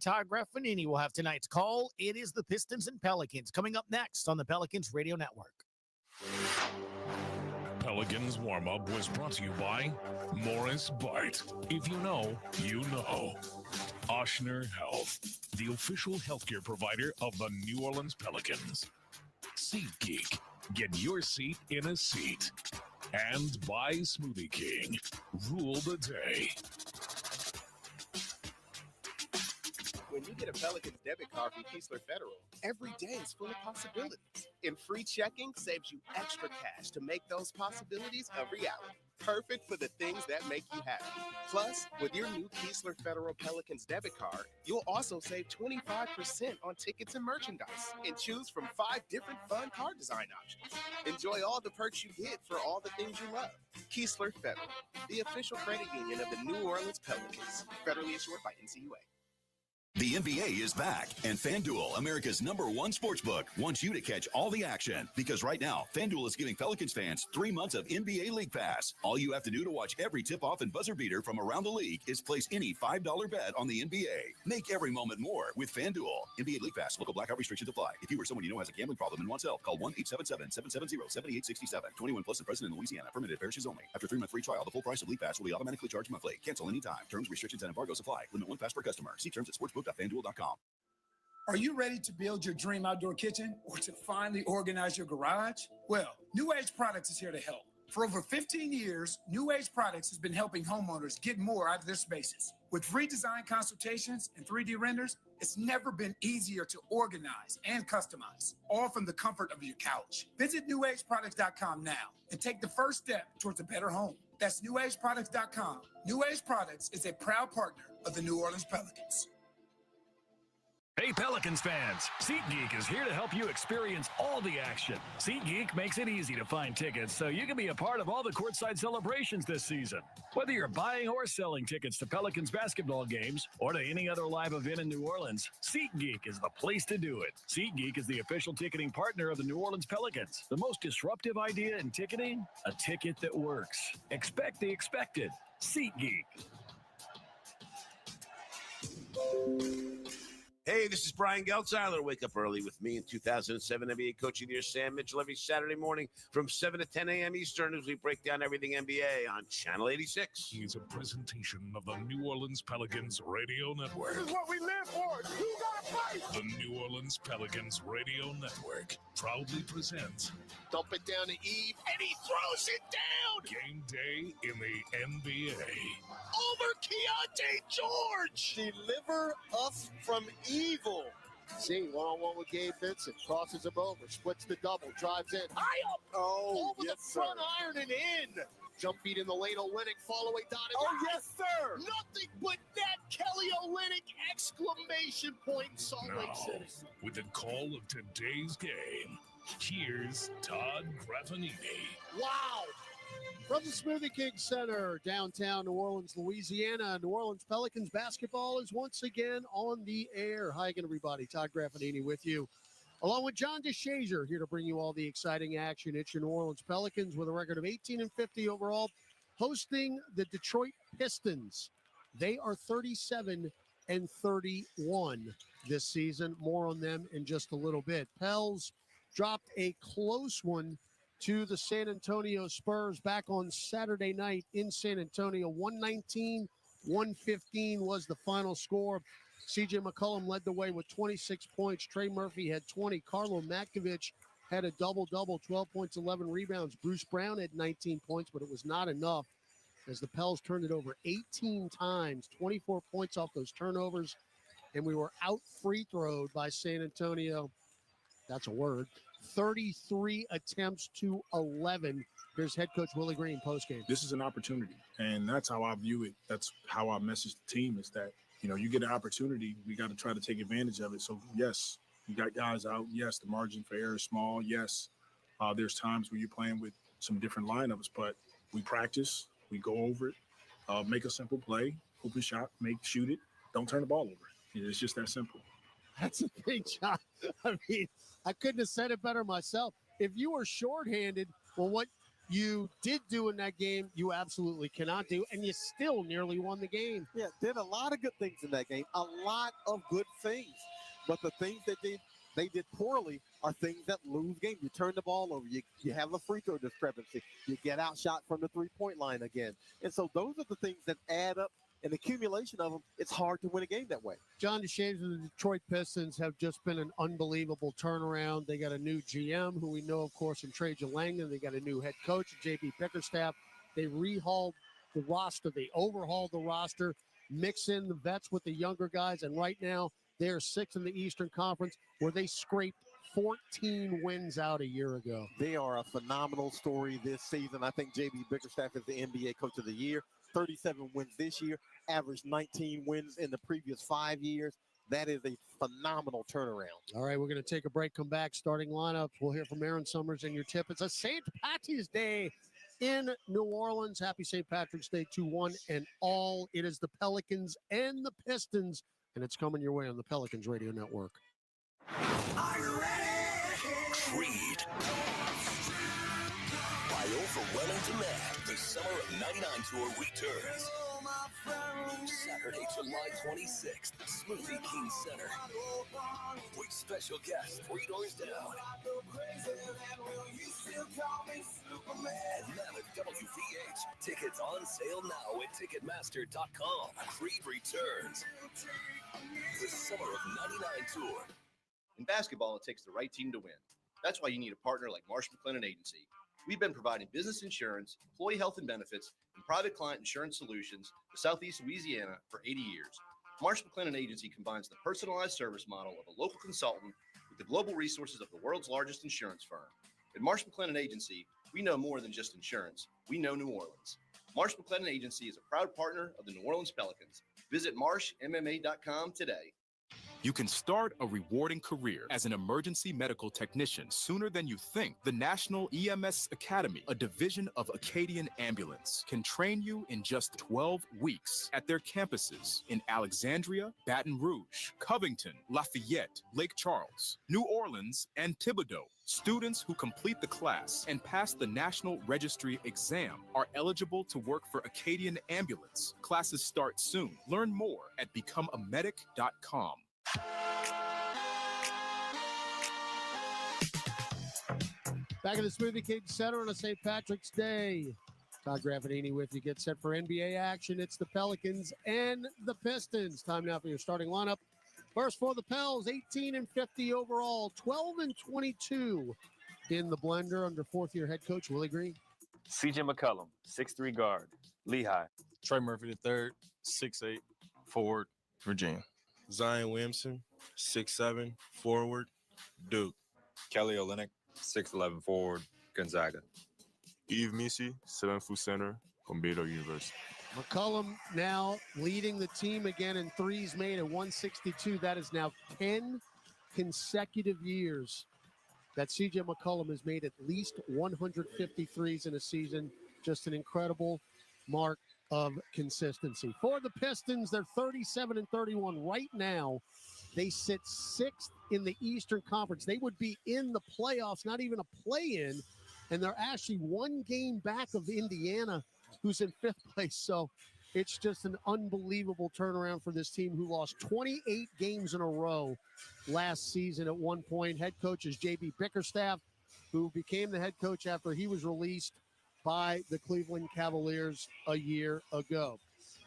Todd Graffanini will have tonight's call. It is the Pistons and Pelicans coming up next on the Pelicans Radio Network. Pelicans warm-up was brought to you by Morris Bart. If you know, you know. Ochsner Health, the official healthcare provider of the New Orleans Pelicans. SeatGeek, get your seat in a seat. And by Smoothie King, rule the day. When you get a Pelicans debit card from Keesler Federal, every day is full of possibilities. And free checking saves you extra cash to make those possibilities a reality. Perfect for the things that make you happy. Plus, with your new Keesler Federal Pelicans debit card, you'll also save 25% on tickets and merchandise and choose from 5 different fun card design options. Enjoy all the perks you get for all the things you love. Keesler Federal, the official credit union of the New Orleans Pelicans. Federally issued by NCUA. The NBA is back, and FanDuel, America's #1 sportsbook, wants you to catch all the action. Because right now, FanDuel is giving Pelicans fans 3 months of NBA League Pass. All you have to do to watch every tip-off and buzzer beater from around the league is place any $5 bet on the NBA. Make every moment more with FanDuel. NBA League Pass. Local blackout restrictions apply. If you or someone you know has a gambling problem and wants help, call 1-877-770-7867. 21 plus and present in Louisiana. Permitted parishes only. After 3-month free trial, the full price of League Pass will be automatically charged monthly. Cancel anytime. Terms, restrictions, and embargoes apply. Limit 1 pass per customer. See terms at sportsbook.fanduel.com. Are you ready to build your dream outdoor kitchen or to finally organize your garage? Well, New Age Products is here to help. For over 15 years, New Age Products has been helping homeowners get more out of their spaces. With free design consultations and 3D renders, it's never been easier to organize and customize, all from the comfort of your couch. Visit newageproducts.com now and take the first step towards a better home. That's newageproducts.com. New Age Products is a proud partner of the New Orleans Pelicans. Hey Pelicans fans, SeatGeek is here to help you experience all the action. SeatGeek makes it easy to find tickets so you can be a part of all the courtside celebrations this season. Whether you're buying or selling tickets to Pelicans basketball games or to any other live event in New Orleans, SeatGeek is the place to do it. SeatGeek is the official ticketing partner of the New Orleans Pelicans. The most disruptive idea in ticketing? A ticket that works. Expect the expected. SeatGeek. Hey, this is Brian Geltzeiler. Wake up early with me in 2007 NBA Coach of the Year, Sam Mitchell, every Saturday morning from 7 to 10 a.m. Eastern as we break down everything NBA on Channel 86. It's a presentation of the New Orleans Pelicans Radio Network. This is what we live for. You gotta fight. The New Orleans Pelicans Radio Network proudly presents Dump it down to Eve, and he throws it down. Game Day in the NBA. Over Keontae George. Deliver us from evil. See, one-on-one with Gabe Vincent. Crosses him over, splits the double, drives in. High up. Oh, over yes, the front sir. iron and in. Jump feed in the lane, Olynyk, fall away, dotted. Oh, yes, sir. Nothing but that Kelly Olynyk exclamation point in Salt Lake Now, City. with the call of today's game, here's Todd Graffanini. Wow. From the Smoothie King Center, downtown New Orleans, Louisiana, New Orleans Pelicans basketball is once again on the air. Hi again, everybody. Todd Graffanini with you, along with John DeShazier, here to bring you all the exciting action. It's your New Orleans Pelicans with a record of 18-50 overall, hosting the Detroit Pistons. They are 37-31 this season. More on them in just a little bit. Pels dropped a close one to the San Antonio Spurs back on Saturday night in San Antonio. 119-115 was the final score. C.J. McCollum led the way with 26 points. Trey Murphy had 20. Carlo Matkovic had a double-double, 12 points, 11 rebounds. Bruce Brown had 19 points, but it was not enough as the Pels turned it over 18 times, 24 points off those turnovers, and we were out free throwed by San Antonio. That's a word. 33 attempts to 11. Here's head coach Willie Green postgame. This is an opportunity, and that's how I view it. That's how I message the team is that, you get an opportunity. We got to try to take advantage of it. So, yes, you got guys out. Yes, the margin for error is small. Yes, there's times where you're playing with some different lineups, but we practice. We go over it, make a simple play, open shot, shoot it. Don't turn the ball over. It's just that simple. That's a big shot. I mean, I couldn't have said it better myself. If you were shorthanded, well, what you did do in that game, you absolutely cannot do, and you still nearly won the game. Yeah, did a lot of good things in that game, a lot of good things. But the things that they did poorly are things that lose games. You turn the ball over. You have a free throw discrepancy. You get outshot from the three-point line again. And so those are the things that add up. An accumulation of them, it's hard to win a game that way. John DeShaves and the Detroit Pistons have just been an unbelievable turnaround. They got a new GM, who we know, of course, in Trajan Langdon. They got a new head coach, JB Bickerstaff. They rehauled the roster. They overhauled the roster, mix in the vets with the younger guys, and right now they're 6th in the Eastern Conference, where they scraped 14 wins out a year ago. They are a phenomenal story this season. I think JB Bickerstaff is the NBA Coach of the Year. 37 wins this year, averaged 19 wins in the previous 5 years. That is a phenomenal turnaround. All right, we're going to take a break, come back, starting lineups. We'll hear from Aaron Summers and your tip. It's a St. Patty's Day in New Orleans. Happy St. Patrick's Day to one and all. It is the Pelicans and the Pistons, and it's coming your way on the Pelicans Radio Network. Are you ready? Creed. By overwhelming demand, the Summer of '99 tour returns. Saturday, July 26th, Smoothie King Center. With special guests, 3 Doors Down. And Mammoth WVH. Tickets on sale now at Ticketmaster.com. Creed returns. The Summer of '99 tour. In basketball, it takes the right team to win. That's why you need a partner like Marsh McLennan Agency. We've been providing business insurance, employee health and benefits, and private client insurance solutions to Southeast Louisiana for 80 years. Marsh McLennan Agency combines the personalized service model of a local consultant with the global resources of the world's largest insurance firm. At Marsh McLennan Agency, we know more than just insurance. We know New Orleans. Marsh McLennan Agency is a proud partner of the New Orleans Pelicans. Visit marshmma.com today. You can start a rewarding career as an emergency medical technician sooner than you think. The National EMS Academy, a division of Acadian Ambulance, can train you in just 12 weeks at their campuses in Alexandria, Baton Rouge, Covington, Lafayette, Lake Charles, New Orleans, and Thibodaux. Students who complete the class and pass the National Registry exam are eligible to work for Acadian Ambulance. Classes start soon. Learn more at becomeamedic.com. Back in the Smoothie King Center on a St. Patrick's Day. Todd Graffinini with you. Get set for NBA action. It's the Pelicans and the Pistons. Time now for your starting lineup. First for the Pels, 18-50 overall, 12-22 in the blender under fourth-year head coach Willie Green. CJ McCollum, 6'3" guard, Lehigh. Trey Murphy III, 6'8", forward, Virginia. Zion Williamson, 6'7", forward, Duke. Kelly Olynyk, 6'11", forward, Gonzaga. Yves Missi, 7-foot center, Bombedo University. McCollum now leading the team again in threes made at 162. That is now 10 consecutive years that C.J. McCollum has made at least 150 threes in a season. Just an incredible mark of consistency. For the Pistons, they're 37-31 right now. They sit 6th in the Eastern Conference. They would be in the playoffs, not even a play-in, and they're actually one game back of Indiana, who's in 5th place. So it's just an unbelievable turnaround for this team, who lost 28 games in a row last season at one point. Head coach is JB Bickerstaff, who became the head coach after he was released by the Cleveland Cavaliers a year ago.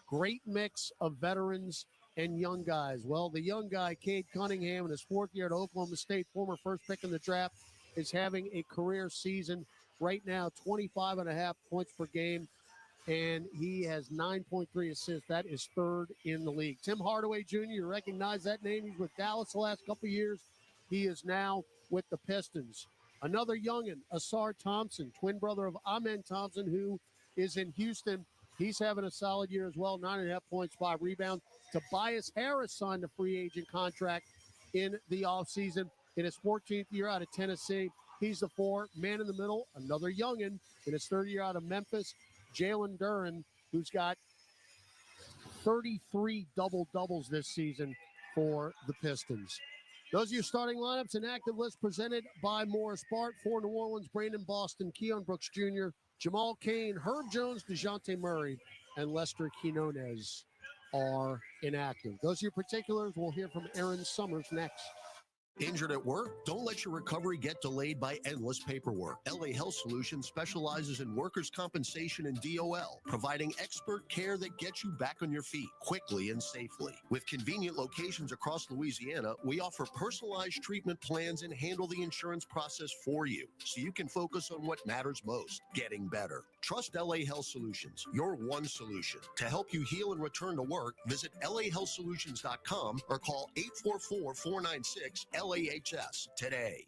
Great mix of veterans and young guys. Well, the young guy, Cade Cunningham, in his 4th year at Oklahoma State, former first pick in the draft, is having a career season right now, 25.5 points per game, and he has 9.3 assists. That is 3rd in the league. Tim Hardaway Jr., you recognize that name. He's with Dallas the last couple of years. He is now with the Pistons. Another youngin, Asar Thompson, twin brother of Amen Thompson, who is in Houston. He's having a solid year as well, 9.5 points, 5 rebounds. Tobias Harris signed a free agent contract in the offseason in his 14th year out of Tennessee. He's the 4, man in the middle, another youngin in his 3rd year out of Memphis, Jalen Duren, who's got 33 double-doubles this season for the Pistons. Those are your starting lineups. An active list presented by Morris Bart. For New Orleans, Brandon Boston, Keon Brooks Jr., Jamal Cain, Herb Jones, DeJounte Murray, and Lester Quinones are inactive. Those are your particulars. We'll hear from Aaron Summers next. Injured at work? Don't let your recovery get delayed by endless paperwork. LA Health Solutions specializes in workers' compensation and DOL, providing expert care that gets you back on your feet quickly and safely. With convenient locations across Louisiana, we offer personalized treatment plans and handle the insurance process for you, so you can focus on what matters most, getting better. Trust LA Health Solutions, your one solution. To help you heal and return to work, visit lahealthsolutions.com or call 844-496-LAHS today.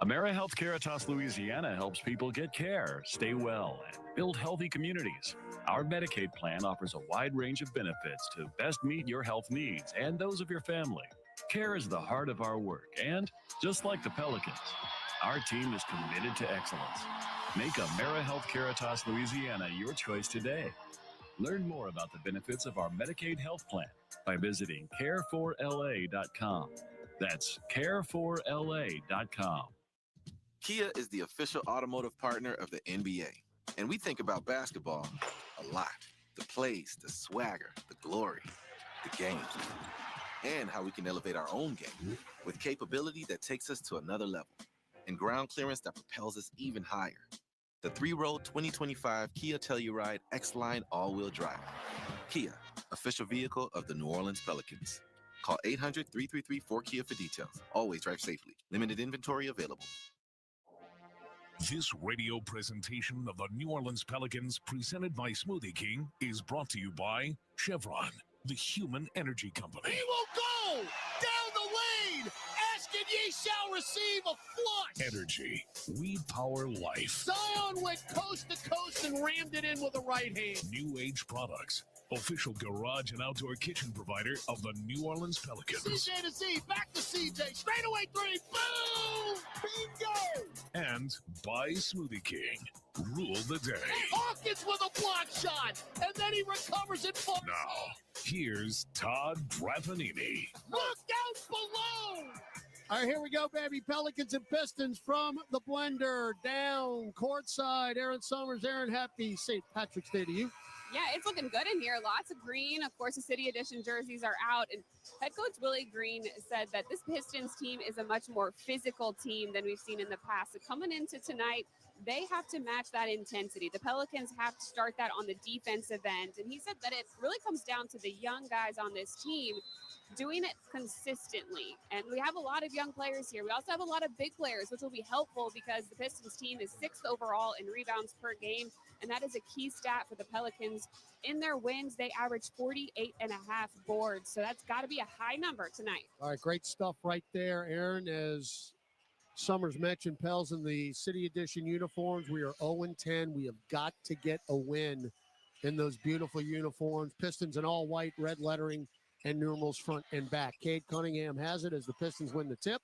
AmeriHealth Caritas Louisiana helps people get care, stay well, and build healthy communities. Our Medicaid plan offers a wide range of benefits to best meet your health needs and those of your family. Care is the heart of our work, and just like the Pelicans, our team is committed to excellence. Make AmeriHealth Caritas Louisiana your choice today. Learn more about the benefits of our Medicaid health plan by visiting care4la.com. That's care4la.com. Kia is the official automotive partner of the NBA, and we think about basketball a lot. The plays, the swagger, the glory, the games, and how we can elevate our own game with capability that takes us to another level and ground clearance that propels us even higher. The 3-row 2025 Kia Telluride X-Line all-wheel drive. Kia, official vehicle of the New Orleans Pelicans. Call 800-333-4KIA for details. Always drive safely. Limited inventory available. This radio presentation of the New Orleans Pelicans, presented by Smoothie King, is brought to you by Chevron, the human energy company. He will go down the lane. Ask and ye shall receive a flush. Energy. We power life. Zion went coast to coast and rammed it in with the right hand. New Age Products, official garage and outdoor kitchen provider of the New Orleans Pelicans. CJ to Z, back to CJ, straightaway three, boom, bingo. And by Smoothie King, rule the day. Hawkins with a block shot, and then he recovers it for. Now, here's Todd Drapanini. Look out below. All right, here we go, baby. Pelicans and Pistons from the blender. Down courtside. Aaron Summers, Aaron, happy St. Patrick's Day to you. Yeah, it's looking good in here. Lots of green. Of course, the City Edition jerseys are out. And head coach Willie Green said that this Pistons team is a much more physical team than we've seen in the past. So coming into tonight, they have to match that intensity. The Pelicans have to start that on the defensive end. And he said that it really comes down to the young guys on this team doing it consistently. And we have a lot of young players here. We also have a lot of big players, which will be helpful because the Pistons team is 6th overall in rebounds per game. And that is a key stat for the Pelicans. In their wins, they average 48.5 boards. So that's got to be a high number tonight. All right, great stuff right there, Aaron. As Summers mentioned, Pels in the City Edition uniforms. We are 0-10. We have got to get a win in those beautiful uniforms. Pistons in all white, red lettering, and numerals front and back. Cade Cunningham has it as the Pistons win the tip.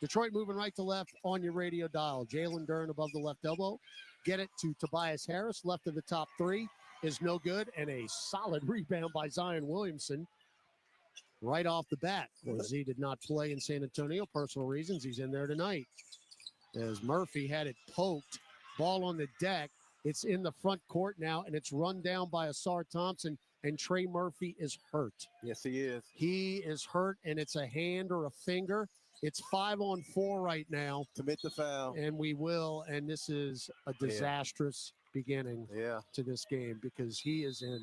Detroit moving right to left on your radio dial. Jalen Duren above the left elbow. Get it to Tobias Harris. Left of the top three is no good. And a solid rebound by Zion Williamson right off the bat. Well, Z did not play in San Antonio. Personal reasons. He's in there tonight. As Murphy had it poked. Ball on the deck. It's in the front court now, and it's run down by Asar Thompson. And Trey Murphy is hurt. Yes, he is. He is hurt, and it's a hand or a finger. It's 5-on-4 right now. Commit the foul. And we will. And this is a disastrous beginning to this game because he is in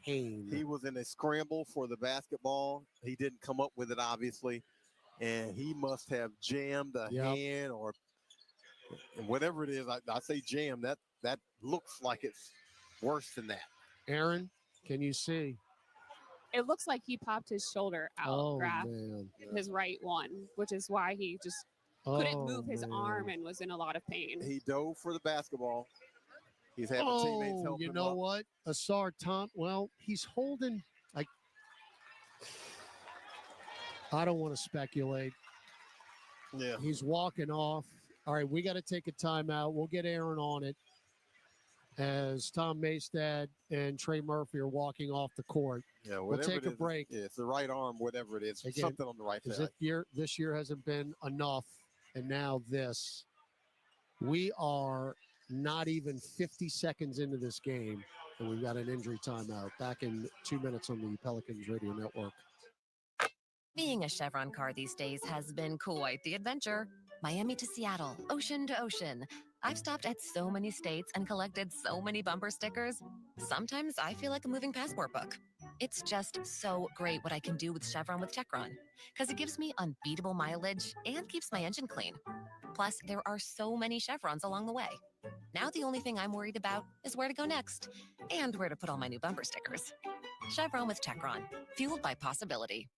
pain. He was in a scramble for the basketball. He didn't come up with it, obviously. And he must have jammed a hand or whatever it is. I say jam. That looks like it's worse than that. Aaron, can you see? It looks like he popped his shoulder out, Graf, man. his right one, which is why he just couldn't move his arm and was in a lot of pain. He dove for the basketball. He's having teammates help him. You know what? Asar Thompson, well, he's holding, I don't want to speculate. Yeah. He's walking off. All right, we got to take a timeout. We'll get Aaron on it as Tom Maestad and Trey Murphy are walking off the court. Yeah, we'll take a break. Yeah, it's the right arm, whatever it is. Again, something on the right side. This year hasn't been enough, and now this. We are not even 50 seconds into this game, and we've got an injury timeout. Back in 2 minutes on the Pelicans Radio Network. Being a Chevron car these days has been quite the adventure. Miami to Seattle, ocean to ocean. I've stopped at so many states and collected so many bumper stickers. Sometimes I feel like a moving passport book. It's just so great what I can do with Chevron with Techron, because it gives me unbeatable mileage and keeps my engine clean. Plus, there are so many Chevrons along the way. Now the only thing I'm worried about is where to go next and where to put all my new bumper stickers. Chevron with Techron, fueled by possibility.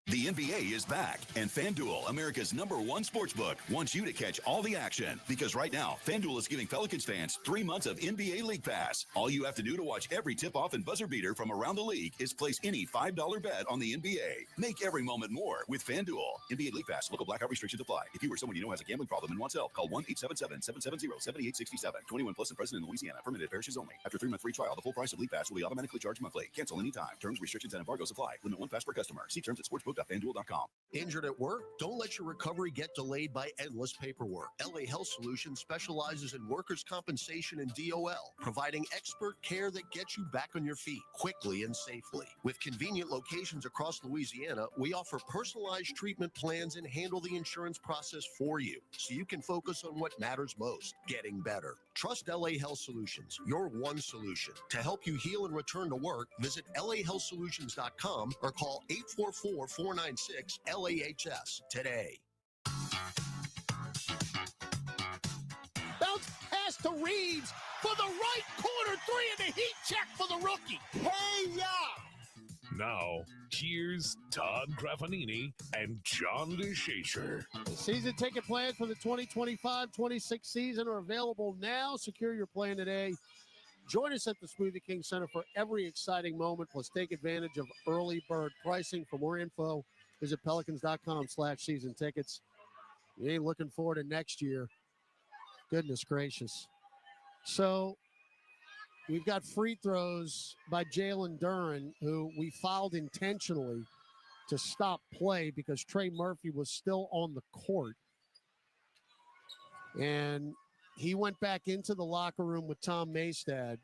The NBA is back, and FanDuel, America's #1 sportsbook, wants you to catch all the action. Because right now, FanDuel is giving Pelicans fans 3 months of NBA League Pass. All you have to do to watch every tip-off and buzzer beater from around the league is place any $5 bet on the NBA. Make every moment more with FanDuel. NBA League Pass. Local blackout restrictions apply. If you or someone you know has a gambling problem and wants help, call 1-877-770-7867. 21 plus and present in Louisiana. Permitted parishes only. After 3-month free trial, the full price of League Pass will be automatically charged monthly. Cancel anytime. Terms, restrictions, and embargoes apply. Limit 1 pass per customer. See terms at sportsbook.fanduel.com. Injured at work? Don't let your recovery get delayed by endless paperwork. LA Health Solutions specializes in workers' compensation and DOL, providing expert care that gets you back on your feet quickly and safely. With convenient locations across Louisiana, we offer personalized treatment plans and handle the insurance process for you, so you can focus on what matters most, getting better. Trust LA Health Solutions, your one solution. To help you heal and return to work, visit lahealthsolutions.com or call 844-496-LAHS today. Bounce pass to Reeves for the right corner three, and the heat check for the rookie. Hey, yeah! Now, here's Todd Graffanini and John DeShazer. Season ticket plans for the 2025-26 season are available now. Secure your plan today. Join us at the Smoothie King Center for every exciting moment, plus take advantage of early bird pricing. For more info, visit pelicans.com/season tickets. You ain't looking forward to next year. Goodness gracious. So we've got free throws by Jalen Duren, who we fouled intentionally to stop play because Trey Murphy was still on the court. And he went back into the locker room with Tom Maystad.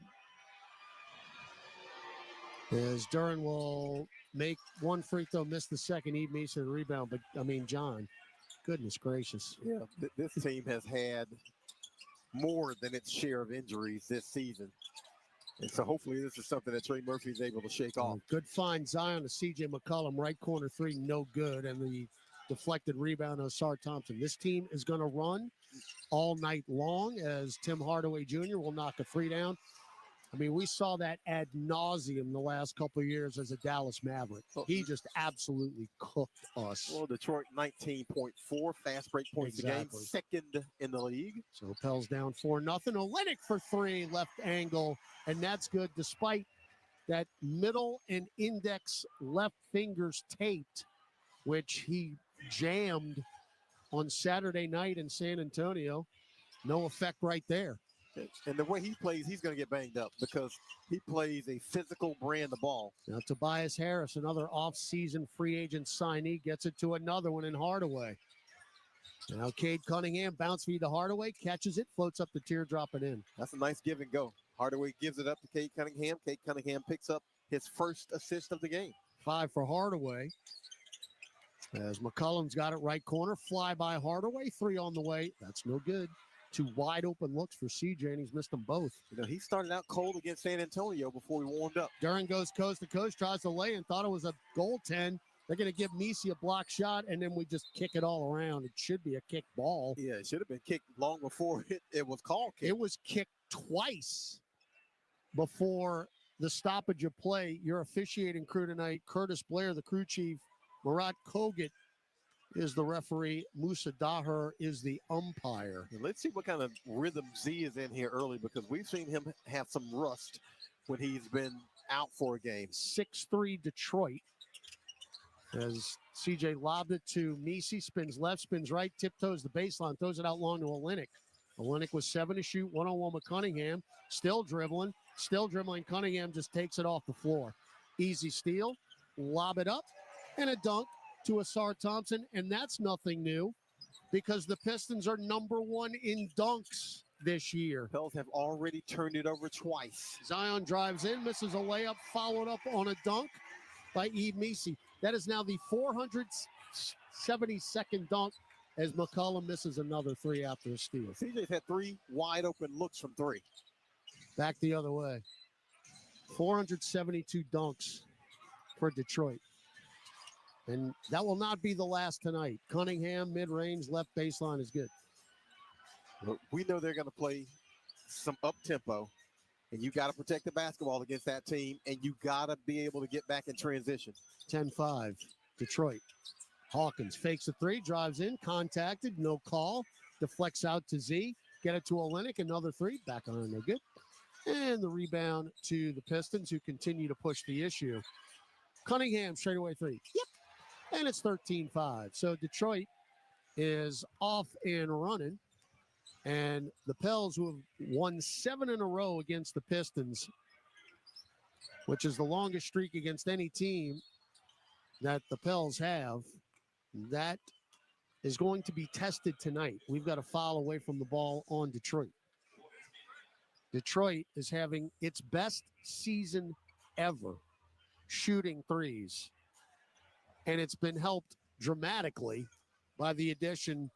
As Duren will make one free throw, miss the second, Eve Meese the rebound. But, I mean, John, goodness gracious. Yeah, this team has had more than its share of injuries this season. And so hopefully this is something that Trey Murphy is able to shake off. Good find, Zion to C.J. McCollum, right corner three, no good. And the deflected rebound of Asar Thompson. This team is going to run all night long as Tim Hardaway Jr. will knock a three down. I mean, we saw that ad nauseum the last couple of years as a Dallas Maverick. He just absolutely cooked us. Well, Detroit 19.4 fast break points a game, second in the league. So Pels down 4-0. Olynyk for three, left angle, and that's good despite that middle and index left fingers taped, which he jammed on Saturday night in San Antonio. No effect right there. And the way he plays, he's going to get banged up because he plays a physical brand of ball. Now Tobias Harris, another off-season free agent signee, gets it to another one in Hardaway. Now Cade Cunningham, bounce feed to Hardaway, catches it, floats up the teardrop and in. That's a nice give and go. Hardaway gives it up to Cade Cunningham. Cade Cunningham picks up his first assist of the game. 5 for Hardaway. As McCollum's got it right corner, fly by Hardaway, 3 on the way. That's no good. 2 wide open looks for CJ, and he's missed them both. You know, he started out cold against San Antonio before he warmed up. Duren goes coast to coast, tries to lay and thought it was a goaltend. They're going to give Meese a block shot, and then we just kick it all around. It should be a kick ball. Yeah, it should have been kicked long before it was called kick. It was kicked twice before the stoppage of play. Your officiating crew tonight, Curtis Blair, the crew chief, Murat Kogut is the referee. Musa Daher is the umpire. And let's see what kind of rhythm Z is in here early, because we've seen him have some rust when he's been out for a game. 6-3 Detroit. As CJ lobbed it to Meese, spins left, spins right, tiptoes the baseline, throws it out long to Olynyk. Olynyk was 7 to shoot, 1-on-1 with Cunningham. Still dribbling. Cunningham just takes it off the floor. Easy steal, lob it up, and a dunk to Asar Thompson, and that's nothing new because the Pistons are #1 in dunks this year. Pels have already turned it over twice. Zion drives in, misses a layup, followed up on a dunk by Eve Misi. That is now the 472nd dunk as McCollum misses another three after a steal. CJ's had 3 wide open looks from 3. Back the other way. 472 dunks for Detroit. And that will not be the last tonight. Cunningham, mid-range, left baseline is good. Well, we know they're going to play some up-tempo, and you got to protect the basketball against that team, and you got to be able to get back in transition. 10-5, Detroit. Hawkins fakes a three, drives in, contacted, no call, deflects out to Z, get it to Olenek, another three, back on, no good. And the rebound to the Pistons, who continue to push the issue. Cunningham, straightaway three. Yep. And it's 13-5. So Detroit is off and running. And the Pels, who have won 7 in a row against the Pistons, which is the longest streak against any team that the Pels have, that is going to be tested tonight. We've got a foul away from the ball on Detroit. Detroit is having its best season ever shooting threes. And it's been helped dramatically by the addition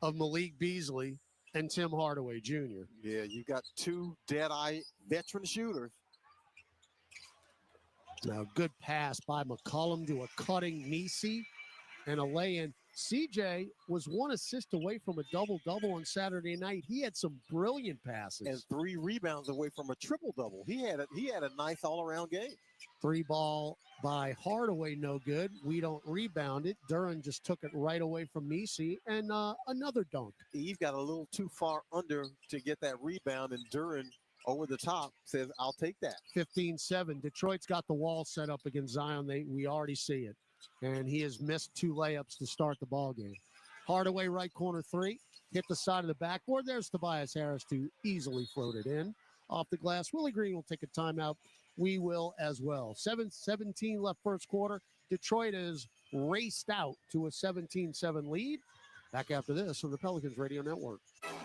of Malik Beasley and Tim Hardaway Jr. Yeah, you got 2 dead-eye veteran shooters. Now, good pass by McCollum to a cutting Nisi and a lay-in. CJ was 1 assist away from a double-double on Saturday night. He had some brilliant passes. And 3 rebounds away from a triple-double. He had a nice all-around game. 3 ball by Hardaway, no good. We don't rebound it. Duran just took it right away from Nisi, and another dunk. Eve got a little too far under to get that rebound, and Duran over the top says, I'll take that. 15-7. Detroit's got the wall set up against Zion. We already see it. And he has missed 2 layups to start the ball game. Hardaway, right corner 3. Hit the side of the backboard. There's Tobias Harris to easily float it in. Off the glass. Willie Green will take a timeout. We will as well. 7:17 left first quarter. Detroit is raced out to a 17-7 lead. Back after this on the Pelicans Radio Network.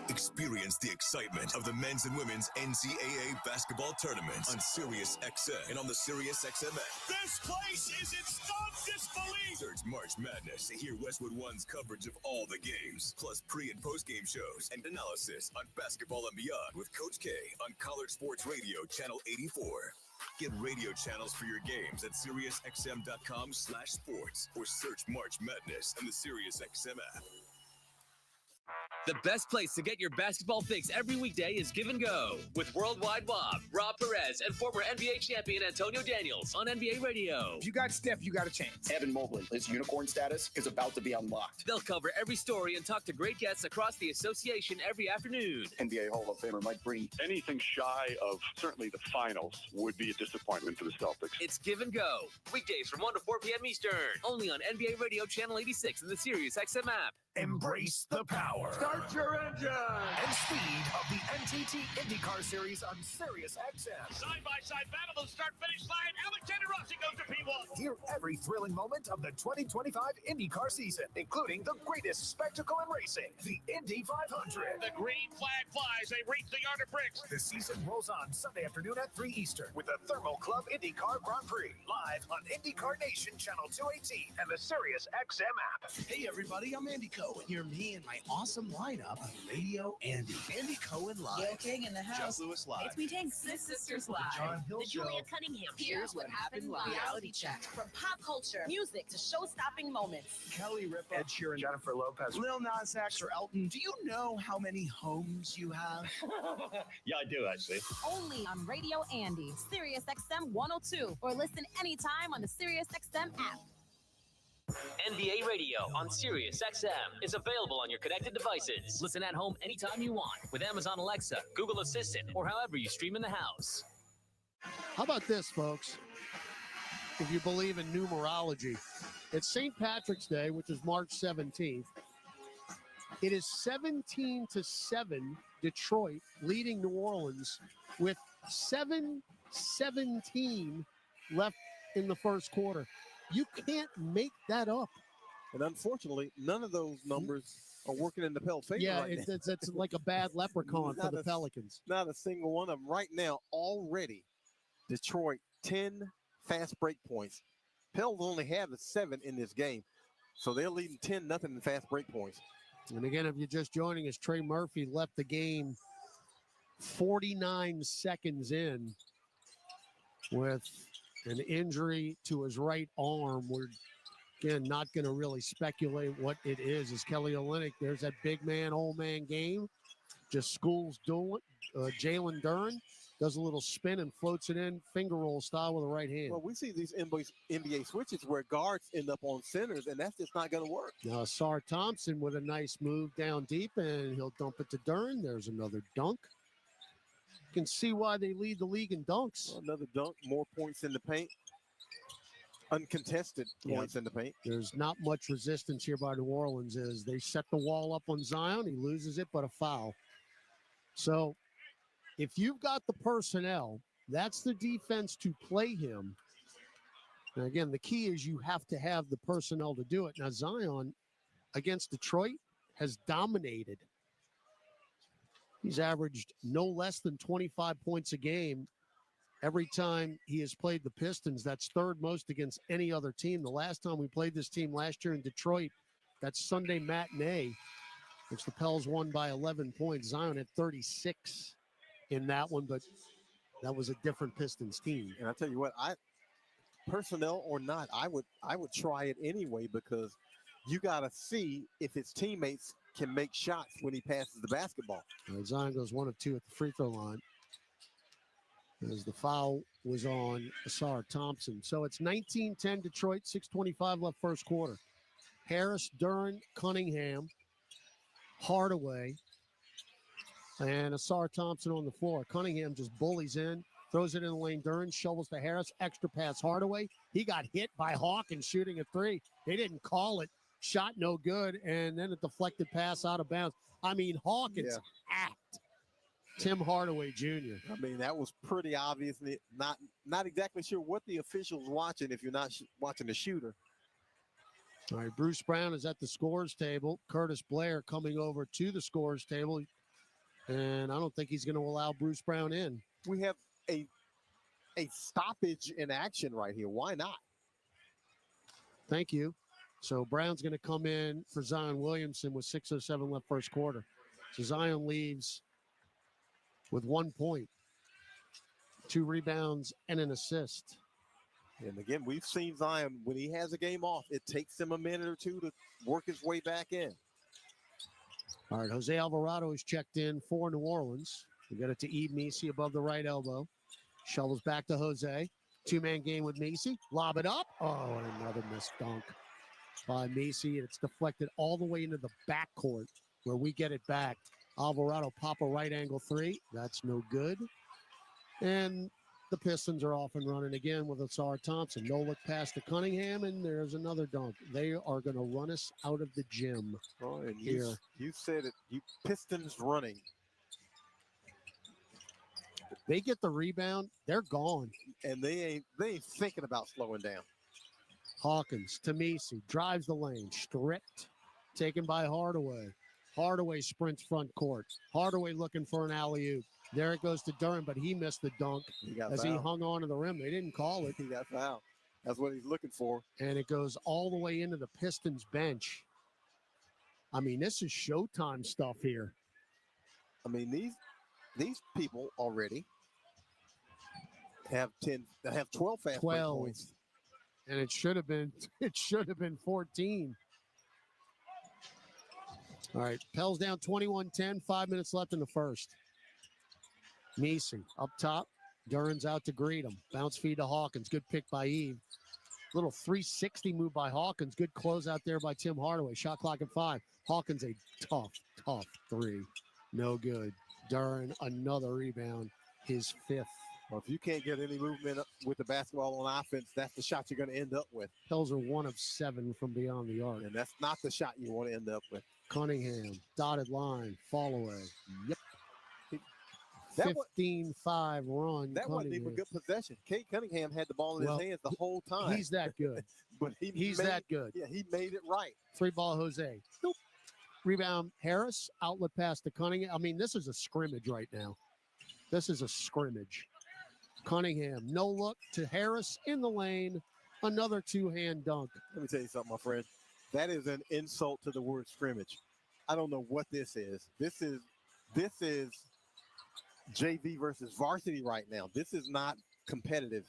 Experience the excitement of the men's and women's NCAA basketball tournaments on Sirius XM and on the Sirius XM app. This place is in stunned disbelief. Search March Madness to hear Westwood One's coverage of all the games, plus pre- and post-game shows and analysis on basketball and beyond with Coach K on College Sports Radio Channel 84. Get radio channels for your games at SiriusXM.com/sports or search March Madness in the SiriusXM app. The best place to get your basketball fix every weekday is Give and Go with Worldwide Wob, Rob Perez, and former NBA champion Antonio Daniels on NBA Radio. If you got Steph, you got a chance. Evan Mobley, his unicorn status is about to be unlocked. They'll cover every story and talk to great guests across the association every afternoon. NBA Hall of Famer Mike Breen. Anything shy of certainly the finals would be a disappointment for the Celtics. It's Give and Go, weekdays from 1 to 4 p.m. Eastern, only on NBA Radio Channel 86 and the Sirius XM app. Embrace the power. Start your engine. And speed of the NTT IndyCar Series on Sirius XM. Side-by-side battle of the start-finish line. Alexander Rossi goes to P1. Hear every thrilling moment of the 2025 IndyCar season, including the greatest spectacle in racing, the Indy 500. The green flag flies. They reach the yard of bricks. The season rolls on Sunday afternoon at 3 Eastern with the Thermal Club IndyCar Grand Prix, live on IndyCar Nation Channel 218 and the Sirius XM app. Hey everybody, I'm Andy Cohen. Hear me and my awesome lineup on Radio Andy. Andy Cohen Live. Gail King in the house. Jeff Lewis Live. It's Me Tank Six Sisters Live. John Hill The Show. Julia Cunningham. Here's what happened live. Reality check. From pop culture, music to show-stopping moments. Kelly Ripa, Ed Sheeran, Jennifer Lopez, Lil Nas X, or Elton. Do you know how many homes you have? Yeah, I do, actually. Only on Radio Andy, Sirius XM 102, or listen anytime on the Sirius XM app. NBA Radio on Sirius XM is available on your connected devices. Listen at home anytime you want with Amazon Alexa, Google Assistant, or however you stream in the house. How about this, folks? If you believe in numerology, it's St. Patrick's Day, which is March 17th. It is 17-7 Detroit leading New Orleans with 7:17 left in the first quarter. You can't make that up. And unfortunately, none of those numbers are working in the Pels' favor Yeah, right now. it's like a bad leprechaun for the Pelicans. Not a single one of them. Right now, already, Detroit, 10 fast break points. Pels only have 7 in this game. So they're leading 10-0 in fast break points. And again, if you're just joining us, Trey Murphy left the game 49 seconds in with an injury to his right arm. We're, again, not going to really speculate what it is. As Kelly Olynyk, there's that big man, old man game. Just schools doing Jalen Duren does a little spin and floats it in, finger roll style with the right hand. Well, we see these NBA switches where guards end up on centers, and that's just not going to work. Now, Sar Thompson with a nice move down deep, and he'll dump it to Duren. There's another dunk. You can see why they lead the league in dunks. Another dunk, more points in the paint. Uncontested points in the paint. There's not much resistance here by New Orleans as they set the wall up on Zion. He loses it, but a foul. So if you've got the personnel, that's the defense to play him. And again, the key is you have to have the personnel to do it. Now, Zion against Detroit has dominated. He's averaged no less than 25 points a game every time he has played the Pistons. That's third most against any other team. The last time we played this team last year in Detroit, that Sunday matinee, which the Pels won by 11 points. Zion had 36 in that one, but that was a different Pistons team. And I tell you what, personnel or not, I would try it anyway, because you got to see if his teammates can make shots when he passes the basketball. Zion goes 1 of 2 at the free throw line, as the foul was on Asar Thompson. So it's 19-10 Detroit, 6:25 left first quarter. Harris, Duren, Cunningham, Hardaway, and Asar Thompson on the floor. Cunningham just bullies in, throws it in the lane. Duren shovels to Harris, extra pass Hardaway. He got hit by Hawkins shooting a three. They didn't call it. Shot no good, and then a deflected pass out of bounds. I mean, Hawkins act. Tim Hardaway Jr. I mean, that was pretty obvious. Not exactly sure what the official's watching if you're not watching the shooter. All right, Bruce Brown is at the scores table. Curtis Blair coming over to the scores table. And I don't think he's going to allow Bruce Brown in. We have a stoppage in action right here. Why not? Thank you. So Brown's going to come in for Zion Williamson with 6:07 left first quarter. So Zion leaves with 1 point, 2 rebounds, and an assist. And again, we've seen Zion, when he has a game off, it takes him a minute or two to work his way back in. All right, Jose Alvarado is checked in for New Orleans. We got it to Eve Messi above the right elbow. Shovels back to Jose. 2-man game with Messi. Lob it up. Oh, and another missed dunk by Messi. It's deflected all the way into the backcourt where we get it back. Alvarado pop a right angle three. That's no good. And the Pistons are off and running again with Asar Thompson. No look pass to Cunningham, and there's another dunk. They are going to run us out of the gym here. You said it. You Pistons running. They get the rebound, they're gone. And they ain't thinking about slowing down. Hawkins to Messi, drives the lane, stripped, taken by Hardaway. Hardaway sprints front court. Hardaway looking for an alley-oop. There it goes to Duren, but he missed the dunk as he hung on to the rim. They didn't call it. He got fouled. That's what he's looking for. And it goes all the way into the Pistons bench. I mean, this is Showtime stuff here. I mean, these people already have 12 fast break points. And it should have been 14. All right, Pels down 21-10, 5 minutes left in the first. Messi up top. Duren's out to greet him. Bounce feed to Hawkins. Good pick by Eve. Little 360 move by Hawkins. Good close out there by Tim Hardaway. Shot clock at 5. Hawkins a tough three. No good. Duren, another rebound. His 5th. Well, if you can't get any movement with the basketball on offense, that's the shot you're going to end up with. Pels are 1 of 7 from beyond the arc. And that's not the shot you want to end up with. Cunningham, dotted line, fall away. Yep. 15-5 run. That wasn't even a good possession. Kate Cunningham had the ball in his hands the whole time. He's that good. but he's that good. Yeah, he made it right. 3-ball Jose. Nope. Rebound Harris. Outlet pass to Cunningham. I mean, this is a scrimmage right now. This is a scrimmage. Cunningham, no look to Harris in the lane. Another two-hand dunk. Let me tell you something, my friend. That is an insult to the word scrimmage. I don't know what this is. This is JV versus varsity right now. This is not competitive.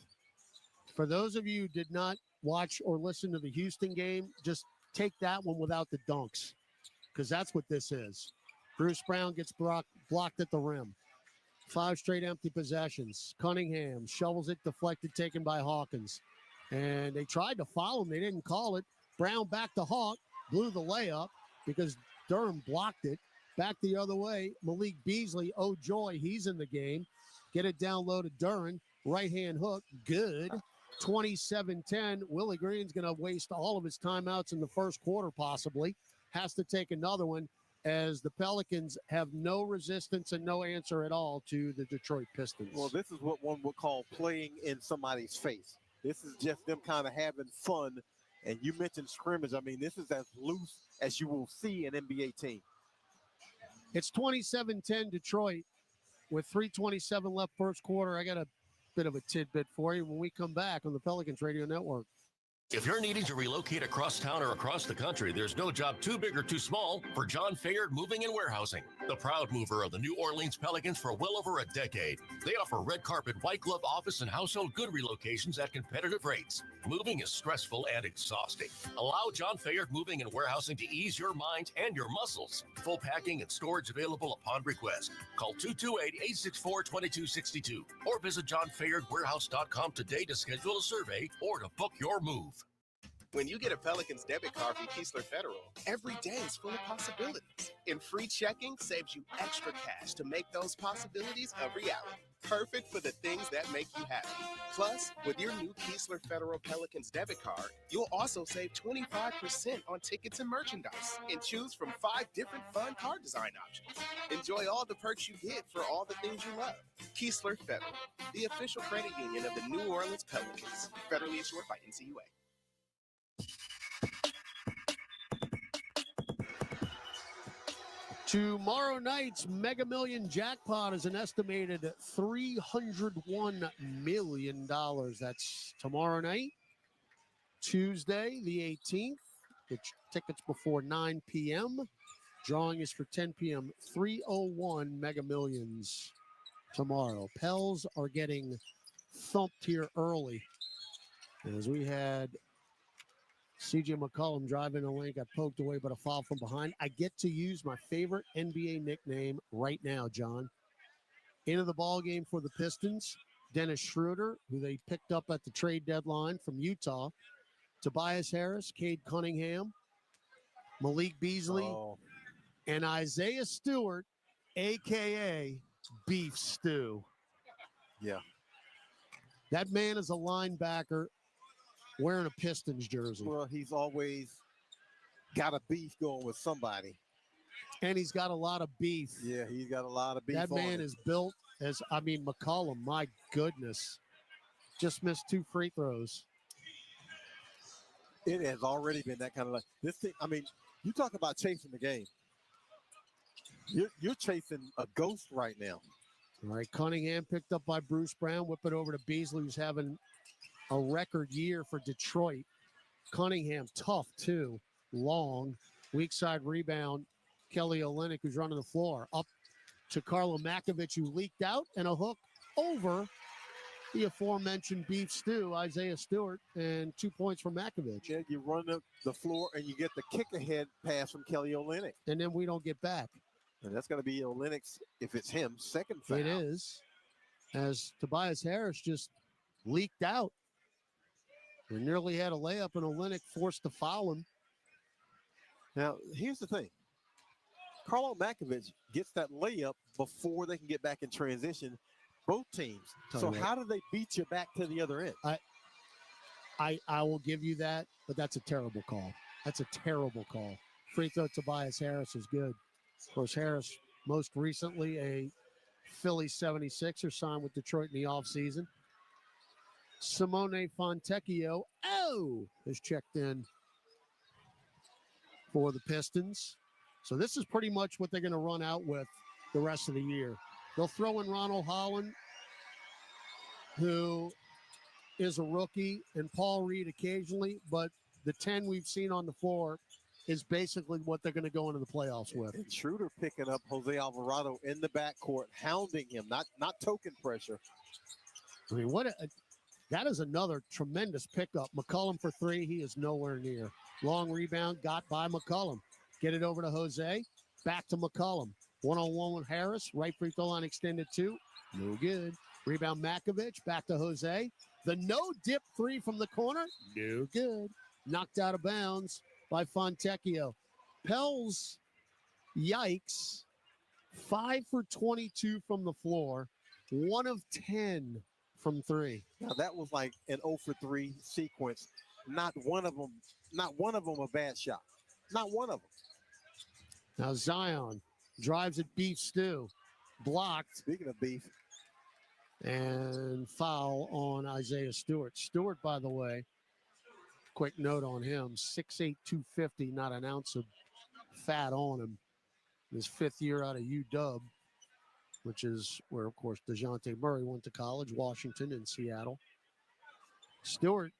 For those of you who did not watch or listen to the Houston game, just take that one without the dunks, because that's what this is. Bruce Brown gets blocked at the rim. 5 straight empty possessions. Cunningham shovels it, deflected, taken by Hawkins. And they tried to foul him. They didn't call it. Brown back to Hawk, blew the layup because Durham blocked it. Back the other way, Malik Beasley, oh joy, he's in the game. Get it down low to Duran. Right-hand hook, good. 27-10. Willie Green's going to waste all of his timeouts in the first quarter possibly. Has to take another one as the Pelicans have no resistance and no answer at all to the Detroit Pistons. Well, this is what one would call playing in somebody's face. This is just them kind of having fun. And you mentioned scrimmage. I mean, this is as loose as you will see an NBA team. It's 27-10 Detroit with 3:27 left first quarter. I got a bit of a tidbit for you when we come back on the Pelicans Radio Network. If you're needing to relocate across town or across the country, there's no job too big or too small for John Fayard Moving and Warehousing, the proud mover of the New Orleans Pelicans for well over a decade. They offer red carpet, white glove office and household good relocations at competitive rates. Moving is stressful and exhausting. Allow John Fayard Moving and Warehousing to ease your mind and your muscles. Full packing and storage available upon request. Call 228-864-2262 or visit johnfayardwarehouse.com today to schedule a survey or to book your move. When you get a Pelicans debit card from Keesler Federal, every day is full of possibilities. And free checking saves you extra cash to make those possibilities a reality. Perfect for the things that make you happy. Plus, with your new Keesler Federal Pelicans debit card, you'll also save 25% on tickets and merchandise and choose from 5 different fun card design options. Enjoy all the perks you get for all the things you love. Keesler Federal, the official credit union of the New Orleans Pelicans. Federally insured by NCUA. Tomorrow night's Mega Million jackpot is an estimated $301 million. That's tomorrow night, Tuesday, the 18th. Get tickets before 9 p.m. Drawing is for 10 p.m. 301 Mega Millions tomorrow. Pels are getting thumped here early as we had C.J. McCollum driving the lane, got poked away, but a foul from behind. I get to use my favorite NBA nickname right now, John. Into the ball game for the Pistons, Dennis Schroeder, who they picked up at the trade deadline from Utah. Tobias Harris, Cade Cunningham, Malik Beasley, and Isaiah Stewart, a.k.a. Beef Stew. Yeah. That man is a linebacker wearing a Pistons jersey. Well, he's always got a beef going with somebody. And he's got a lot of beef. Yeah, he's got a lot of beef. That man is built as, McCollum, my goodness. Just missed 2 free throws. It has already been that kind of this thing. You talk about chasing the game. You're chasing a ghost right now. All right, Cunningham picked up by Bruce Brown. Whip it over to Beasley, who's having a record year for Detroit. Cunningham, tough too, long, weak side rebound. Kelly Olynyk, who's running the floor, up to Carlo Makovich, who leaked out, and a hook over the aforementioned Beef Stew, Isaiah Stewart, and 2 points for Makovich. Yeah, you run the floor, and you get the kick-ahead pass from Kelly Olynyk. And then we don't get back. And that's going to be Olynyk's, if it's him, second foul. It is, as Tobias Harris just leaked out. We nearly had a layup, and Olynyk forced to foul him. Now, here's the thing. Carlo Makovich gets that layup before they can get back in transition, both teams. So how do they beat you back to the other end? I will give you that, but that's a terrible call. That's a terrible call. Free throw Tobias Harris is good. Of course, Harris, most recently a Philly 76er, signed with Detroit in the offseason. Simone Fontecchio. Oh, Lowe is checked in for the Pistons. So this is pretty much what they're going to run out with the rest of the year. They'll throw in Ronald Holland, who is a rookie, and Paul Reed occasionally, but the 10 we've seen on the floor is basically what they're going to go into the playoffs with. And Schroeder picking up Jose Alvarado in the backcourt, hounding him, not token pressure. I mean, that is another tremendous pickup. McCollum for three. He is nowhere near. Long rebound got by McCollum. Get it over to Jose. Back to McCollum. One-on-one with Harris. Right free throw line extended two. No good. Rebound Makovich. Back to Jose. The no-dip three from the corner. No good. Knocked out of bounds by Fontecchio. Pels, yikes. 5 for 22 from the floor. 1 of 10 from three. Now that was like an 0 for 3 sequence. Not one of them a bad shot. Not one of them. Now Zion drives at Beef Stew. Blocked. Speaking of beef. And foul on Isaiah Stewart. Stewart, by the way, quick note on him, 6'8", 250, not an ounce of fat on him. His 5th year out of UW, which is where, of course, DeJounte Murray went to college, Washington and Seattle. Stewart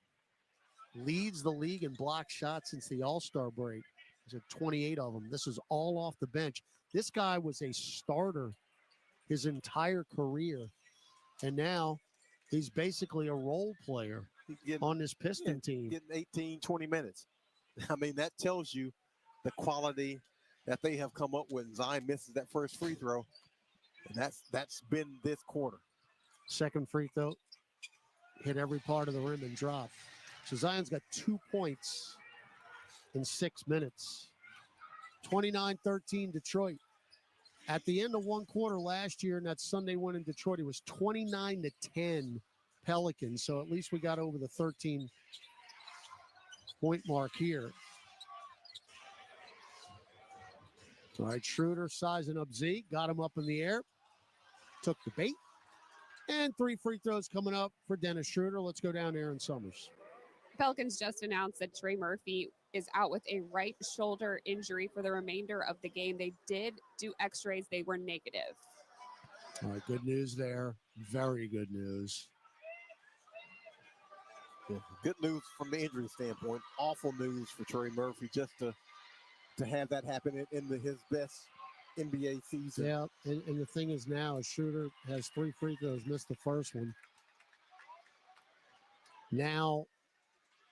leads the league in block shots since the All-Star break. He's at 28 of them. This is all off the bench. This guy was a starter his entire career, and now he's basically a role player on this Piston team. Getting 18, 20 minutes. I mean, that tells you the quality that they have come up with. Zion misses that first free throw, and that's been this quarter. Second free throw, hit every part of the rim and drop. So Zion's got 2 points in 6 minutes. 29-13 Detroit. At the end of one quarter last year in that Sunday win in Detroit, it was 29-10 Pelicans. So at least we got over the 13-point mark here. All right, Schroeder sizing up Zeke, got him up in the air, took the bait, and 3 free throws coming up for Dennis Schroeder. Let's go down to Aaron Summers. Pelicans just announced that Trey Murphy is out with a right shoulder injury for the remainder of the game. They did do x-rays. They were negative. All right, good news there. Very good news. Yeah, good news from the injury standpoint. Awful news for Trey Murphy just to have that happen in his best NBA season. Yeah, and the thing is now, Schroeder has 3 free throws, missed the first one. Now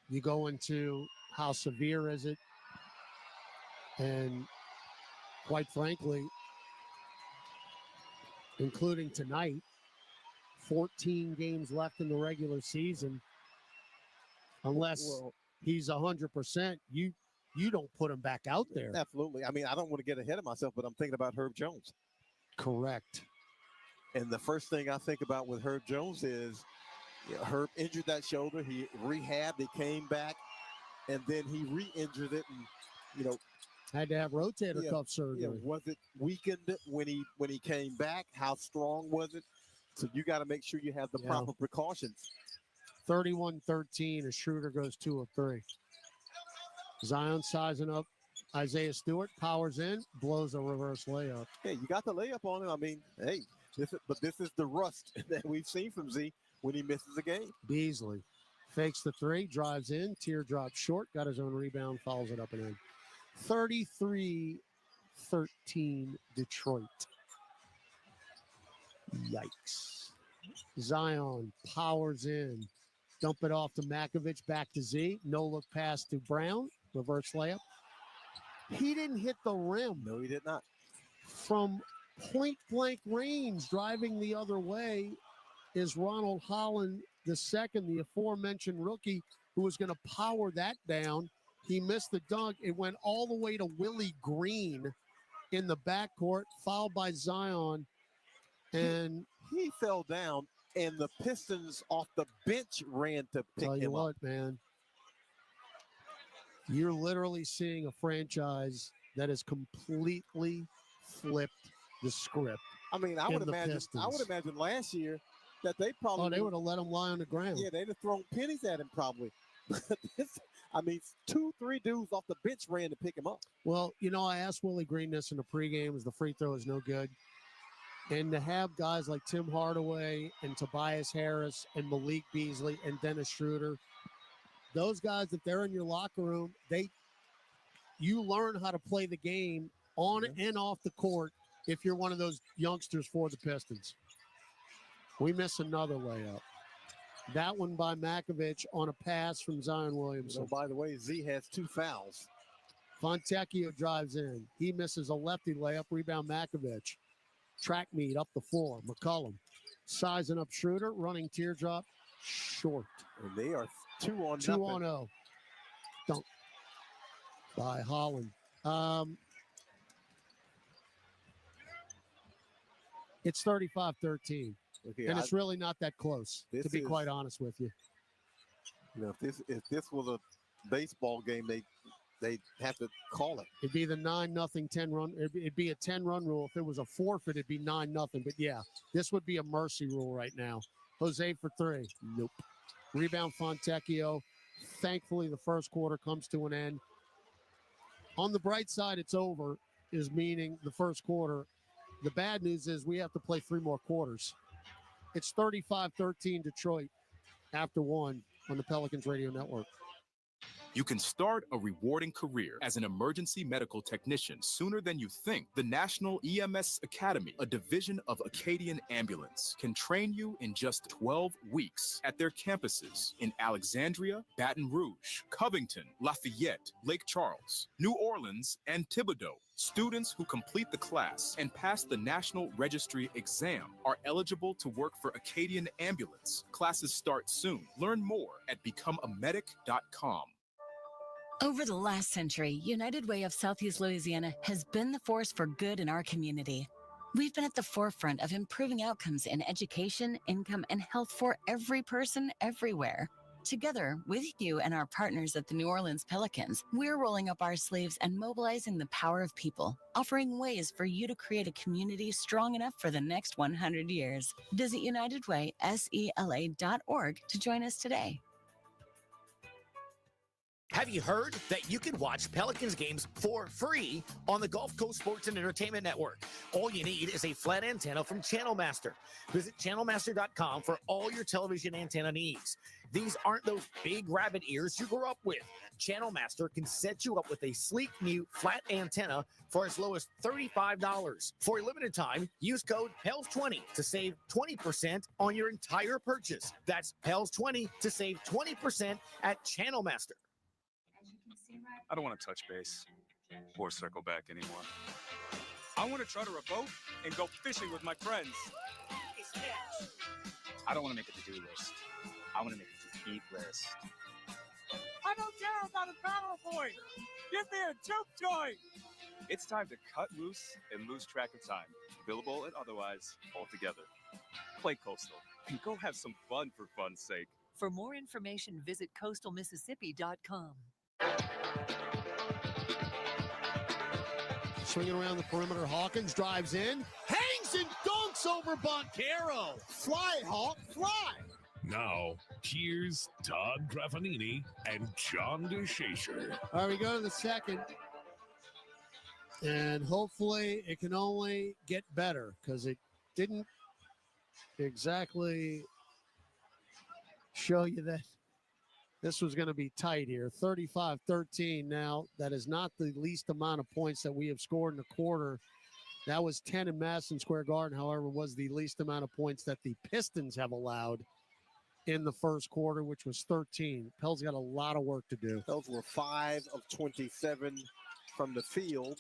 you go into how severe is it? And quite frankly, including tonight, 14 games left in the regular season. Unless he's 100%, you don't put him back out there. Absolutely. I mean, I don't want to get ahead of myself, but I'm thinking about Herb Jones. Correct. And the first thing I think about with Herb Jones is Herb injured that shoulder. He rehabbed. He came back, and then he re-injured it, and had to have rotator cuff surgery. Yeah, was it weakened when he came back? How strong was it? So you got to make sure you have the proper precautions. 31-13 as Schroeder goes 2 of 3. Zion sizing up Isaiah Stewart, powers in, blows a reverse layup. Yeah, you got the layup on him. I mean, hey, this is the rust that we've seen from Z when he misses a game. Beasley fakes the 3, drives in, teardrop short, got his own rebound, follows it up and in. 33-13 Detroit. Yikes. Zion powers in. Dump it off to Makovich, back to Z. No look pass to Brown. Reverse layup. He didn't hit the rim. No, he did not. From point blank range, driving the other way, is Ronald Holland II, the aforementioned rookie, who was going to power that down. He missed the dunk. It went all the way to Willie Green in the backcourt, fouled by Zion. And he fell down, and the Pistons off the bench ran to pick him up. Tell you what, man. You're literally seeing a franchise that has completely flipped the script. I mean, I would imagine last year that they probably they would have let him lie on the ground. Yeah, they'd have thrown pennies at him probably. I mean, 2-3 dudes off the bench ran to pick him up. Well, I asked Willie Green this in the pregame as the free throw is no good. And to have guys like Tim Hardaway and Tobias Harris and Malik Beasley and Dennis Schroeder, those guys, if they're in your locker room, you learn how to play the game on and off the court if you're one of those youngsters for the Pistons. We miss another layup. That one by Makovich on a pass from Zion Williamson. So, by the way, Z has 2 fouls. Fontecchio drives in. He misses a lefty layup. Rebound Makovich. Track meet up the floor. McCollum sizing up Schroeder. Running teardrop. Short. And they are 2-on-0. 2-on-0. Dunk by Holland. It's 35-13. And it's really not that close, to be quite honest with you. If this was a baseball game, they have to call it. It'd be the 9-0 10 run. It'd be a 10-run rule. If it was a forfeit, it'd be 9-0. But yeah, this would be a mercy rule right now. Jose for 3. Nope. Rebound Fontecchio. Thankfully, the first quarter comes to an end. On the bright side, it's over, is meaning the first quarter. The bad news is we have to play 3 more quarters. It's 35-13 Detroit after 1 on the Pelicans Radio Network. You can start a rewarding career as an emergency medical technician sooner than you think. The National EMS Academy, a division of Acadian Ambulance, can train you in just 12 weeks at their campuses in Alexandria, Baton Rouge, Covington, Lafayette, Lake Charles, New Orleans, and Thibodaux. Students who complete the class and pass the National Registry exam are eligible to work for Acadian Ambulance. Classes start soon. Learn more at becomeamedic.com. Over the last century, United Way of Southeast Louisiana has been the force for good in our community. We've been at the forefront of improving outcomes in education, income, and health for every person, everywhere. Together, with you and our partners at the New Orleans Pelicans, we're rolling up our sleeves and mobilizing the power of people, offering ways for you to create a community strong enough for the next 100 years. Visit UnitedWaySELA.org to join us today. Have you heard that you can watch Pelicans games for free on the Gulf Coast Sports and Entertainment Network? All you need is a flat antenna from Channel Master. Visit channelmaster.com for all your television antenna needs. These aren't those big rabbit ears you grew up with. Channel Master can set you up with a sleek new flat antenna for as low as $35. For a limited time, use code PELS20 to save 20% on your entire purchase. That's PELS20 to save 20% at Channel Master. I don't want to touch base or circle back anymore. I want to charter a boat and go fishing with my friends. I don't want to make a to-do list. I want to make a to-eat list. I don't care about a battle point. Give me a juke joint. It's time to cut loose and lose track of time, billable and otherwise, altogether. Play Coastal and go have some fun for fun's sake. For more information, visit coastalmississippi.com. Swinging around the perimeter, Hawkins drives in, hangs and dunks over Boncaro. Fly, Hawk, fly. Now, here's Todd Graffanini and John DeShazer. All right, we go to the second. And hopefully it can only get better because it didn't exactly show you that this was going to be tight here. 35-13 now. That is not the least amount of points that we have scored in a quarter. That was 10 in Madison Square Garden, however, was the least amount of points that the Pistons have allowed in the first quarter, which was 13. Pell's got a lot of work to do. Those were 5 of 27 from the field.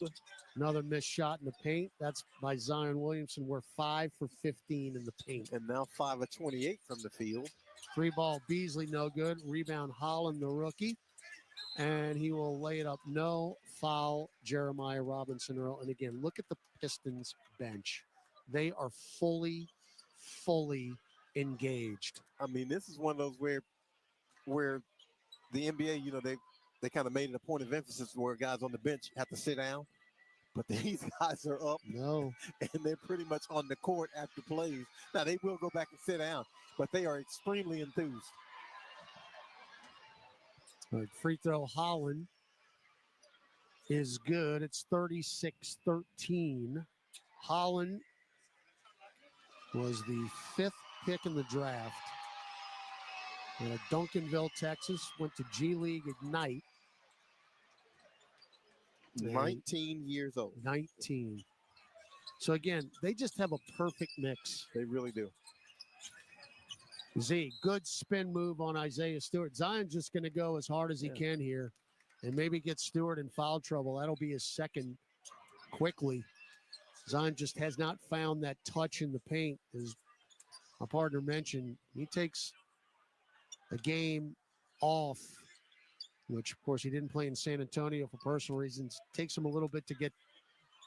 Another missed shot in the paint. That's by Zion Williamson. We're 5 for 15 in the paint. And now 5 of 28 from the field. 3-ball Beasley, no good. Rebound Holland, the rookie. And he will lay it up. No foul, Jeremiah Robinson Earl. And again, look at the Pistons bench. They are fully engaged. I mean, this is one of those where the NBA, you know, they kind of made it a point of emphasis where guys on the bench have to sit down. But these guys are up. No. And they're pretty much on the court after plays. Now, they will go back and sit down, but they are extremely enthused. All right, free throw, Holland is good. It's 36-13. Holland was the 5th pick in the draft. Out of Duncanville, Texas, went to G League Ignite. 19 years old. 19. So again, they just have a perfect mix. They really do. Z, good spin move on Isaiah Stewart. Zion's just going to go as hard as he can here and maybe get Stewart in foul trouble. That'll be his second quickly. Zion just has not found that touch in the paint. As my partner mentioned, he takes a game off, which, of course, he didn't play in San Antonio for personal reasons. Takes him a little bit to get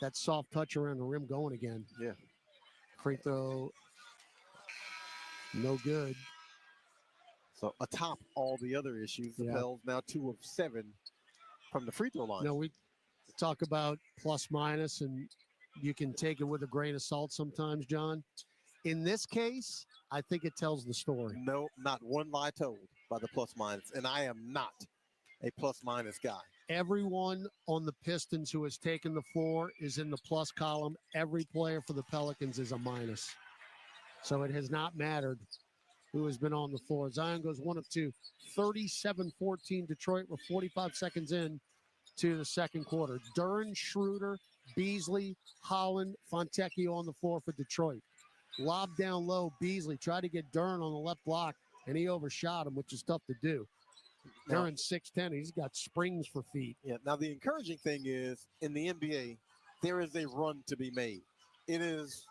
that soft touch around the rim going again. Yeah. Free throw, no good. So atop all the other issues, the Pels now 2 of 7 from the free throw line. No, we talk about plus minus, and you can take it with a grain of salt sometimes, John. In this case, I think it tells the story. No, not one lie told by the plus minus, and I am not a plus minus guy. Everyone on the Pistons who has taken the floor is in the plus column. Every player for the Pelicans is a minus. So it has not mattered who has been on the floor. Zion goes 1 of 2. 37-14 Detroit. We're 45 seconds in to the second quarter. Duren, Schroeder, Beasley, Holland, Fontecchio on the floor for Detroit. Lob down low. Beasley tried to get Duren on the left block, and he overshot him, which is tough to do. Duren's 6'10". He's got springs for feet. Yeah. Now, the encouraging thing is, in the NBA, there is a run to be made. It is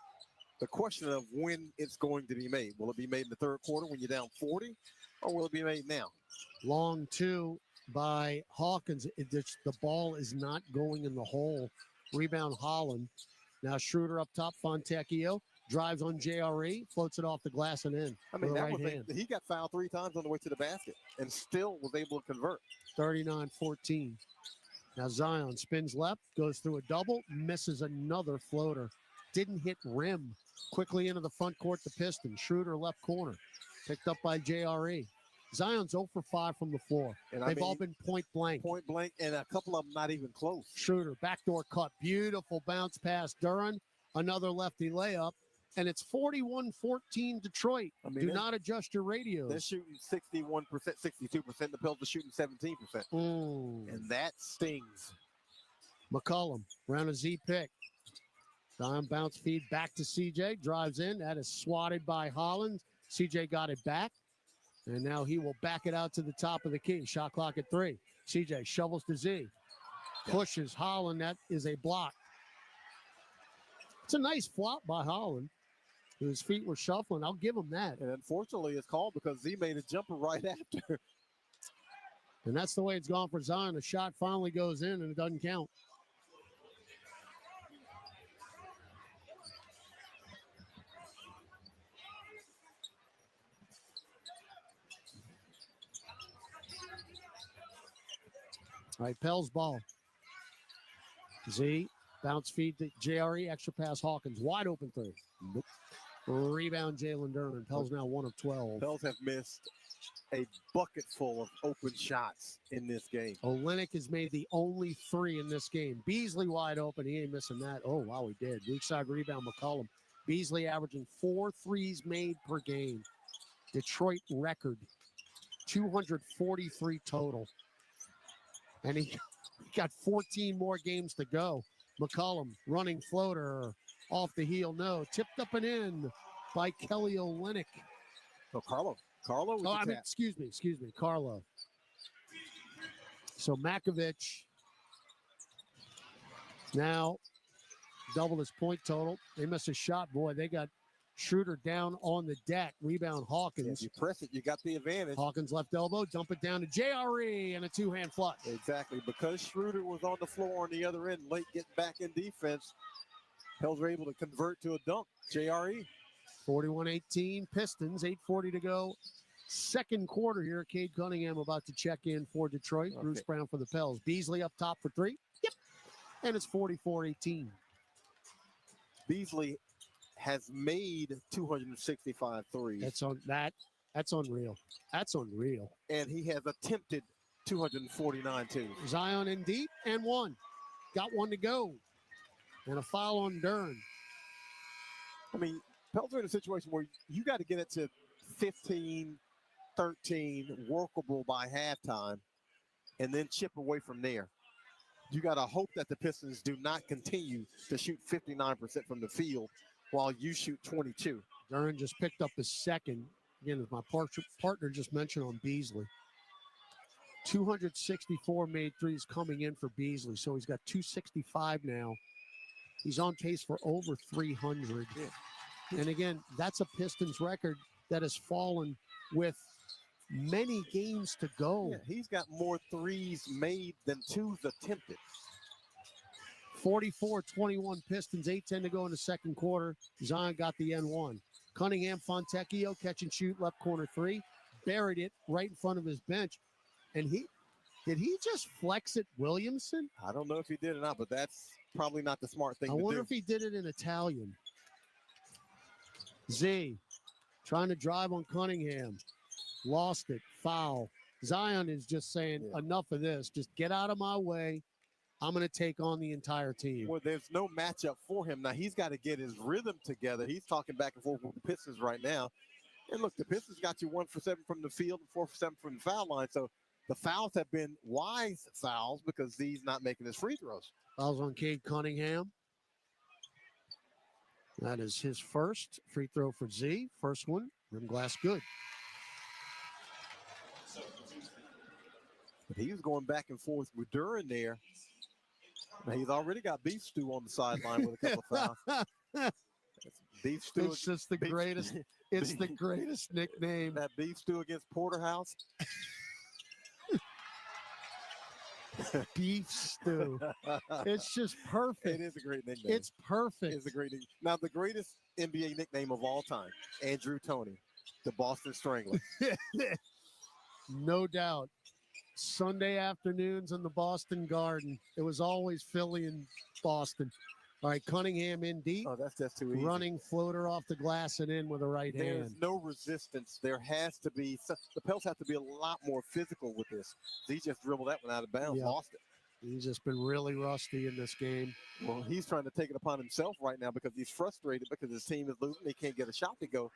the question of when it's going to be made. Will it be made in the third quarter when you're down 40, or will it be made now? Long 2 by Hawkins. The ball is not going in the hole. Rebound Holland. Now Schroeder up top. Fontecchio drives on JRE, floats it off the glass and in. I mean, with the that right was hand. he got fouled 3 times on the way to the basket and still was able to convert. 39-14. Now Zion spins left, goes through a double, misses another floater. Didn't hit rim. Quickly into the front court, the Pistons. Schroeder left corner. Picked up by JRE. Zion's 0 for 5 from the floor. And They've all been point blank. Point blank, and a couple of them not even close. Schroeder, backdoor cut. Beautiful bounce pass. Duren, another lefty layup. And it's 41-14 Detroit. I mean, do not adjust your radios. They're shooting 61%, 62%. The Pels are shooting 17%. And that stings. McCollum, round a Z pick. Zion bounce feed back to CJ. Drives in. That is swatted by Holland. CJ got it back. And now he will back it out to the top of the key. Shot clock at 3. CJ shovels to Z. Pushes Holland. That is a block. It's a nice flop by Holland. His feet were shuffling. I'll give him that. And unfortunately, it's called because Z made a jumper right after. And that's the way it's gone for Zion. The shot finally goes in, and it doesn't count. All right, Pels ball. Z, bounce feed to JRE, extra pass Hawkins. Wide open 3. Nope. Rebound Jalen Duren. Pels now 1 of 12. Pels have missed a bucket full of open shots in this game. Olynyk has made the only 3 in this game. Beasley wide open. He ain't missing that. Oh, wow, he did. Weak side rebound, McCollum. Beasley averaging 4 threes made per game. Detroit record, 243 total. And he got 14 more games to go. McCollum running floater off the heel. No. Tipped up and in by Kelly Olynyk. So Carlo. Excuse me. Carlo. So Makovic now doubled his point total. They missed a shot. Boy, they got Schroeder down on the deck. Rebound Hawkins. If you press it, you got the advantage. Hawkins left elbow, dump it down to JRE and a 2-hand flush. Exactly. Because Schroeder was on the floor on the other end, late getting back in defense, Pels were able to convert to a dunk. JRE. 41-18 Pistons, 8:40 to go. Second quarter here. Cade Cunningham about to check in for Detroit. Okay. Bruce Brown for the Pels. Beasley up top for 3. Yep. And it's 44-18. Beasley has made 265 threes. That's unreal. That's unreal. And he has attempted 249 too. Zion in deep and one. Got one to go. And a foul on Dern. I mean, Pels are in a situation where you got to get it to 15, 13, workable by halftime, and then chip away from there. You got to hope that the Pistons do not continue to shoot 59% from the field while you shoot 22. Dern just picked up his second. Again, as my partner just mentioned on Beasley. 264 made threes coming in for Beasley, so he's got 265 now. He's on pace for over 300. Yeah. And again, that's a Pistons record that has fallen with many games to go. Yeah, he's got more threes made than twos attempted. 44-21 Pistons, 8:10 to go in the second quarter. Zion got the N1. Cunningham, Fontecchio, catch and shoot, left corner three. Buried it right in front of his bench. And did he just flex it Williamson? I don't know if he did or not, but that's probably not the smart thing to do. I wonder if he did it in Italian. Z trying to drive on Cunningham. Lost it. Foul. Zion is just saying, enough of this. Just get out of my way. I'm going to take on the entire team. Well, there's no matchup for him. Now, he's got to get his rhythm together. He's talking back and forth with the Pistons right now. And look, the Pistons got you 1 for 7 from the field and 4 for 7 from the foul line. So the fouls have been wise fouls because Z's not making his free throws. Fouls on Cade Cunningham. That is his first free throw for Z. First one, rim glass good. But he was going back and forth with Duran there. Now, he's already got beef stew on the sideline with a couple of fouls. Beef stew. It's just the greatest. It's the greatest nickname. That beef stew against Porterhouse. Beef stew. It's just perfect. It is a great nickname. It's perfect. It's a great nickname. Now, the greatest NBA nickname of all time, Andrew Toney, the Boston Strangler. No doubt. Sunday afternoons in the Boston Garden. It was always Philly and Boston. All right, Cunningham in deep. Oh, that's just too easy. Running floater off the glass and in with a right hand. There's no resistance. There has to be. The Pels have to be a lot more physical with this. He just dribbled that one out of bounds, lost it. He's just been really rusty in this game. Well, he's trying to take it upon himself right now because he's frustrated because his team is losing. They can't get a shot to go.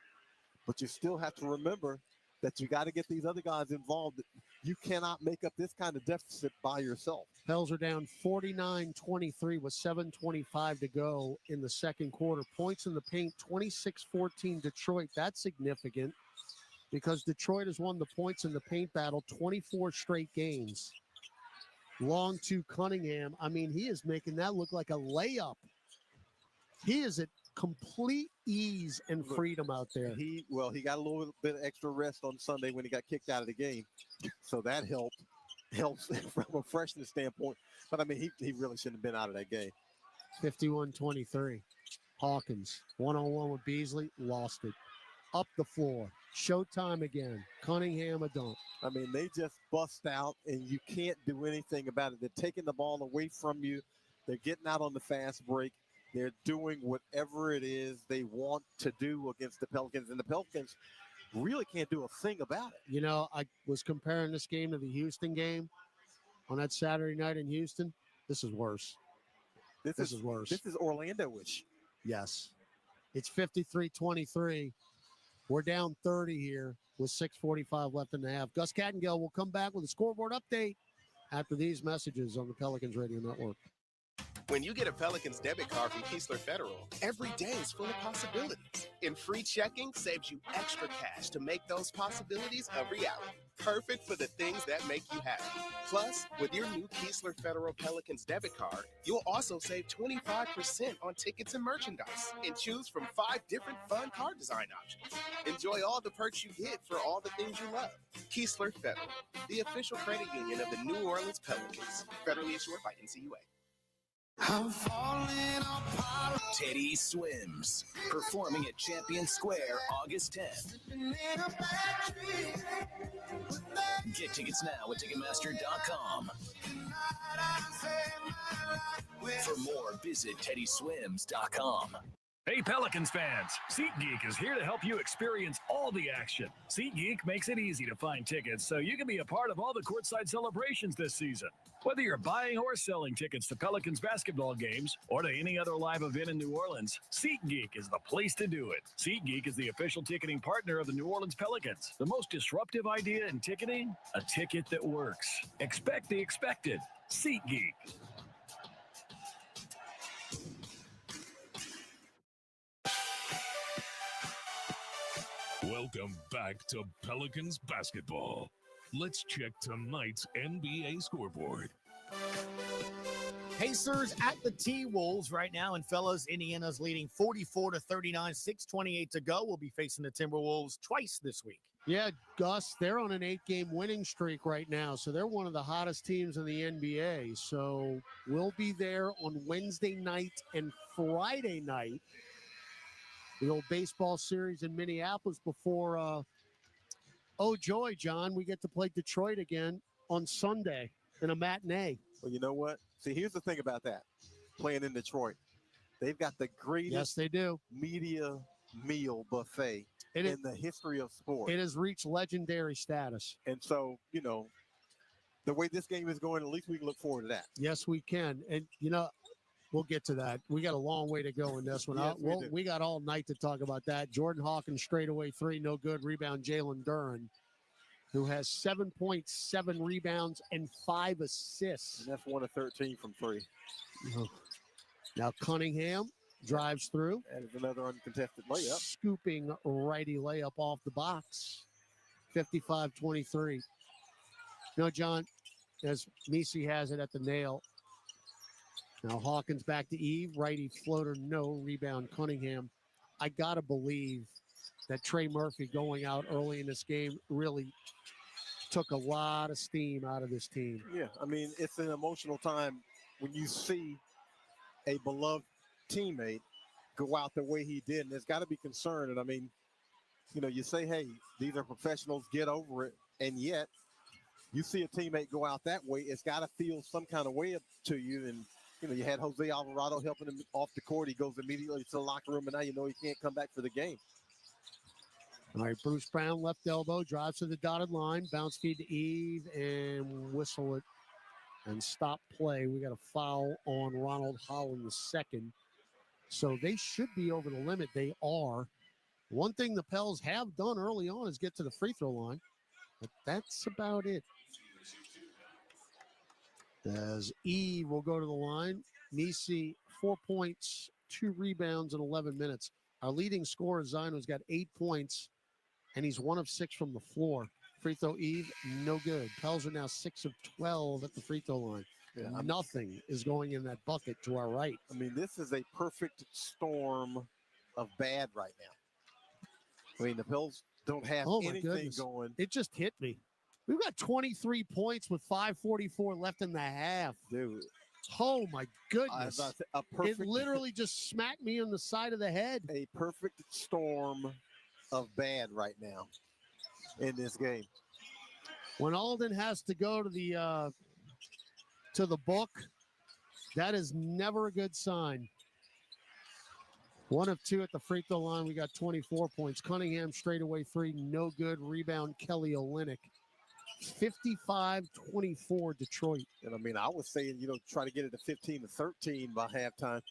But you still have to remember that you got to get these other guys involved. You cannot make up this kind of deficit by yourself. Pels are down 49-23 with 7:25 to go in the second quarter. Points in the paint, 26-14 Detroit. That's significant because Detroit has won the points in the paint battle 24 straight games. Long to Cunningham. I mean, he is making that look like a layup. He is at complete ease and freedom out there. He got a little bit of extra rest on Sunday when he got kicked out of the game. So that helps from a freshness standpoint. But, I mean, he really shouldn't have been out of that game. 51-23. Hawkins, one-on-one with Beasley, lost it. Up the floor. Showtime again. Cunningham a dunk. I mean, they just bust out, and you can't do anything about it. They're taking the ball away from you. They're getting out on the fast break. They're doing whatever it is they want to do against the Pelicans, and the Pelicans really can't do a thing about it. You know, I was comparing this game to the Houston game on that Saturday night in Houston. This is worse. This is worse. This is Orlando-ish. Yes. It's 53-23. We're down 30 here with 6:45 left in the half. Gus Kattengell will come back with a scoreboard update after these messages on the Pelicans Radio Network. When you get a Pelicans debit card from Keesler Federal, every day is full of possibilities. And free checking saves you extra cash to make those possibilities a reality. Perfect for the things that make you happy. Plus, with your new Keesler Federal Pelicans debit card, you'll also save 25% on tickets and merchandise. And choose from 5 different fun card design options. Enjoy all the perks you get for all the things you love. Keesler Federal, the official credit union of the New Orleans Pelicans. Federally issued by NCUA. I'm falling apart. Teddy Swims, performing at Champion Square August 10th. Get tickets now at Ticketmaster.com. For more, visit TeddySwims.com. Hey, Pelicans fans, SeatGeek is here to help you experience all the action. SeatGeek makes it easy to find tickets so you can be a part of all the courtside celebrations this season. Whether you're buying or selling tickets to Pelicans basketball games or to any other live event in New Orleans, SeatGeek is the place to do it. SeatGeek is the official ticketing partner of the New Orleans Pelicans. The most disruptive idea in ticketing? A ticket that works. Expect the expected. SeatGeek. Welcome back to Pelicans basketball. Let's check tonight's NBA scoreboard. Pacers at the T-Wolves right now. And fellas, Indiana's leading 44-39, 6:28 to go. We'll be facing the Timberwolves twice this week. Yeah, Gus, they're on an 8-game winning streak right now, so they're one of the hottest teams in the NBA. So we'll be there on Wednesday night and Friday night. The old baseball series in Minneapolis before, joy, John, we get to play Detroit again on Sunday in a matinee. Well, you know what? See, here's the thing about that. Playing in Detroit, they've got the greatest yes, they do. media meal buffet in the history of sports. It has reached legendary status. And so, the way this game is going, at least we can look forward to that. Yes, we can. And, we'll get to that. We got a long way to go in this one. Yes, we got all night to talk about that. Jordan Hawkins straightaway 3, no good. Rebound, Jalen Duren, who has 7.7 rebounds and 5 assists. And that's 1 of 13 from 3. Now Cunningham drives through. That is another uncontested layup. Scooping righty layup off the box. 55-23. John, as Misi has it at the nail. Now Hawkins back to Eve. Righty floater, no. Rebound, Cunningham. I got to believe that Trey Murphy going out early in this game really took a lot of steam out of this team. Yeah, I mean, it's an emotional time when you see a beloved teammate go out the way he did. And there's got to be concern. And I mean, you say, hey, these are professionals, get over it. And yet you see a teammate go out that way, it's got to feel some kind of way to you. And, you had Jose Alvarado helping him off the court. He goes immediately to the locker room, and now he can't come back for the game. All right, Bruce Brown, left elbow, drives to the dotted line, bounce feed to Eve, and whistle it and stop play. We got a foul on Ronald Holland II. So they should be over the limit. They are. One thing the Pels have done early on is get to the free throw line, but that's about it. As Eve will go to the line. Nisi, 4 points, 2 rebounds in 11 minutes. Our leading scorer, Zino's got 8 points, and he's 1 of 6 from the floor. Free throw, Eve, no good. Pels are now 6 of 12 at the free throw line. Yeah, nothing is going in that bucket to our right. I mean, this is a perfect storm of bad right now. I mean, the Pels don't have anything going. It just hit me. We've got 23 points with 5:44 left in the half. Dude. Oh, my goodness. It literally just smacked me on the side of the head. A perfect storm of bad right now in this game. When Alden has to go to the book, that is never a good sign. 1 of 2 at the free throw line. We got 24 points. Cunningham straightaway 3, no good. Rebound, Kelly Olynyk. 55-24 Detroit. And I mean, I was saying, try to get it to 15-13 by halftime.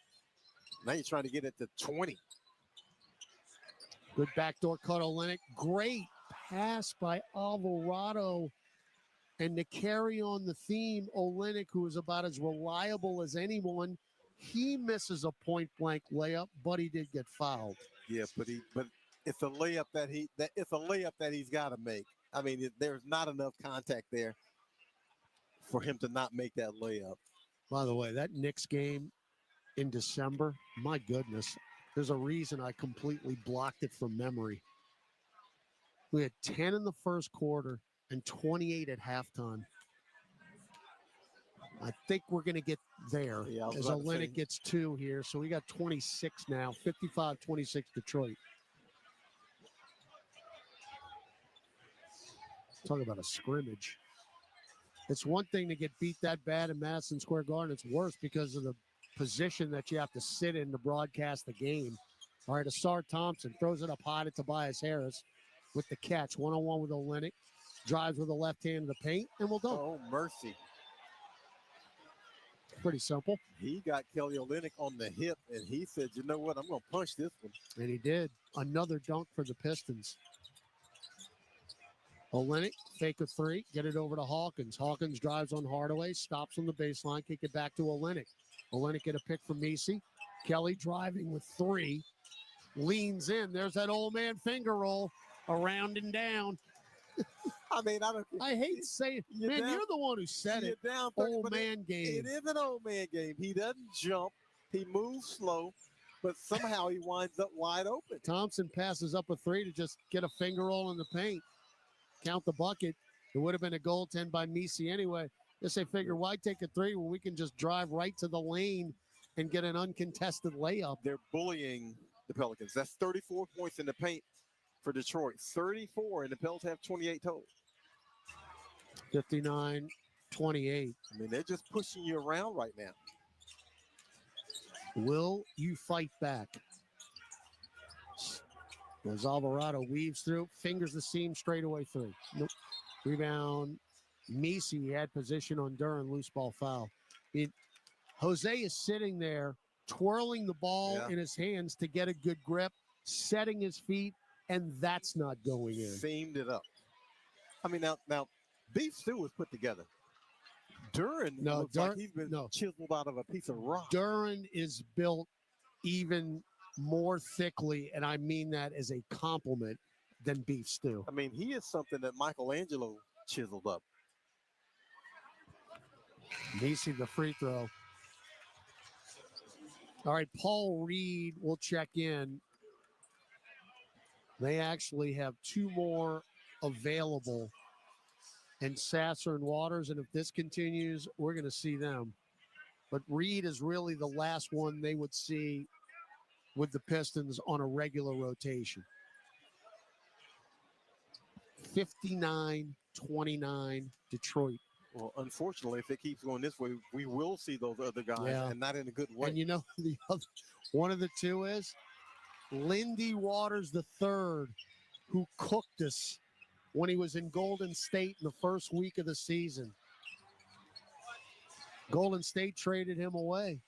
Now you're trying to get it to 20. Good backdoor cut, Olynyk. Great pass by Alvarado. And to carry on the theme, Olynyk, who is about as reliable as anyone, he misses a point-blank layup, but he did get fouled. Yeah, but it's a layup that he's got to make. I mean, there's not enough contact there for him to not make that layup. By the way, that Knicks game in December, my goodness, there's a reason I completely blocked it from memory. We had 10 in the first quarter and 28 at halftime. I think we're going to get there as Olynyk gets 2 here. So we got 26 now, 55-26 Detroit. Talk about a scrimmage. It's one thing to get beat that bad in Madison Square Garden. It's worse because of the position that you have to sit in to broadcast the game. All right, Asar Thompson throws it up high to Tobias Harris with the catch. One-on-one with Olynyk. Drives with the left hand in the paint, and we'll dunk. Oh, mercy. Pretty simple. He got Kelly Olynyk on the hip, and he said, you know what, I'm going to punch this one. And he did. Another dunk for the Pistons. Olynyk, fake a three, get it over to Hawkins. Hawkins drives on Hardaway, stops on the baseline, kick it back to Olynyk. Olynyk get a pick from Messi. Kelly driving with three, leans in. There's that old man finger roll, around and down. I mean, I hate saying, man, you're the one who said it. Down 30, old man game. It is an old man game. He doesn't jump. He moves slow, but somehow he winds up wide open. Thompson passes up a three to just get a finger roll in the paint. Count the bucket. It would have been a goaltend by Messi anyway. They figure, why take a three when we can just drive right to the lane and get an uncontested layup? They're bullying the Pelicans. That's 34 points in the paint for Detroit. 34, and the Pelicans have 28 total. 59-28. I mean, they're just pushing you around right now. Will you fight back? As Alvarado weaves through, fingers the seam, straightaway three. Nope. Rebound. Messi had position on Duran, loose ball foul. Jose is sitting there, twirling the ball in his hands to get a good grip, setting his feet, and that's not going in. Seamed it up. I mean, now Beef Stew was put together. Duran looks like he's been chiseled out of a piece of rock. Duran is built even more thickly, and I mean that as a compliment, than Beef Stew. I mean, he is something that Michelangelo chiseled up. Messi the free throw. All right, Paul Reed will check in. They actually have two more available, and Sasser and Waters, and if this continues, we're going to see them. But Reed is really the last one they would see with the Pistons on a regular rotation. 59-29 Detroit. Well, unfortunately, if it keeps going this way, we will see those other guys, and not in a good way. And you know, the other one of the two is Lindy Waters III, who cooked us when he was in Golden State in the first week of the season. Golden State traded him away.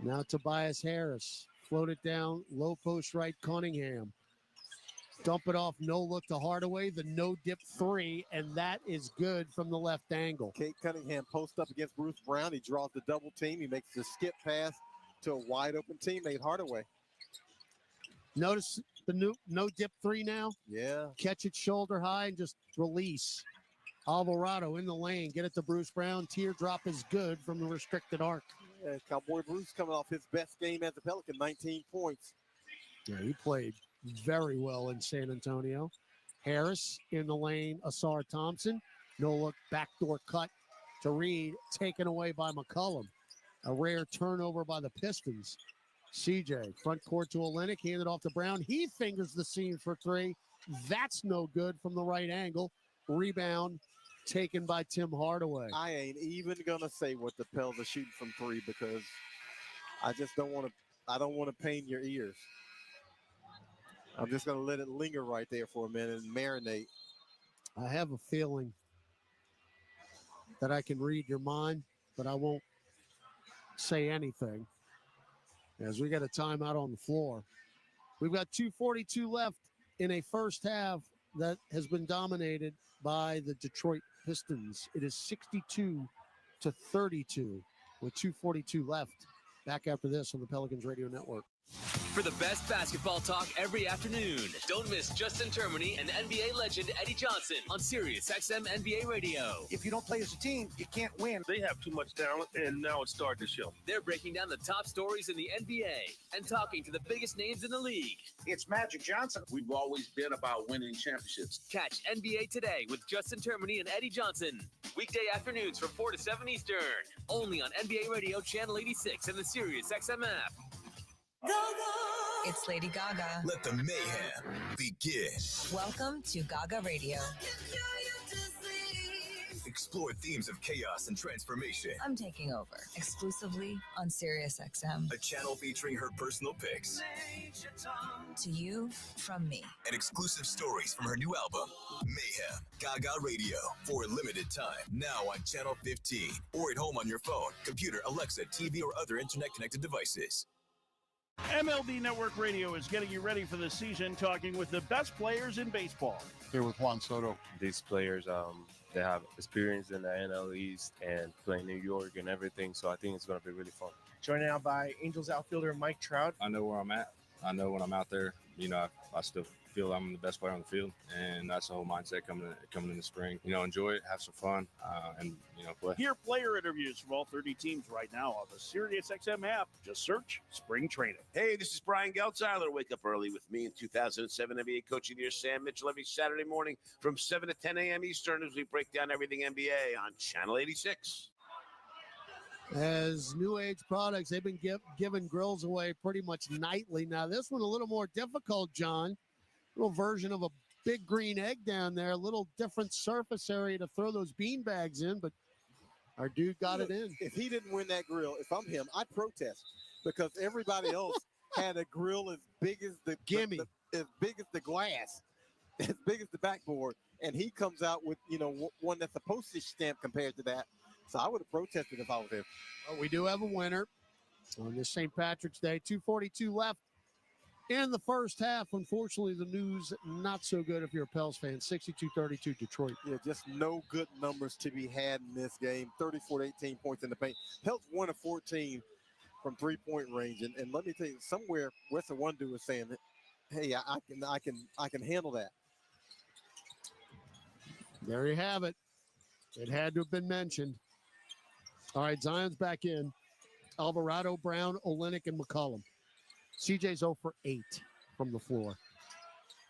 Now Tobias Harris. Float it down, low post right, Cunningham. Dump it off, no look to Hardaway, the no dip three, and that is good from the left angle. Kate Cunningham posts up against Bruce Brown. He draws the double team. He makes the skip pass to a wide open teammate, Hardaway. Notice the no dip three now? Yeah. Catch it shoulder high and just release. Alvarado in the lane, get it to Bruce Brown. Teardrop is good from the restricted arc. Yeah, Cowboy Bruce coming off his best game as a Pelican, 19 points. Yeah, he played very well in San Antonio. Harris in the lane, Asar Thompson. No look, backdoor cut to Reed, taken away by McCollum. A rare turnover by the Pistons. CJ, front court to Olynyk, handed off to Brown. He fingers the seam for three. That's no good from the right angle. Rebound taken by Tim Hardaway. I ain't even gonna say what the Pels are shooting from three because I just don't want to. I don't want to pain your ears. I'm just gonna let it linger right there for a minute and marinate. I have a feeling that I can read your mind, but I won't say anything as we got a timeout on the floor. We've got 2:42 left in a first half that has been dominated by the Detroit Pistons. It is 62-32 with 2:42 left. Back after this on the Pelicans Radio Network. For the best basketball talk every afternoon, don't miss Justin Termini and NBA legend Eddie Johnson on Sirius XM NBA Radio. If you don't play as a team, you can't win. They have too much talent, and now it's starting to show. They're breaking down the top stories in the NBA and talking to the biggest names in the league. It's Magic Johnson. We've always been about winning championships. Catch NBA Today with Justin Termini and Eddie Johnson. Weekday afternoons from 4 to 7 Eastern. Only on NBA Radio Channel 86 and the Sirius XM app. It's Lady Gaga. Let the mayhem begin. Welcome to Gaga Radio. Explore themes of chaos and transformation. I'm taking over exclusively on SiriusXM. A channel featuring her personal picks. To you, from me. And exclusive stories from her new album, Mayhem. Gaga Radio, for a limited time. Now on Channel 15. Or at home on your phone, computer, Alexa, TV, or other internet-connected devices. MLB Network Radio is getting you ready for the season, talking with the best players in baseball. Here with Juan Soto. These players, they have experience in the NL East and playing New York and everything, so I think it's going to be really fun. Joined now by Angels outfielder Mike Trout. I know where I'm at. I know when I'm out there, I still feel I'm the best player on the field, and that's the whole mindset coming in the spring. Enjoy it, have some fun, and play. Hear player interviews from all 30 teams right now on the SiriusXM app. Just search Spring Training. Hey, this is Brian Geltzeiler. Wake up early with me in 2007 NBA Coach of the Year Sam Mitchell every Saturday morning from 7 to 10 a.m. Eastern as we break down everything NBA on Channel 86. As new age products, they've been giving grills away pretty much nightly. Now, this one a little more difficult, John. Little version of a big green egg down there, a little different surface area to throw those bean bags in, but our dude got it in. If he didn't win that grill, if I'm him, I'd protest because everybody else had a grill as big as as big as the glass, as big as the backboard, and he comes out with one that's a postage stamp compared to that. So I would have protested if I was him. Well, we do have a winner on this St. Patrick's Day. 2:42 left in the first half. Unfortunately, the news not so good if you're a Pels fan. 62-32 Detroit. Yeah, just no good numbers to be had in this game. 34 to 18 points in the paint. Pels 1 of 14 from three-point range. And let me tell you, somewhere Western Wonder was saying, hey, I can handle that. There you have it. It had to have been mentioned. All right, Zion's back in. Alvarado, Brown, Olynyk, and McCollum. CJ's 0 for 8 from the floor.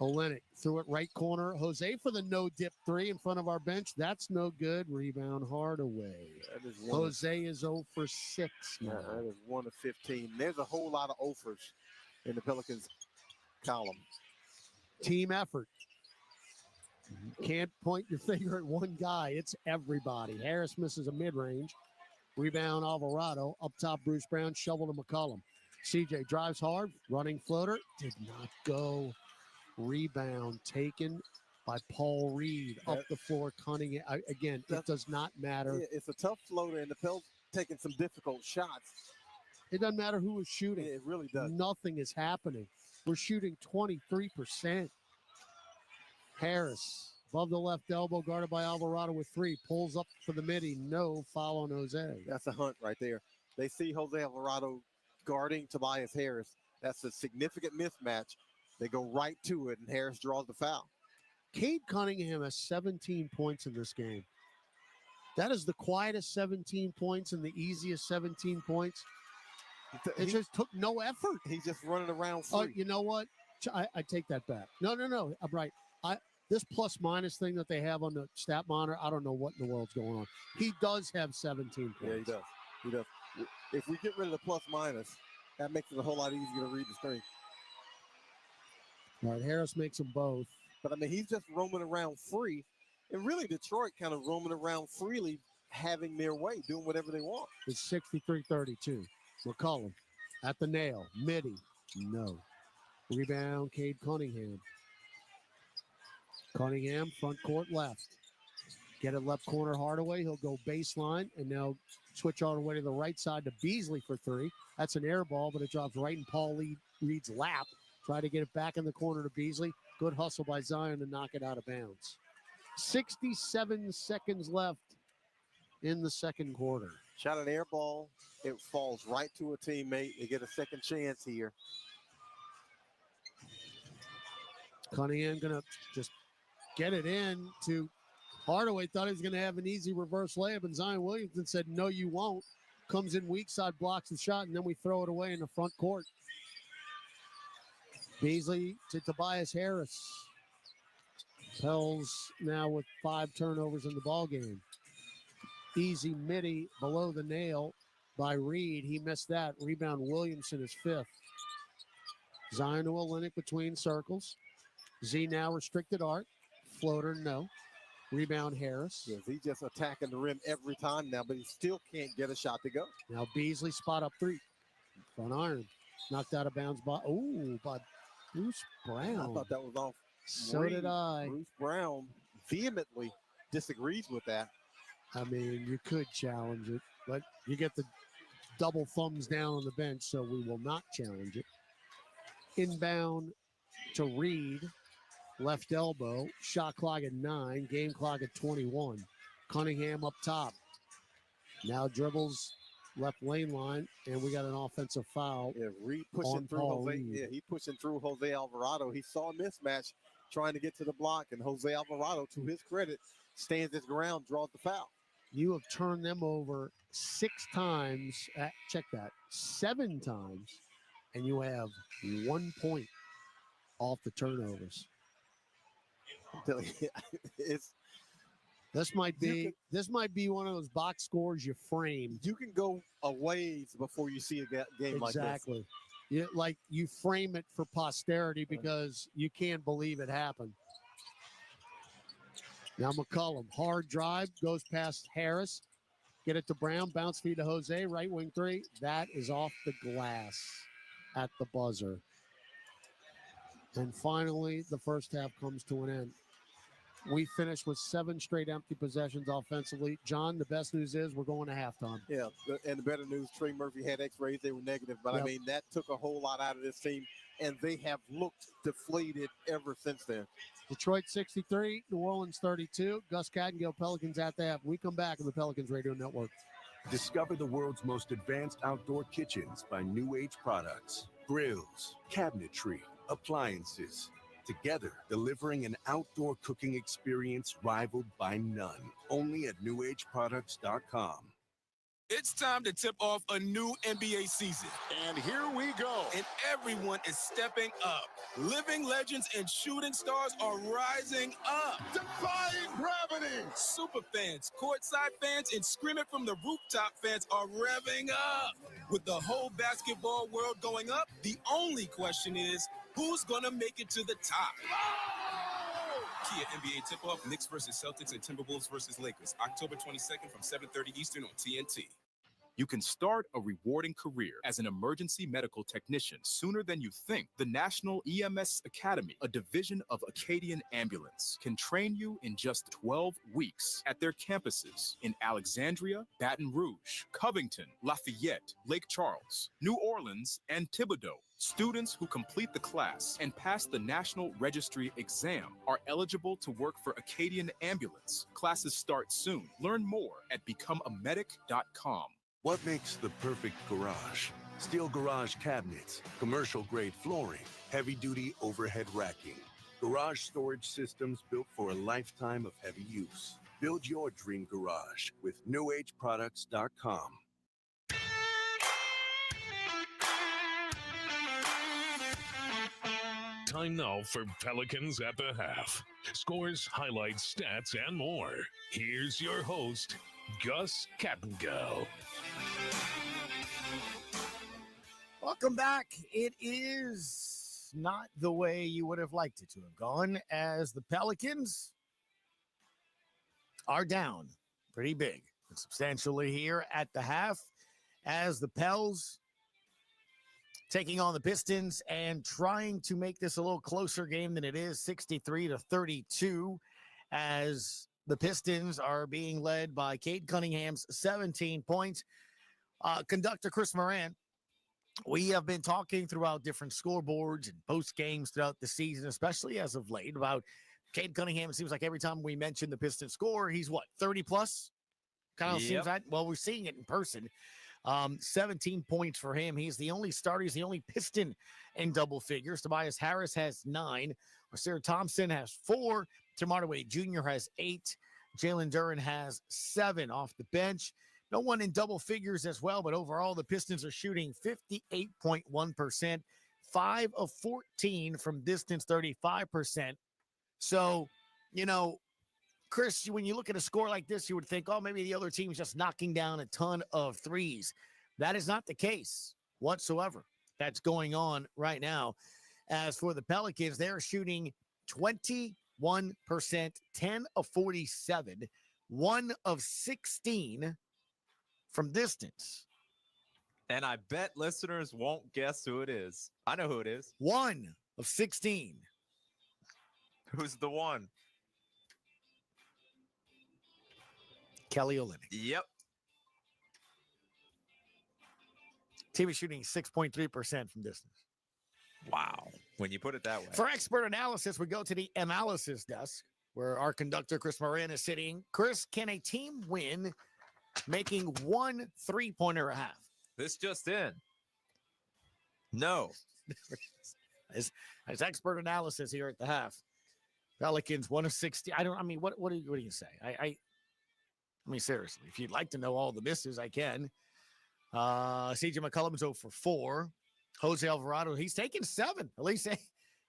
Olynyk threw it right corner. Jose for the no-dip three in front of our bench. That's no good. Rebound Hardaway. Jose is 0 for 6 now. That is 1 of 15. There's a whole lot of offers in the Pelicans column. Team effort. You can't point your finger at one guy. It's everybody. Harris misses a mid-range. Rebound Alvarado. Up top, Bruce Brown. Shovel to McCollum. CJ drives hard. Running floater. Did not go. Rebound taken by Paul Reed. Up the floor. Cunningham. Again, it does not matter. Yeah, it's a tough floater, and the Pels taking some difficult shots. It doesn't matter who is shooting. It really does. Nothing is happening. We're shooting 23%. Harris. Above the left elbow, guarded by Alvarado with 3. Pulls up for the midi. No foul on Jose. That's a hunt right there. They see Jose Alvarado guarding Tobias Harris. That's a significant mismatch. They go right to it, and Harris draws the foul. Cade Cunningham has 17 points in this game. That is the quietest 17 points and the easiest 17 points. It just took no effort. He's just running around free. Oh, you know what? I take that back. No. I'm right. This plus-minus thing that they have on the stat monitor, I don't know what in the world's going on. He does have 17 points. Yeah, he does. If we get rid of the plus-minus, that makes it a whole lot easier to read the screen. All right, Harris makes them both. But, I mean, he's just roaming around free. And really, Detroit kind of roaming around freely, having their way, doing whatever they want. It's 63-32. McCollum at the nail. Midi. No. Rebound, Cade Cunningham. Cunningham, front court left. Get it left corner, Hardaway. He'll go baseline and now switch all the way to the right side to Beasley for 3. That's an air ball, but it drops right in Paul Reed's lap. Try to get it back in the corner to Beasley. Good hustle by Zion to knock it out of bounds. 67 seconds left in the second quarter. Shot an air ball. It falls right to a teammate. They get a second chance here. Cunningham going to just get it in to Hardaway. Thought he was going to have an easy reverse layup, and Zion Williamson said, no, you won't. Comes in weak side, blocks the shot, and then we throw it away in the front court. Beasley to Tobias Harris. Pels now with 5 turnovers in the ballgame. Easy midi below the nail by Reed. He missed that. Rebound Williamson is 5th. Zion to Olynyk between circles. Z now restricted arc. Floater, no. Rebound Harris. Yes, he's just attacking the rim every time now, but he still can't get a shot to go. Now Beasley spot up three. Front iron. Knocked out of bounds by Bruce Brown. I thought that was off. So did I. Bruce Brown vehemently disagrees with that. I mean, you could challenge it, but you get the double thumbs down on the bench, so we will not challenge it. Inbound to Reed. Left elbow. Shot clock at 9. Game clock at 21. Cunningham up top. Now dribbles left lane line, and we got an offensive foul. Yeah, Reed pushing through Jose. Yeah, he pushing through Jose Alvarado. He saw a mismatch trying to get to the block, and Jose Alvarado, to his credit, stands his ground, draws the foul. You have turned them over 6 times. Check that. 7 times, and you have 1 point off the turnovers. This might be one of those box scores you frame. You can go a ways before you see a game like this. Exactly. You frame it for posterity because you can't believe it happened. Now McCollum, hard drive, goes past Harris. Get it to Brown, bounce feed to Jose, right wing 3. That is off the glass at the buzzer. And finally, the first half comes to an end. We finished with 7 straight empty possessions offensively. John, the best news is we're going to halftime. Yeah, and the better news, Trey Murphy had x-rays. They were negative. But, I mean, that took a whole lot out of this team, and they have looked deflated ever since then. Detroit 63, New Orleans 32. Gus Cattingill, Pelicans at the half. We come back on the Pelicans Radio Network. Discover the world's most advanced outdoor kitchens by New Age Products. Grills, cabinetry, appliances. Together, delivering an outdoor cooking experience rivaled by none. Only at newageproducts.com. It's time to tip off a new NBA season. And here we go. And everyone is stepping up. Living legends and shooting stars are rising up. Defying gravity. Super fans, courtside fans, and scream it from the rooftop fans are revving up. With the whole basketball world going up, the only question is, who's going to make it to the top? Kia NBA tip-off, Knicks versus Celtics and Timberwolves versus Lakers, October 22nd from 7:30 Eastern on TNT. You can start a rewarding career as an emergency medical technician sooner than you think. The National EMS Academy, a division of Acadian Ambulance, can train you in just 12 weeks at their campuses in Alexandria, Baton Rouge, Covington, Lafayette, Lake Charles, New Orleans, and Thibodaux. Students who complete the class and pass the National Registry exam are eligible to work for Acadian Ambulance. Classes start soon. Learn more at becomeamedic.com. What makes the perfect garage? Steel garage cabinets, commercial-grade flooring, heavy-duty overhead racking. Garage storage systems built for a lifetime of heavy use. Build your dream garage with newageproducts.com. Time now for Pelicans at the half. Scores, highlights, stats, and more. Here's your host, Gus Cattingill. Welcome back. It is not the way you would have liked it to have gone, as the Pelicans are down pretty big and substantially here at the half, as the Pels taking on the Pistons and trying to make this a little closer game than it is, 63-32, as the Pistons are being led by Cade Cunningham's 17 points. Conductor Chris Moran, we have been talking throughout different scoreboards and post games throughout the season, especially as of late, about Cade Cunningham. It seems like every time we mention the Pistons score, he's what, 30 plus? Kind of seems that. Well, we're seeing it in person. 17 points for him. He's the only starter. He's the only Piston in double figures. Tobias Harris has 9. Rasir Thompson has 4. Tim Hardaway Jr. has 8. Jalen Duren has 7 off the bench. No one in double figures as well, but overall the Pistons are shooting 58.1%, 5 of 14 from distance, 35%. So, Chris, when you look at a score like this, you would think, oh, maybe the other team's just knocking down a ton of threes. That is not the case whatsoever. That's going on right now. As for the Pelicans, they're shooting 20 1%, 10 of 47, 1 of 16 from distance. And I bet listeners won't guess who it is. I know who it is. 1 of 16. Who's the one? Kelly Olynyk. Yep. Team is shooting 6.3% from distance. Wow. When you put it that way. For expert analysis, we go to the analysis desk where our conductor, Chris Moran, is sitting. Chris, can a team win making 1 3-pointer a half? This just in. No. As expert analysis here at the half. Pelicans 1 of 60. What do you say? I mean, seriously, if you'd like to know all the misses, I can. CJ McCollum's 0 for 4. Jose Alvarado, he's taken 7. At least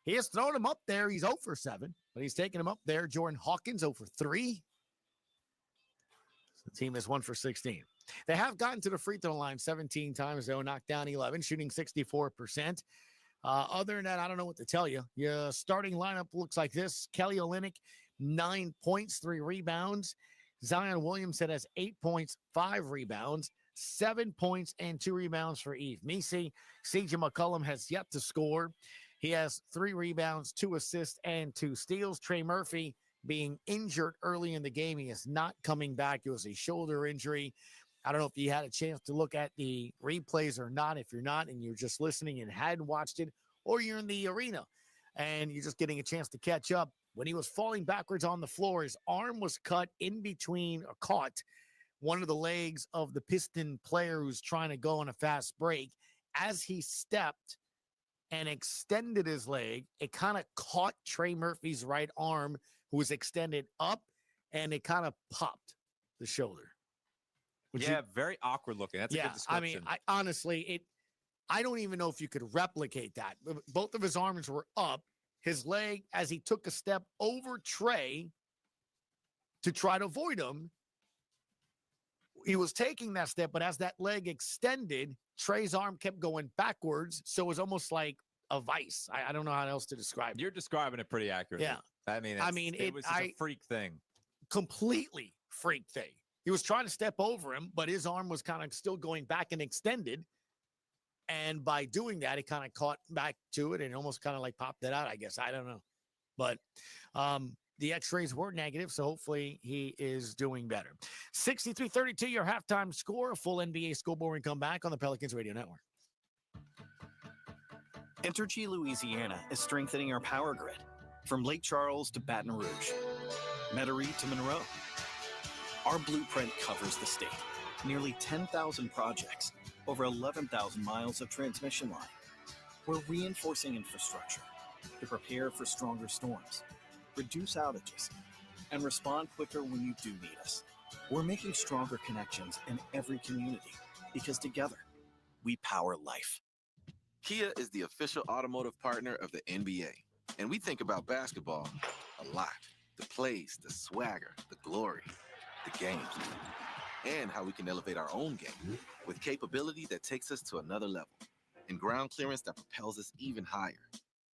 he has thrown him up there. He's 0 for 7, but he's taken him up there. Jordan Hawkins 0 for 3. The team is 1 for 16. They have gotten to the free throw line 17 times, though, knocked down 11, shooting 64%. Other than that, I don't know what to tell you. Your starting lineup looks like this. Kelly Olynyk, 9 points, 3 rebounds. Zion Williamson has 8 points, 5 rebounds, 7 points, and 2 rebounds for Yves Missi. CJ McCollum has yet to score. He has 3 rebounds, 2 assists, and 2 steals. Trey Murphy being injured early in the game. He is not coming back. It was a shoulder injury. I don't know if you had a chance to look at the replays or not. If you're not and you're just listening and hadn't watched it, or you're in the arena and you're just getting a chance to catch up, when he was falling backwards on the floor, his arm was cut in between or caught one of the legs of the Piston player who's trying to go on a fast break. As he stepped and extended his leg, it kind of caught Trey Murphy's right arm, who was extended up, and it kind of popped the shoulder. Very awkward looking. That's a good description. I don't even know if you could replicate that. Both of his arms were up. His leg, as he took a step over Trey to try to avoid him, he was taking that step, but as that leg extended, Trey's arm kept going backwards, so it was almost like a vice. I don't know how else to describe it. You're describing it pretty accurately. Yeah. It was just a freak thing. Completely freak thing. He was trying to step over him, but his arm was kind of still going back and extended. And by doing that, it kind of caught back to it and almost kind of like popped it out, I guess. I don't know. But the x-rays were negative, so hopefully he is doing better. 63-32, your halftime score. A full NBA scoreboard and come back on the Pelicans Radio Network. Entergy Louisiana is strengthening our power grid from Lake Charles to Baton Rouge, Metairie to Monroe. Our blueprint covers the state. Nearly 10,000 projects, over 11,000 miles of transmission line. We're reinforcing infrastructure to prepare for stronger storms, reduce outages, and respond quicker when you do need us. We're making stronger connections in every community because together, we power life. Kia is the official automotive partner of the NBA, and we think about basketball a lot. The plays, the swagger, the glory, the games, and how we can elevate our own game with capability that takes us to another level and ground clearance that propels us even higher.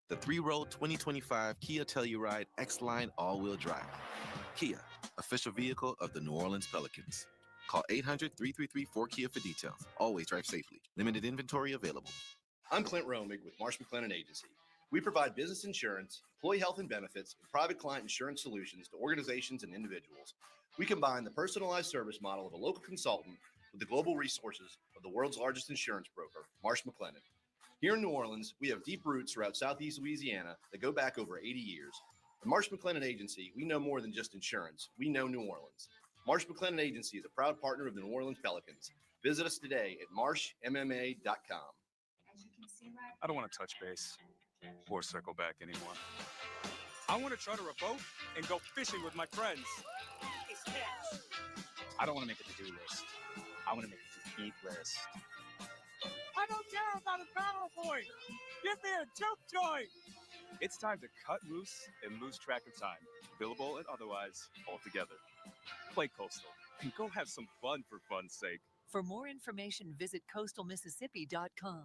The 3-row 2025 Kia Telluride X-Line all-wheel drive. Kia, official vehicle of the New Orleans Pelicans. Call 800-333-4KIA for details. Always drive safely. Limited inventory available. I'm Clint Romig with Marsh McLennan Agency. We provide business insurance, employee health and benefits, and private client insurance solutions to organizations and individuals. We combine the personalized service model of a local consultant with the global resources of the world's largest insurance broker, Marsh McLennan. Here in New Orleans, we have deep roots throughout Southeast Louisiana that go back over 80 years. At Marsh McLennan Agency, we know more than just insurance. We know New Orleans. Marsh McLennan Agency is a proud partner of the New Orleans Pelicans. Visit us today at marshmma.com. I don't want to touch base or circle back anymore. I want to charter a boat and go fishing with my friends. I don't want to make a to-do list. I want to make a to-eat list. I don't care about a PowerPoint. Give me a juke joint. It's time to cut loose and lose track of time, billable and otherwise, altogether. Play Coastal and go have some fun for fun's sake. For more information, visit coastalmississippi.com.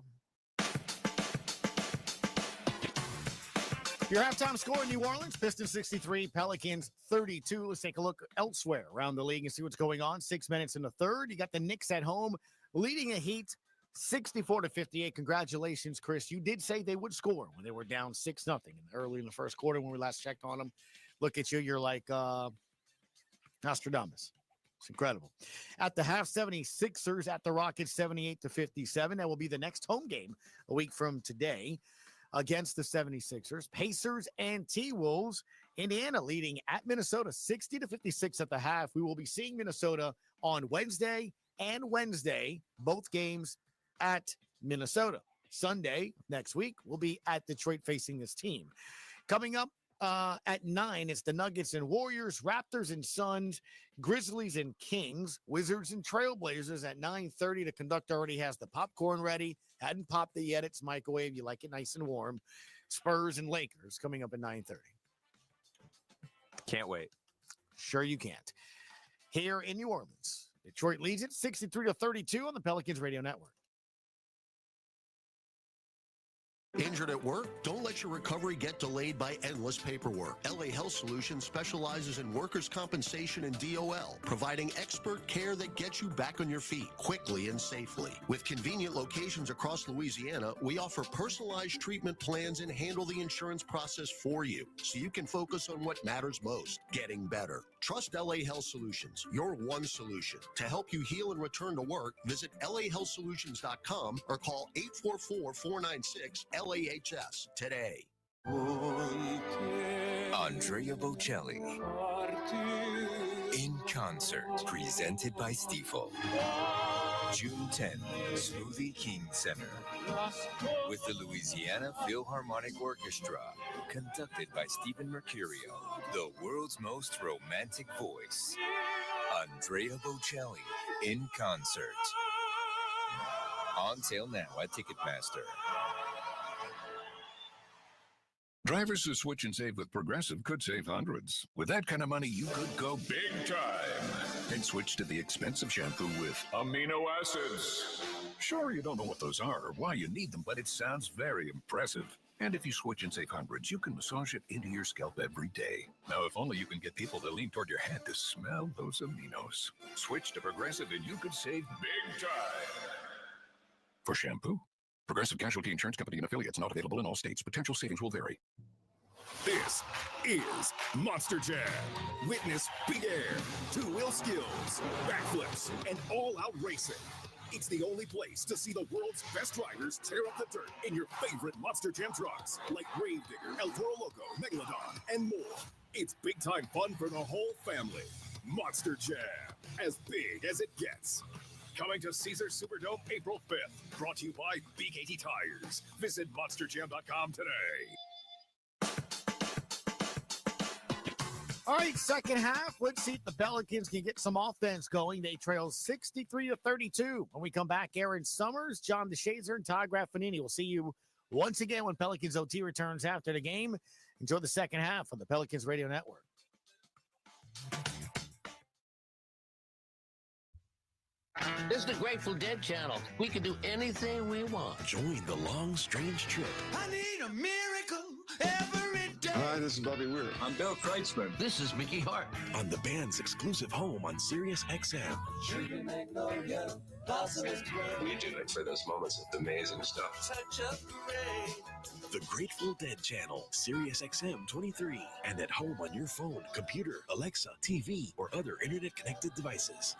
Your halftime score in New Orleans, Pistons 63, Pelicans 32. Let's take a look elsewhere around the league and see what's going on. 6 minutes in the third. You got the Knicks at home leading the Heat 64-58. Congratulations, Chris. You did say they would score when they were down 6-0 early in the first quarter when we last checked on them. Look at you. You're like Nostradamus. It's incredible. At the half, 76ers at the Rockets 78-57. That will be the next home game a week from today against the 76ers. Pacers and T-Wolves. Indiana leading at Minnesota 60-56 at the half. We will be seeing Minnesota on Wednesday and Wednesday, both games at Minnesota. Sunday next week will be at Detroit facing this team. Coming up at 9, it's the Nuggets and Warriors, Raptors and Suns, Grizzlies and Kings, Wizards and Trailblazers at 9:30. The conductor already has the popcorn ready. Hadn't popped it yet. It's microwave. You like it nice and warm. Spurs and Lakers coming up at 9:30. Can't wait. Sure you can't. Here in New Orleans, Detroit leads it 63-32 on the Pelicans Radio Network. Injured at work? Don't let your recovery get delayed by endless paperwork. LA Health Solutions specializes in workers' compensation and DOL, providing expert care that gets you back on your feet quickly and safely. With convenient locations across Louisiana, we offer personalized treatment plans and handle the insurance process for you, so you can focus on what matters most, getting better. Trust LA Health Solutions, your one solution. To help you heal and return to work, visit lahealthsolutions.com or call 844-496-LAHS today. Andrea Bocelli in concert, presented by Stifel. June 10th, Smoothie King Center, with the Louisiana Philharmonic Orchestra, conducted by Stephen Mercurio, the world's most romantic voice. Andrea Bocelli in concert. On sale now at Ticketmaster. Drivers who switch and save with Progressive could save hundreds. With that kind of money, you could go big time and switch to the expensive shampoo with amino acids. Sure, you don't know what those are or why you need them, but it sounds very impressive. And if you switch and save hundreds, you can massage it into your scalp every day. Now, if only you can get people to lean toward your head to smell those aminos. Switch to Progressive and you could save big time. For shampoo. Progressive Casualty Insurance Company and affiliates, not available in all states. Potential savings will vary. This is Monster Jam. Witness big air, two-wheel skills, backflips, and all-out racing. It's the only place to see the world's best drivers tear up the dirt in your favorite Monster Jam trucks, like Gravedigger, El Toro Loco, Megalodon, and more. It's big-time fun for the whole family. Monster Jam, as big as it gets. Coming to Caesars Superdome April 5th. Brought to you by BKT Tires. Visit monsterjam.com today. All right, second half. Let's see if the Pelicans can get some offense going. They trail 63-32. When we come back, Aaron Summers, John DeShazer, and Todd Graffanini. We'll see you once again when Pelicans OT returns after the game. Enjoy the second half on the Pelicans Radio Network. This is the Grateful Dead channel. We can do anything we want. Join the long, strange trip. I need a miracle every day. Hi, this is Bobby Weir. I'm Bill Kreitzman. This is Mickey Hart. On the band's exclusive home on Sirius XM. We do it for those moments of amazing stuff. The Grateful Dead channel, Sirius XM 23, and at home on your phone, computer, Alexa, TV, or other internet-connected devices.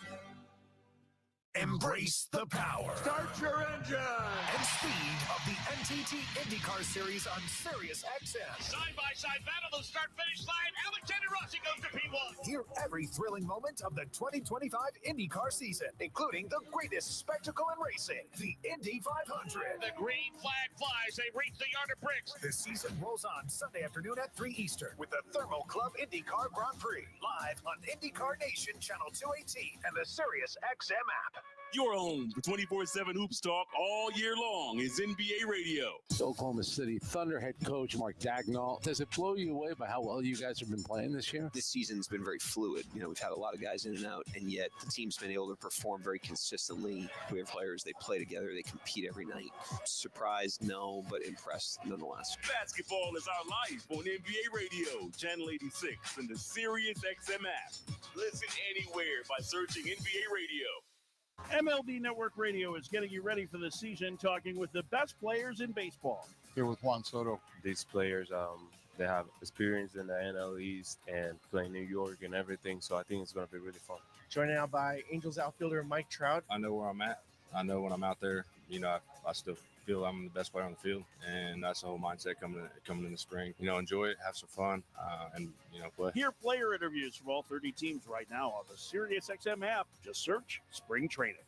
Embrace the power. Start your engine. And speed of the NTT IndyCar Series on Sirius XM. Side-by-side battle, the start-finish line. Alexander Rossi goes to P1. Hear every thrilling moment of the 2025 IndyCar season, including the greatest spectacle in racing, the Indy 500. The green flag flies. They reach the yard of bricks. The season rolls on Sunday afternoon at 3 Eastern with the Thermo Club IndyCar Grand Prix, live on IndyCar Nation Channel 218 and the Sirius XM app. Your home for 24/7 Hoops Talk all year long is NBA Radio. Oklahoma City Thunder head coach Mark Dagnall. Does it blow you away by how well you guys have been playing this year? This season's been very fluid. You know, we've had a lot of guys in and out, and yet the team's been able to perform very consistently. We have players, they play together, they compete every night. Surprised, no, but impressed nonetheless. Basketball is our life on NBA Radio, Channel 86, and the Sirius XM app. Listen anywhere by searching NBA Radio. MLB Network Radio is getting you ready for the season, talking with the best players in baseball. Here with Juan Soto. These players, they have experience in the NL East and playing New York and everything, so I think it's going to be really fun. Joined now by Angels outfielder Mike Trout. I know where I'm at. I know when I'm out there, you know, I still feel I'm the best player on the field, and that's the whole mindset coming in the spring. You know, enjoy it, have some fun, and, you know, play. Hear player interviews from all 30 teams right now on the Sirius XM app. Just search Spring Training.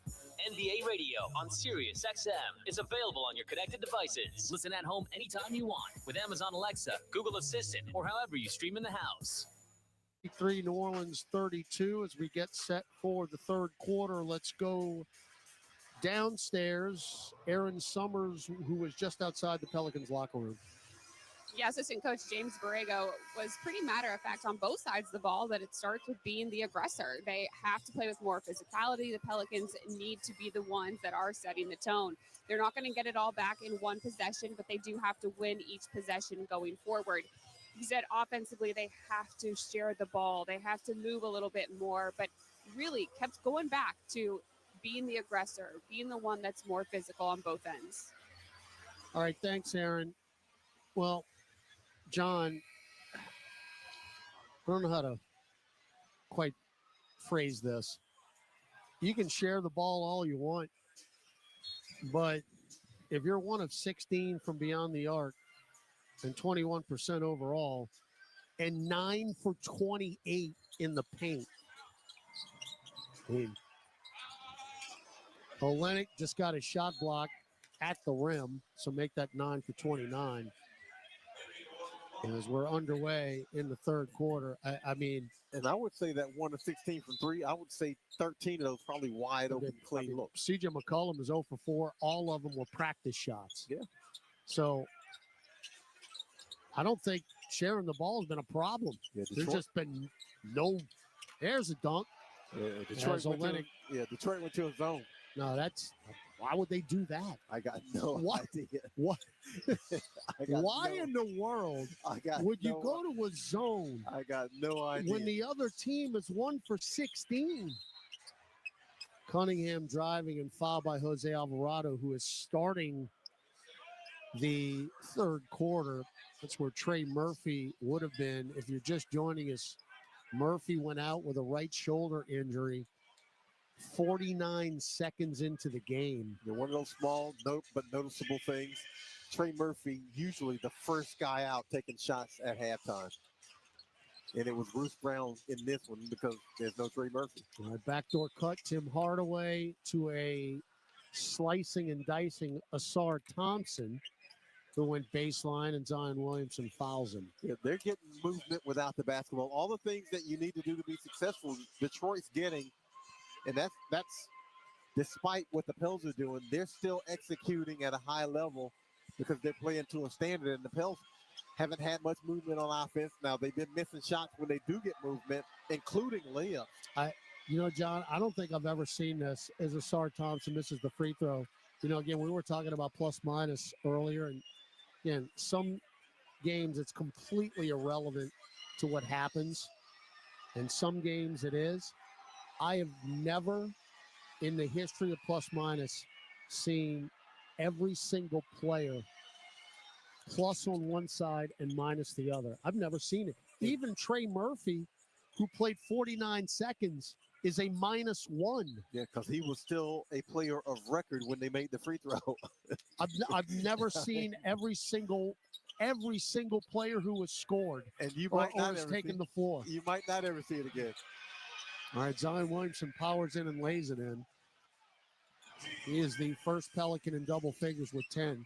NBA Radio on Sirius XM is available on your connected devices. Listen at home anytime you want with Amazon Alexa, Google Assistant, or however you stream in the house. 3 New Orleans 32 as we get set for the third quarter. Let's go downstairs. Aaron Summers, who was just outside the Pelicans locker room. Yeah, assistant coach James Borrego was pretty matter-of-fact on both sides of the ball that it starts with being the aggressor. They have to play with more physicality. The Pelicans need to be the ones that are setting the tone. They're not going to get it all back in one possession, but they do have to win each possession going forward. He said offensively they have to share the ball. They have to move a little bit more, but really kept going back to being the aggressor, being the one that's more physical on both ends. All right, thanks, Aaron. Well, John, I don't know how to quite phrase this. You can share the ball all you want, but if you're one of 16 from beyond the arc and 21% overall and 9 for 28 in the paint, I mean, Olenek just got a shot block at the rim, so make that 9 for 29. And as we're underway in the third quarter, I mean. And I would say that 1 of 16 from 3, I would say 13 of those probably wide open, clean looks. CJ McCollum is 0 for 4. All of them were practice shots. Yeah. So I don't think sharing the ball has been a problem. Yeah, There's just been no. There's a dunk. Yeah, Detroit went to a zone. No, that's. Why would they do that? I got no idea. What? Why in the world would you go to a zone? I got no idea. When the other team is 1 for 16. Cunningham driving and fouled by Jose Alvarado, who is starting the third quarter. That's where Trey Murphy would have been. If you're just joining us, Murphy went out with a right shoulder injury 49 seconds into the game. One of those small but noticeable things. Trey Murphy, usually the first guy out taking shots at halftime. And it was Bruce Brown in this one because there's no Trey Murphy. All right, backdoor cut, Tim Hardaway to a slicing and dicing Asar Thompson, who went baseline, and Zion Williamson fouls him. Yeah, they're getting movement without the basketball. All the things that you need to do to be successful, Detroit's getting. And that's despite what the Pels are doing, they're still executing at a high level because they're playing to a standard. And the Pels haven't had much movement on offense. Now, they've been missing shots when they do get movement, including layups. John, I don't think I've ever seen this as Asar Thompson misses the free throw. Again, we were talking about plus minus earlier. And, again, some games it's completely irrelevant to what happens. And some games it is. I have never in the history of plus minus seen every single player plus on one side and minus the other. I've never seen it. Even Trey Murphy, who played 49 seconds, is a -1. Yeah, because he was still a player of record when they made the free throw. I've never seen every single player who was scored and you might not has ever taken see, the floor. You might not ever see it again. All right, Zion Williamson powers in and lays it in. He is the first Pelican in double figures with 10.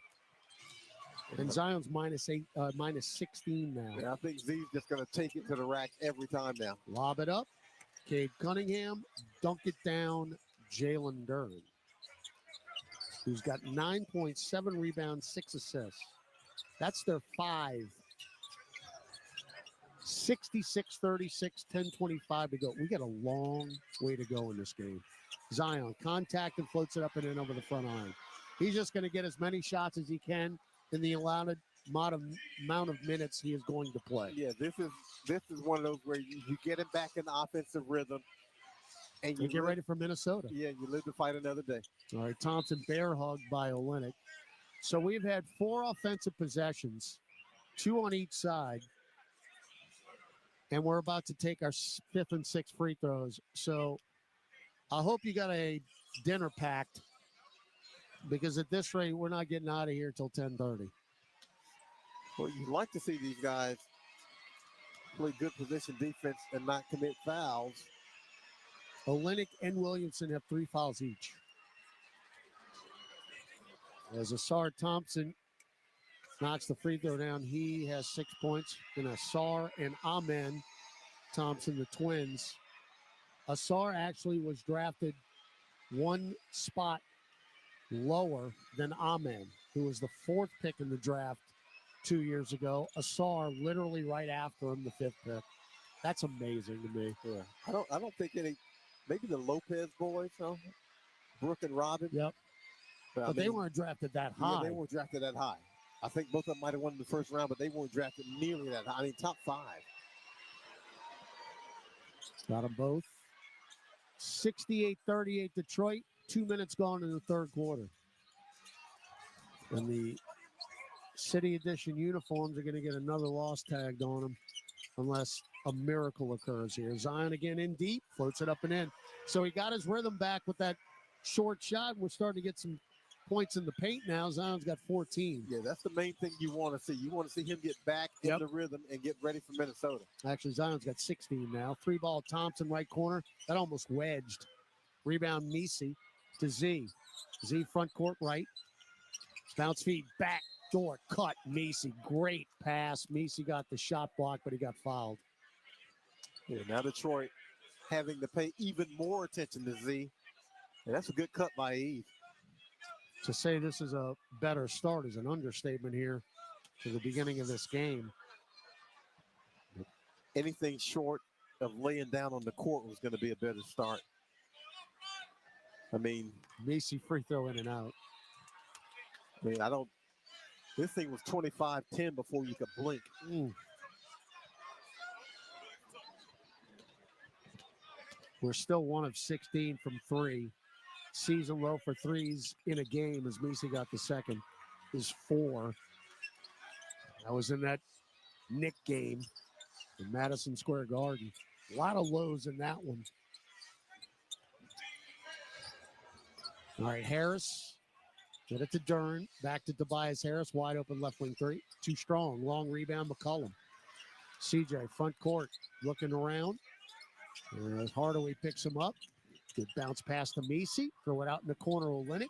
And Zion's -16 now. Yeah, I think Z's just going to take it to the rack every time now. Lob it up. Cade Cunningham, dunk it down, Jalen Duren. who's got 9.7 rebounds, 6 assists. That's their 5. 66-36, 10:25 to go. We got a long way to go in this game. Zion, contact and floats it up and in over the front iron. He's just going to get as many shots as he can in the allotted amount of minutes he is going to play. Yeah, this is one of those where you get him back in the offensive rhythm. And you get ready for Minnesota. Yeah, you live to fight another day. All right, Thompson bear hugged by Olynyk. So we've had 4 offensive possessions, 2 on each side. And we're about to take our 5th and 6th free throws. So I hope you got a dinner packed, because at this rate, we're not getting out of here till 10:30. Well, you'd like to see these guys play good position defense and not commit fouls. Olynyk and Williamson have 3 fouls each. As Asar Thompson knocks the free throw down, he has 6 points. And Asar and Amen Thompson, the twins. Asar actually was drafted 1 spot lower than Amen, who was the 4th pick in the draft 2 years ago. Asar literally right after him, the 5th pick. That's amazing to me. Yeah. I don't think maybe the Lopez boys, huh? Brooke and Robin. Yep. But they weren't drafted that high. Yeah, they weren't drafted that high. I think both of them might have won in the first round, but they weren't drafted nearly that high. I mean, top 5. Got them both. 68-38 Detroit. 2 minutes gone in the third quarter. And the City Edition uniforms are going to get another loss tagged on them unless a miracle occurs here. Zion again in deep, floats it up and in. So he got his rhythm back with that short shot. We're starting to get some points in the paint now. Zion's got 14. Yeah, that's the main thing you want to see. You want to see him get back in the rhythm and get ready for Minnesota. Actually, Zion's got 16 now. 3-ball Thompson, right corner. That almost wedged. Rebound Misi to Z. Z front court right. Bounce feed back door cut. Misi, great pass. Misi got the shot block, but he got fouled. Yeah, now Detroit having to pay even more attention to Z. And that's a good cut by Eve. To say this is a better start is an understatement here to the beginning of this game. Anything short of laying down on the court was going to be a better start. I mean, Misi free throw in and out. I mean, this thing was 25-10 before you could blink. We're still 1 of 16 from 3. Season low for threes in a game as Misi got the second is 4. That was in that Knick game in Madison Square Garden. A lot of lows in that one. All right, Harris. Get it to Dern. Back to Tobias Harris. Wide open left wing 3. Too strong. Long rebound, McCollum. CJ, front court. Looking around. As Hardaway picks him up. Good bounce pass to Misi. Throw it out in the corner. Olynyk.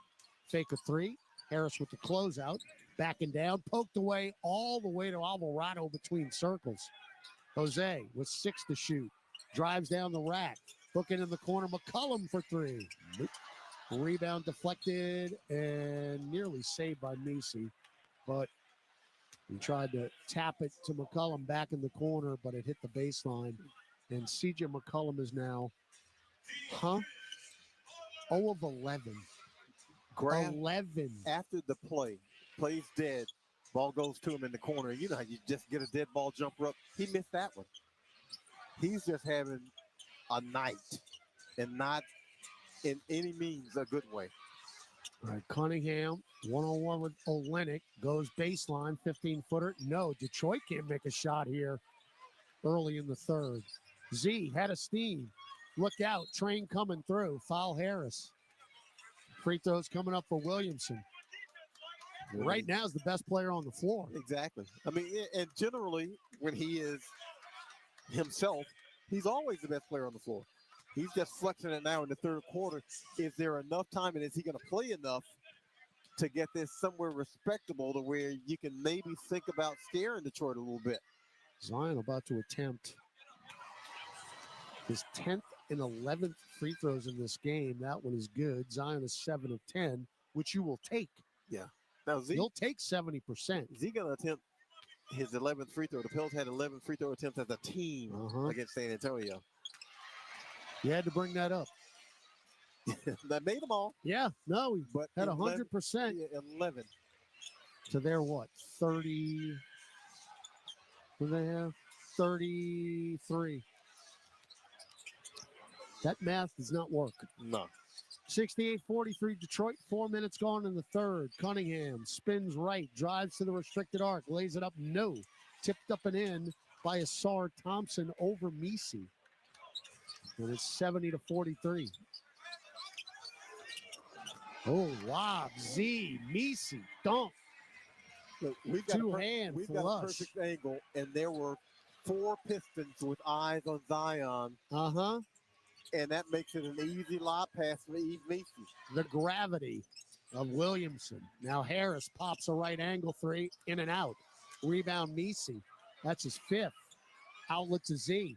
Fake a 3. Harris with the closeout. Backing down. Poked away all the way to Alvarado between circles. Jose with 6 to shoot. Drives down the rack. Looking in the corner. McCollum for 3. Rebound deflected and nearly saved by Misi. But he tried to tap it to McCollum back in the corner, but it hit the baseline. And CJ McCollum is now 0 of 11. Grab 11. After the play's dead, ball goes to him in the corner. You know how you just get a dead ball jumper up? He missed that one. He's just having a night and not in any means a good way. All right, Cunningham, one-on-one with Olynyk, goes baseline, 15-footer. No, Detroit can't make a shot here early in the third. Z had a steam. Look out, train coming through. Foul Harris. Free throws coming up for Williamson. Right now is the best player on the floor. Exactly. I mean, and generally, when he is himself, he's always the best player on the floor. He's just flexing it now in the third quarter. Is there enough time, and is he going to play enough to get this somewhere respectable to where you can maybe think about scaring Detroit a little bit? Zion about to attempt his 10th and 11th free throws in this game. That one is good. Zion is 7 of 10. which you will take. Yeah. Now, You'll take 70%. Z going to attempt his 11th free throw. The Pels had 11 free throw attempts as a team against San Antonio. You had to bring that up. That made them all. Yeah, no, he But had 11 100%. Yeah, 11. To their what? 30. What do they have? 33. That math does not work. No. 68-43 Detroit, 4 minutes gone in the third. Cunningham spins right, drives to the restricted arc, lays it up, no. Tipped up and in by Asar Thompson over Misi. And it's 70-43. Oh, lob, Z, Misi, dunk. Look, we've got Two-hand we've got a flush. perfect angle, and there were 4 Pistons with eyes on Zion. And that makes it an easy lob pass for Eve Misi. The gravity of Williamson. Now Harris pops a right angle three, in and out. Rebound Misi. That's his 5th. Outlet to Z.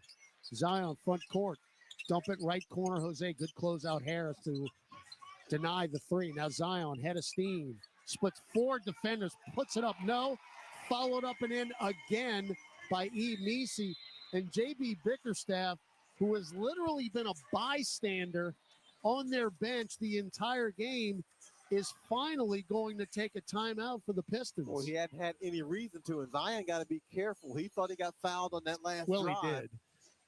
Zion front court. Dump it right corner, Jose. Good closeout Harris to deny the 3. Now Zion, head of steam. Splits 4 defenders, puts it up, no. Followed up and in again by E. Misi. And J.B. Bickerstaff, who has literally been a bystander on their bench the entire game, is finally going to take a timeout for the Pistons. Well, he hadn't had any reason to, and Zion got to be careful. He thought he got fouled on that last Well, drive. he did.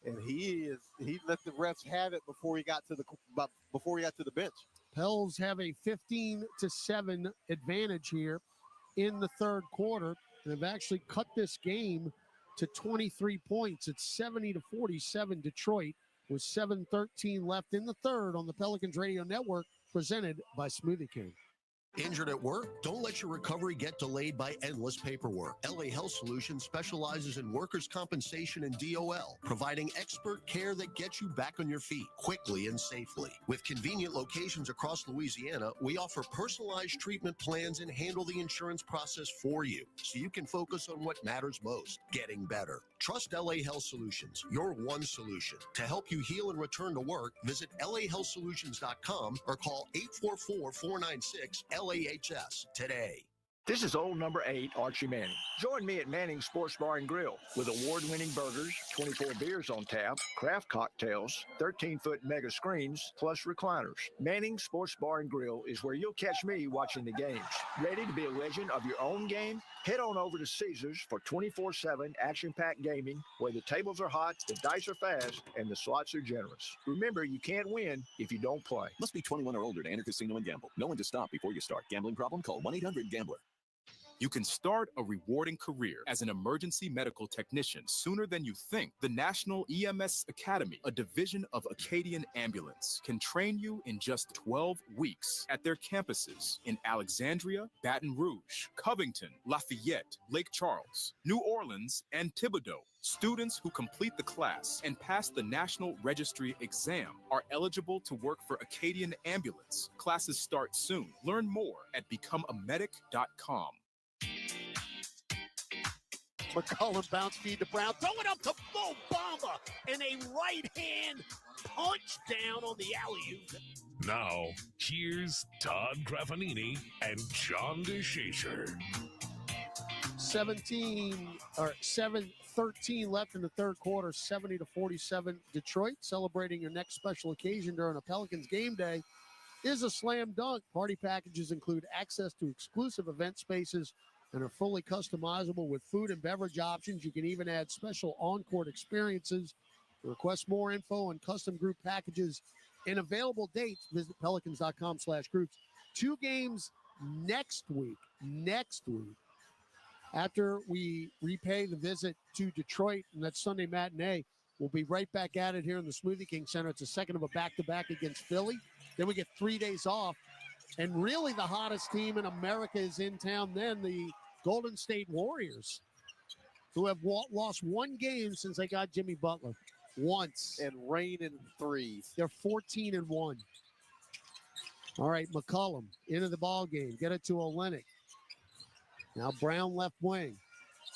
And he let the refs have it before he got to the bench. Pels have a 15-7 advantage here in the third quarter, and have actually cut this game to 23 points. It's 70-47 Detroit with 7:13 left in the third on the Pelicans Radio Network, presented by Smoothie King. Injured at work? Don't let your recovery get delayed by endless paperwork. LA Health Solutions specializes in workers' compensation and DOL, providing expert care that gets you back on your feet quickly and safely. With convenient locations across Louisiana, we offer personalized treatment plans and handle the insurance process for you, so you can focus on what matters most, getting better. Trust LA Health Solutions, your one solution. To help you heal and return to work, visit lahealthsolutions.com or call 844-496-LAHS today. This is old number 8, Archie Manning. Join me at Manning's Sports Bar and Grill with award-winning burgers, 24 beers on tap, craft cocktails, 13-foot mega screens, plus recliners. Manning's Sports Bar and Grill is where you'll catch me watching the games. Ready to be a legend of your own game? Head on over to Caesars for 24/7 action-packed gaming, where the tables are hot, the dice are fast, and the slots are generous. Remember, you can't win if you don't play. Must be 21 or older to enter casino and gamble. Know when to stop before you start. Gambling problem? Call 1-800-GAMBLER. You can start a rewarding career as an emergency medical technician sooner than you think. The National EMS Academy, a division of Acadian Ambulance, can train you in just 12 weeks at their campuses in Alexandria, Baton Rouge, Covington, Lafayette, Lake Charles, New Orleans, and Thibodaux. Students who complete the class and pass the National Registry exam are eligible to work for Acadian Ambulance. Classes start soon. Learn more at becomeamedic.com. McCollum bounce feed to Brown. Throw it up to Mo Bamba. And a right-hand punch down on the alley-oop. Now, here's Todd Graffanini and John DeShazer. 7:13 left in the third quarter, 70-47 Detroit. Celebrating your next special occasion during a Pelicans game day is a slam dunk. Party packages include access to exclusive event spaces and are fully customizable with food and beverage options. You can even add special on-court experiences. To request more info on custom group packages and available dates, visit pelicans.com/groups. 2 games next week. After we repay the visit to Detroit, and that Sunday matinee, we'll be right back at it here in the Smoothie King Center. It's a second of a back-to-back against Philly. Then we get 3 days off. And really the hottest team in America is in town then, the Golden State Warriors, who have lost 1 game since they got Jimmy Butler. Once. And raining threes. They're 14-1. All right, McCollum into the ball game. Get it to Olynyk. Now Brown left wing.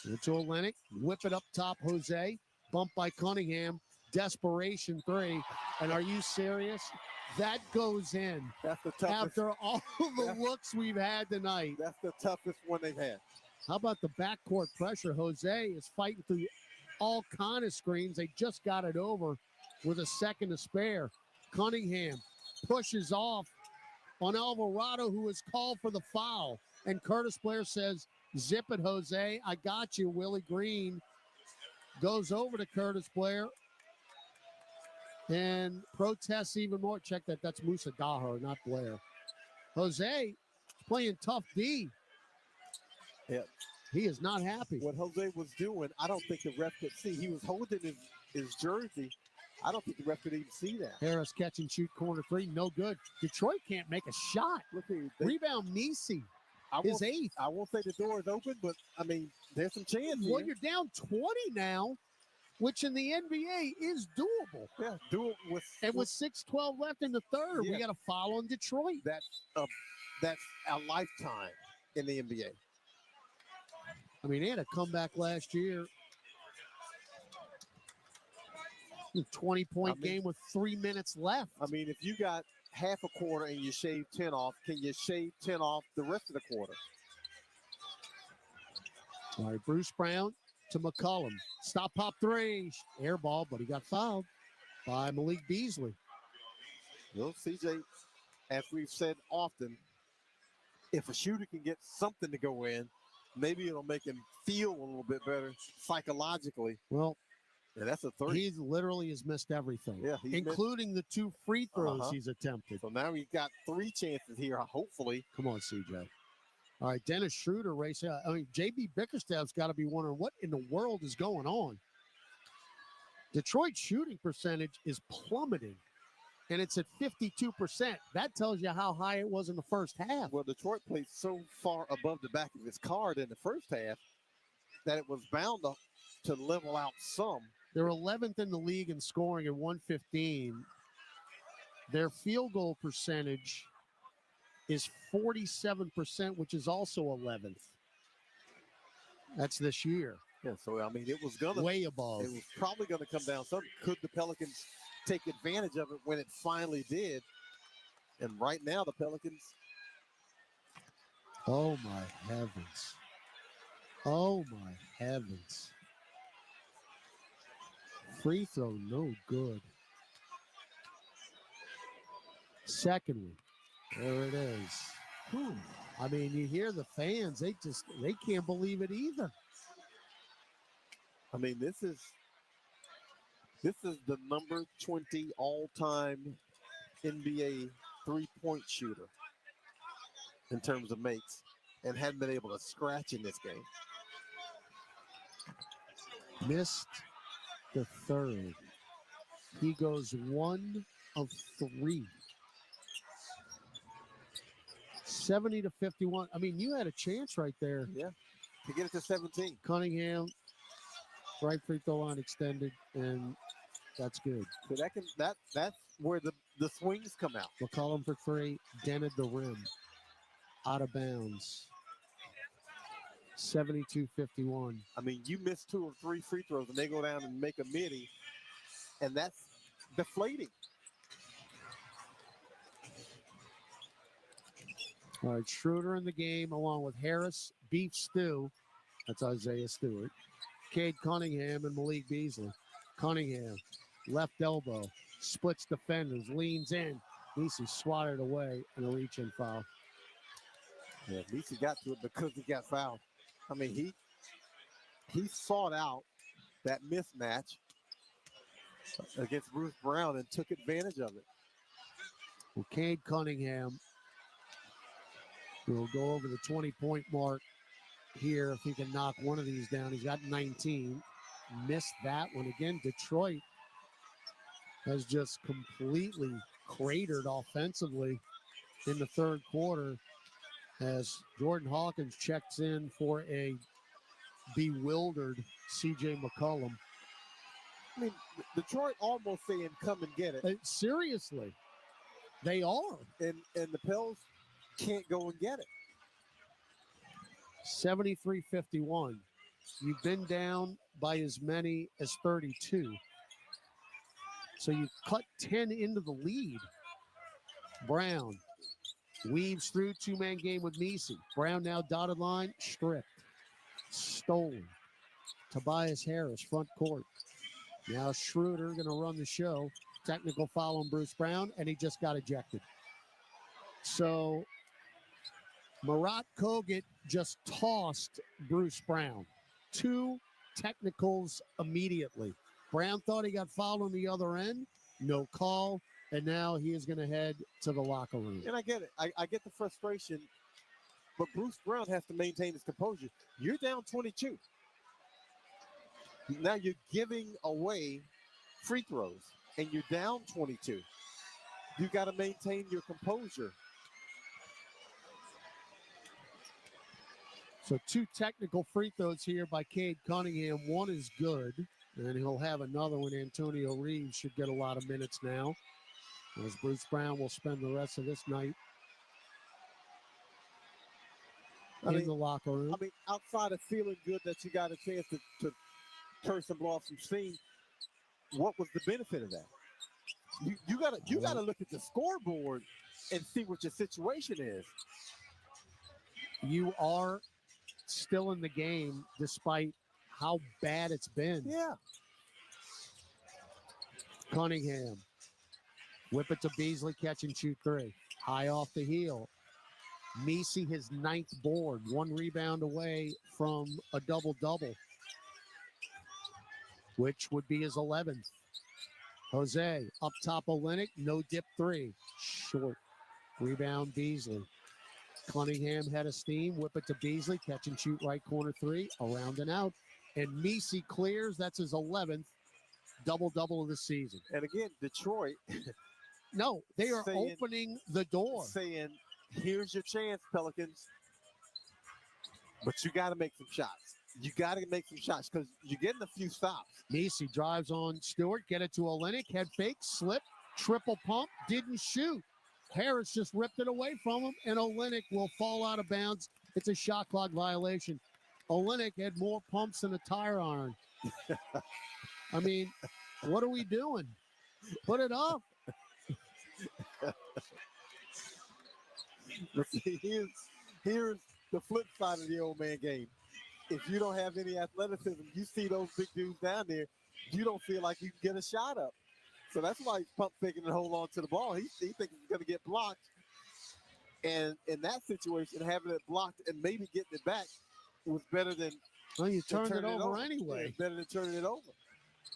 Into Olynyk. Whip it up top, Jose. Bump by Cunningham. Desperation 3. And are you serious? That goes in. That's the toughest. After all the looks we've had tonight. That's the toughest one they've had. How about the backcourt pressure? Jose is fighting through all kind of screens. They just got it over with a second to spare. Cunningham pushes off on Alvarado, who is called for the foul. And Curtis Blair says, zip it, Jose. I got you. Willie Green goes over to Curtis Blair and protests even more. Check that. That's Musa Dahar, not Blair. Jose playing tough D. Yeah. He is not happy. What Jose was doing, I don't think the ref could see. He was holding his jersey. I don't think the ref could even see that. Harris catch and shoot corner three. No good. Detroit can't make a shot. Look here. Rebound Nisi. His eighth. I won't say the door is open, but, I mean, there's some chance Well, here. you're down 20 now, which in the NBA is doable. Yeah, doable. With 6:12 left in the third, we got a foul on Detroit. That's a lifetime in the NBA. I mean, they had a comeback last year. 20-point game with 3 minutes left. I mean, if you got half a quarter and you shave 10 off, can you shave 10 off the rest of the quarter? All right, Bruce Brown to McCollum. Stop, pop, three. Air ball, but he got fouled by Malik Beasley. Well, CJ, as we've said often, if a shooter can get something to go in, maybe it'll make him feel a little bit better psychologically. Well, yeah, that's a 30. He literally has missed everything, yeah, including the 2 free throws he's attempted. So now he's got 3 chances here, hopefully. Come on, CJ. All right, Dennis Schroeder racing. I mean, J.B. Bickerstaff's got to be wondering what in the world is going on. Detroit's shooting percentage is plummeting, and it's at 52%. That tells you how high it was in the first half. Well, Detroit played so far above the back of his card in the first half that it was bound to level out some. They're 11th in the league in scoring at 115. Their field goal percentage is 47%, which is also 11th. That's this year. Yeah, so, I mean, it was going to... Way above. It was probably going to come down some. Could the Pelicans take advantage of it when it finally did? And right now, the Pelicans... Oh, my heavens. Oh, my heavens. Free throw, no good. Second one. There it is. I mean, you hear the fans, they can't believe it either. I mean, this is the number 20 all-time NBA three-point shooter in terms of makes, and hadn't been able to scratch in this game. Missed the third. He goes 1 of 3. 70 to 51. I mean, you had a chance right there. Yeah, to get it to 17. Cunningham, right free throw line extended, and that's good. So that's where the swings come out. McCollum for 3, dented the rim. Out of bounds. 72-51. I mean, you miss 2 of 3 free throws, and they go down and make a midi, and that's deflating. All right, Schroeder in the game, along with Harris, Beef Stew. That's Isaiah Stewart. Cade Cunningham and Malik Beasley. Cunningham, left elbow, splits defenders, leans in. Nisi swatted away and a reach-in foul. Yeah, Nisi got to it because he got fouled. I mean, he sought out that mismatch against Bruce Brown and took advantage of it. Well, Cade Cunningham will go over the 20-point mark here if he can knock one of these down. He's got 19. Missed that one again. Detroit has just completely cratered offensively in the third quarter as Jordan Hawkins checks in for a bewildered C.J. McCollum. I mean, Detroit almost saying, come and get it. Seriously, they are. And the Pels can't go and get it. 73-51. You've been down by as many as 32. So you cut 10 into the lead. Brown weaves through two-man game with Meese. Brown now dotted line, stripped, stolen. Tobias Harris, front court. Now Schroeder going to run the show. Technical foul on Bruce Brown, and he just got ejected. So Marat Kogut just tossed Bruce Brown. 2 technicals immediately. Brown thought he got fouled on the other end. No call. And now he is going to head to the locker room. And I get it. I get the frustration. But Bruce Brown has to maintain his composure. You're down 22. Now you're giving away free throws. And you're down 22. You got to maintain your composure. So 2 technical free throws here by Cade Cunningham. One is good, and he'll have another one. Antonio Reeves should get a lot of minutes now, as Bruce Brown will spend the rest of this night in the locker room. I mean, outside of feeling good that you got a chance to curse and blow off some steam, what was the benefit of that? You gotta look at the scoreboard and see what your situation is. You are still in the game despite how bad it's been. Yeah. Cunningham. Whip it to Beasley, catch and shoot 3. High off the heel. Meese, his 9th board. 1 rebound away from a double-double, which would be his 11th. Jose, up top Olynyk, no dip 3. Short. Rebound Beasley. Cunningham had a steam, whip it to Beasley, catch and shoot right corner 3, around and out. And Meese clears, that's his 11th double-double of the season. And again, Detroit. No, they are opening the door. Saying, here's your chance, Pelicans. But you got to make some shots. You got to make some shots because you're getting a few stops. Meese drives on Stewart, get it to Olynyk, head fake, slip, triple pump, didn't shoot. Harris just ripped it away from him, and Olynyk will fall out of bounds. It's a shot clock violation. Olynyk had more pumps than a tire iron. I mean, what are we doing? Put it up. Here's the flip side of the old man game. If you don't have any athleticism, you see those big dudes down there, you don't feel like you can get a shot up. So that's why he's pump faking and hold on to the ball. He thinks he's going to get blocked. And in that situation, having it blocked and maybe getting it back was better than you turned it over anyway. Yeah, it's better than turning it over.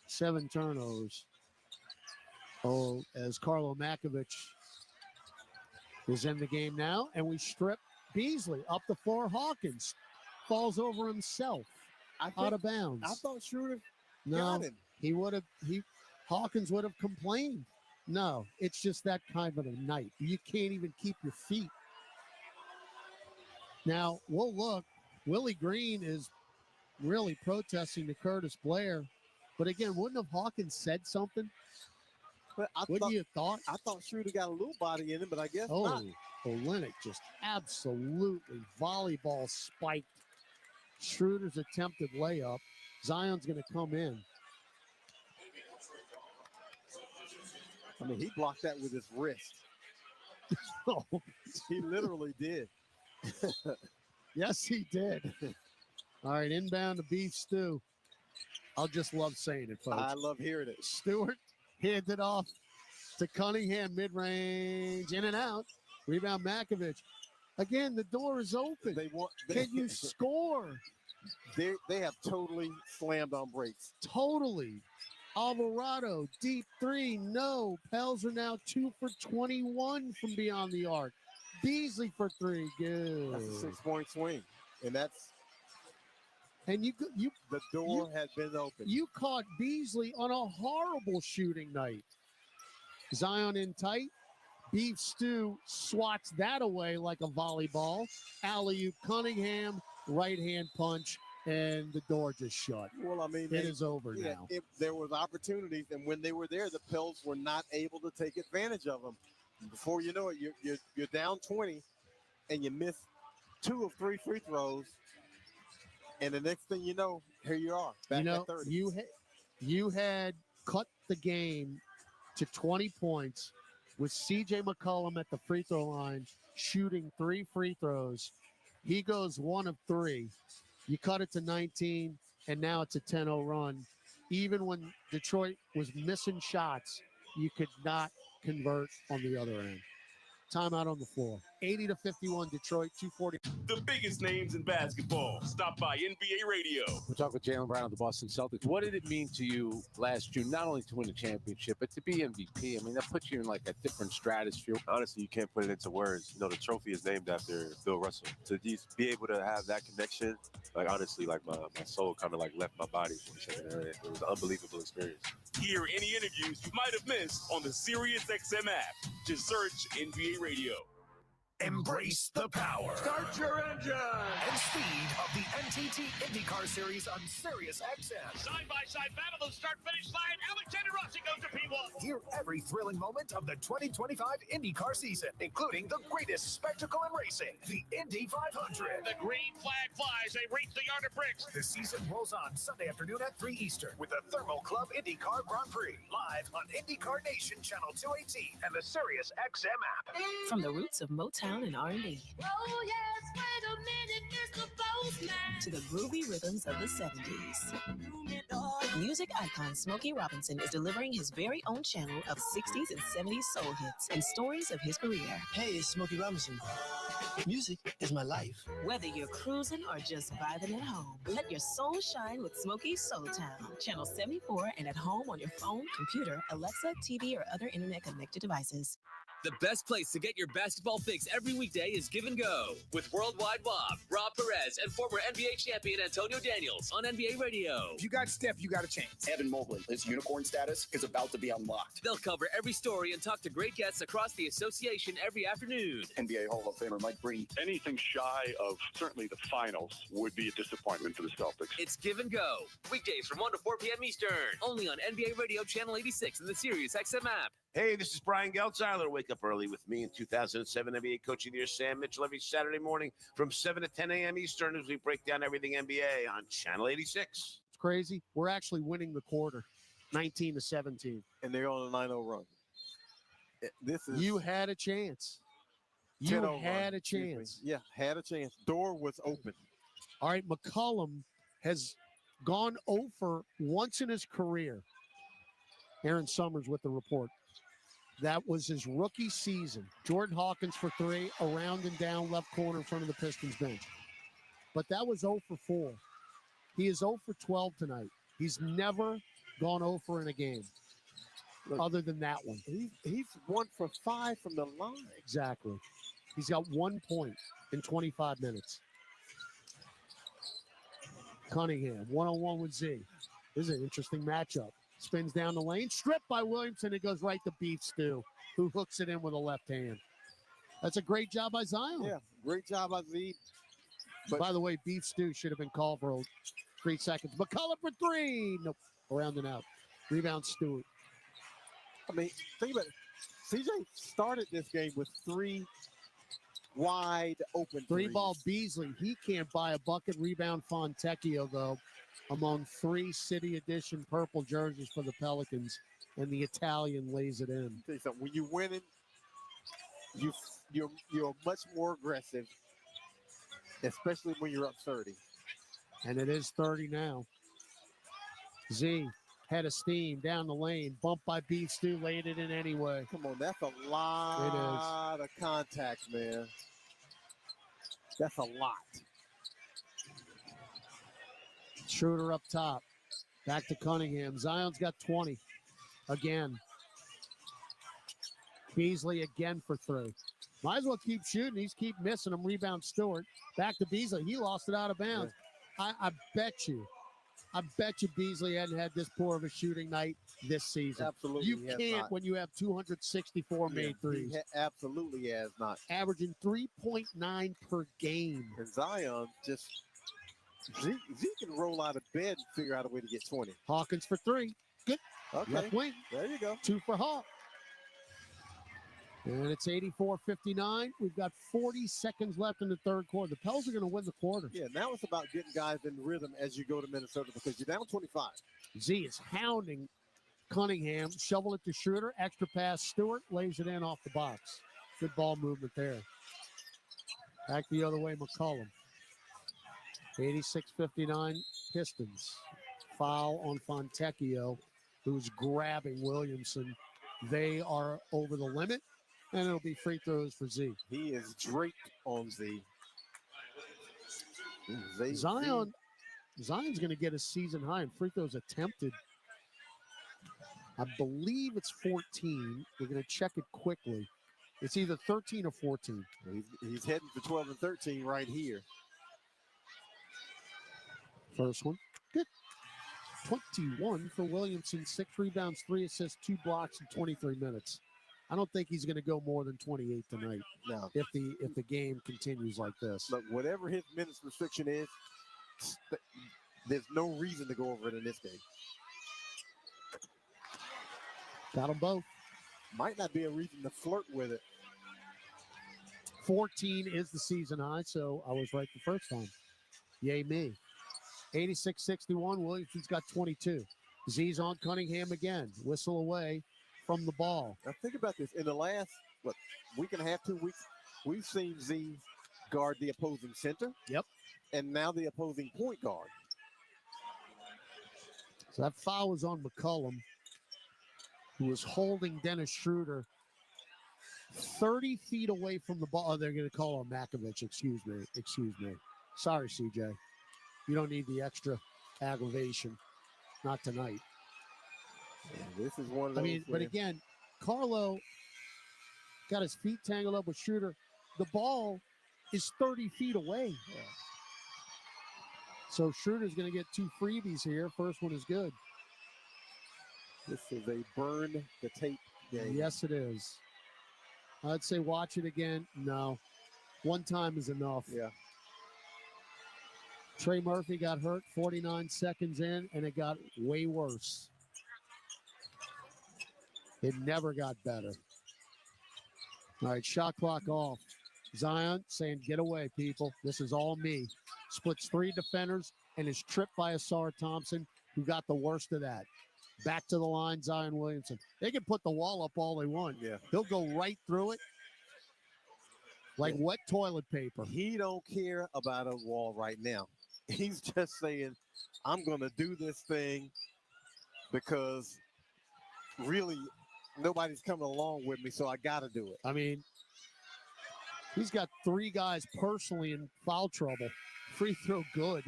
7 turnovers. Oh, as Carlo Makovic is in the game now, and we strip Beasley up the floor. Hawkins falls over himself out of bounds. I thought Schroeder got him. Hawkins would have complained. No, it's just that kind of a night. You can't even keep your feet. Now, we'll look. Willie Green is really protesting to Curtis Blair. But again, wouldn't have Hawkins said something? But you have thought? I thought Schroeder got a little body in him, but I guess not. Olynyk just absolutely volleyball spiked Schroeder's attempted layup. Zion's going to come in. I mean, he blocked that with his wrist. He literally did. Yes, he did. All right, inbound to Beef Stew. I'll just love saying it, folks. I love hearing it. Stewart hands it off to Cunningham, mid-range, in and out. Rebound Makovic. Again, the door is open. Can you score? They have totally slammed on brakes. Totally. Alvarado, deep 3, no. Pels are now 2 for 21 from beyond the arc. Beasley for 3, good. That's a 6-point swing, and that's. And the door had been open. You caught Beasley on a horrible shooting night. Zion in tight. Beef Stew swats that away like a volleyball. Alley-oop Cunningham, right-hand punch, and the door just shut. Well, I mean, it is over now. There was opportunities, and when they were there, the Pels were not able to take advantage of them. Before you know it, you're down 20, and you miss 2 of 3 free throws. And the next thing you know, here you are, back at 30. You had cut the game to 20 points with C.J. McCollum at the free throw line, shooting 3 free throws. He goes 1 of 3. You cut it to 19, and now it's a 10-0 run. Even when Detroit was missing shots, you could not convert on the other end. Timeout on the floor. 80-51 Detroit, 240. The biggest names in basketball. Stop by NBA Radio. We're talking with Jaylen Brown of the Boston Celtics. What did it mean to you last June, not only to win the championship, but to be MVP? I mean, that puts you in like a different stratosphere. Honestly, you can't put it into words. You know, the trophy is named after Bill Russell. To just be able to have that connection, like honestly, like my soul kind of like left my body for a second. It was an unbelievable experience. Hear any interviews you might have missed on the SiriusXM app. Just search NBA Radio. Embrace the power. Start your engine. And speed of the NTT IndyCar Series on SiriusXM. Side-by-side battle, the start-finish line. Alexander Rossi goes to P1. Hear every thrilling moment of the 2025 IndyCar season, including the greatest spectacle in racing, the Indy 500. The green flag flies. They reach the yard of bricks. The season rolls on Sunday afternoon at 3 Eastern with the Thermal Club IndyCar Grand Prix, live on IndyCar Nation Channel 218 and the SiriusXM app. From the roots of Motown and R&B. Oh yes, wait a minute, Mr. Postman. To the groovy rhythms of the 70s. Music icon Smokey Robinson is delivering his very own channel of 60s and 70s soul hits and stories of his career. Hey, it's Smokey Robinson. Music is my life. Whether you're cruising or just vibing at home, let your soul shine with Smokey Soul Town. Channel 74 and at home on your phone, computer, Alexa, TV, or other internet-connected devices. The best place to get your basketball fix every weekday is Give and Go with Worldwide Wob, Rob Perez, and former NBA champion Antonio Daniels on NBA Radio. If you got Steph, you got a chance. Evan Mobley, his unicorn status is about to be unlocked. They'll cover every story and talk to great guests across the association every afternoon. NBA Hall of Famer Mike Breen. Anything shy of certainly the finals would be a disappointment for the Celtics. It's Give and Go, weekdays from 1 to 4 p.m. Eastern, only on NBA Radio Channel 86 and the SiriusXM app. Hey, this is Brian Geltzeiler. Wake up early with me in 2007 NBA Coach of the Year, Sam Mitchell, every Saturday morning from 7 to 10 a.m. Eastern as we break down everything NBA on Channel 86. It's crazy. We're actually winning the quarter, 19-17. And they're on a 9-0 run. This is You had a chance. You had a chance. Yeah, had a chance. Door was open. All right, McCollum has gone over once in his career. Aaron Summers with the report. That was his rookie season. Jordan Hawkins for 3, around and down left corner in front of the Pistons bench. But that was 0 for 4. He is 0 for 12 tonight. He's never gone 0 for in a game. Look, other than that one. He's 1 for 5 from the line. Exactly. He's got 1 point in 25 minutes. Cunningham, one-on-one with Z. This is an interesting matchup. Spins down the lane, stripped by Williamson. It goes right to Beef Stew, who hooks it in with a left hand. That's a great job by Zion. Yeah, great job by Z. But by the way, Beef Stew should have been called for 3 seconds. McCullough for 3. Nope. Around and out. Rebound Stewart. I mean, think about it. CJ started this game with 3 wide open 3-ball Beasley. He can't buy a bucket. Rebound Fontecchio, though, among 3 City Edition purple jerseys for the Pelicans, and the Italian lays it in. Tell you something. When you're winning, you're much more aggressive, especially when you're up 30. And it is 30 now. Z, head of steam, down the lane, bumped by Beef Stew, laid it in anyway. Come on, that's a lot of contact, man. That's a lot. Schroeder up top. Back to Cunningham. Zion's got 20. Again. Beasley again for 3. Might as well keep shooting. He's keep missing them. Rebound Stewart. Back to Beasley. He lost it out of bounds. Yeah. I bet you Beasley hadn't had this poor of a shooting night this season. Absolutely. You can't when you have 264 made threes. He absolutely has not. Averaging 3.9 per game. And Zion just... Z can roll out of bed and figure out a way to get 20. Hawkins for 3. Good. Okay. Left wing. There you go. 2 for Hawk. And it's 84-59. We've got 40 seconds left in the third quarter. The Pels are going to win the quarter. Yeah, now it's about getting guys in rhythm as you go to Minnesota because you're down 25. Z is hounding Cunningham, shovel it to Schroeder, extra pass, Stewart lays it in off the box. Good ball movement there. Back the other way, McCollum. 86-59 Pistons. Foul on Fontecchio, who's grabbing Williamson. They are over the limit, and it'll be free throws for Z. He is draped on Z. Zion's going to get a season high in free throws attempted. I believe it's 14. We're going to check it quickly. It's either 13 or 14. He's heading for 12 and 13 right here. First one. Good. 21 for Williamson. 6 rebounds, 3 assists, 2 blocks in 23 minutes. I don't think he's going to go more than 28 tonight. No. If the game continues like this. Look, whatever his minutes restriction is, there's no reason to go over it in this game. Got them both. Might not be a reason to flirt with it. 14 is the season high, so I was right the first time. Yay me. 86-61, Williamson's got 22. Z's on Cunningham again. Whistle away from the ball. Now think about this. In the last, week and a half, 2 weeks, we've seen Z guard the opposing center. Yep. And now the opposing point guard. So that foul was on McCollum, who was holding Dennis Schroeder 30 feet away from the ball. Oh, they're going to call on Makovich. Excuse me. Sorry, CJ. You don't need the extra aggravation. Not tonight. Yeah, this is one of those. But again, Carlo got his feet tangled up with Schroeder. The ball is 30 feet away. Yeah. So Schroeder's going to get 2 freebies here. First one is good. This is a burn the tape game. Yes, it is. I'd say watch it again. No. One time is enough. Yeah. Trey Murphy got hurt 49 seconds in, and it got way worse. It never got better. All right, shot clock off. Zion saying, get away, people. This is all me. Splits 3 defenders and is tripped by Asar Thompson, who got the worst of that. Back to the line, Zion Williamson. They can put the wall up all they want. Yeah. He'll go right through it like wet toilet paper. He don't care about a wall right now. He's just saying, I'm going to do this thing because really nobody's coming along with me, so I got to do it. I mean, he's got 3 guys personally in foul trouble. Free throw good.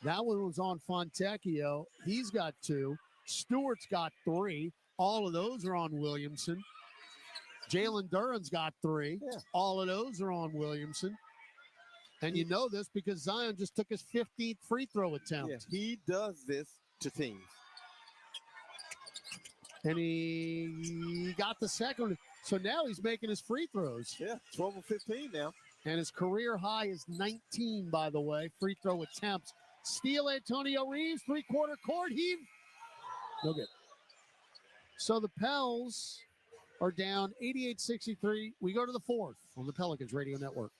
That one was on Fontecchio. He's got 2. Stewart's got 3. All of those are on Williamson. Jalen Duran's got 3. Yeah. All of those are on Williamson. And you know this because Zion just took his 15th free throw attempt. Yeah, he does this to teams. And he got the second. So now he's making his free throws. Yeah, 12 and 15 now. And his career high is 19, by the way, free throw attempts. Steal Antonio Reeves, 3-quarter court heave. No good. So the Pels are down 88-63. We go to the 4th on the Pelicans Radio Network.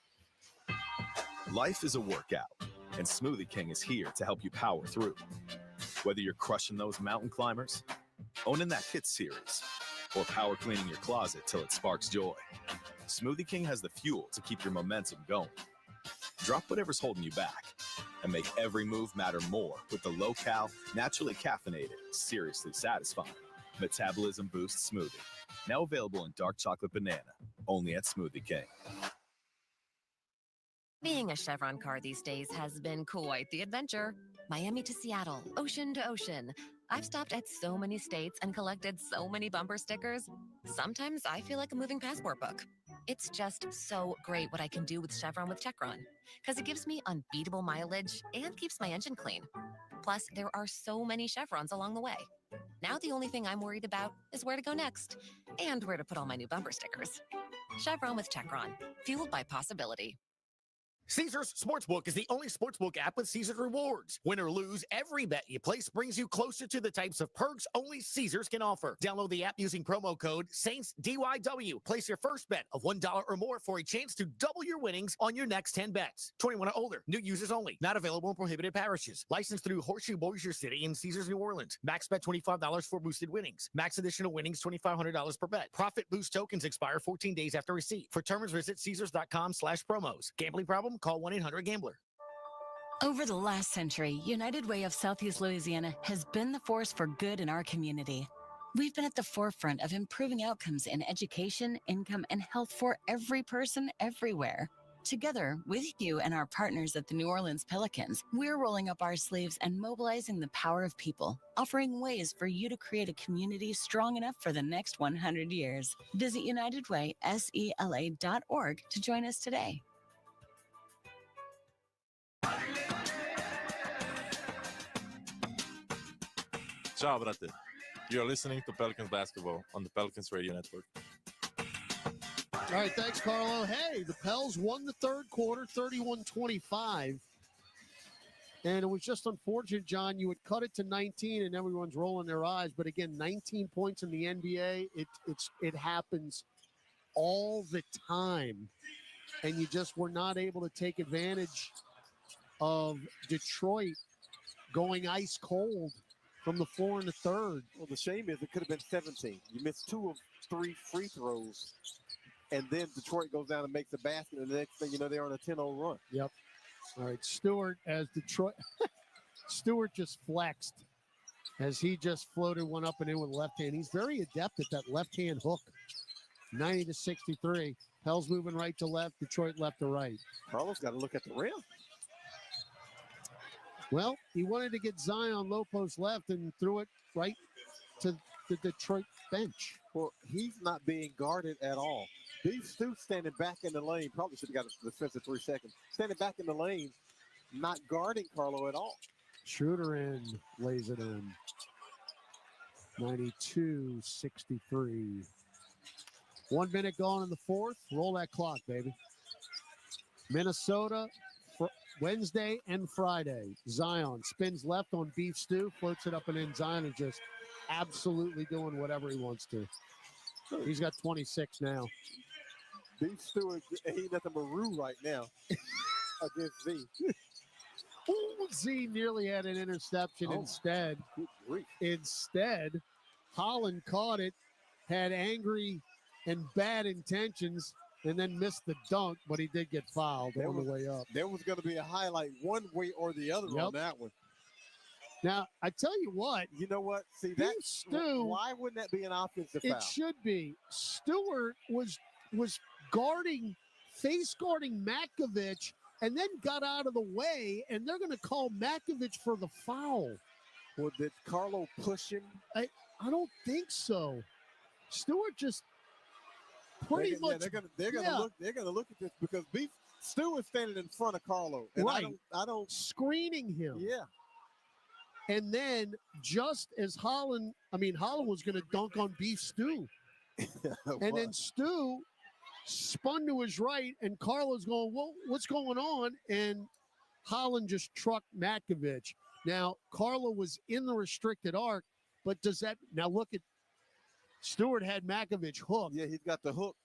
Life is a workout, and Smoothie King is here to help you power through. Whether you're crushing those mountain climbers, owning that hit series, or power cleaning your closet till it sparks joy, Smoothie King has the fuel to keep your momentum going. Drop whatever's holding you back and make every move matter more with the low-cal, naturally caffeinated, seriously satisfying Metabolism Boost Smoothie. Now available in dark chocolate banana, only at Smoothie King. Being a Chevron car these days has been quite the adventure. Miami to Seattle, ocean to ocean. I've stopped at so many states and collected so many bumper stickers. Sometimes I feel like a moving passport book. It's just so great what I can do with Chevron with Chevron, because it gives me unbeatable mileage and keeps my engine clean. Plus, there are so many Chevrons along the way. Now the only thing I'm worried about is where to go next and where to put all my new bumper stickers. Chevron with Chevron, fueled by possibility. Caesars Sportsbook is the only sportsbook app with Caesars rewards. Win or lose, every bet you place brings you closer to the types of perks only Caesars can offer. Download the app using promo code SAINTSDYW. Place your first bet of $1 or more for a chance to double your winnings on your next 10 bets. 21 or older. New users only. Not available in prohibited parishes. Licensed through Horseshoe Bossier City and Caesars New Orleans. Max bet $25 for boosted winnings. Max additional winnings $2,500 per bet. Profit boost tokens expire 14 days after receipt. For terms, visit Caesars.com/promos. Gambling problem? Call 1-800-GAMBLER. Over the last century, United Way of Southeast Louisiana has been the force for good in our community. We've been at the forefront of improving outcomes in education, income, and health for every person everywhere. Together with you and our partners at the New Orleans Pelicans, we're rolling up our sleeves and mobilizing the power of people, offering ways for you to create a community strong enough for the next 100 years. Visit UnitedWaySELA.org to join us today. Ciao, brate. You're listening to Pelicans basketball on the Pelicans Radio Network. All right, thanks, Carlo. Hey, the Pels won the third quarter, 31-25. And it was just unfortunate, John. You would cut it to 19, and everyone's rolling their eyes. But again, 19 points in the NBA, it happens all the time. And you just were not able to take advantage of Detroit going ice cold from the floor in the third. Well, the shame is it could have been 17. You missed 2 of 3 free throws, and then Detroit goes down and makes a basket, and the next thing you know, they're on a 10-0 run. Yep. All right, Stewart as Detroit. Stewart just flexed as he just floated one up and in with left hand. He's very adept at that left-hand hook. 90-63. Pels moving right to left, Detroit left to right. Carlos got to look at the rim. Well, he wanted to get Zion low post left and threw it right to the Detroit bench. Well, he's not being guarded at all. Beef Stu standing back in the lane. Probably should have got a defensive 3 seconds. Standing back in the lane, not guarding Carlo at all. Schroeder in, lays it in. 92-63. 1 minute gone in the fourth. Roll that clock, baby. Minnesota, Wednesday and Friday. Zion spins left on Beef Stew, floats it up and in. Zion is just absolutely doing whatever he wants to. He's got 26 now. Beef Stew ain't nothing but Rue right now against Z. Ooh, Z nearly had an interception Instead, Holland caught it, had angry and bad intentions, and then missed the dunk, but he did get fouled on the way up. There was going to be a highlight one way or the other on that one. Now, I tell you what. You know what? See, that Stu, why wouldn't that be an offensive foul? It should be. Stewart was face guarding Makovich, and then got out of the way, and they're going to call Makovich for the foul. Well, did Carlo push him? I don't think so. Stewart just pretty much. Yeah, they're gonna look at this because Stu is standing in front of Carlo. And right. I don't screening him. Yeah. And then just as Holland was going to dunk on Beef Stew. And then Stu spun to his right, and Carlo's going, well, what's going on? And Holland just trucked Makovich. Now, Carlo was in the restricted arc, but now look at, Stewart had Makovich hooked. Yeah, he's got the hook.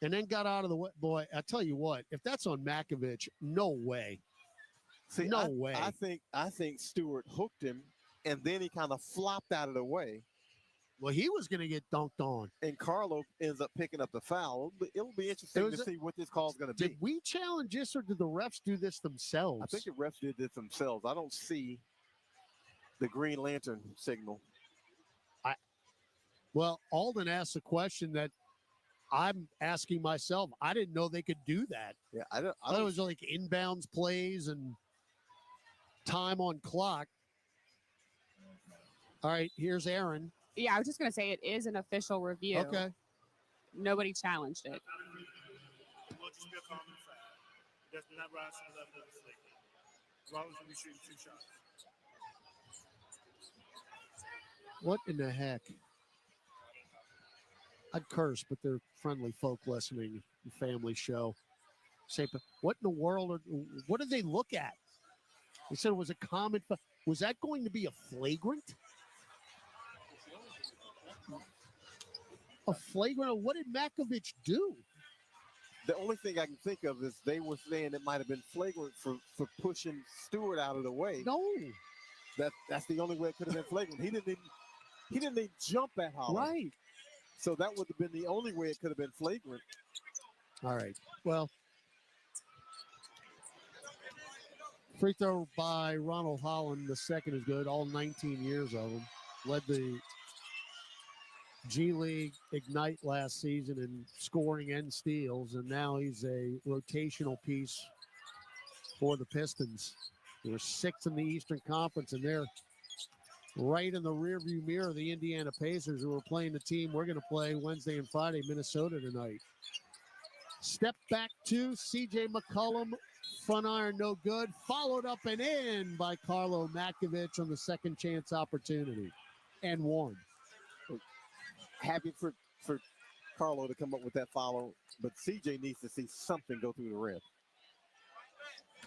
And then got out of the way. Boy, I tell you what, if that's on Makovich, no way. See, no way. I think Stewart hooked him, and then he kind of flopped out of the way. Well, he was going to get dunked on. And Carlo ends up picking up the foul. It'll be interesting to see what this call is going to be. Did we challenge this, or did the refs do this themselves? I think the refs did this themselves. I don't see the green lantern signal. Well, Alden asked a question that I'm asking myself. I didn't know they could do that. Yeah, I thought it was like inbounds plays and time on clock. All right, here's Aaron. Yeah, I was just going to say it is an official review. Okay. Nobody challenged it. Will just be a common fact. It does not rise to the level of the slate. As long as we shoot 2 shots. What in the heck? I'd curse, but they're friendly folk listening, family show. Say, but what in the world? What did they look at? They said it was a common. Was that going to be a flagrant? A flagrant? What did Makovich do? The only thing I can think of is they were saying it might have been flagrant for pushing Stewart out of the way. No. That's the only way it could have been flagrant. He didn't even jump at Holland. Right. So that would have been the only way it could have been flagrant. All right. Well, free throw by Ronald Holland. The second is good. All 19 years of him. Led the G League Ignite last season in scoring and steals, and now he's a rotational piece for the Pistons. They're sixth in the Eastern Conference, and they're right in the rearview mirror of the Indiana Pacers, who are playing the team we're going to play Wednesday and Friday, Minnesota tonight. Step back to C.J. McCollum. Front iron, no good. Followed up and in by Carlo Makovich on the second chance opportunity. And one. Happy for Carlo to come up with that follow, but CJ needs to see something go through the rim.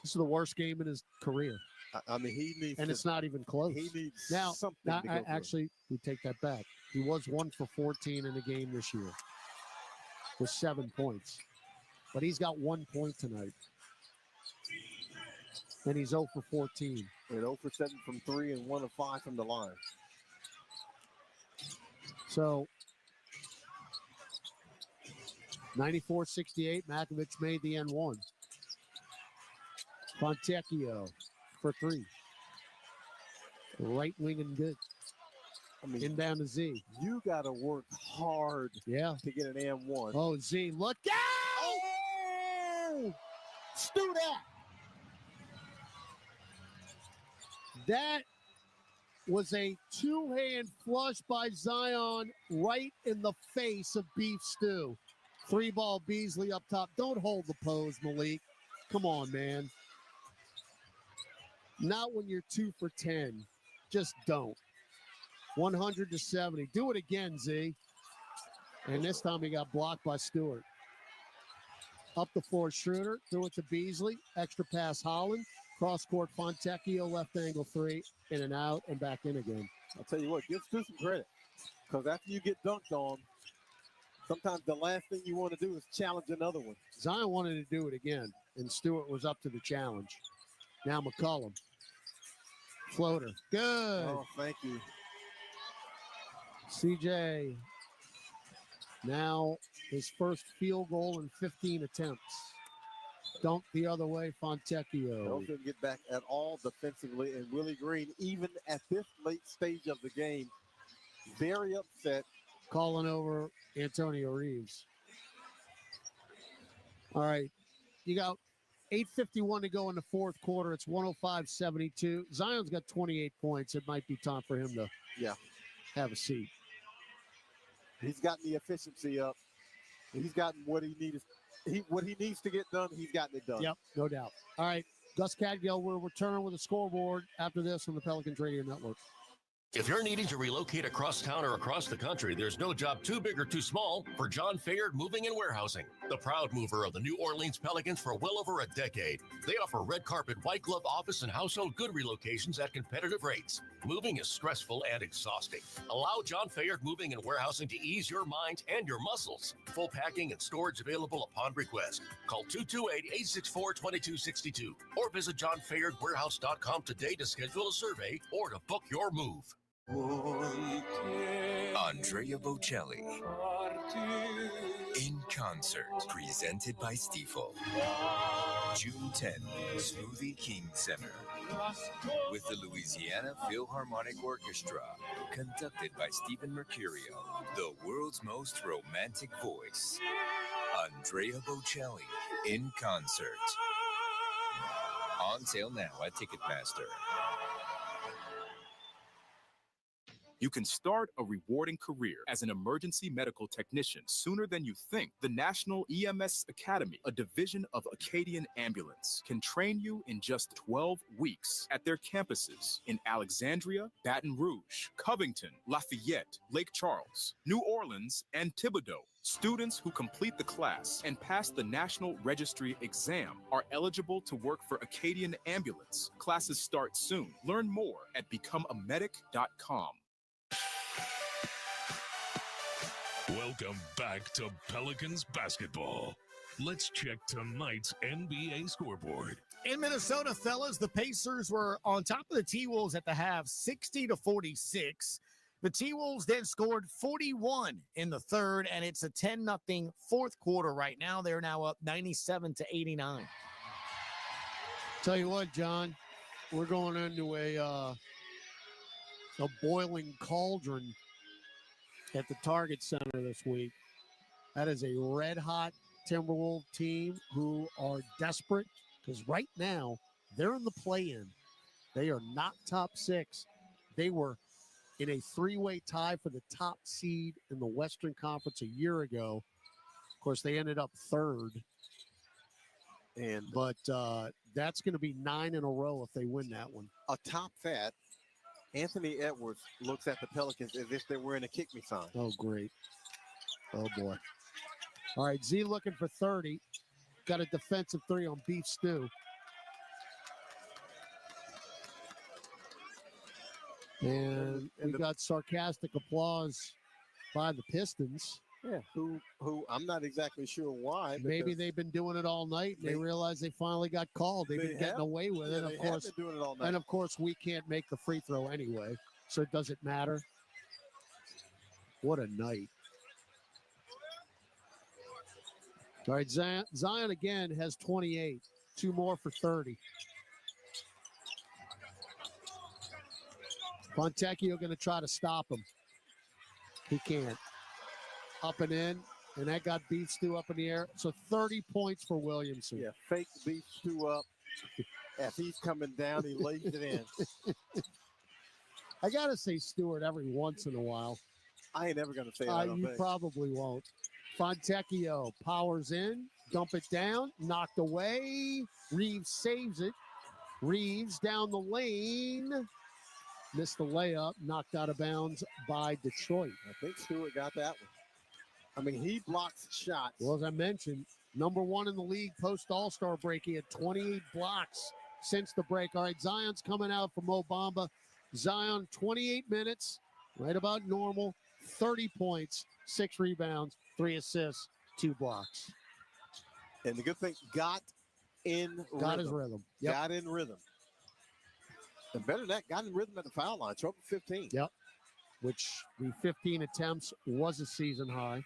This is the worst game in his career. I mean, he needs, and it's not even close. He needs now, something. To go actually, we take that back. He was 1 for 14 in the game this year with 7 points, but he's got 1 point tonight, and he's 0 for 14. And 0 for 7 from 3 and 1 of 5 from the line. So 94-68, Makovich made the N1. Fontecchio for 3. Right wing and good. I mean, inbound to Z. You got to work hard to get an M1. Oh, Z, look out! Oh! Stu that! That was a two-hand flush by Zion right in the face of Beef Stew. 3-ball Beasley up top. Don't hold the pose, Malik. Come on, man. Not when you're 2 for 10. Just don't. 100-70. Do it again, Z. And this time he got blocked by Stewart. Up the floor, Schroeder. Threw it to Beasley. Extra pass, Holland. Cross-court, Fontecchio, left angle 3. In and out and back in again. I'll tell you what, give Stu some credit. Because after you get dunked on, sometimes the last thing you want to do is challenge another one. Zion wanted to do it again, and Stewart was up to the challenge. Now McCollum. Floater. Good. Oh, thank you. CJ. Now his first field goal in 15 attempts. Dunk the other way, Fontecchio. Don't get back at all defensively. And Willie Green, even at this late stage of the game, very upset. Calling over Antonio Reeves. All right. You got 8:51 to go in the fourth quarter. It's 105-72. Zion's got 28 points. It might be time for him to have a seat. He's gotten the efficiency up. He's gotten what he needs. What he needs to get done, he's gotten it done. Yep, no doubt. All right, Gus Cadgill will return with a scoreboard after this on the Pelicans Radio Network. If you're needing to relocate across town or across the country, there's no job too big or too small for John Fayard Moving and Warehousing, the proud mover of the New Orleans Pelicans for well over a decade. They offer red carpet, white glove office and household good relocations at competitive rates. Moving is stressful and exhausting. Allow John Fayard Moving and Warehousing to ease your mind and your muscles. Full packing and storage available upon request. Call 228-864-2262 or visit johnfayardwarehouse.com today to schedule a survey or to book your move. Andrea Bocelli in concert, presented by Stifel. June 10th, Smoothie King Center, with the Louisiana Philharmonic Orchestra, conducted by Stephen Mercurio, the world's most romantic voice. Andrea Bocelli in concert. On sale now at Ticketmaster. You can start a rewarding career as an emergency medical technician sooner than you think. The National EMS Academy, a division of Acadian Ambulance, can train you in just 12 weeks at their campuses in Alexandria, Baton Rouge, Covington, Lafayette, Lake Charles, New Orleans, and Thibodaux. Students who complete the class and pass the National Registry exam are eligible to work for Acadian Ambulance. Classes start soon. Learn more at becomeamedic.com. Welcome back to Pelicans basketball. Let's check tonight's NBA scoreboard. In Minnesota, fellas, the Pacers were on top of the T-Wolves at the half, 60-46. The T-Wolves then scored 41 in the third, and it's a 10-0 fourth quarter right now. They're now up 97-89. Tell you what, John, we're going into a boiling cauldron at the Target Center this week. That is a red-hot Timberwolves team who are desperate because right now they're in the play-in. They are not top six. They were in a three-way tie for the top seed in the Western Conference a year ago. Of course, they ended up third. But that's going to be 9 in a row if they win that one. A top fat, Anthony Edwards looks at the Pelicans as if they're wearing a kick-me sign. Oh, great. Oh, boy. All right, Z looking for 30. Got a defensive three on Beef Stew. And we got sarcastic applause by the Pistons. Yeah, who I'm not exactly sure why. Maybe they've been doing it all night and they realize they finally got called. They've been getting away with it, of course. Been doing it all night. And of course, we can't make the free throw anyway, so it doesn't matter. What a night. All right, Zion again has 28. 2 more for 30. Fontecchio going to try to stop him. He can't. Up and in, and that got Beef Stew up in the air. So 30 points for Williamson. Yeah, fake Beef Stew up. As he's coming down, he lays it in. I got to say Stewart every once in a while. I ain't never going to say that. You probably won't. Fontecchio powers in, dump it down, knocked away. Reeves saves it. Reeves down the lane. Missed the layup, knocked out of bounds by Detroit. I think Stewart got that one. I mean, he blocks shots. Well, as I mentioned, number 1 in the league post All-Star break. He had 28 blocks since the break. All right, Zion's coming out for Mo Bamba. Zion, 28 minutes, right about normal, 30 points, 6 rebounds, 3 assists, 2 blocks. And the good thing, got his rhythm. Yep. Got in rhythm. And better than that, got in rhythm at the foul line. 12 for 15. Yep. Which the 15 attempts was a season high,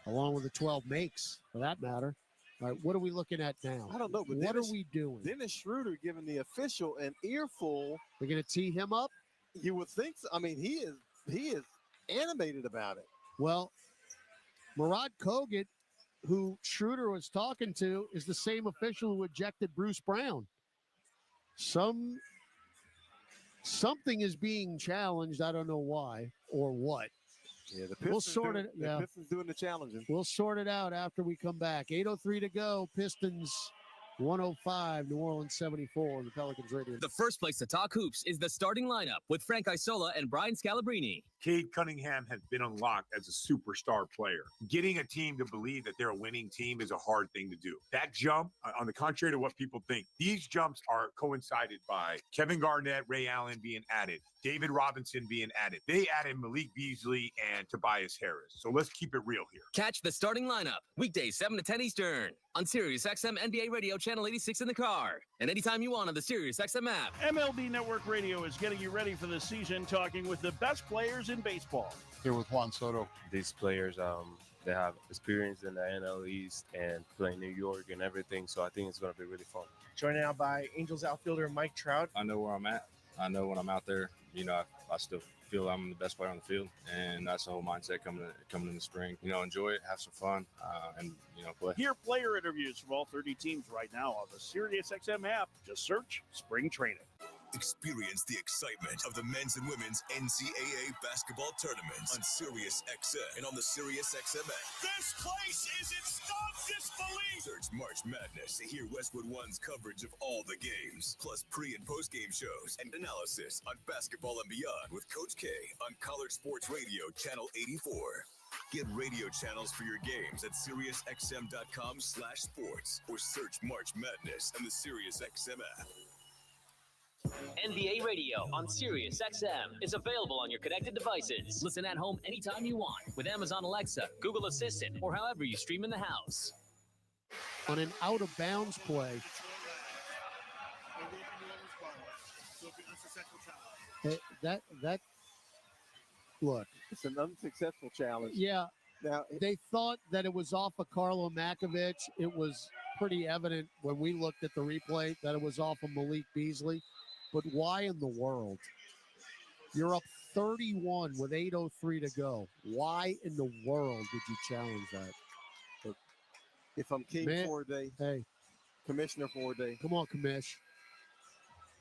along with the 12 makes, for that matter. All right, what are we looking at now? I don't know, but what are we doing? Dennis Schroeder giving the official an earful. We're going to tee him up? You would think so. I mean, he is animated about it. Well, Murad Kogut, who Schroeder was talking to, is the same official who ejected Bruce Brown. Something is being challenged. I don't know why or what. Yeah, the Pistons doing the challenging. We'll sort it out after we come back. 8:03 to go. Pistons 105, New Orleans 74 on the Pelicans radio. The first place to talk hoops is the starting lineup with Frank Isola and Brian Scalabrine. Cade Cunningham has been unlocked as a superstar player. Getting a team to believe that they're a winning team is a hard thing to do. That jump, on the contrary to what people think, these jumps are coincided by Kevin Garnett, Ray Allen being added, David Robinson being added. They added Malik Beasley and Tobias Harris. So let's keep it real here. Catch the starting lineup weekdays 7 to 10 Eastern on Sirius XM NBA Radio Channel 86 in the car and anytime you want on the Sirius XM app. MLB Network Radio is getting you ready for the season, talking with the best players in baseball. Here with Juan Soto. These players, they have experience in the NL East and playing New York and everything, so I think it's going to be really fun. Joined now by Angels outfielder Mike Trout. I know where I'm at. I know when I'm out there, I still feel I'm the best player on the field, and that's the whole mindset coming in the spring. Enjoy it, have some fun, and play. Hear player interviews from all 30 teams right now on the SiriusXM app. Just search Spring Training. Experience the excitement of the men's and women's NCAA basketball tournaments on Sirius XM and on the Sirius XM app. This place is in stunned disbelief. Search March Madness to hear Westwood One's coverage of all the games, plus pre- and post-game shows and analysis on basketball and beyond with Coach K on College Sports Radio, Channel 84. Get radio channels for your games at SiriusXM.com/sports or search March Madness on the SiriusXM app. NBA Radio on Sirius XM is available on your connected devices. Listen at home anytime you want with Amazon Alexa, Google Assistant, or however you stream in the house. On an out-of-bounds play, that look. It's an unsuccessful challenge. Yeah. Now they thought that it was off of Carlo Makovich. It was pretty evident when we looked at the replay that it was off of Malik Beasley. But why in the world? You're up 31 with 8:03 to go. Why in the world did you challenge that? But if I'm King Forday, hey, Commissioner Forday, come on, Commish.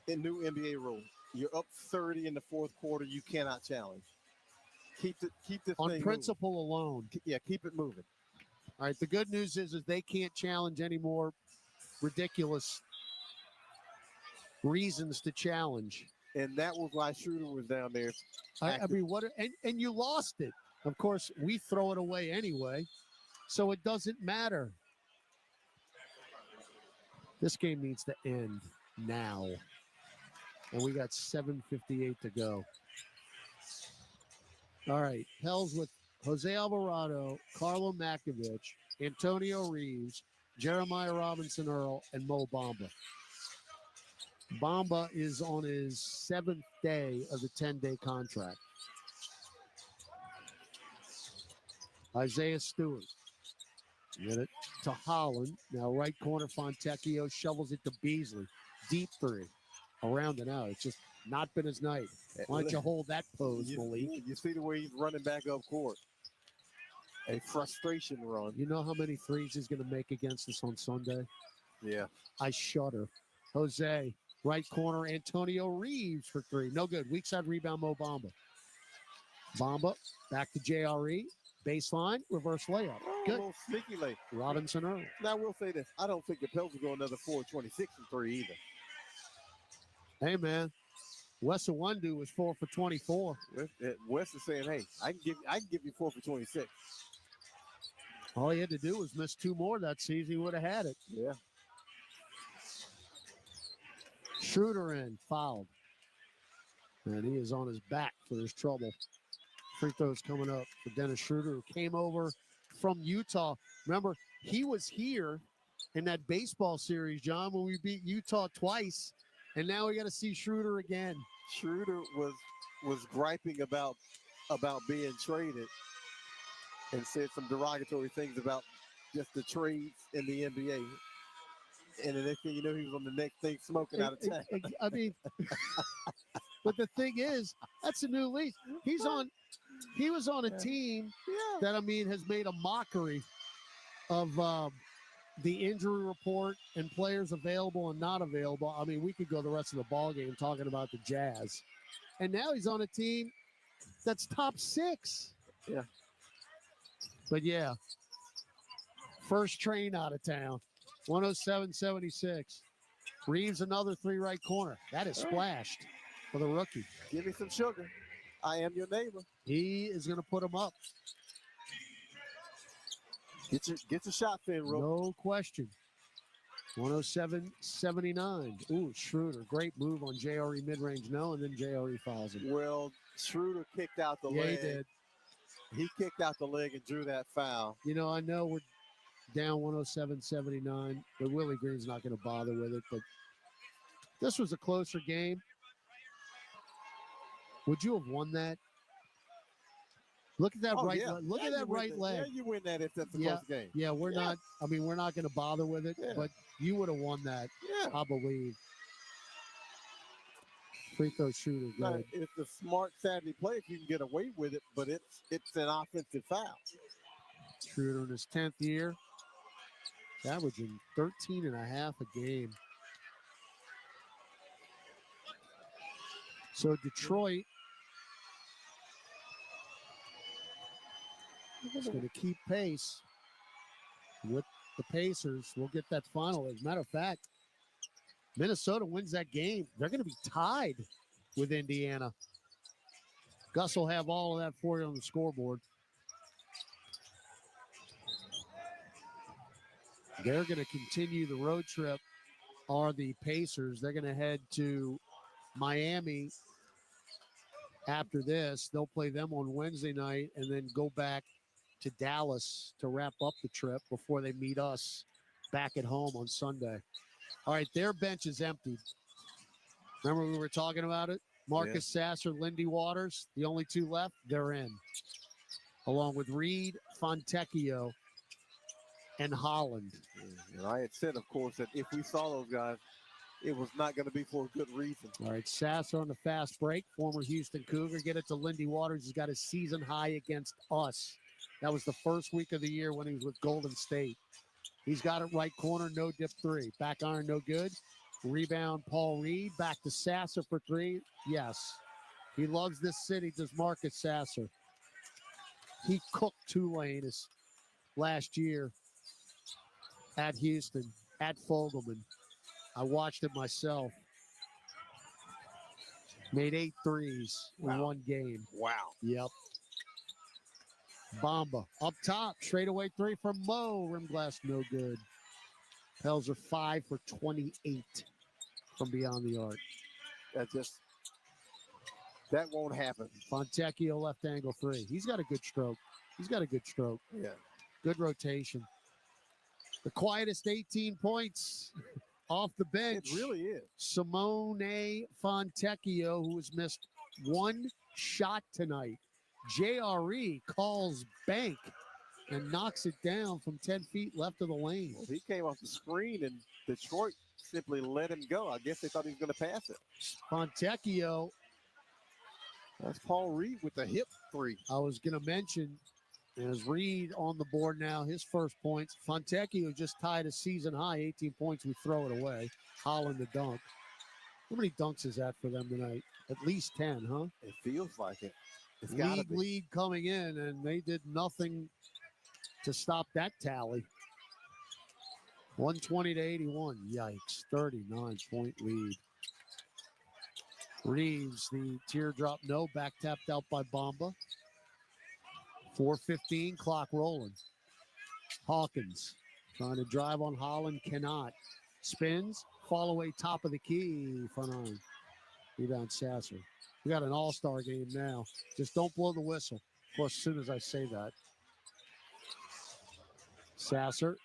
In new NBA rule, you're up 30 in the fourth quarter. You cannot challenge. Keep this on thing principle moving. alone. Yeah, keep it moving. All right. The good news is they can't challenge any more ridiculous reasons to challenge. And that was why Schroeder was down there. I mean, what? And you lost it. Of course, we throw it away anyway, so it doesn't matter. This game needs to end now, and we got 7:58 to go. All right, Pels with Jose Alvarado, Carlo Makovich, Antonio Reeves, Jeremiah Robinson Earl, and Mo Bamba. Bamba is on his 7th day of the 10-day contract. Isaiah Stewart. Get it to Holland. Now right corner Fontecchio shovels it to Beasley. Deep three. Around and out. It's just not been his night. Why don't you hold that pose, Malik? You see the way he's running back up court. A frustration run. You know how many threes he's going to make against us on Sunday? Yeah. I shudder. Jose, right corner, Antonio Reeves for three. No good. Weak side rebound, Mo Bamba. Bamba, back to JRE. Baseline, reverse layup. Good. A little sneaky late. Robinson Earl. Now, I will say this. I don't think the Pels will go another 4-26 and 3 either. Hey, man. Wes Iwundu was 4 for 24. Wes is saying, hey, I can give you 4 for 26. All he had to do was miss 2 more that season. He would have had it. Yeah. Schroeder in, fouled. And he is on his back for this trouble. Free throws coming up for Dennis Schroeder, who came over from Utah. Remember, he was here in that baseball series, John, when we beat Utah twice. And now we got to see Schroeder again. Schroeder was griping about being traded and said some derogatory things about just the trades in the NBA. And the next thing you know, he was on the next thing smoking out of town. I mean, but the thing is, that's a new lease. He was on a team that, I mean, has made a mockery of the injury report and players available and not available. I mean, we could go the rest of the ball game talking about the Jazz. And now he's on a team that's top 6. Yeah. But, yeah, first train out of town, 107-76. Reeves another 3 right corner. That is splashed for the rookie. Give me some sugar. I am your neighbor. He is going to put him up. Get your shots in, Rook. No question. 107-79. Ooh, Schroeder. Great move on JRE mid-range. No, and then JRE fouls him. Well, Schroeder kicked out the leg. Yeah, he did. He kicked out the leg and drew that foul. You know, I know we're down 107-79, but Willie Green's not going to bother with it. But this was a closer game. Would you have won that? Look at that right. Yeah. Look at that right leg. Yeah, you win that if that's a close game. Yeah, we're not. I mean, we're not going to bother with it. Yeah. But you would have won that. Yeah, I believe. Free throw shooter, good. Now, it's a smart, savvy play if you can get away with it, but it's an offensive foul. Schroeder in his 10th year, averaging 13.5 a game. So Detroit is going to keep pace with the Pacers. We'll get that final. As a matter of fact, Minnesota wins that game. They're going to be tied with Indiana. Gus will have all of that for you on the scoreboard. They're going to continue the road trip, are the Pacers. They're going to head to Miami after this. They'll play them on Wednesday night and then go back to Dallas to wrap up the trip before they meet us back at home on Sunday. All right, their bench is empty. Remember we were talking about it? Marcus Sasser, Lindy Waters, the only two left, they're in. Along with Reed, Fontecchio, and Holland. And I had said, of course, that if we saw those guys, it was not going to be for a good reason. All right, Sasser on the fast break, former Houston Cougar. Get it to Lindy Waters. He's got his season high against us. That was the first week of the year when he was with Golden State. He's got it right corner, no dip three. Back iron, no good. Rebound, Paul Reed. Back to Sasser for three. Yes. He loves this city, does Marcus Sasser. He cooked Tulane last year at Houston, at Fogelman. I watched it myself. Made 8 threes in one game. Wow. Yep. Bamba up top, straightaway three from Mo. Rim glass, no good. Pels are 5 for 28 from beyond the arc. That won't happen. Fontecchio left angle three. He's got a good stroke. Yeah. Good rotation. The quietest 18 points off the bench. It really is. Simone Fontecchio, who has missed one shot tonight. JRE calls bank and knocks it down from 10 feet left of the lane. Well, he came off the screen and Detroit simply let him go. I guess they thought he was going to pass it. Fontecchio. That's Paul Reed with the hip three. I was going to mention, as Reed on the board now, his first points. Fontecchio just tied a season high, 18 points. We throw it away. Holland the dunk. How many dunks is that for them tonight? At least 10, huh? It feels like it. It's League coming in, and they did nothing to stop that tally. 120 to 81. Yikes. 39-point lead. Reeves, the teardrop no, back tapped out by Bamba. 4:15, clock rolling. Hawkins trying to drive on Holland, cannot. Spins, fall away top of the key, front iron. Rebound Sasser. We got an all-star game now. Just don't blow the whistle. Of course, as soon as I say that. Sasser.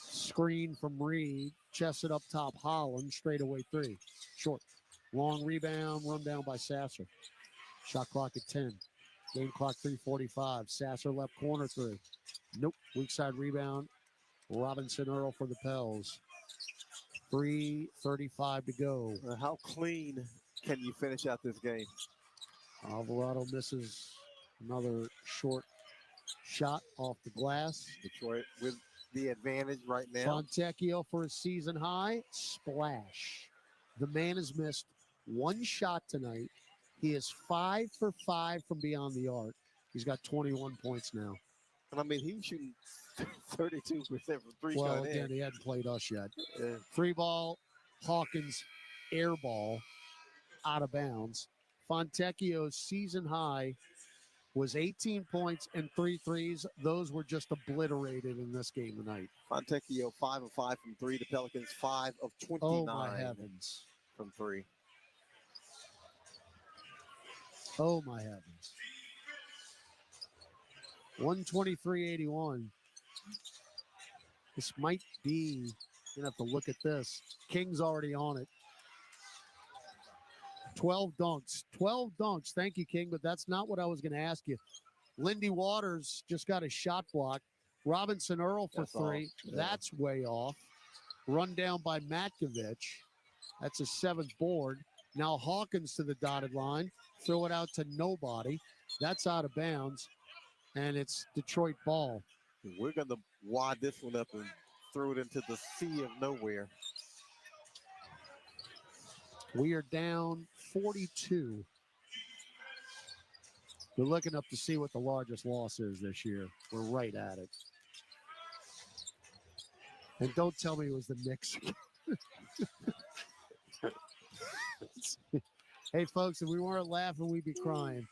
Screen from Reed. Chests it up top. Holland. Straightaway three. Short. Long rebound. Run down by Sasser. Shot clock at 10. Game clock 3:45. Sasser left corner three. Nope. Weak side rebound. Robinson Earl for the Pels. 3:35 to go. How clean can you finish out this game? Alvarado misses another short shot off the glass. Detroit with the advantage right now. Fontecchio for a season high. Splash. The man has missed one shot tonight. He is 5 for 5 from beyond the arc. He's got 21 points now. And I mean, he's shooting 32% from three Well, shot again, in. he hadn't played us yet. Yeah. Three ball, Hawkins, air ball, out of bounds. Fontecchio's season high was 18 points and 3 threes. Those were just obliterated in this game tonight. Fontecchio 5 of 5 from three. The Pelicans 5 of 29 Oh, my heavens. from three. Oh, my heavens. 123-81. This might be, you're going to have to look at this. King's already on it. 12 dunks. 12 dunks. Thank you, King, but that's not what I was going to ask you. Lindy Waters just got a shot block. Robinson Earl for That's three. off. Yeah. That's way off. Run down by Matkovich. That's a 7th board. Now Hawkins to the dotted line. Throw it out to nobody. That's out of bounds. And it's Detroit ball. We're going to wad this one up and throw it into the sea of nowhere. We are down 42. We're looking up to see what the largest loss is this year. We're right at it. And don't tell me it was the Knicks. Hey, folks, if we weren't laughing, we'd be crying.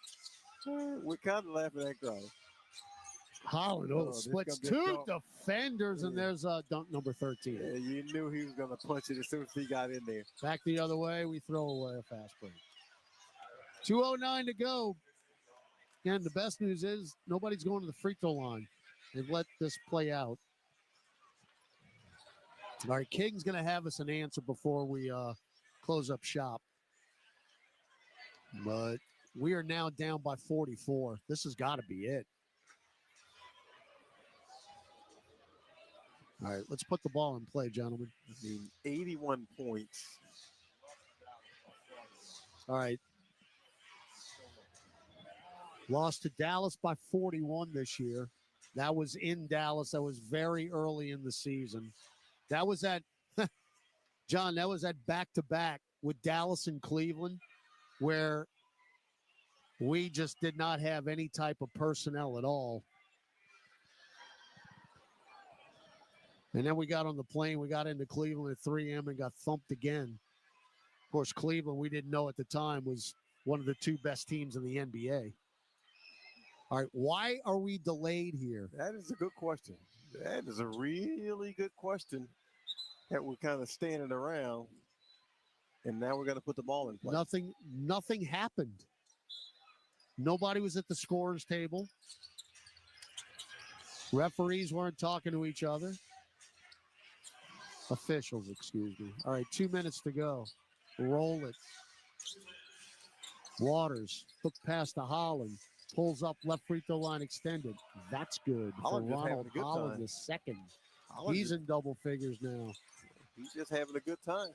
We're kind of laughing and crying. Holland splits two defenders, and there's dunk number 13. Yeah, you knew he was going to punch it as soon as he got in there. Back the other way, we throw away a fast break. 2:09 to go. And the best news is nobody's going to the free throw line. They've let this play out. All right, King's going to have us an answer before we close up shop. But we are now down by 44. This has got to be it. All right, let's put the ball in play, gentlemen. I mean, 81 points. All right. Lost to Dallas by 41 this year. That was in Dallas. That was very early in the season. That was at, John, that was at back-to-back with Dallas and Cleveland, where we just did not have any type of personnel at all. And then we got on the plane. We got into Cleveland at 3 a.m. and got thumped again. Of course, Cleveland, we didn't know at the time, was one of the two best teams in the NBA. All right, why are we delayed here? That is a good question. That is a really good question that we're kind of standing around, and now we're going to put the ball in play. Nothing happened. Nobody was at the scorer's table. Referees weren't talking to each other. Officials, excuse me. All right, 2 minutes to go. Roll it. Waters took past to Holland. Pulls up left free throw line extended. That's good for Ronald Holland, the second. He's in double figures now. He's just having a good time.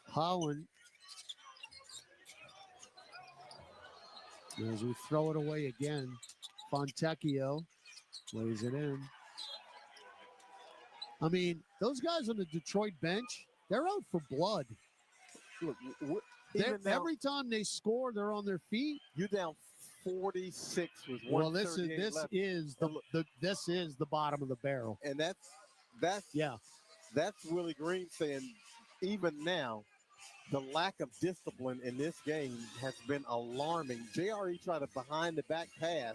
Holland, as we throw it away again, Fontecchio lays it in. I mean, those guys on the Detroit bench, they're out for blood. Look, every time they score, they're on their feet. You're down 46 with well, this is the bottom of the barrel, and that's Willie Green saying even now the lack of discipline in this game has been alarming. JRE tried a behind the back pass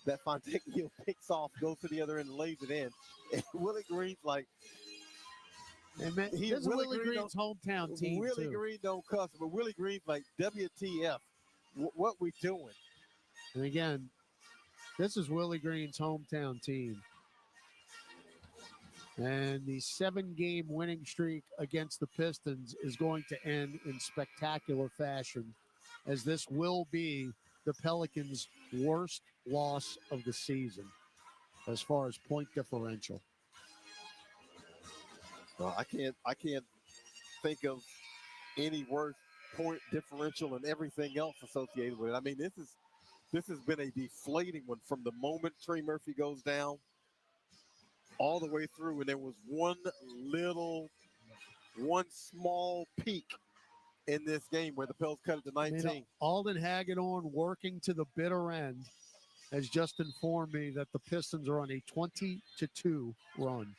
that Fontecchio picks off, goes to the other end, and lays it in. And Willie Green's like, this is Willie Green's hometown team. Willie Green don't cuss, but Willie Green's like, WTF, what we doing? And again, this is Willie Green's hometown team. And the 7-game winning streak against the Pistons is going to end in spectacular fashion, as this will be the Pelicans' worst loss of the season as far as point differential. Well, I can't think of any worse point differential and everything else associated with it. I mean, this has been a deflating one from the moment Trey Murphy goes down all the way through, and there was one small peak in this game where the Pels cut it to 19. Alden Hagedorn, working to the bitter end, has just informed me that the Pistons are on a 20-2 run.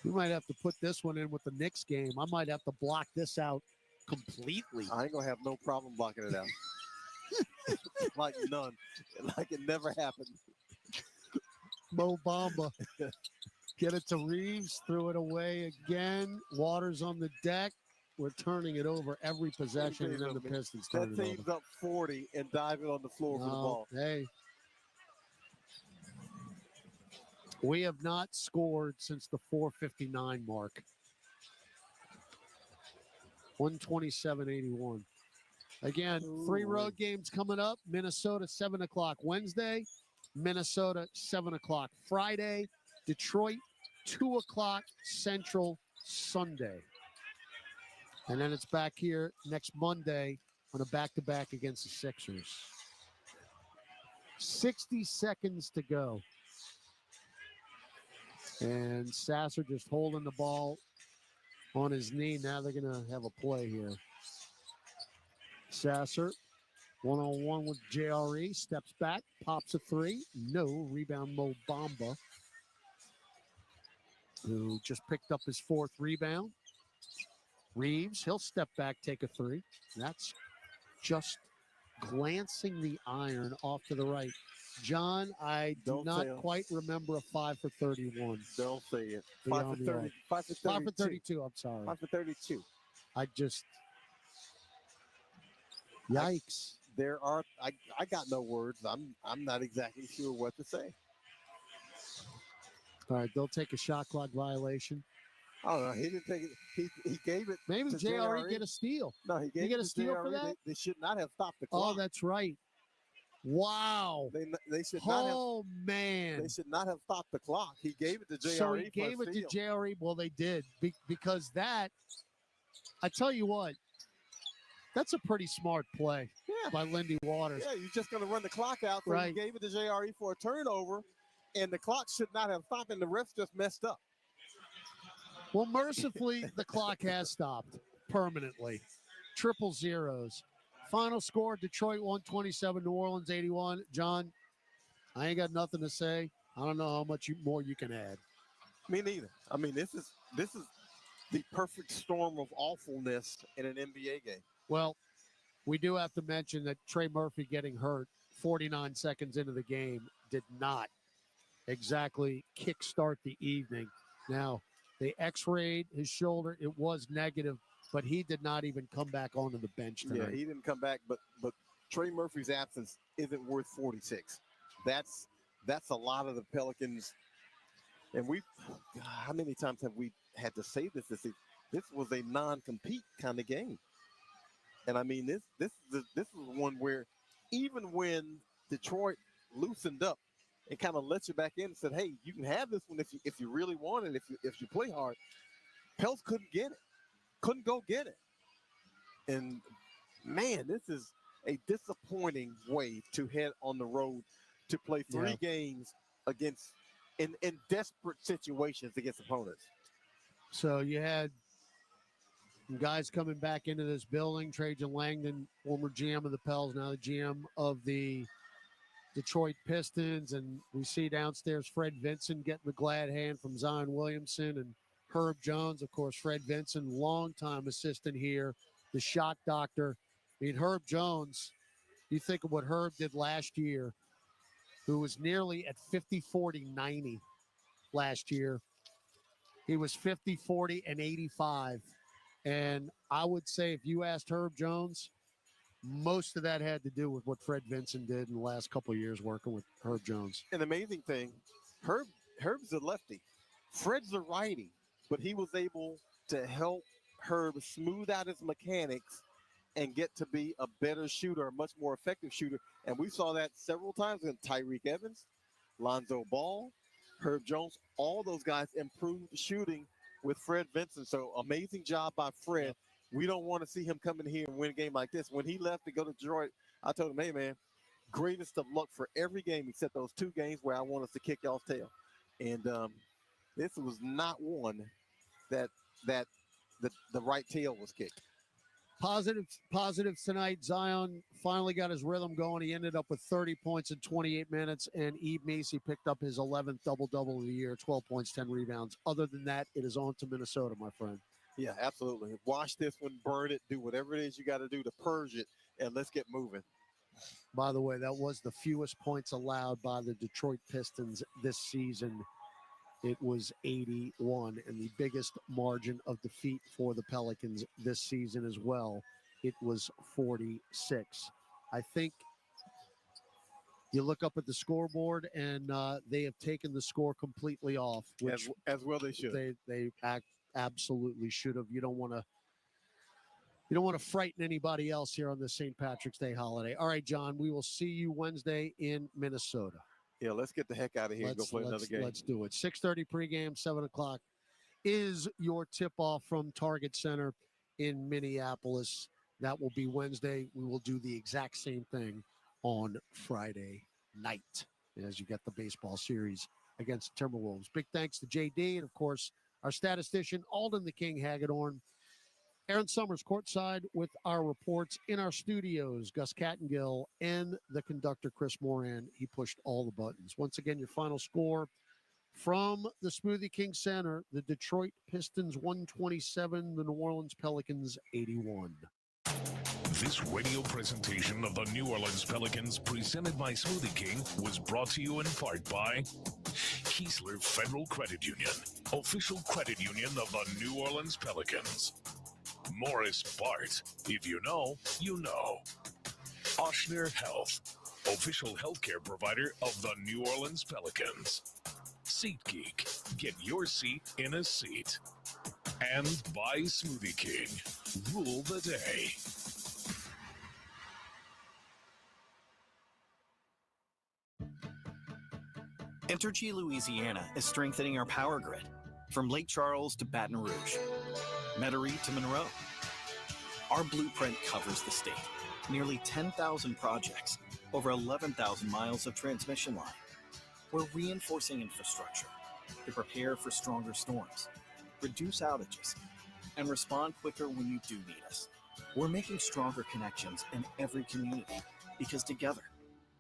We might have to put this one in with the Knicks game. I might have to block this out completely. I ain't going to have no problem blocking it out. Like none. Like it never happened. Mo Bamba. Get it to Reeves. Threw it away again. Waters on the deck. We're turning it over every possession, and then the Pistons turn it over. That team's up 40 and diving on the floor for the ball. Hey. We have not scored since the 4:59 mark. 127-81. Again, 3 road games coming up. Minnesota, 7 o'clock Wednesday. Minnesota, 7 o'clock Friday. Detroit, 2 o'clock Central Sunday. And then it's back here next Monday on a back-to-back against the Sixers. 60 seconds to go. And Sasser just holding the ball on his knee. Now they're going to have a play here. Sasser, one-on-one with JRE, steps back, pops a three. No, rebound Mo Bamba, who just picked up his 4th rebound. Reeves, he'll step back, take a three. That's just glancing the iron off to the right. John, I do not quite remember a 5 for 31. Don't say it. 5 for 30. 5 for 32. 5 for 32, I'm sorry. 5 for 32. I just, yikes. I got no words. I'm not exactly sure what to say. All right, they'll take a shot clock violation. Oh, no, he didn't take it. He gave it. Maybe to JRE get a steal. No, he gave get it a to steal JRE. for that? They should not have stopped the clock. Oh, that's right. Wow. They should not have. Oh, man. They should not have stopped the clock. He gave it to JRE. So he gave it to JRE. Well, they did because that. I tell you what, that's a pretty smart play by Lindy Waters. Yeah, you're just going to run the clock out. So Right. he gave it to JRE for a turnover, and the clock should not have stopped, and the refs just messed up. Well, mercifully, the clock has stopped permanently. Triple zeros. Final score, Detroit 127, New Orleans 81. John, I ain't got nothing to say. I don't know how much more you can add. Me neither. I mean, this is the perfect storm of awfulness in an NBA game. Well, we do have to mention that Trey Murphy getting hurt 49 seconds into the game did not exactly kickstart the evening. Now, they x-rayed his shoulder. It was negative, but he did not even come back onto the bench tonight. Yeah, he didn't come back, but Trey Murphy's absence isn't worth 46. That's a lot of the Pelicans. And how many times have we had to say this? This was a non-compete kind of game. And I mean, this is one where even when Detroit loosened up and kind of let you back in and said, hey, you can have this one if you really want it, if you play hard, Pels couldn't get it. Couldn't go get it. And, man, this is a disappointing way to head on the road to play 3 games against in desperate situations against opponents. So you had guys coming back into this building. Trajan Langdon, former GM of the Pels, now the GM of the Detroit Pistons. And we see downstairs Fred Vinson getting the glad hand from Zion Williamson and Herb Jones. Of course, Fred Vinson, longtime assistant here, the shot doctor. I mean, Herb Jones, you think of what Herb did last year, who was nearly at 50-40-90 last year. He was 50-40-85. And I would say if you asked Herb Jones, most of that had to do with what Fred Vinson did in the last couple of years working with Herb Jones. An amazing thing, Herb's a lefty. Fred's a righty, but he was able to help Herb smooth out his mechanics and get to be a better shooter, a much more effective shooter. And we saw that several times with Tyreek Evans, Lonzo Ball, Herb Jones. All those guys improved shooting with Fred Vinson. So amazing job by Fred. We don't want to see him come in here and win a game like this. When he left to go to Detroit, I told him, hey, man, greatest of luck for every game except those 2 games where I want us to kick y'all's tail. And this was not one that the right tail was kicked. Positive tonight. Zion finally got his rhythm going. He ended up with 30 points in 28 minutes, and Yves Macy picked up his 11th double-double of the year, 12 points, 10 rebounds. Other than that, it is on to Minnesota, my friend. Yeah, absolutely. Wash this one, burn it, do whatever it is you got to do to purge it, and let's get moving. By the way, that was the fewest points allowed by the Detroit Pistons this season. It was 81, and the biggest margin of defeat for the Pelicans this season as well. It was 46. I think you look up at the scoreboard, and they have taken the score completely off, which as well they should. They absolutely should have. You don't want to frighten anybody else here on this St. Patrick's Day holiday. All right, John, we will see you Wednesday in Minnesota. Yeah, let's get the heck out of here and go play another game. Let's do it. 6:30 pregame, 7 o'clock is your tip-off from Target Center in Minneapolis. That will be Wednesday. We will do the exact same thing on Friday night as you get the baseball series against the Timberwolves. Big thanks to JD and, of course, our statistician, Alden the King Hagedorn. Aaron Summers courtside with our reports in our studios, Gus Kattengill and the conductor, Chris Moran. He pushed all the buttons. Once again, your final score from the Smoothie King Center, the Detroit Pistons 127, the New Orleans Pelicans 81. This radio presentation of the New Orleans Pelicans, presented by Smoothie King, was brought to you in part by Keesler Federal Credit Union, official credit union of the New Orleans Pelicans. Morris Bart, if you know, you know. Oshner Health, official healthcare provider of the New Orleans Pelicans. SeatGeek, get your seat in a seat. And by Smoothie King, rule the day. Entergy Louisiana is strengthening our power grid from Lake Charles to Baton Rouge, Metairie to Monroe. Our blueprint covers the state. Nearly 10,000 projects, over 11,000 miles of transmission line. We're reinforcing infrastructure to prepare for stronger storms, reduce outages, and respond quicker when you do need us. We're making stronger connections in every community because together,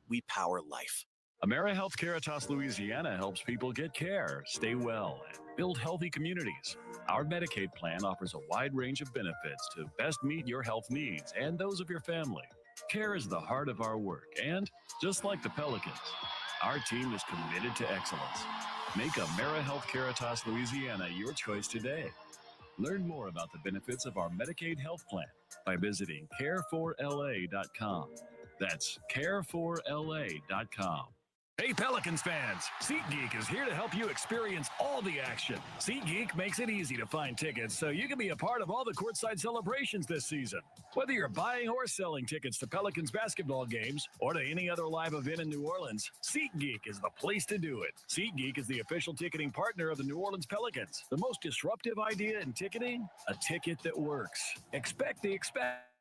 we power life. AmeriHealth Caritas Louisiana helps people get care, stay well, and build healthy communities. Our Medicaid plan offers a wide range of benefits to best meet your health needs and those of your family. Care is the heart of our work, and just like the Pelicans, our team is committed to excellence. Make AmeriHealth Caritas Louisiana your choice today. Learn more about the benefits of our Medicaid health plan by visiting care4la.com. That's care4la.com. Hey Pelicans fans, SeatGeek is here to help you experience all the action. SeatGeek makes it easy to find tickets so you can be a part of all the courtside celebrations this season. Whether you're buying or selling tickets to Pelicans basketball games or to any other live event in New Orleans, SeatGeek is the place to do it. SeatGeek is the official ticketing partner of the New Orleans Pelicans. The most disruptive idea in ticketing? A ticket that works. Expect the expect.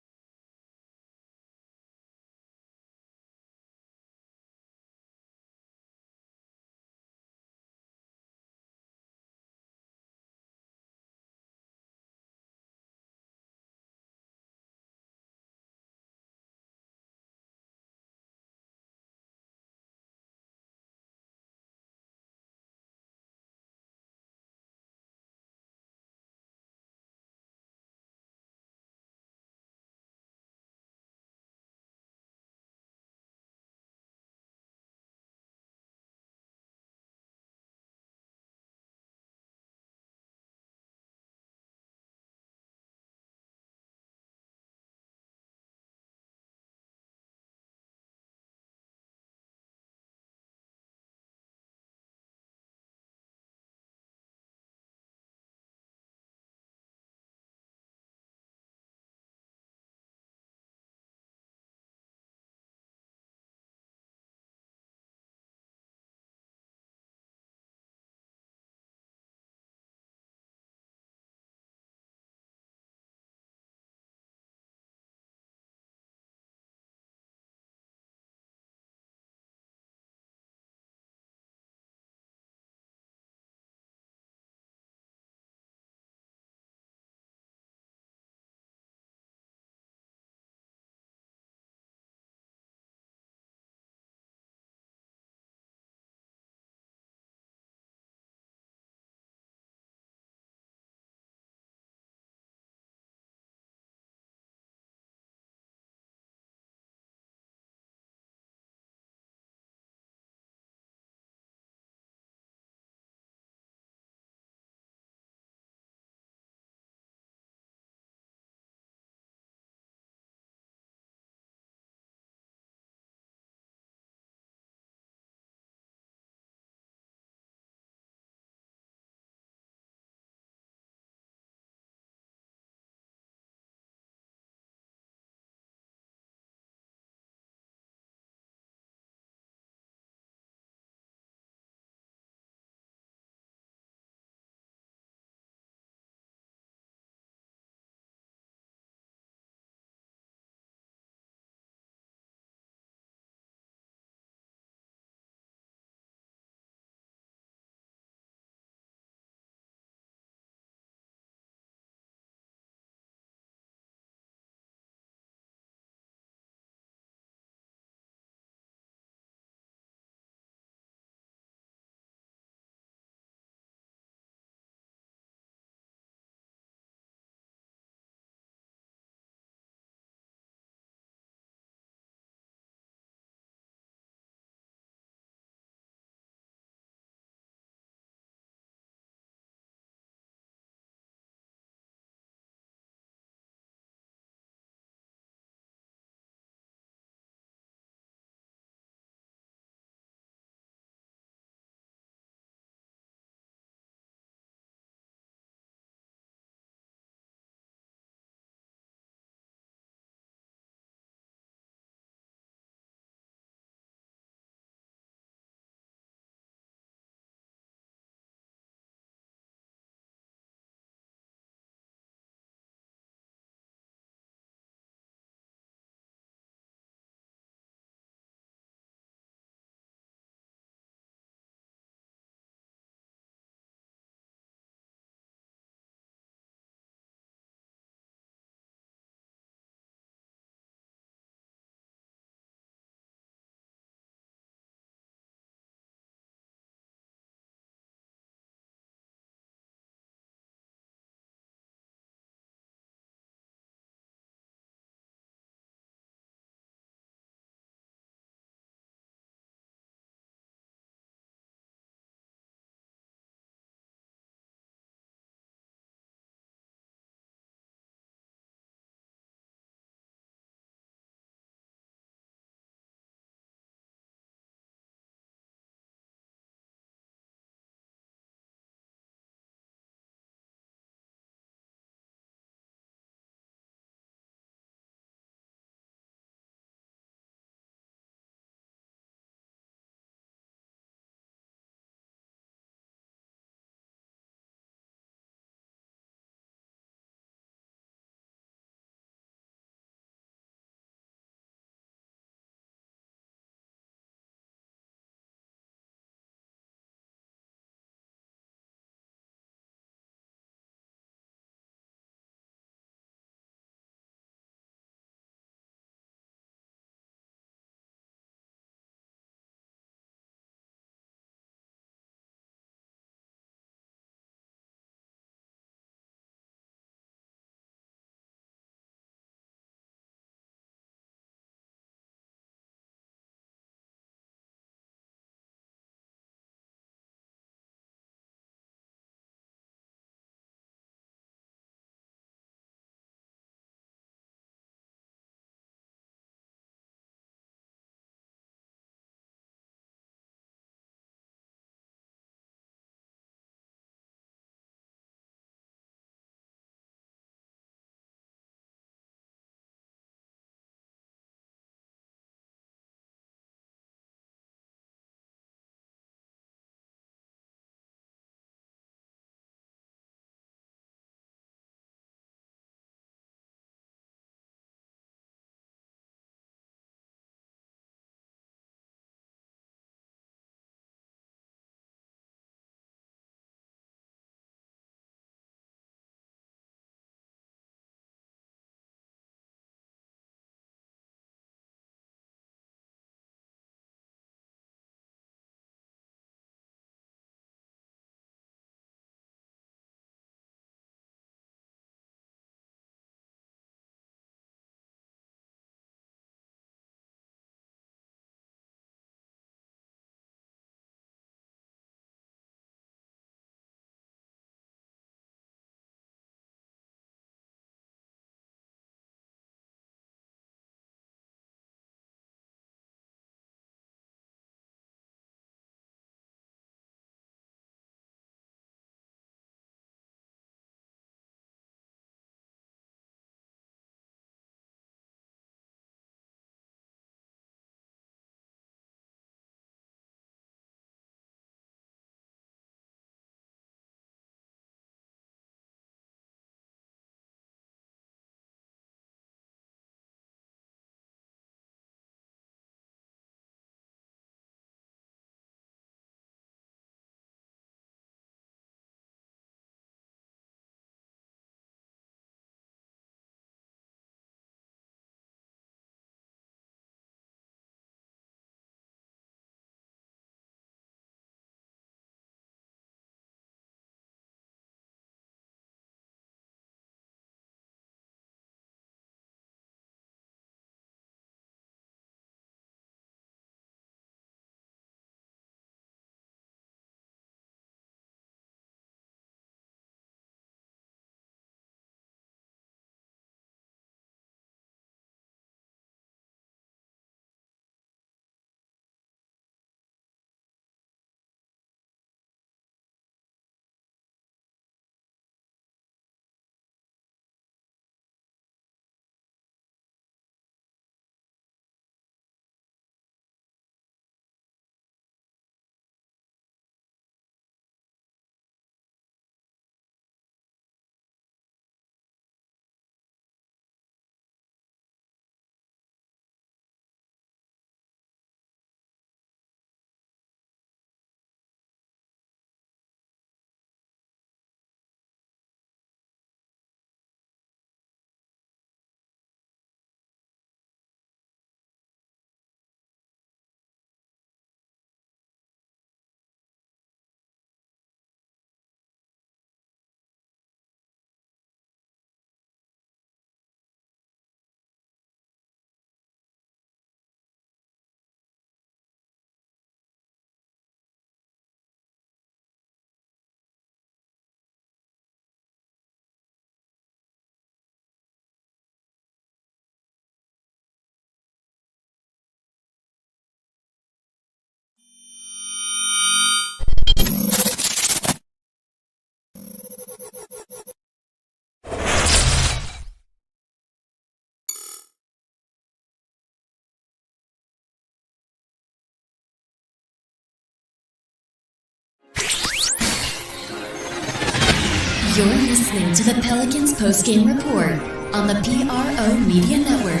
You're listening to the Pelicans postgame report on the PRO Media Network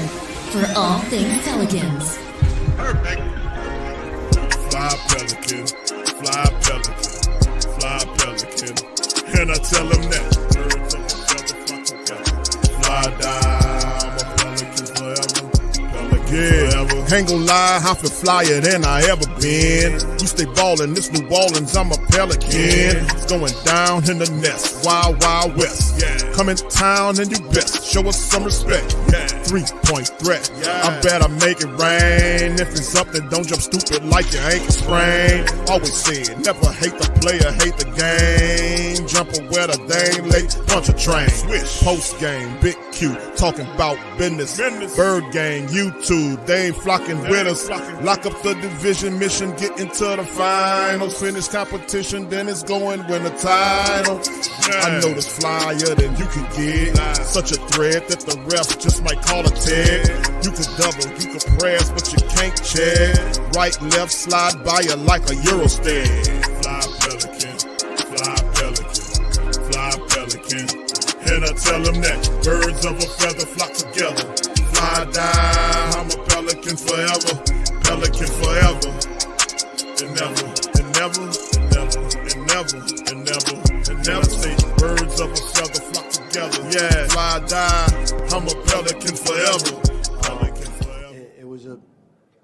for all things Pelicans. Perfect. Fly Pelican, fly Pelican, fly Pelican. And I tell them that. Fly down, I'm a Pelican forever. Yeah, ain't gon' lie, I feel flyer than I ever been. We stay ballin', this New Orleans, I'm a Pelican. It's going down in the nest, wild, wild west. Come in town and you best, show us some respect. 3-point threat, I better make it rain. If it's up, then don't jump stupid like your ankle sprain. Always said, never hate the player, hate the game. Jumper where the dame late, punch a train. Post game, big Q, talking about business. Bird gang, YouTube, they ain't flocking with us. Lock up the division mission, get into the finals. Finish competition, then it's going win the title. I know this flyer than you can get. Such a threat that the ref just might call a tag. You could double, you could press, but you can't check. Right, left, slide by you like a Eurostep. Fly Pelican, fly Pelican, fly Pelican. And I tell them that birds of a feather flock together. Fly down, I'm a Pelican forever, Pelican forever. And never, and never, and never, and never, and never, and never say birds of a feather flock together. Yeah, fly down, I'm a Pelican forever, Pelican forever. It was a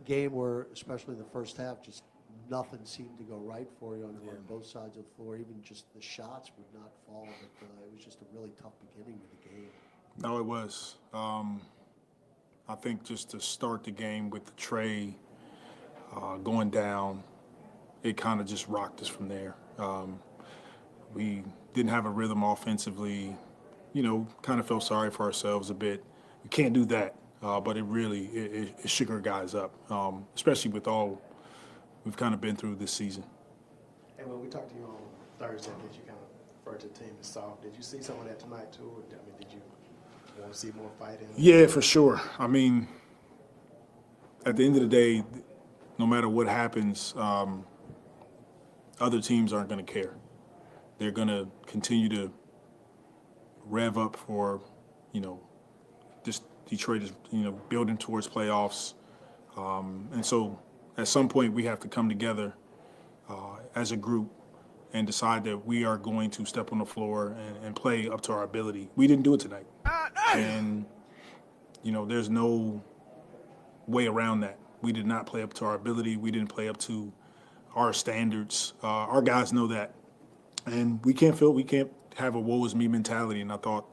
game where, especially the first half, just nothing seemed to go right for you on both sides of the floor. Even just the shots would not fall. But it was just a really tough beginning of the game. No, it was. I think just to start the game with the tray going down, it kind of just rocked us from there. We didn't have a rhythm offensively. You know, kind of felt sorry for ourselves a bit. We can't do that, but it really it shook our guys up, especially with all we've kind of been through this season. And when we talked to you on Thursday, that you kind of referred to the team as soft. Did you see some of that tonight too? Or, I mean, did you want to see more fighting? Yeah, for sure. I mean, at the end of the day, no matter what happens, other teams aren't going to care. They're going to continue to rev up for, just Detroit is, building towards playoffs. And so at some point we have to come together as a group and decide that we are going to step on the floor and play up to our ability. We didn't do it tonight. And, there's no way around that. We did not play up to our ability. We didn't play up to our standards. Our guys know that. And we can't have a woe is me mentality. And I thought,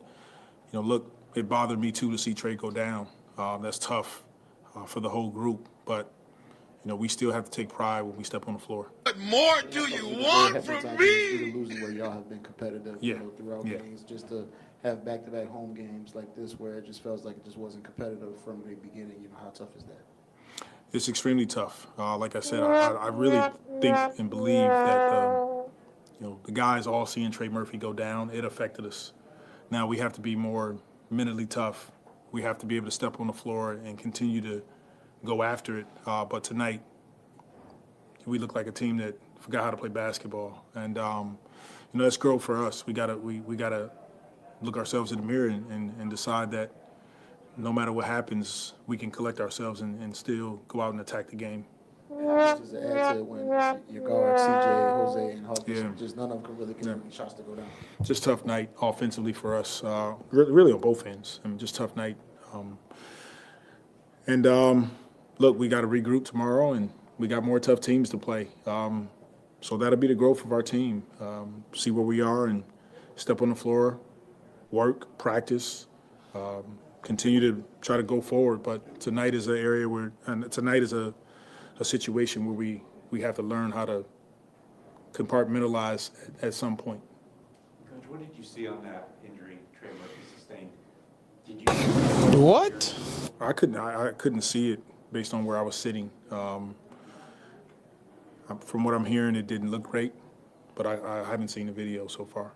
look, it bothered me too to see Trey go down. That's tough for the whole group. But, we still have to take pride when we step on the floor. What more do you want from me? Losing where y'all have been competitive throughout games, just to have back-to-back home games like this where it just feels like it just wasn't competitive from the beginning. How tough is that? It's extremely tough. Like I said, I really think and believe that the guys all seeing Trey Murphy go down, it affected us. Now we have to be more mentally tough. We have to be able to step on the floor and continue to go after it. But tonight, we look like a team that forgot how to play basketball. And that's growth for us. We gotta look ourselves in the mirror and decide that no matter what happens, we can collect ourselves and still go out and attack the game. Just to add to it, when your guard, CJ, Jose, and Hawkins, just none of them can really get any shots to go down. Just tough night offensively for us, really on both ends. I mean, just tough night. Look, we got to regroup tomorrow, and we got more tough teams to play. So that'll be the growth of our team. See where we are and step on the floor, work, practice, continue to try to go forward. But tonight is an area tonight is a situation where we have to learn how to compartmentalize at some point. Coach, what did you see on that injury Trey Murphy sustained? What? I couldn't see it based on where I was sitting. From what I'm hearing, it didn't look great, but I haven't seen the video so far.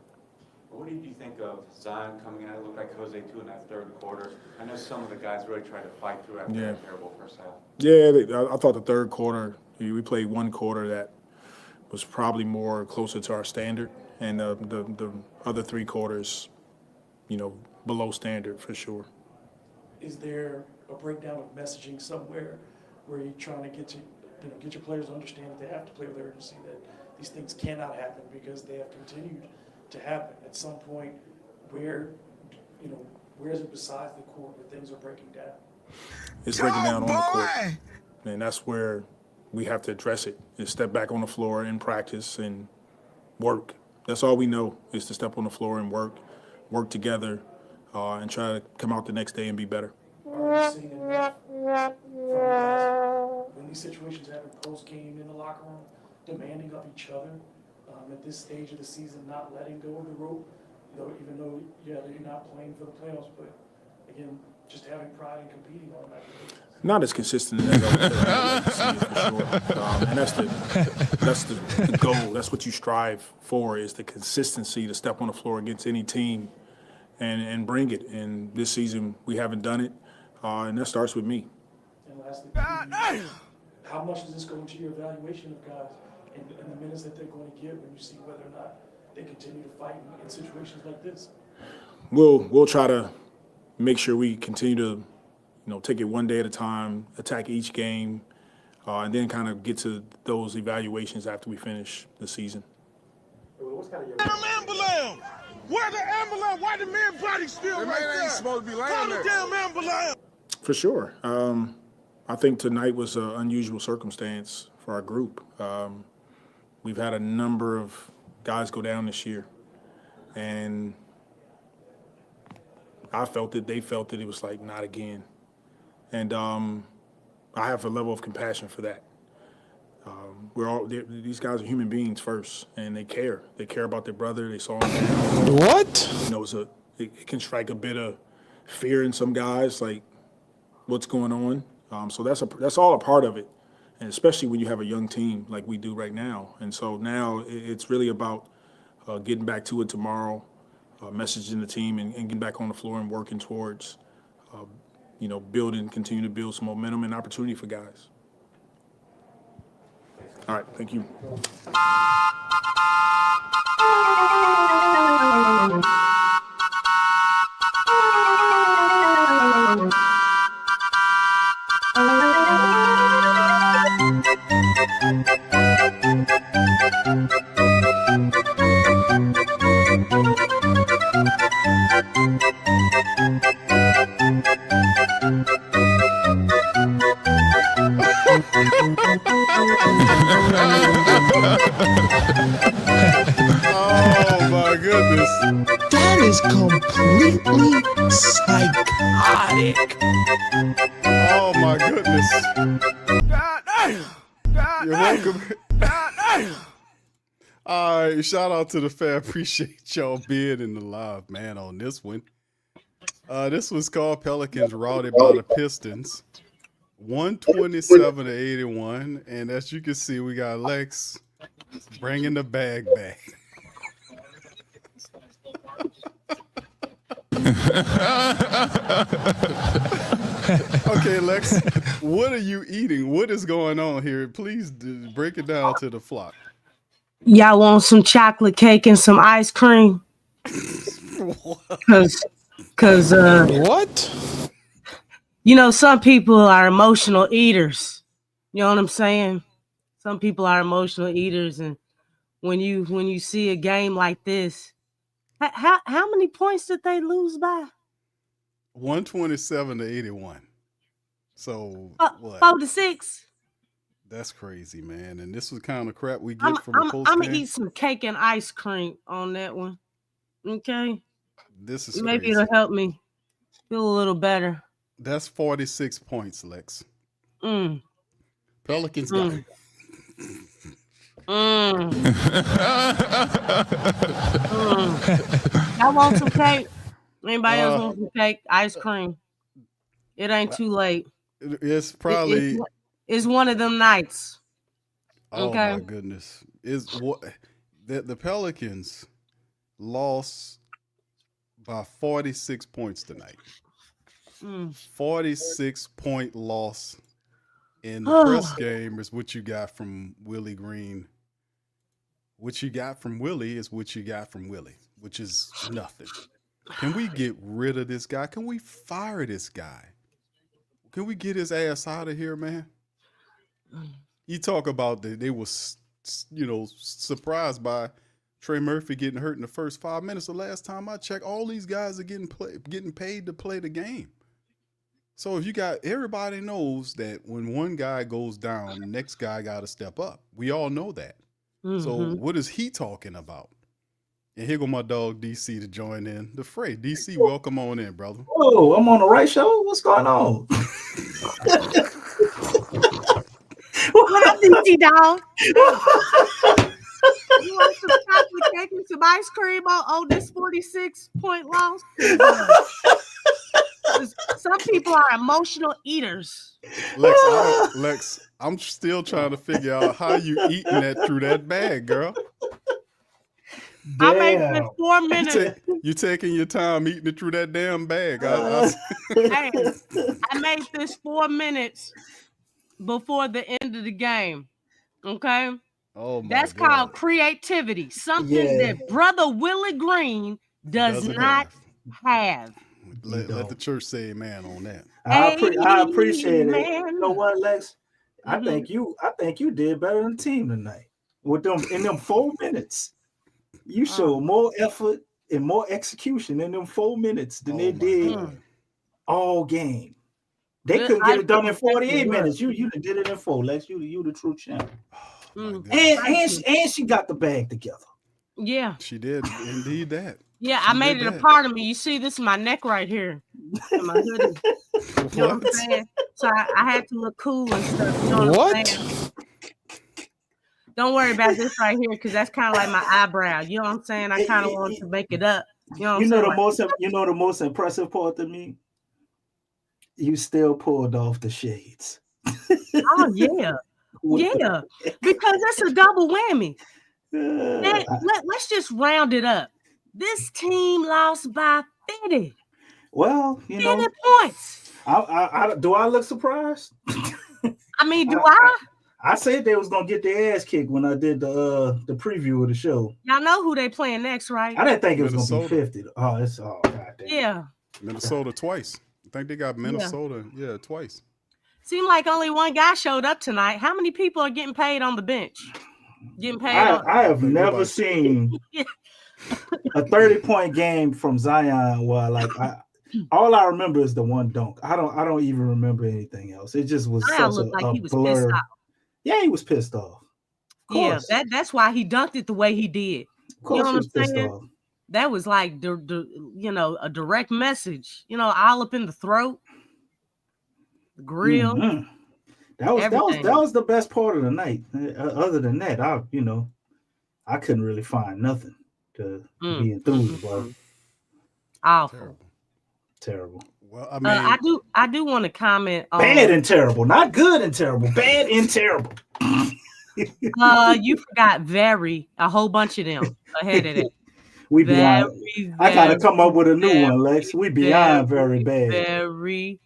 What did you think of Zion coming out? It looked like Jose too in that third quarter. I know some of the guys really tried to fight through after that terrible first half. Yeah, I thought the third quarter, we played one quarter that was probably more closer to our standard, and the other 3 quarters, below standard for sure. Is there a breakdown of messaging somewhere where you're trying to get your players to understand that they have to play with urgency, that these things cannot happen because they have continued to happen at some point? Where is it besides the court where things are breaking down? It's breaking down on the court, and that's where we have to address it. Is step back on the floor in practice and work. That's all we know is to step on the floor and work together, and try to come out the next day and be better. Are you seeing enough from you guys when these situations happen post game in the locker room, demanding of each other at this stage of the season, not letting go of the rope, even though you're not playing for the playoffs, but again, just having pride and competing on that. Not as consistent as I would like to see it for sure. And that's the goal. That's what you strive for, is the consistency to step on the floor against any team and bring it. And this season we haven't done it, and that starts with me. And lastly, how much does this go into your evaluation of guys and the minutes that they're going to give when you see whether or not they continue to fight in situations like this? We'll try to make sure we continue to take it one day at a time, attack each game, and then kind of get to those evaluations after we finish the season. Where's the ambulance? Why the man body still right there? Ain't supposed to be laying there. Call the damn ambulance. For sure. I think tonight was an unusual circumstance for our group. We've had a number of guys go down this year, and I felt it, they felt it. It was like, not again. And I have a level of compassion for that. These guys are human beings first, and they care. They care about their brother. They saw him down. What? It can strike a bit of fear in some guys, like what's going on. So that's all a part of it, and especially when you have a young team like we do right now. And so now it's really about getting back to it tomorrow, messaging the team, and getting back on the floor and working towards continue to build some momentum and opportunity for guys. All right, thank you. Oh my goodness. That is completely psychotic. Oh my goodness. You're welcome. All right, shout out to the fan. Appreciate y'all being in the live, man, on this one. This was called Pelicans routed by the Pistons. 127 to 81. And as you can see, we got Lex bringing the bag back. Okay, Lex, what are you eating? What is going on here? Please break it down to the flock. Y'all want some chocolate cake and some ice cream? Cause what? Some people are emotional eaters. You know what I'm saying? Some people are emotional eaters, and when you see a game like this, how many points did they lose by? 127 to 81. So what? 4-6. That's crazy, man. And this was kind of crap we get from a post. I'm gonna eat some cake and ice cream on that one. Okay. This is maybe crazy. It'll help me feel a little better. That's 46 points, Lex. Pelicans got it. I want some cake. Anybody else want some cake? Ice cream. It ain't too late. It's probably it's one of them nights. Okay. Oh my goodness. The Pelicans lost by 46 points tonight. 46-point loss in the press game is what you got from Willie Green what you got from Willie is what you got from Willie, which is nothing. Can we get rid of this guy? Can we fire this guy? Can we get his ass out of here, man? You talk about that they was, surprised by Trey Murphy getting hurt in the first 5 minutes. The last time I checked, all these guys are getting paid to play the game. So if you got, everybody knows that when one guy goes down, the next guy got to step up. We all know that. So what is he talking about? And here go my dog DC to join in the fray. DC, welcome on in, brother. Oh, I'm on the right show. What's going on? What up, DC dog? You want some chocolate cake and some ice cream on this 46-point loss? Some people are emotional eaters. Lex, I'm still trying to figure out how you eating that through that bag, girl. I made this 4 minutes. You taking your time eating it through that damn bag. Hey, I made this 4 minutes before the end of the game. Okay? Oh my That's God. called creativity. Something that Brother Willie Green doesn't not have. Let the church say amen on that. I appreciate it. Amen. You know what, Lex? I think you did better than the team tonight. With them in them 4 minutes. You showed more effort and more execution in them 4 minutes than they did all game. They couldn't get it done in 48 minutes. You did it in 4, Lex. You the true champ. And she got the bag together. Yeah. She did indeed that. Yeah, I made it a part of me. You see, this is my neck right here. And my hoodie. You know what I'm saying? So I had to look cool and stuff. You know what I'm saying? Don't worry about this right here, because that's kind of like my eyebrow. You know what I'm saying? I kind of wanted to make it up. You know the most impressive part to me? You still pulled off the shades. Oh yeah. Yeah. Because that's a double whammy. Let's just round it up. This team lost by 50. Well, 50 points. Do I look surprised? I mean, do I? I said they was gonna get their ass kicked when I did the preview of the show. Y'all know who they playing next, right? I didn't think it was gonna be 50. Oh, it's goddamn. Yeah. Minnesota twice. I think they got Minnesota, twice. Seemed like only one guy showed up tonight. How many people are getting paid on the bench? Getting paid. I have never seen a 30-point game from Zion where all I remember is the one dunk. I don't even remember anything else. It just was Zion such looked like a he was blur. pissed off. Yeah, he was pissed off. Yeah, that's why he dunked it the way he did. Of course, you know he what was I'm pissed saying? off. That was like a direct message. All up in the throat, the grill. Mm-hmm. That was the best part of the night. Other than that, I couldn't really find nothing to be enthused about. Awful. Terrible. Well, I mean, I do want to comment on bad and terrible, not good and terrible, bad and terrible. You forgot a whole bunch of them ahead of that. We beyond. I gotta come up with a new one, Lex. We beyond very bad. Very,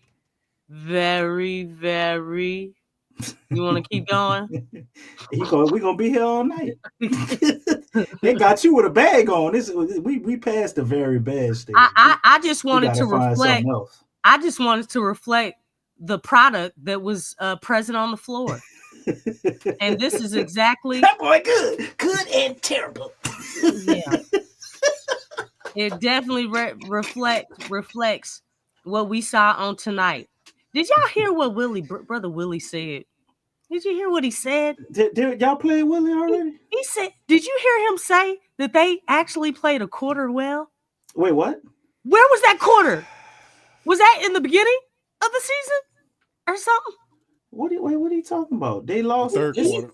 very, very. You want to keep going? We gonna be here all night. They got you with a bag on. We passed the very bad stage. I just wanted to reflect. I just wanted to reflect the product that was present on the floor, and this is exactly that boy good and terrible. Yeah, it definitely reflects what we saw on tonight. Did y'all hear what Brother Willie said? Did you hear what he said? Did y'all play Willie already? He said, did you hear him say that they actually played a quarter well? Wait, what? Where was that quarter? Was that in the beginning of the season or something? What are you talking about? They lost third quarter.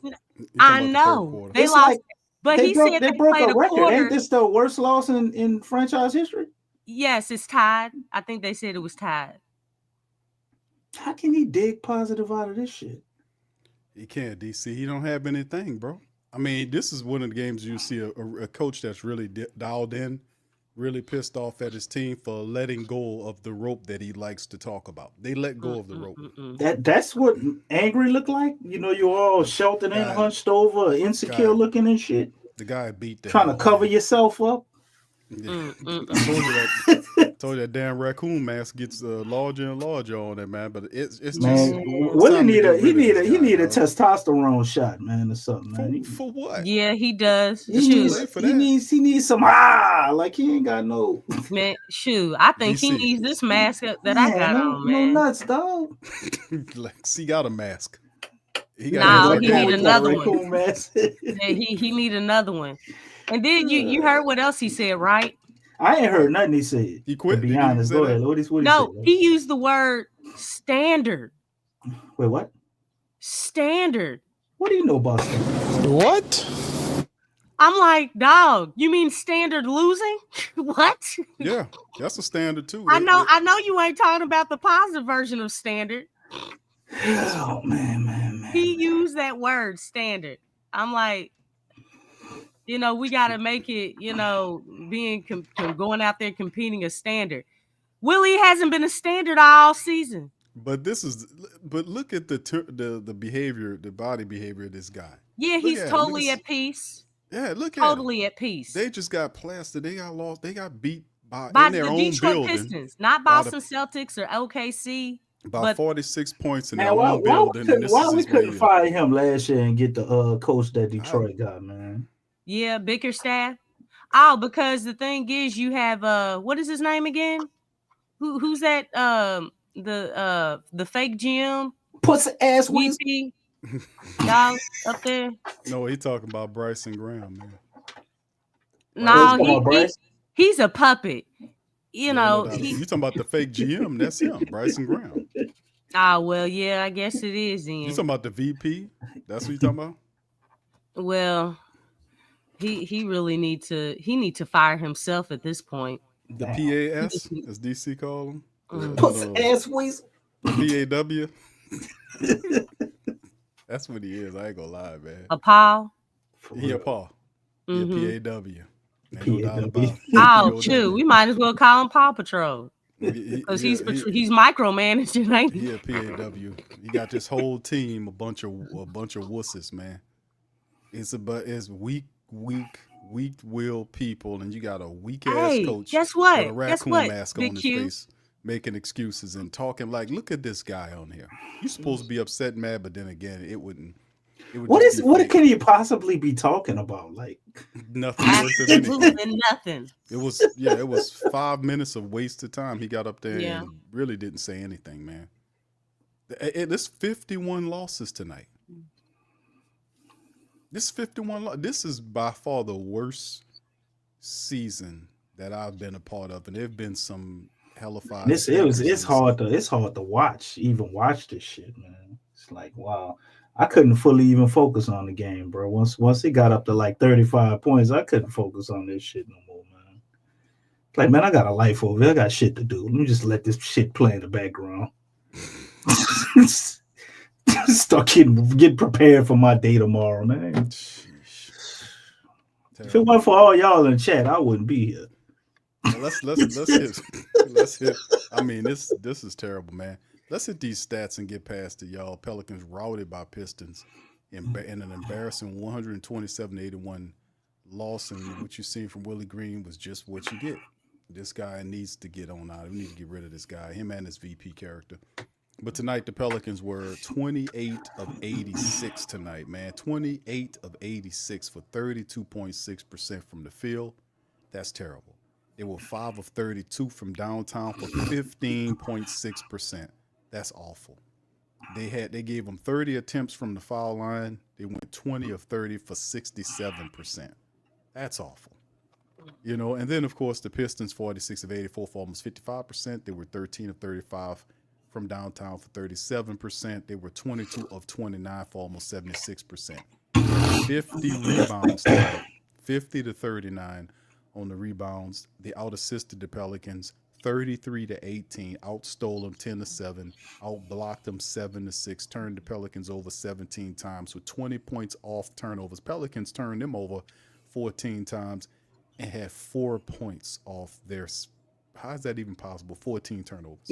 I know. They lost. But he said they broke played a record. quarter. Ain't this the worst loss in franchise history? Yes, it's tied. I think they said it was tied. How can he dig positive out of this shit? He can't, DC. He don't have anything, bro. I mean, this is one of the games you see a coach that's really dialed in, really pissed off at his team for letting go of the rope that he likes to talk about. They let go of the rope. That's what angry look like? You're all sheltered in, hunched over, insecure looking and shit. The guy beat the Trying to hell cover out of him. yourself up. Yeah. I told you that damn raccoon mask gets larger and larger on it, man. But it's just Man, it's Willie time to need get a he rid of need this a he guy, need a dog. testosterone shot, man, or something, man. For what? Yeah, he does. It's too late for that. He needs some like he ain't got no Man, shoot, I think he DC. needs this mask that I got on, no man. nuts, dog. Lex, he got a mask. He got No, an he need organic another one. one. mask. Yeah, he need another one. And then you heard what else he said, right? I ain't heard nothing he said. He quit. To be Did he honest, say go that? ahead. What he No, said? he used the word standard. Wait, what? Standard. What do you know about standard? What? I'm like, dog, you mean standard losing? What? Yeah, that's a standard too. I know you ain't talking about the positive version of standard. Oh man. He used that word standard. I'm like, we got to make it, being going out there competing a standard. Willie hasn't been a standard all season. But look at the behavior, the body behavior of this guy. Yeah, Look he's at him. totally at peace. Yeah, look at totally him. At peace. They just got plastered. They got lost. They got beat by in their the own Detroit building. Pistons, not Boston Celtics or OKC. By 46 points in Man, their own building. Why we couldn't fire him last year and get the coach that Detroit got, man? Yeah, Bickerstaff. Oh, because the thing is, you have what is his name again? Who's that? The fake GM. Pussy ass VP. Y'all up there? No, he talking about Bryson Graham, man. No, he's a puppet. You know, you talking about the fake GM? That's him, Bryson Graham. Well, yeah, I guess it is. Then you talking about the VP? That's what you talking about? Well, he really need to fire himself at this point. The PAS, as DC call him. Pussy ass weasel. PAW. That's what he is. I ain't gonna lie, man. A Paul. He a Paul. Mm-hmm. Yeah, PAW. No doubt about it. Oh, shoot. We might as well call him Paw Patrol. Because he's micromanaging, ain't he? He a PAW. He got this whole team, a bunch of wusses, man. It's weak-willed people, and you got a weak-ass coach. Guess what? With a raccoon mask on Big his Q. face, making excuses and talking like, look at this guy on here. You're supposed to be upset and mad, but then again, it would what can he possibly be talking about? Like nothing worse than anything. Absolutely nothing. It was 5 minutes of wasted time. He got up there and really didn't say anything, man. There's 51 losses tonight. This is by far the worst season that I've been a part of, and there've been some hellified. It's hard to watch this shit, man. It's like, wow. I couldn't fully even focus on the game, bro. Once it got up to like 35 points, I couldn't focus on this shit no more, man. Like, man, I got a life over here. I got shit to do. Let me just let this shit play in the background. Start getting prepared for my day tomorrow, man. If it weren't for all y'all in the chat, I wouldn't be here. Let's hit. I mean, this is terrible, man. Let's hit these stats and get past it, y'all. Pelicans routed by Pistons in an embarrassing 127-81 loss, and what you seen from Willie Green was just what you get. This guy needs to get on out. We need to get rid of this guy, him and his VP character. But tonight, the Pelicans were 28 of 86 tonight, man. 28 of 86 for 32.6% from the field. That's terrible. They were 5 of 32 from downtown for 15.6%. That's awful. They gave them 30 attempts from the foul line. They went 20 of 30 for 67%. That's awful. You know, and then, of course, the Pistons, 46 of 84 for almost 55%. They were 13 of 35 from downtown for 37%. They were 22 of 29 for almost 76%. 50 rebounds tonight, 50 to 39 on the rebounds. They out-assisted the Pelicans 33 to 18, outstole them 10 to 7, outblocked them 7 to 6, turned the Pelicans over 17 times with 20 points off turnovers. Pelicans turned them over 14 times and had 4 points off their. How is that even possible? 14 turnovers.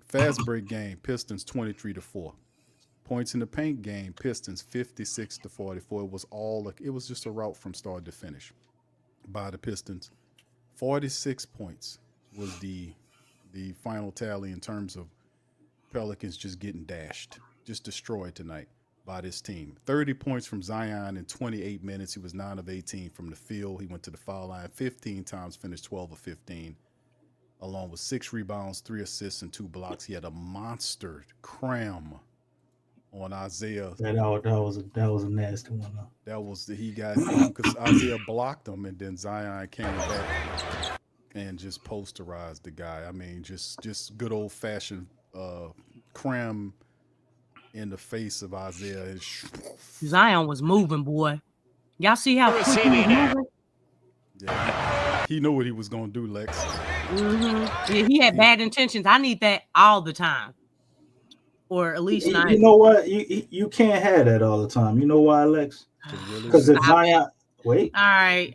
Fast break game. Pistons 23 to 4. points in the paint game. Pistons 56-44. It was just a rout from start to finish by the Pistons. 46 points was the final tally in terms of Pelicans just getting dashed, just destroyed tonight by this team. 30 points from Zion in 28 minutes. He was 9 of 18 from the field. He went to the foul line 15 times, finished 12 of 15, along with 6 rebounds, 3 assists, and 2 blocks. He had a monster cram on Isaiah. That was a nasty one. Though. He got because Isaiah blocked him, and then Zion came back and just posterized the guy. I mean, just good old fashioned cram in the face of Isaiah. Zion was moving, boy. Y'all see how quick he was moving? Yeah, he knew what he was gonna do, Lex. Mm-hmm. Yeah, he had bad intentions. I need that all the time, or at least not. You know what? You can't have that all the time. You know why, Lex? Because if Zion, wait. All right,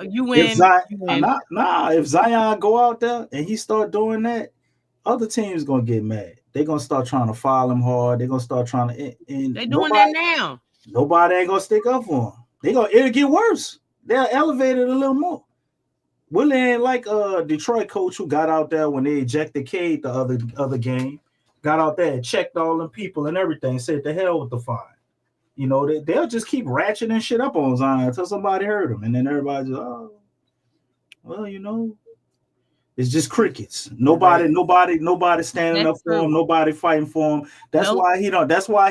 you win. If Zion, you win. if Zion go out there and he start doing that, other teams gonna get mad. They're gonna start trying to foul him hard. They're gonna start trying to. And They're doing that now. Nobody ain't gonna stick up for him. It'll get worse. They'll elevate it a little more. Willie ain't like Detroit coach who got out there when they ejected Cade the other game. Got out there and checked all them people and everything. Said the hell with the fine. You know they'll just keep ratcheting shit up on Zion until somebody hurt him, and then everybody just it's just crickets. Nobody standing up for him. Nobody fighting for him. That's why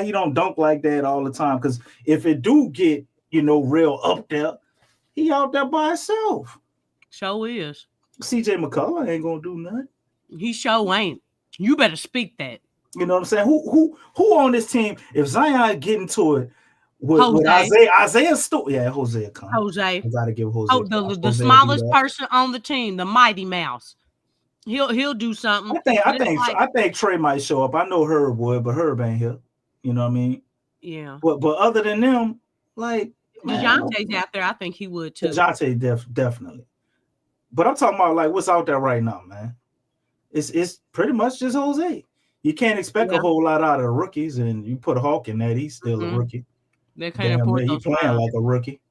he don't dunk like that all the time. Because if it do get real up there, he out there by himself. Show is. CJ McCullough ain't gonna do nothing. He show ain't. You better speak that. You know what I'm saying? Who on this team? If Zion get into it with Isaiah Stewart, Jose come. Jose. I gotta give Jose. The smallest person on the team, the Mighty Mouse. He'll do something. I think Trey might show up. I know Herb would, but Herb ain't here. You know what I mean? Yeah. But other than them, like DeJounte's out there, I think he would too. DeJounte definitely. But I'm talking about like what's out there right now, man. It's pretty much just Jose. You can't expect a whole lot out of the rookies, and you put Hawk in that, he's still a rookie. They can't afford he playing like a rookie.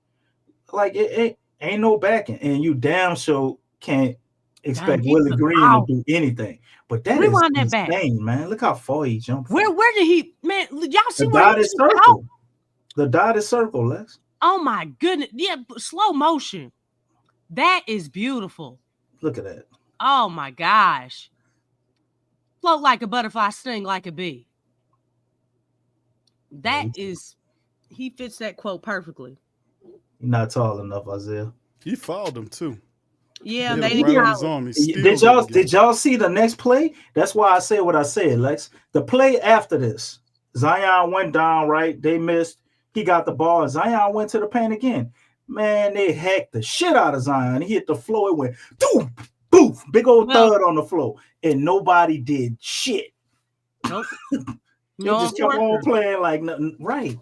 Like it ain't no backing, and you damn sure can't expect Willie Green to do anything. But that is insane, man. Look how far he jumped. Where did he, man? Y'all see the where dotted circle? The dotted circle, Lex. Oh my goodness! Yeah, slow motion. That is beautiful. Look at that. Oh my gosh! Float like a butterfly, sting like a bee. That is, he fits that quote perfectly. You're not tall enough, Isaiah. He fouled him too. Yeah, they did. Did y'all see the next play? That's why I said what I said, Lex. The play after this, Zion went down, right? They missed. He got the ball, and Zion went to the paint again. Man, they hacked the shit out of Zion. He hit the floor. It went boom, boof, big old thud on the floor, and nobody did shit. Nope. They just kept on playing like nothing. Right.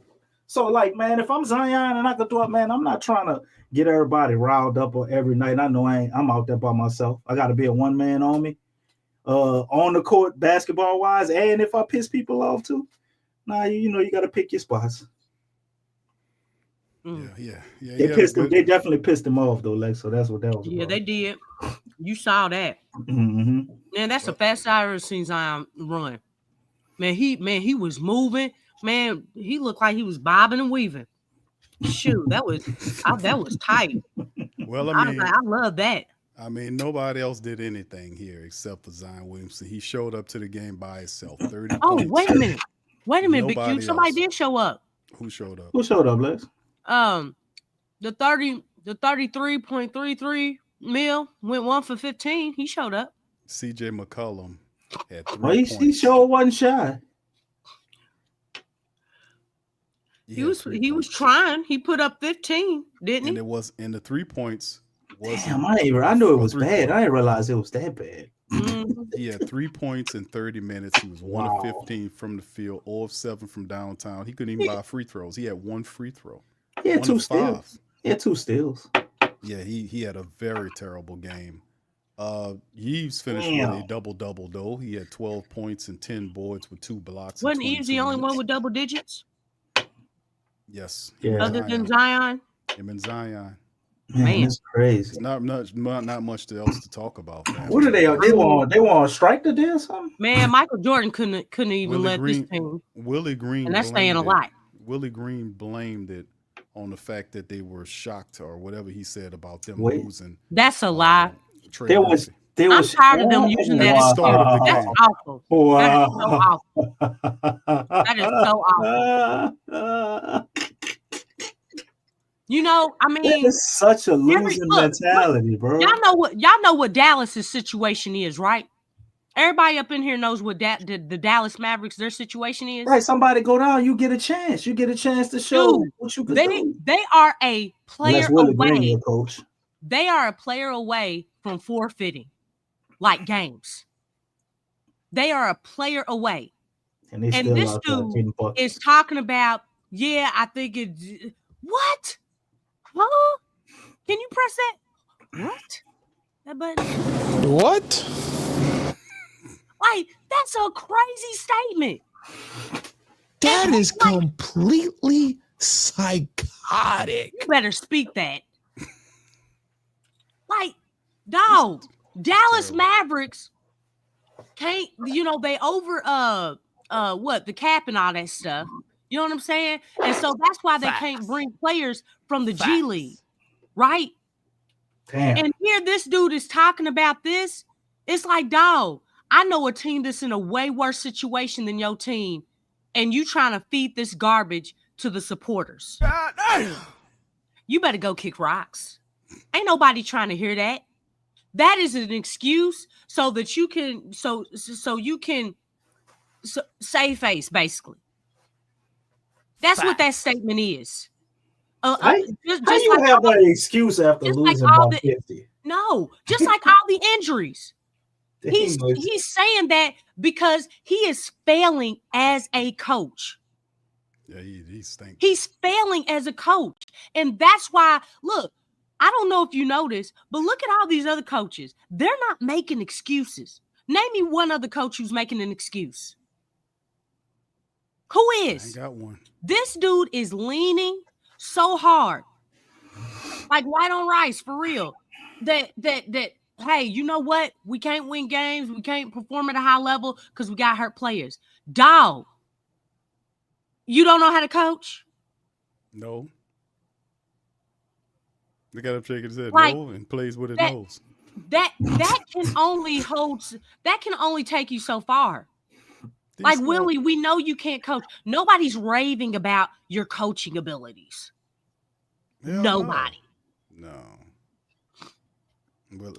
So, like, man, if I'm Zion and I could do it, man, I'm not trying to get everybody riled up every night. I know I'm out there by myself. I got to be a one-man army on the court, basketball-wise, and if I piss people off too, you got to pick your spots. Yeah. They definitely pissed him off though, Lex. So that's what that was. Yeah, about. they did. You saw that. Mm-hmm. Man, that's the fastest I ever seen Zion run. Man, he was moving. Man, he looked like he was bobbing and weaving. Shoot, that was tight. Well, I love that. I mean, nobody else did anything here except for Zion Williamson. He showed up to the game by himself. 30 points. Wait a minute, Big Q. Somebody did show up. Who showed up? Who showed up, Lex? The 33.33 mil went 1 for 15. He showed up. CJ McCollum had 3 points. He sure wasn't shy. He was trying. He put up 15, didn't he? And it was in the 3 points. Damn, I knew it was bad. I didn't realize it was that bad. He had 3 points in 30 minutes. He was 1 of 15 from the field, 0 of 7 from downtown. He couldn't even buy free throws. He had 1 free throw. He had 2 steals. He had 2 steals. Yeah, he had a very terrible game. Yves finished with a double-double, though. He had 12 points and 10 boards with 2 blocks. Wasn't Yves the only one with double digits? Yes. Other than Zion? Him and Zion. Man, it's crazy. It's not much else to talk about. Man. What are they? They want to strike today or something? Man, Michael Jordan couldn't even let this team. Willie Green, and that's saying a lot. Willie Green blamed it on the fact that they were shocked or whatever he said about them losing. That's a lie. I'm tired of them using that as That's awful. Wow. That is so awful. You know, I mean, that is such a losing mentality, bro. Y'all know what Dallas's situation is, right? Everybody up in here knows what the Dallas Mavericks, their situation is. Right, somebody go down, you get a chance. You get a chance to show what you can do. They are a player away. Coach. They are a player away from forfeiting, like games. They are a player away. And this dude is talking about, I think it's what? Huh? Can you press that? What? That button? What? Like, that's a crazy statement. That is completely psychotic. You better speak that. Like, dog, Dallas Mavericks can't, they over the cap and all that stuff. You know what I'm saying? And so that's why they can't bring players from the G League, right? Damn. And here this dude is talking about this. It's like, dog, I know a team that's in a way worse situation than your team, and you trying to feed this garbage to the supporters. God damn. You better go kick rocks. Ain't nobody trying to hear that. That is an excuse so that you can save face, basically. That's what that statement is. How you have that excuse after losing by 50? No, just like all the injuries. He's saying that because he is failing as a coach. Yeah, he stinks. He's failing as a coach. And that's why, look, I don't know if you noticed, but look at all these other coaches. They're not making excuses. Name me one other coach who's making an excuse. Who is? I ain't got one. This dude is leaning so hard, like white on rice, for real. That hey, you know what? We can't win games. We can't perform at a high level because we got hurt players. Dog, you don't know how to coach? No. They got him shaking his head like, no and plays with his nose. That can only take you so far. Like, Willie, we know you can't coach. Nobody's raving about your coaching abilities. Nobody. No.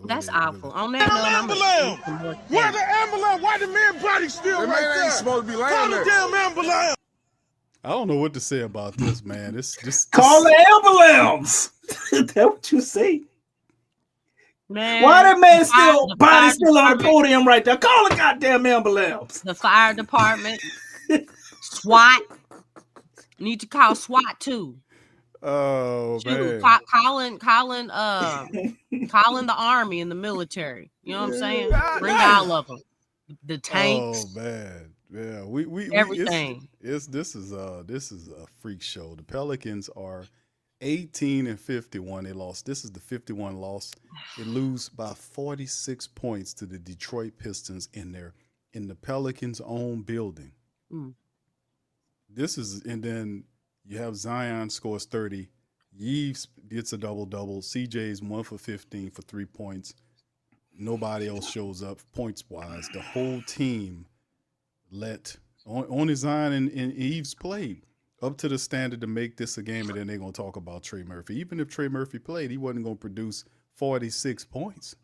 That's awful. On that note, ambulance! Where the ambulance? Why the man body still right there? Ain't supposed to be laying there. Call the damn ambulance! I don't know what to say about this, man. Call the ambulance. That's what you say. Man, why that man still on the podium right there? Call the goddamn ambulance. The fire department, SWAT. Need to call SWAT too. Oh man, calling the army and the military. You know what I'm saying? Bring all of them. The tanks. Oh man, yeah. We everything. This is a freak show. The Pelicans are 18-51. They lost. This is the 51 loss. They lose by 46 points to the Detroit Pistons in the Pelicans' own building. And then you have Zion scores 30. Yves gets a double-double. CJ's 1 for 15 for 3 points. Nobody else shows up points-wise. The whole team only Zion and Yves played up to the standard to make this a game, and then they're going to talk about Trey Murphy. Even if Trey Murphy played, he wasn't going to produce 46 points.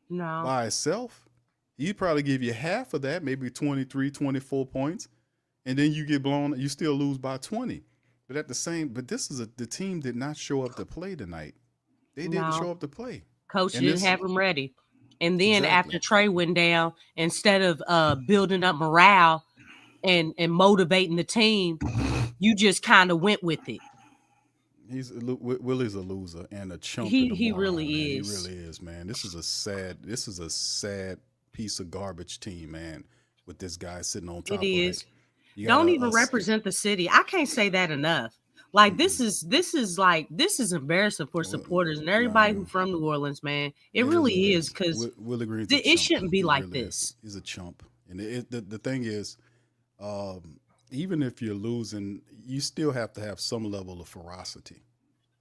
No. By himself. He'd probably give you half of that, maybe 23, 24 points, and then you get blown. You still lose by 20. But this is the team did not show up to play tonight. They didn't show up to play. Coach didn't have them ready. And then after Trey went down, instead of building up morale and motivating the team, you just kind of went with it. Willie's a loser and a chump and a He moron, really man. is. He really is, man. This is a sad piece of garbage team, man. With this guy sitting on top It of is. it. You got Don't even represent the city. I can't say that enough. Like this is embarrassing for supporters and everybody who from New Orleans, man. It really is because Willie Green's a it chump. shouldn't be He like really this. is. He's a chump. And the thing is, even if you're losing, you still have to have some level of ferocity.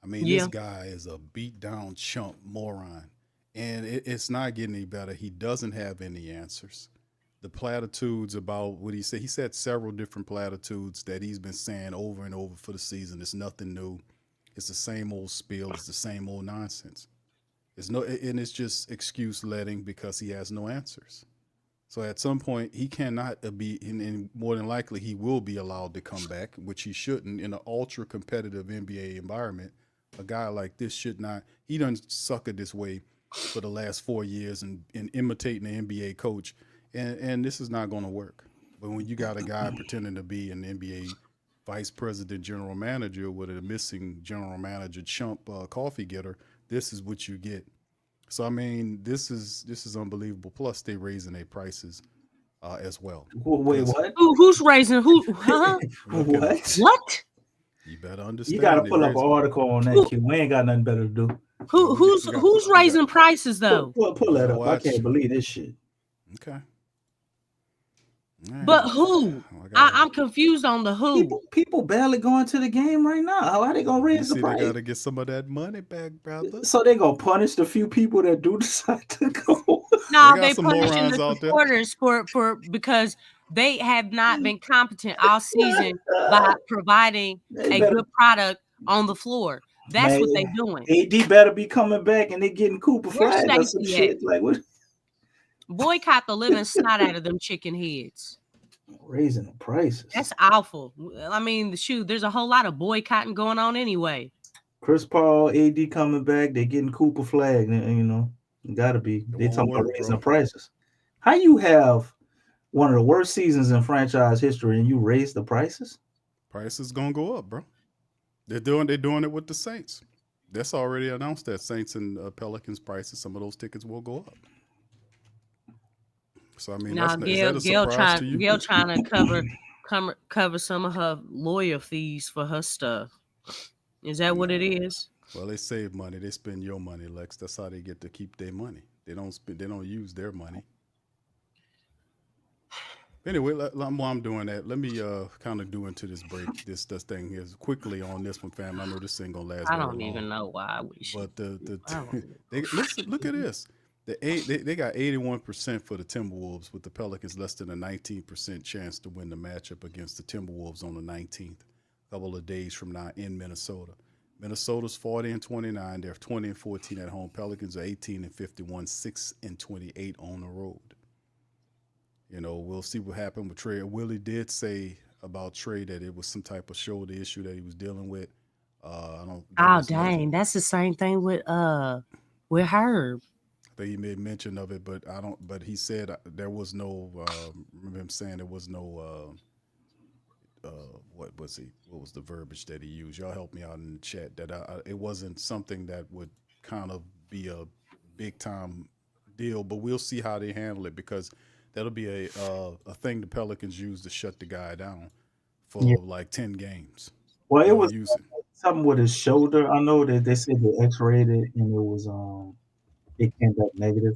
I mean, Yeah. this guy is a beat down chump moron, and it's not getting any better. He doesn't have any answers. The platitudes about what he said several different platitudes that he's been saying over and over for the season. It's nothing new. It's the same old spiel. It's the same old nonsense. And it's just excuse letting because he has no answers. So at some point he cannot be, and more than likely he will be allowed to come back, which he shouldn't in an ultra competitive NBA environment. A guy like this should not. He done suckered this way for the last 4 years and imitating the NBA coach, and this is not going to work. But when you got a guy pretending to be an NBA vice president, general manager with a missing general manager chump coffee getter, this is what you get. So I mean, this is unbelievable. Plus, they raising their prices as well. Wait, what? Who's raising who? Huh? What? You better understand. You got to pull up an article on that. Q. We ain't got nothing better to do. Who's raising prices though? Pull that up. I can't believe this shit. Okay. But who? I'm confused on the who. People barely going to the game right now. How are they gonna raise the price? They got to get some of that money back, brother. So they gonna punish the few people that do decide to go. No, they punishing the supporters for because they have not been competent all season by providing a good product on the floor. That's what they doing. AD better be coming back and they getting Cooper flag or some shit. Like what? Boycott the living snot out of them chicken heads. Raising the prices. That's awful. I mean, there's a whole lot of boycotting going on anyway. Chris Paul, AD coming back, they getting Cooper flag. You know, gotta be. They talking about raising the prices. How you have one of the worst seasons in franchise history and you raise the prices? Prices gonna go up, bro. They're doing it with the Saints. That's already announced that Saints and Pelicans prices. Some of those tickets will go up. So I mean, now Gail trying to cover some of her lawyer fees for her stuff. Is that what it is? Well, they save money. They spend your money, Lex. That's how they get to keep their money. They don't use their money. Anyway, while I'm doing that, let me kind of do into this break. This thing here quickly on this one, fam. I know this ain't gonna last. I don't even know why we should. But listen, look at this. They got 81% for the Timberwolves, with the Pelicans less than a 19% chance to win the matchup against the Timberwolves on the 19th, a couple of days from now in Minnesota. Minnesota's 40-29. They're 20-14 at home. Pelicans are 18-51, 6-28 on the road. You know, we'll see what happened with Trey. Willie did say about Trey that it was some type of shoulder issue that he was dealing with. Oh dang, that's the same thing with Herb. I think he made mention of it, but But he said there was no. Remember him saying there was no. What was he? What was the verbiage that he used? Y'all help me out in the chat. That it wasn't something that would kind of be a big time deal, but we'll see how they handle it, because that'll be a thing the Pelicans use to shut the guy down for like 10 games. Well, it was something with his shoulder. I know that they said they X-rayed it and it was it came back negative.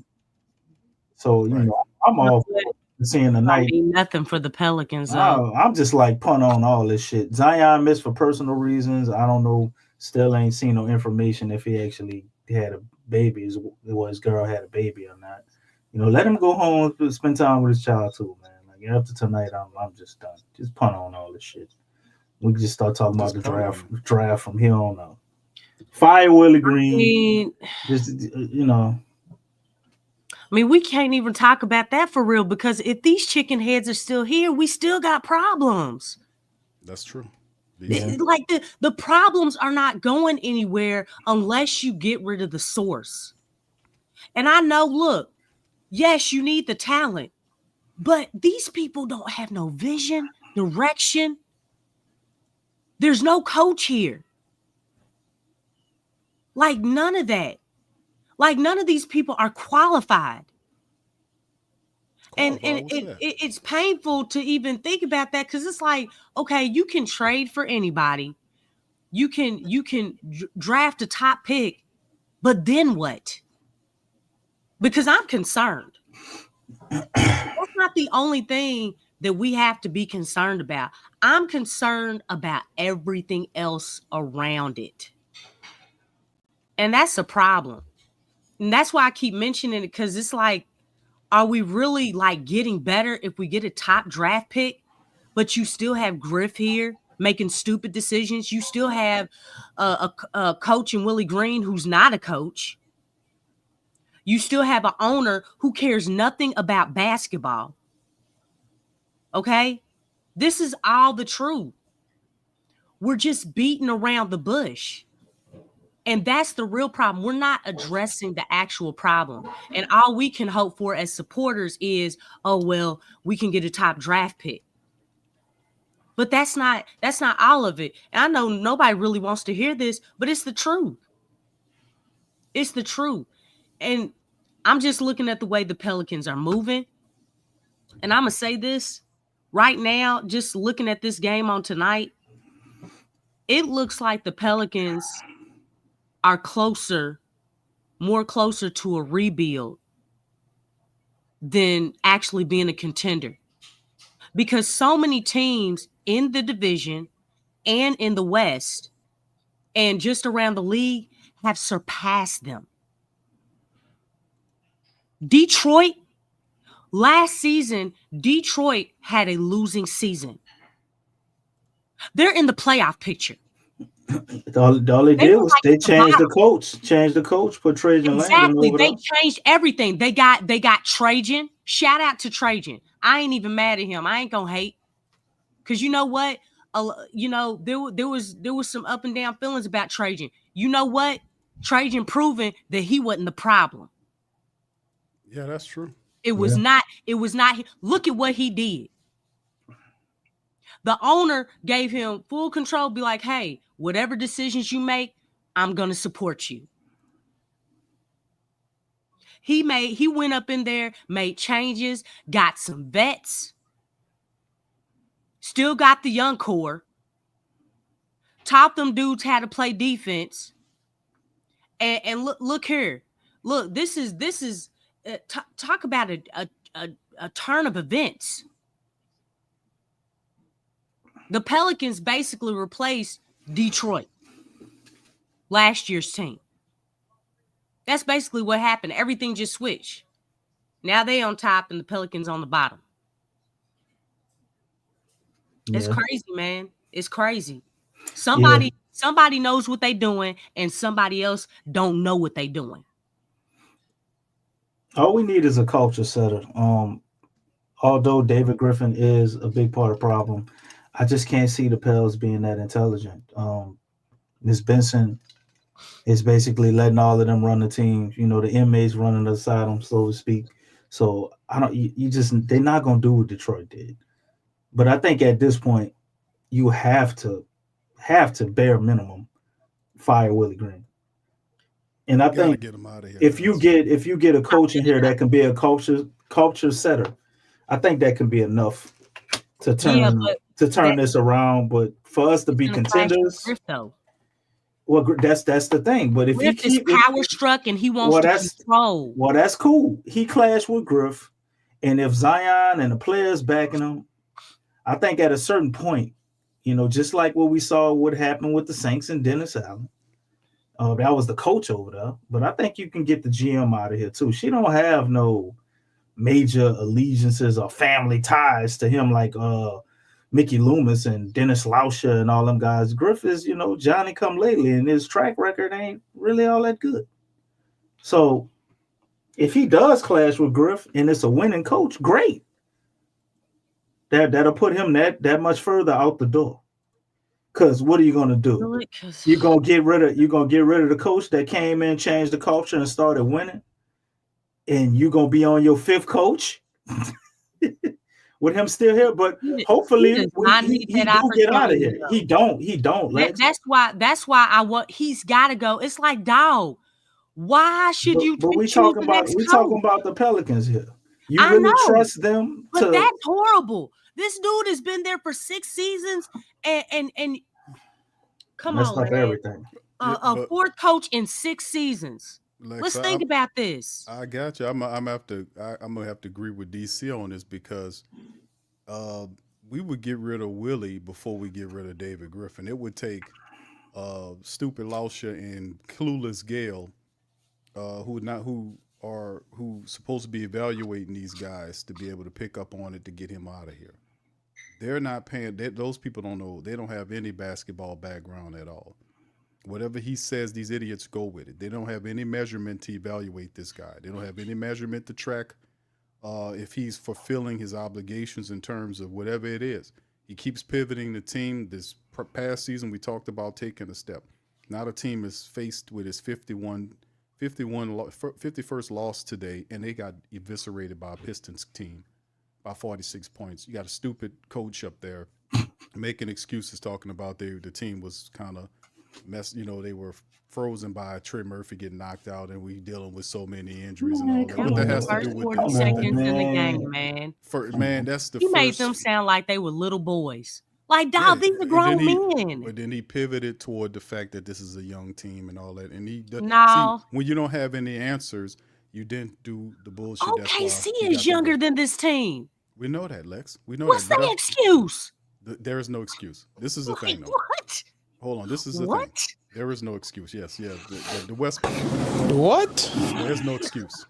So you know, I'm all for seeing the night. Nothing for the Pelicans. I'm just like punt on all this shit. Zion missed for personal reasons. I don't know. Still ain't seen no information if he actually had a baby, or his girl had a baby or not. You know, let him go home to spend time with his child too, man. Like after tonight, I'm just done. Just punt on all this shit. We can just start talking about the draft from here on out. Fire Willie Green. I mean, we can't even talk about that for real, because if these chicken heads are still here, we still got problems. That's true. Like the problems are not going anywhere unless you get rid of the source. And I know, look, yes, you need the talent, but these people don't have no vision, direction. There's no coach here. Like none of that. Like none of these people are qualified. And it's painful to even think about that because it's like, okay, you can trade for anybody. You can draft a top pick, but then what? Because I'm concerned. That's not the only thing that we have to be concerned about. I'm concerned about everything else around it. And that's a problem. And that's why I keep mentioning it, because it's like, are we really like getting better if we get a top draft pick, but you still have Griff here making stupid decisions? You still have a coach in Willie Green who's not a coach. You still have an owner who cares nothing about basketball. Okay? This is all the truth. We're just beating around the bush. And that's the real problem. We're not addressing the actual problem. And all we can hope for as supporters is, oh, well, we can get a top draft pick. But that's not all of it. And I know nobody really wants to hear this, but it's the truth. It's the truth. And I'm just looking at the way the Pelicans are moving. And I'm going to say this right now, just looking at this game on tonight, it looks like the Pelicans are more closer to a rebuild than actually being a contender. Because so many teams in the division and in the West and just around the league have surpassed them. Detroit, last season, Detroit had a losing season. They're in the playoff picture. All they did was they changed the coach, put Trajan Langdon over They there. changed everything. They got Trajan. Shout out to Trajan. I ain't even mad at him. I ain't gonna hate. Cause you know what? There was some up and down feelings about Trajan. You know what? Trajan proving that he wasn't the problem. Yeah, that's true. It was not. Look at what he did. The owner gave him full control. Be like, hey, whatever decisions you make, I'm gonna support you. He went up in there, made changes, got some vets, still got the young core, taught them dudes how to play defense. And look here. Look, this is talk about a turn of events. The Pelicans basically replaced Detroit, last year's team. That's basically what happened. Everything just switched. Now they on top and the Pelicans on the bottom. It's crazy, man. It's crazy. Somebody knows what they doing and somebody else don't know what they doing. All we need is a culture setter. Although David Griffin is a big part of the problem, I just can't see the Pels being that intelligent. Ms. Benson is basically letting all of them run the team. You know, the inmates running aside them, so to speak. So they're not gonna do what Detroit did. But I think at this point, you have to bare minimum fire Willie Green. And I think get him out of here, if you get a coach in here that can be a culture setter, I think that can be enough to turn this around. But for us to be contenders, well, that's the thing. But if Griff is power struck and he wants to control. Well, that's cool. He clashed with Griff, and if Zion and the players backing him, I think at a certain point, just like what we saw what happened with the Saints and Dennis Allen. That was the coach over there. But I think you can get the GM out of here too. She don't have no major allegiances or family ties to him like Mickey Loomis and Dennis Lauscher and all them guys. Griff is, Johnny come lately, and his track record ain't really all that good. So if he does clash with Griff and it's a winning coach, great. That'll put him that much further out the door. Because what are you gonna do? You're gonna get rid of the coach that came in, changed the culture, and started winning, and you're gonna be on your fifth coach. with him still here. But He hopefully does not he need that do get out of opportunity, here. though. He don't. Lex. That's why I want. He's got to go. It's like, dog. Why should you But we choose talking the about next coach? the Pelicans here. You I really know, trust them but to? that's horrible. This dude has been there for 6 seasons, and come Messed on, up man. everything. A fourth coach in 6 seasons. Let's think about this. I got you. I'm gonna have to agree with DC on this because we would get rid of Willie before we get rid of David Griffin. It would take stupid Lauscher and clueless Gale, who's supposed to be evaluating these guys to be able to pick up on it to get him out of here. They're not paying. Those people don't know. They don't have any basketball background at all. Whatever he says, these idiots go with it. They don't have any measurement to evaluate this guy. They don't have any measurement to track if he's fulfilling his obligations in terms of whatever it is. He keeps pivoting the team. This past season, we talked about taking a step. Now the team is faced with his 51st loss today, and they got eviscerated by a Pistons team by 46 points. You got a stupid coach up there making excuses, talking about the team was kind of they were frozen by Trey Murphy getting knocked out, and we dealing with so many injuries and all that. What that has to do with 40 seconds in the game, man. That's the He first. made them sound like they were little boys. Like, dog, these are grown men. But then he pivoted toward the fact that this is a young team and all that. And No. see, when you don't have any answers, you didn't do the bullshit. OKC is younger than this team. We know that, Lex. We know What's that. the excuse? There is no excuse. This is the thing, though. What? Hold on. This is the thing. There is no excuse. Yes, yeah. The West. What? There's no excuse.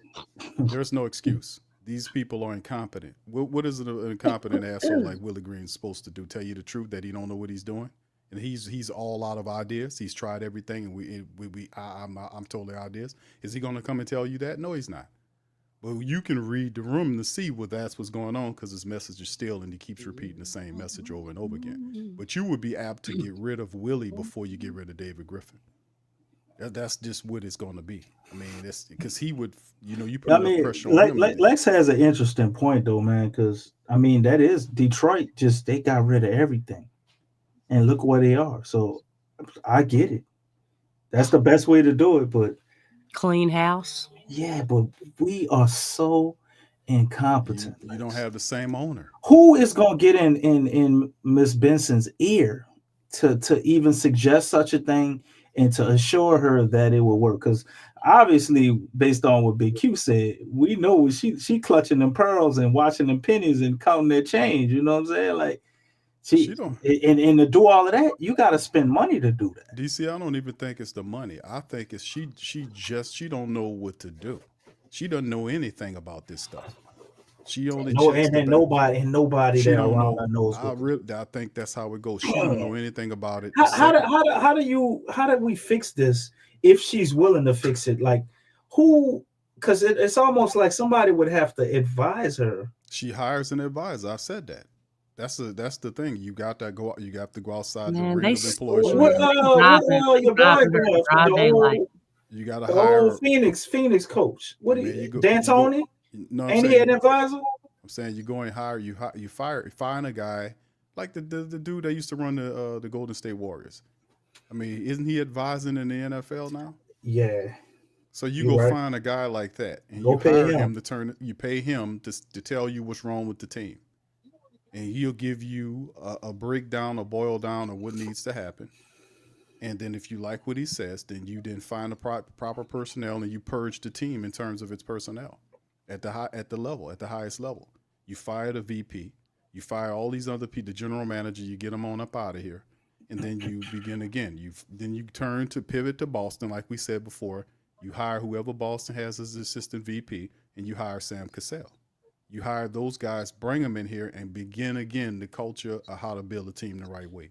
There's no excuse. These people are incompetent. What is an incompetent asshole like Willie Green supposed to do? Tell you the truth that he don't know what he's doing, and he's all out of ideas. He's tried everything, and I'm totally ideas. Is he going to come and tell you that? No, he's not. Well, you can read the room to see that's what's going on because his message is still, and he keeps repeating the same message over and over again. But you would be apt to get rid of Willie before you get rid of David Griffin. That's just what it's going to be. I mean, that's because he would, you put pressure on him. Lex has an interesting point though, man. Because that is Detroit. They got rid of everything, and look where they are. So I get it. That's the best way to do it. But clean house. Yeah, but we are so incompetent. You don't have the same owner. Who is going to get in Miss Benson's ear to even suggest such a thing and to assure her that it will work? Because obviously, based on what Big Q said, we know she clutching them pearls and watching them pennies and counting their change. You know what I'm saying? Like she don't. And to do all of that, you got to spend money to do that. DC, I don't even think it's the money. I think it's she don't know what to do. She doesn't know anything about this stuff. She only nobody there around her knows. I think that's how it goes. She don't know anything about it. How do we fix this if she's willing to fix it? Like who? Because it's almost like somebody would have to advise her. She hires an advisor. I said that. That's the thing. You got to go. You got to go outside the ring of employees. You got to hire Phoenix coach. What do you D'Antoni? No, ain't he an advisor? I'm saying you go and hire you find a guy like the dude that used to run the Golden State Warriors. I mean, isn't he advising in the NFL now? Yeah. So you go find a guy like that, and you hire him to you pay him to tell you what's wrong with the team, and he'll give you a breakdown, a boil down of what needs to happen. And then if you like what he says, then you find the proper personnel and you purge the team in terms of its personnel at the highest level. You fire the VP, you fire all these other people, the general manager, you get them on up out of here, and then you begin again. Then you turn to pivot to Boston, like we said before. You hire whoever Boston has as assistant VP, and you hire Sam Cassell. You hire those guys, bring them in here, and begin again the culture of how to build a team the right way.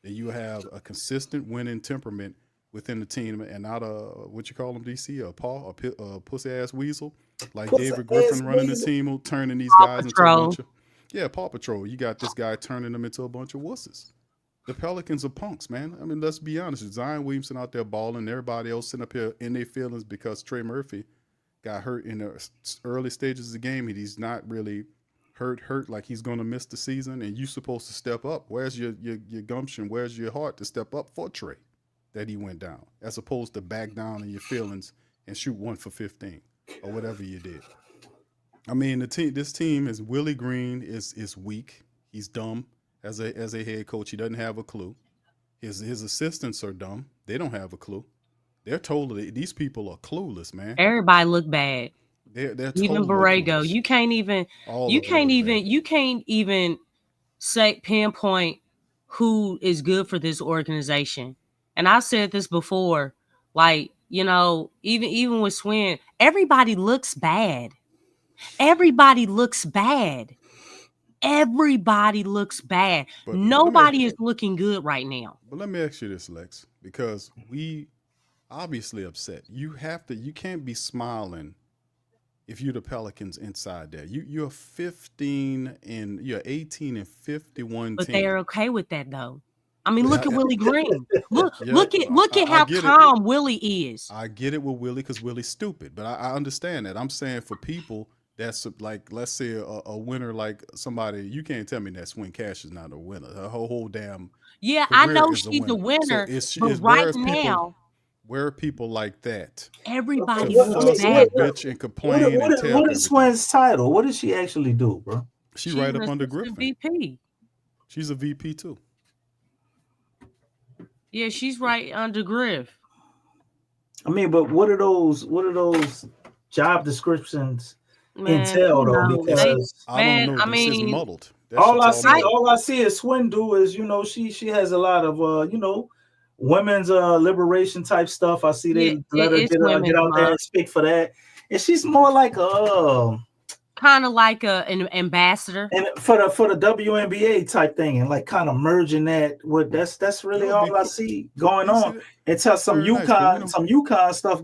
Then you have a consistent winning temperament within the team, and not what you call them, DC, a pussy ass weasel like David Griffin running the team, turning these guys into a bunch of Paw Patrol. You got this guy turning them into a bunch of wusses. The Pelicans are punks, man. I mean, let's be honest. Zion Williamson out there balling, everybody else sitting up here in their feelings because Trey Murphy got hurt in the early stages of the game. He's not really hurt like he's going to miss the season, and you supposed to step up. Where's your gumption? Where's your heart to step up for Trey that he went down, as opposed to back down in your feelings and shoot 1 for 15 or whatever you did. I mean, this team is Willie Green is weak. He's dumb as a head coach. He doesn't have a clue. His assistants are dumb. They don't have a clue. They're totally, these people are clueless, man. Everybody look bad. They're Even totally Borrego. clueless. You can't even say pinpoint who is good for this organization. And I said this before, like, even with Swin, everybody looks bad. Everybody looks bad. Everybody looks bad. But Nobody is looking good right now. But let me ask you this, Lex, because we obviously upset. You can't be smiling if you're the Pelicans inside there. You're 18 and 51 But team. they're okay with that though. I mean, look at Willie Green. Look I at how get it. calm Willie is. I get it with Willie because Willie's stupid, but I understand that. I'm saying for people that's like, let's say a winner like somebody, you can't tell me that Swin Cash is not a winner. Her whole damn Yeah, I career know is she's a winner, but where right now, where are people like that everybody to looks fuss bad. and bitch and complain and tell What is Swin's title? What does she actually do, bro? She's right up under assistant Griffin. VP. She's a VP too. Yeah, she's right under Griff. I mean, but what are those job descriptions entail though? Because I don't know. This is muddled. All I see is Swin do is, she has a lot of women's liberation type stuff. I see they let her get out there and speak for that. And she's more like kind of like an ambassador, and for the WNBA type thing, and like kind of merging that with that's really all I see going on. Until some UConn stuff,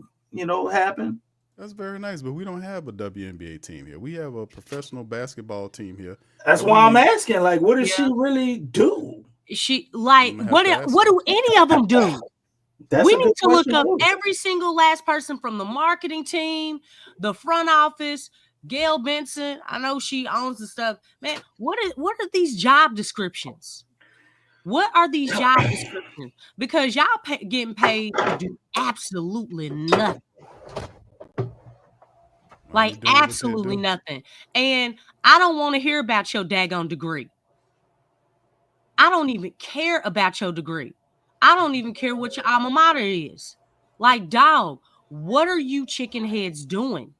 happen. That's very nice, but we don't have a WNBA team here. We have a professional basketball team here. That's why I'm asking, like, what does she really do? What do any of them do? We need to look up every single last person from the marketing team, the front office, Gail Benson. I know she owns the stuff. Man, what are these job descriptions? What are these job descriptions? Because y'all getting paid to do absolutely nothing. Like absolutely nothing. And I don't want to hear about your daggone degree. I don't even care about your degree. I don't even care what your alma mater is. Like, dog, what are you chicken heads doing?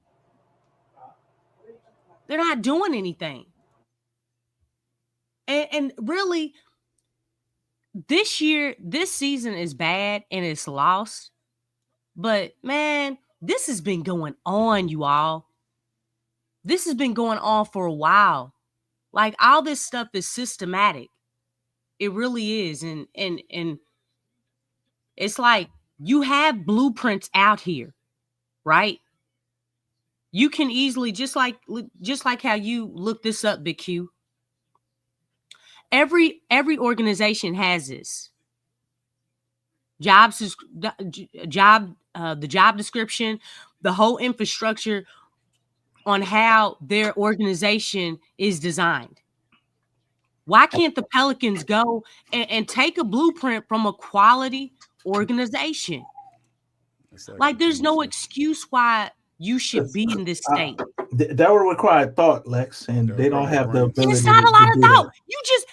They're not doing anything. And really, this season is bad and it's lost. But man, this has been going on, you all. This has been going on for a while. Like, all this stuff is systematic. It really is. And it's like you have blueprints out here, right? You can easily, just like how you look this up, Big Q. Every organization has this. The job description, the whole infrastructure on how their organization is designed. Why can't the Pelicans go and take a blueprint from a quality organization? Like, there's no excuse why you should be in this state. That would require thought, Lex, and they don't have the ability. It's not a lot of thought. You just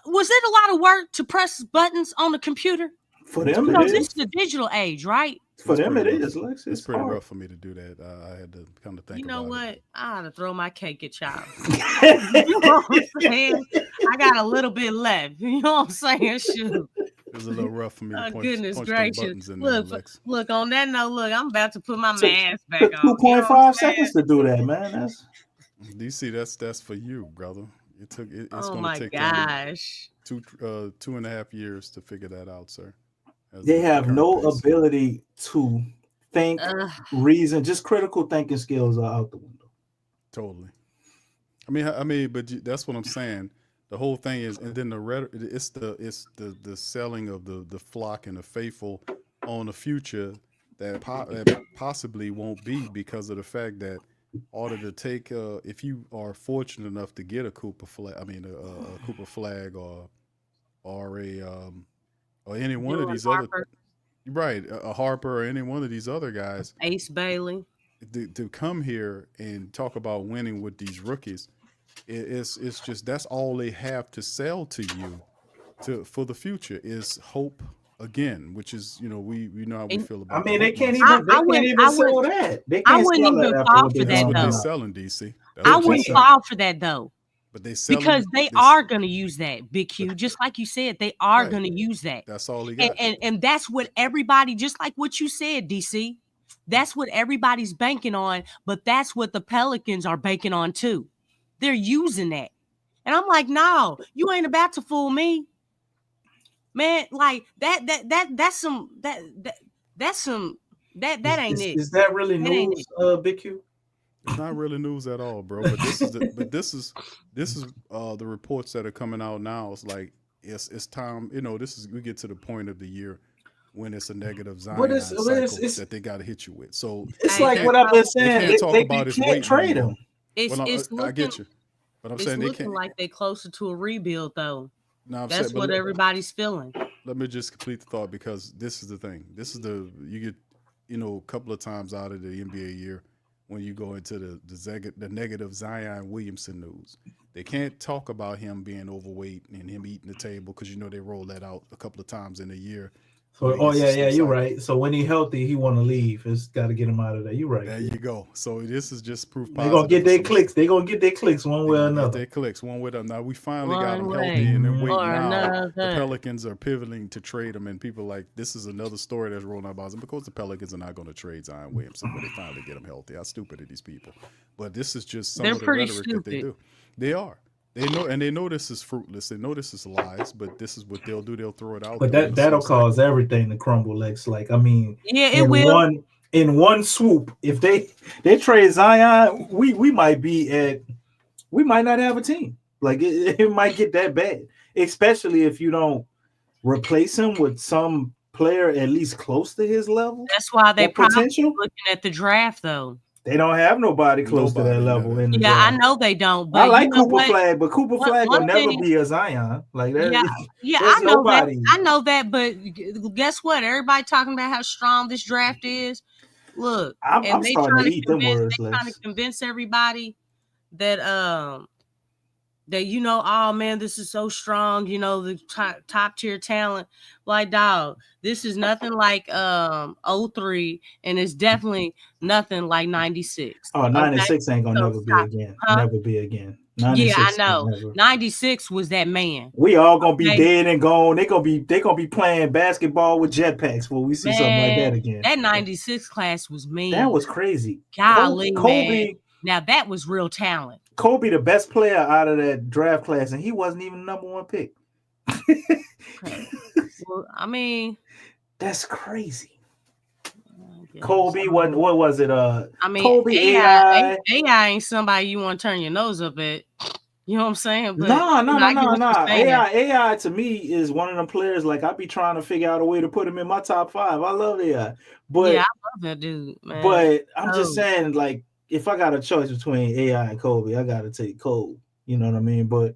was it a lot of work to press buttons on the computer? For them, it is. This is the digital age, right? For them, it is, Lex. It's pretty rough for me to do that. I had to kind of think. You know about what? it. I had to throw my cake at y'all. You know what I'm saying? I got a little bit left. You know what I'm saying? Shoot. It was a little rough for me to punch Goodness those gracious. buttons in there, Lex. Look, on that note, look, I'm about to put my mask back on. 2.5 seconds to do that, man. Do you see that's for you, brother? It's Oh going my to take gosh. 2.5 years to figure that out, sir. They have no ability to think, reason. Just critical thinking skills are out the window. Totally. I mean, but that's what I'm saying. The whole thing is, and then it's the selling of the flock and the faithful on the future that possibly won't be because of the fact that order to take, if you are fortunate enough to get a Cooper flag, a Cooper flag or any one of Dylan these other, Harper, right, a Harper or any one of these other guys Ace Bailey. to come here and talk about winning with these rookies, it's just that's all they have to sell to you for the future is hope again, which is we know how we And feel I about mean, the they hope can't monster. even they can't even sell that. They I can't wouldn't sell that even after fall what for they That's that what found they though. out. selling, DC. That's They I what they wouldn't can't. selling. fall for that though. But they selling Because they this, are going to use that, Big Q. Just like you said, they are right. going to use that. That's all he And, got. and that's what everybody, just like what you said, DC, that's what everybody's banking on, but that's what the Pelicans are banking on too. They're using that. And I'm like, no, you ain't about to fool me. Man, like that's some that ain't it. Is that really That ain't news, it. Big Q? It's not really news at all, bro. But this is the reports that are coming out now. It's like it's time. We get to the point of the year when it's a negative But Zion cycle that they got to hit you with. So it's they like can't- what I've been They saying. can't talk They about his can't weight no trade more. him. It's I looking get you, but I'm it's saying they looking can't. like they closer to a rebuild though. No, I'm That's saying, what everybody's feeling. let me just complete the thought because this is the thing. This is you get a couple of times out of the NBA year when you go into the negative Zion Williamson news. They can't talk about him being overweight and him eating the table because they roll that out a couple of times in a year. So, you're right. So when he's healthy, he want to leave. It's got to get him out of there. You're right. There you go. So this is just proof They're positive. gonna get their clicks. They're gonna get their clicks one way or another. Get their clicks one way or another. Now we finally got One him way healthy and they're waiting or now. The another. Pelicans are pivoting to trade him, and people like this is another story that's rolling out about him because the Pelicans are not going to trade Zion Williamson when they finally get him healthy. How stupid are these people? But this is just some They're of the pretty rhetoric that they stupid. do. They are. They know this is fruitless. They know this is lies, but this is what they'll do. They'll throw it out. But there in a that'll slow cause cycle. everything to crumble, Lex. Like, I mean, Yeah, it will. in one swoop, if they trade Zion, we might not have a team. Like it might get that bad, especially if you don't replace him with some player at least close to his level. That's why they or probably potential. looking at the draft though. They don't have nobody close to that level in the Yeah, draft. I know they don't. But I like you know Cooper what? Flag, but Cooper Flag will One never thing- be a Zion. Like that. Yeah, there's I know nobody. that. I know that, but guess what? Everybody talking about how strong this draft is. Look, I'm they starting trying to to eat them convince. words, They trying to Lex. convince everybody that oh man, this is so strong. The top tier talent. Like dog, this is nothing like 03, and it's definitely nothing like 96. Oh, 96 ain't gonna So never be stop. again. Huh? Never be again. Yeah, 96 I ain't know. never. 96 was that man. We all gonna be Okay? dead and gone. They gonna be playing basketball with jetpacks before we see something like that again. That 96 class was mean. That was crazy. Golly, Kobe, man. Now that was real talent. Kobe, the best player out of that draft class, and he wasn't even the number one pick. Well, I mean, that's crazy. Kobe, what was it? I mean, Kobe, AI ain't somebody you want to turn your nose up at. You know what I'm saying? But No. I get what you're saying. AI to me is one of them players. Like I be trying to figure out a way to put him in my top 5. I love AI, but yeah, I love that dude, man. But I'm just saying, like, if I got a choice between AI and Kobe, I gotta take Kobe. You know what I mean? But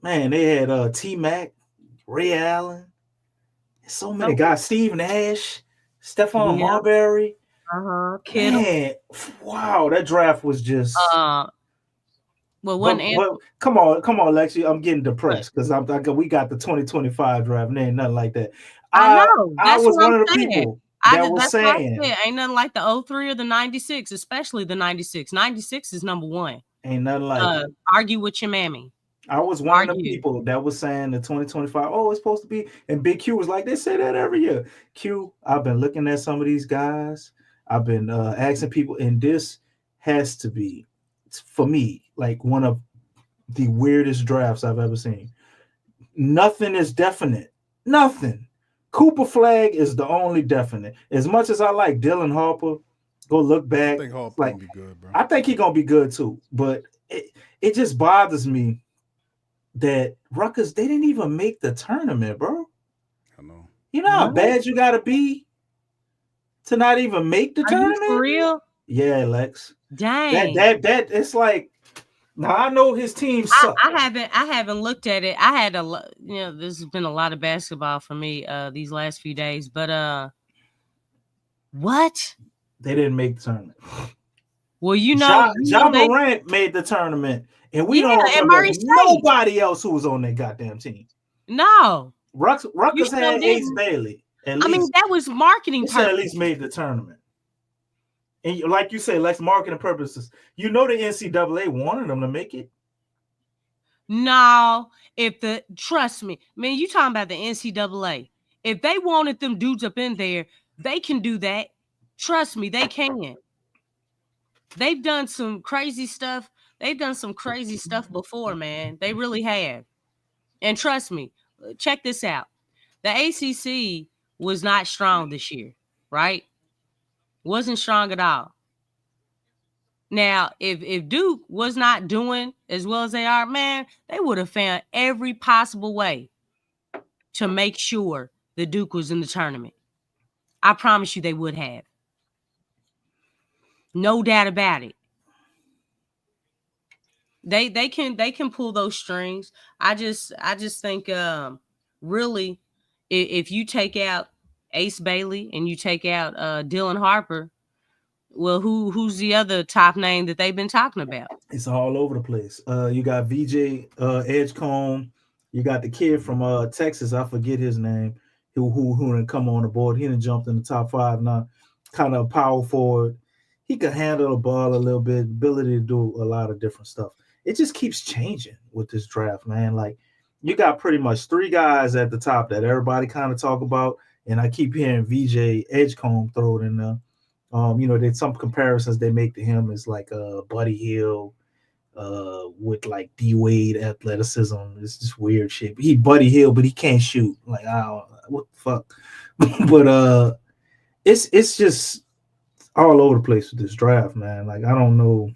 man, they had T Mac, Ray Allen, so many guys. Steve Nash, Stephon Marbury. Kittle. Man, wow, that draft was just. Well, come on, Lexi. I'm getting depressed because we got the 2025 draft and ain't nothing like that. I know. I was what one I'm of the saying. people that was saying ain't nothing like the 03 or the 96, especially the 96. 96 is number one. Ain't nothing like it. Argue with your mammy. I was one of the people that was saying the 2025, it's supposed to be. And Big Q was like, they say that every year. Q, I've been looking at some of these guys. I've been asking people, and this has to be, for me, like one of the weirdest drafts I've ever seen. Nothing is definite. Nothing. Cooper Flag is the only definite. As much as I like Dylan Harper, go look back. I think Harper like, gonna be good, bro. I think he's gonna be good too. But it just bothers me that Rutgers, they didn't even make the tournament, bro. I know. You know how bad you gotta be to not even make the tournament? For real? Yeah, Lex. Dang. That it's like now I know his team sucks. I haven't looked at it. I had this has been a lot of basketball for me these last few days, but what? They didn't make the tournament. Well, Ja Morant made the tournament, and we don't remember nobody else who was on that goddamn team. No. Rutgers had Ace Bailey. That was marketing purposes. At least made the tournament. And like you say, like marketing purposes. The NCAA wanted them to make it. No, trust me, man, you talking about the NCAA. If they wanted them dudes up in there, they can do that. Trust me, they can. They've done some crazy stuff. They've done some crazy stuff before, man. They really have. And trust me, check this out. The ACC was not strong this year, right? Wasn't strong at all. Now, if Duke was not doing as well as they are, man, they would have found every possible way to make sure the Duke was in the tournament. I promise you they would have. No doubt about it. They can pull those strings. I just think really if you take out Ace Bailey and you take out Dylan Harper, well, who's the other top name that they've been talking about? It's all over the place. You got VJ Edgecombe. You got the kid from Texas. I forget his name. Who didn't come on the board. He didn't jumped in the top 5 now. Kind of power forward. He could handle the ball a little bit. Ability to do a lot of different stuff. It just keeps changing with this draft, man. Like you got pretty much 3 guys at the top that everybody kind of talk about, and I keep hearing VJ Edgecombe thrown in there. There's some comparisons they make to him is like Buddy Hill with like D Wade athleticism. It's just weird shit. He Buddy Hill, but he can't shoot. Like, I don't what the fuck. But it's just all over the place with this draft, man. Like, I don't know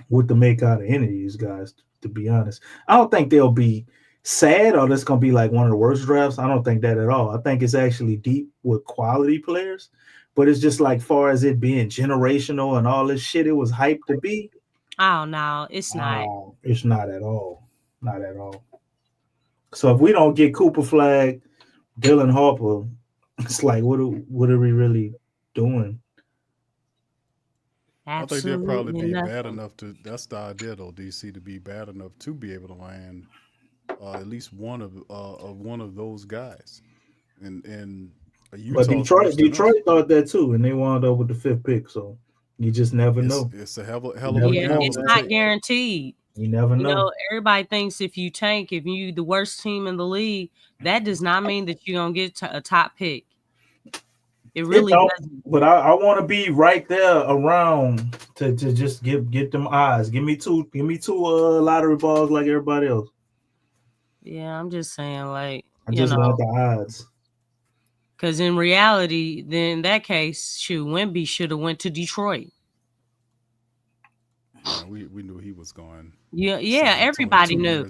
what to make out of any of these guys, to be honest. I don't think they'll be sad or this gonna be like one of the worst drafts. I don't think that at all. I think it's actually deep with quality players. But it's just like far as it being generational and all this shit it was hyped to be. Oh, no, it's not. It's not at all. Not at all. So if we don't get Cooper Flag, Dylan Harper, it's like, what are we really doing? Absolutely. I think they'll probably be bad enough to, that's the idea though, DC, to be bad enough to be able to land at least one of those guys. And but Detroit thought that too, and they wound up with the 5th pick. So you just never know. It's a hell of a it's not guaranteed. You never know. Everybody thinks if you tank, if you the worst team in the league, that does not mean that you're gonna get a top pick. It really doesn't. But I want to be right there around to just get them eyes. Give me two lottery balls like everybody else. Yeah, I'm just saying, like, I just want the odds. Because in reality, then in that case, Wemby should have went to Detroit. We knew he was going. Yeah, everybody knew.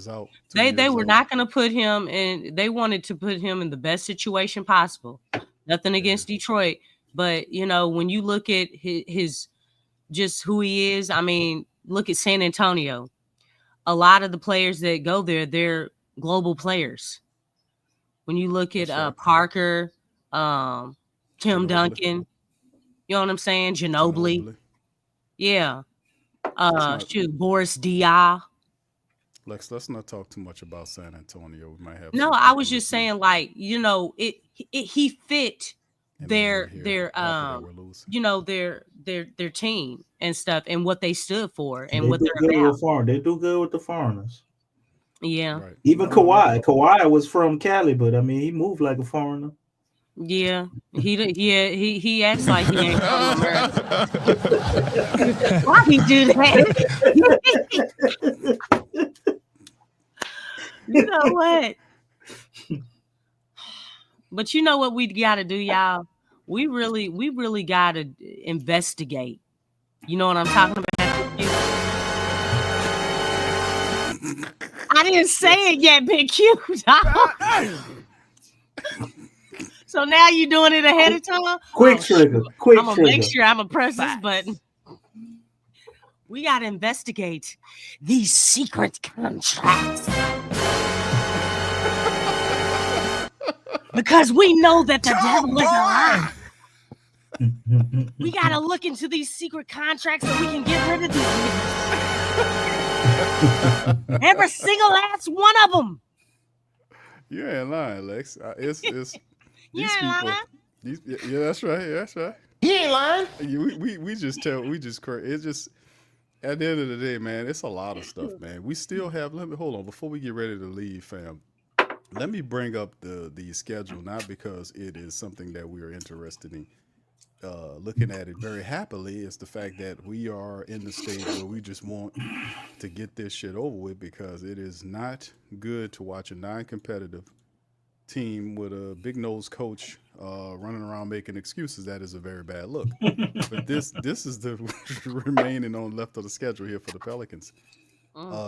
They were not going to put him in. They wanted to put him in the best situation possible. Nothing against Detroit, but when you look at his just who he is, I mean, look at San Antonio. A lot of the players that go there, they're global players. When you look at Parker. Tim Duncan, you know what I'm saying? Ginobili. Yeah. Boris Diaw. Lex, let's not talk too much about San Antonio. We might have. No, I was just saying, like, he fit their team and stuff and what they stood for and what they're about. They do good with the foreigners. Yeah. Right. Even Kawhi. Kawhi was from Cali, but I mean, he moved like a foreigner. Yeah, he acts like he ain't from America. Why he do that? You know what? But you know what we got to do, y'all? We really got to investigate. You know what I'm talking about? I didn't say it yet, Big Q. So now you're doing it ahead of time? Quick trigger. I'm going to make sure I'm going to press this button. We got to investigate these secret contracts. Because we know that the devil is alive. We got to look into these secret contracts so we can get rid of these niggas. Every single last one of them. You ain't lying, Lex. It's these ain't people. lying. Yeah, that's right. That's right. He ain't lying. We just it's just at the end of the day, man, it's a lot of stuff, man. We still have. Hold on before we get ready to leave, fam. Let me bring up the schedule, not because it is something that we are interested in looking at it very happily. It's the fact that we are in the stage where we just want to get this shit over with, because it is not good to watch a non-competitive team with a big nose coach running around making excuses. That is a very bad look. But this is the remaining on left of the schedule here for the Pelicans.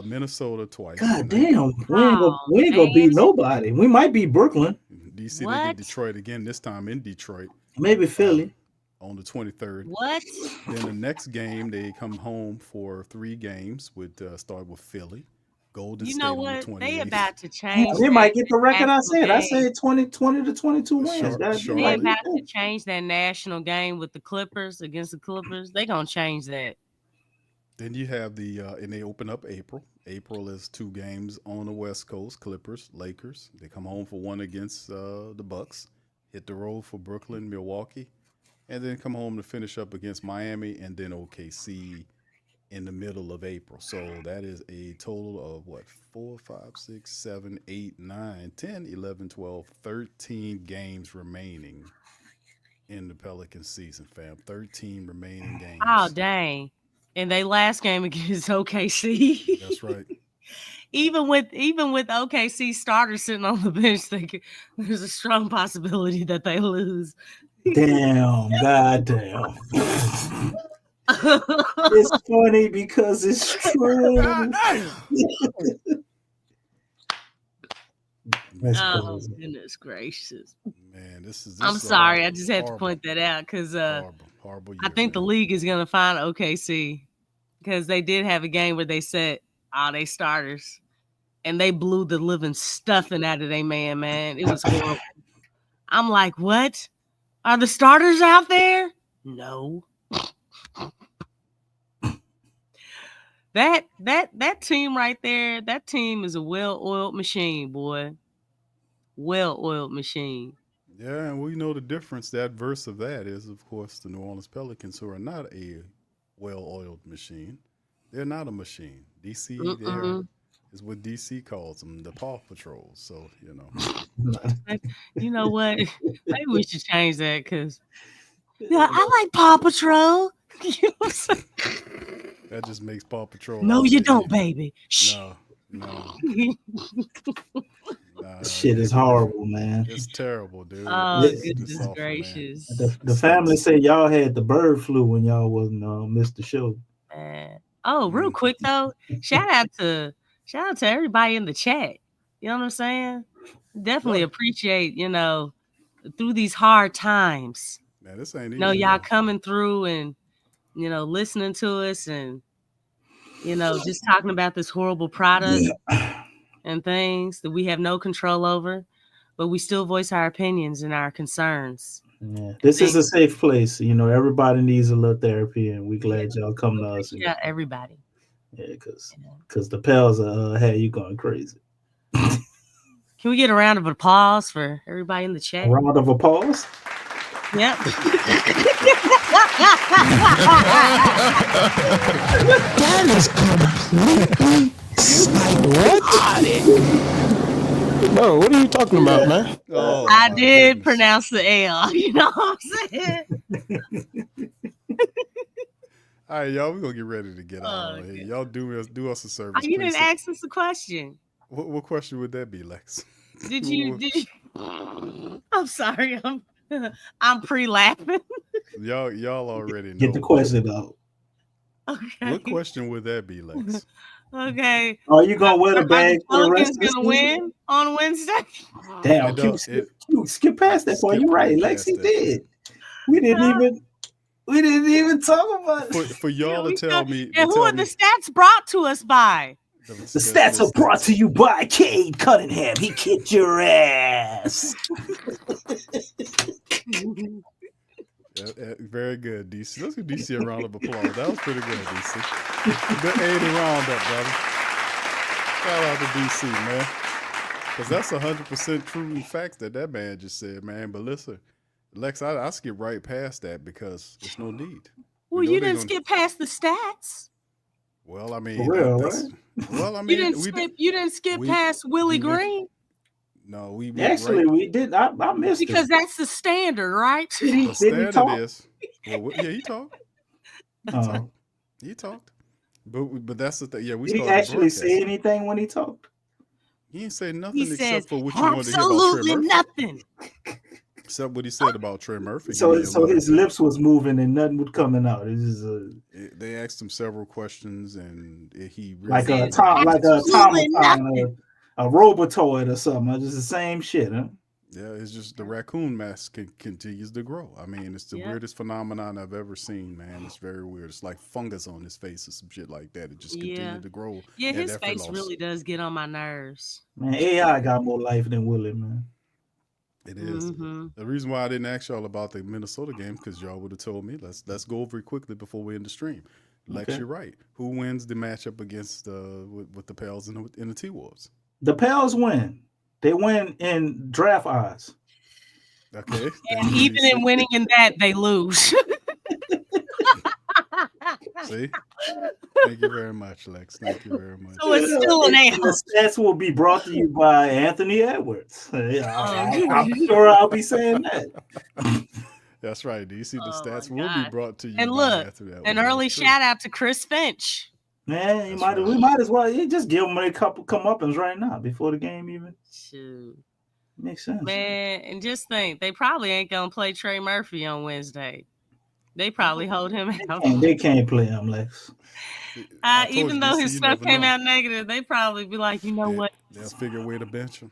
Minnesota twice. God damn, we ain't gonna beat nobody. We might beat Brooklyn. DC, they get Detroit again, this time in Detroit. Maybe Philly. On the 23rd. What? Then the next game, they come home for 3 games. Start with Philly. Golden State on the 28th. They about to change. They might get the record I said. I said 20 to 22 wins. They about to change that national game with the Clippers against the Clippers. They gonna change that. Then you have and they open up April. April is 2 games on the West Coast, Clippers, Lakers. They come home for 1 against the Bucks, hit the road for Brooklyn, Milwaukee, and then come home to finish up against Miami and then OKC in the middle of April. So that is a total of 4, 5, 6, 7, 8, 9, 10, 11, 12, 13 games remaining in the Pelican season, fam. 13 remaining games. Oh, dang. And they last game against OKC. That's right. Even with OKC starters sitting on the bench, there's a strong possibility that they lose. Damn, goddamn. It's funny because it's true. Oh, goodness gracious. Man, this is I'm sorry. I just had to point that out because horrible I think the league is going to find OKC because they did have a game where they said all they starters and they blew the living stuffing out of their man. It was horrible. I'm like, what? Are the starters out there? No. That team right there, that team is a well-oiled machine, boy. Well-oiled machine. Yeah, and we know the difference. The adverse of that is, of course, the New Orleans Pelicans, who are not a well-oiled machine. They're not a machine. DC is what DC calls them, the Paw Patrol. So, you know. You know what? Maybe we should change that because I like Paw Patrol. You know what I'm saying? That just makes Paw Patrol. No, you don't, baby. No. Shit is horrible, man. It's terrible, dude. Oh, goodness gracious. The family said y'all had the bird flu when y'all wasn't missed the show. Oh, real quick though, shout out to everybody in the chat. You know what I'm saying? Definitely appreciate, through these hard times. Man, this ain't easy. Y'all coming through and listening to us and just talking about this horrible product and things that we have no control over, but we still voice our opinions and our concerns. Yeah, this is a safe place. Everybody needs a little therapy, and we're glad y'all come to us. Yeah, everybody. Yeah, because the Pels had you going crazy. Can we get a round of applause for everybody in the chat? A round of applause? Yep. That is completely what? Bro, what are you talking about, man? Oh, I did pronounce the L. You know what I'm saying? All right, y'all, we're going to get ready to get out of here. Y'all do us a service. You didn't ask us a question. What question would that be, Lex? Did you? I'm sorry. I'm pre-laughing. Y'all already know. Get the question out. Okay. What question would that be, Lex? Okay. Are you gonna wear the bag for the rest of the season? Win on Wednesday? Damn, Q skip past that part. You're right, Lex. He did. We didn't even. We didn't even talk about it. For y'all to tell me. And who are the stats brought to us by? The stats are brought to you by Cade Cunningham. He kicked your ass. Very good, DC. Let's give DC a round of applause. That was pretty good, DC. Good 80 roundup, brother. Shout out to DC, man. Because that's 100% true facts that man just said, man. But listen, Lex, I skip right past that because there's no need. Well, you didn't skip past the stats. Well, I mean, you didn't skip past Willie Green. No, we we did. I missed because it. that's the standard, right? The standard is, yeah, he talked. He talked. But that's the thing. Yeah, we. Did he actually say anything when he talked? He didn't say nothing says except for what you wanted to hear about Trey absolutely Murphy. nothing. Except what he said about Trey Murphy. So his lips was moving and nothing was coming out. They asked him several questions and he really like a automaton, a Robotoid or something. Just the same shit, huh? Yeah, it's just the raccoon mask continues to grow. I mean, it's the weirdest phenomenon I've ever seen, man. It's very weird. It's like fungus on his face or some shit like that. It just continued to grow. Yeah, his face really does get on my nerves. Man, AI got more life than Willie, man. It is. The reason why I didn't ask y'all about the Minnesota game because y'all would have told me. Let's go over it quickly before we end the stream. Lex, you're right. Who wins the matchup against with the Pels in the T-Wolves? The Pels win. They win in draft odds. Okay. And even in winning in that, they lose. See? Thank you very much, Lex. Thank you very much. So it's still an L. The stats will be brought to you by Anthony Edwards. I'm sure I'll be saying that. That's right. Do you see the stats will be brought to you and by look, Anthony Edwards? an early shout out to Chris Finch. Man, we might as well just give them a couple comeuppance right now before the game even. Shoot. Makes sense. Man, and just think, they probably ain't gonna play Trey Murphy on Wednesday. They probably hold him out. They can't play him, Lex. Even though his stuff came out negative, they probably be like, you know what? They'll figure a way to bench him.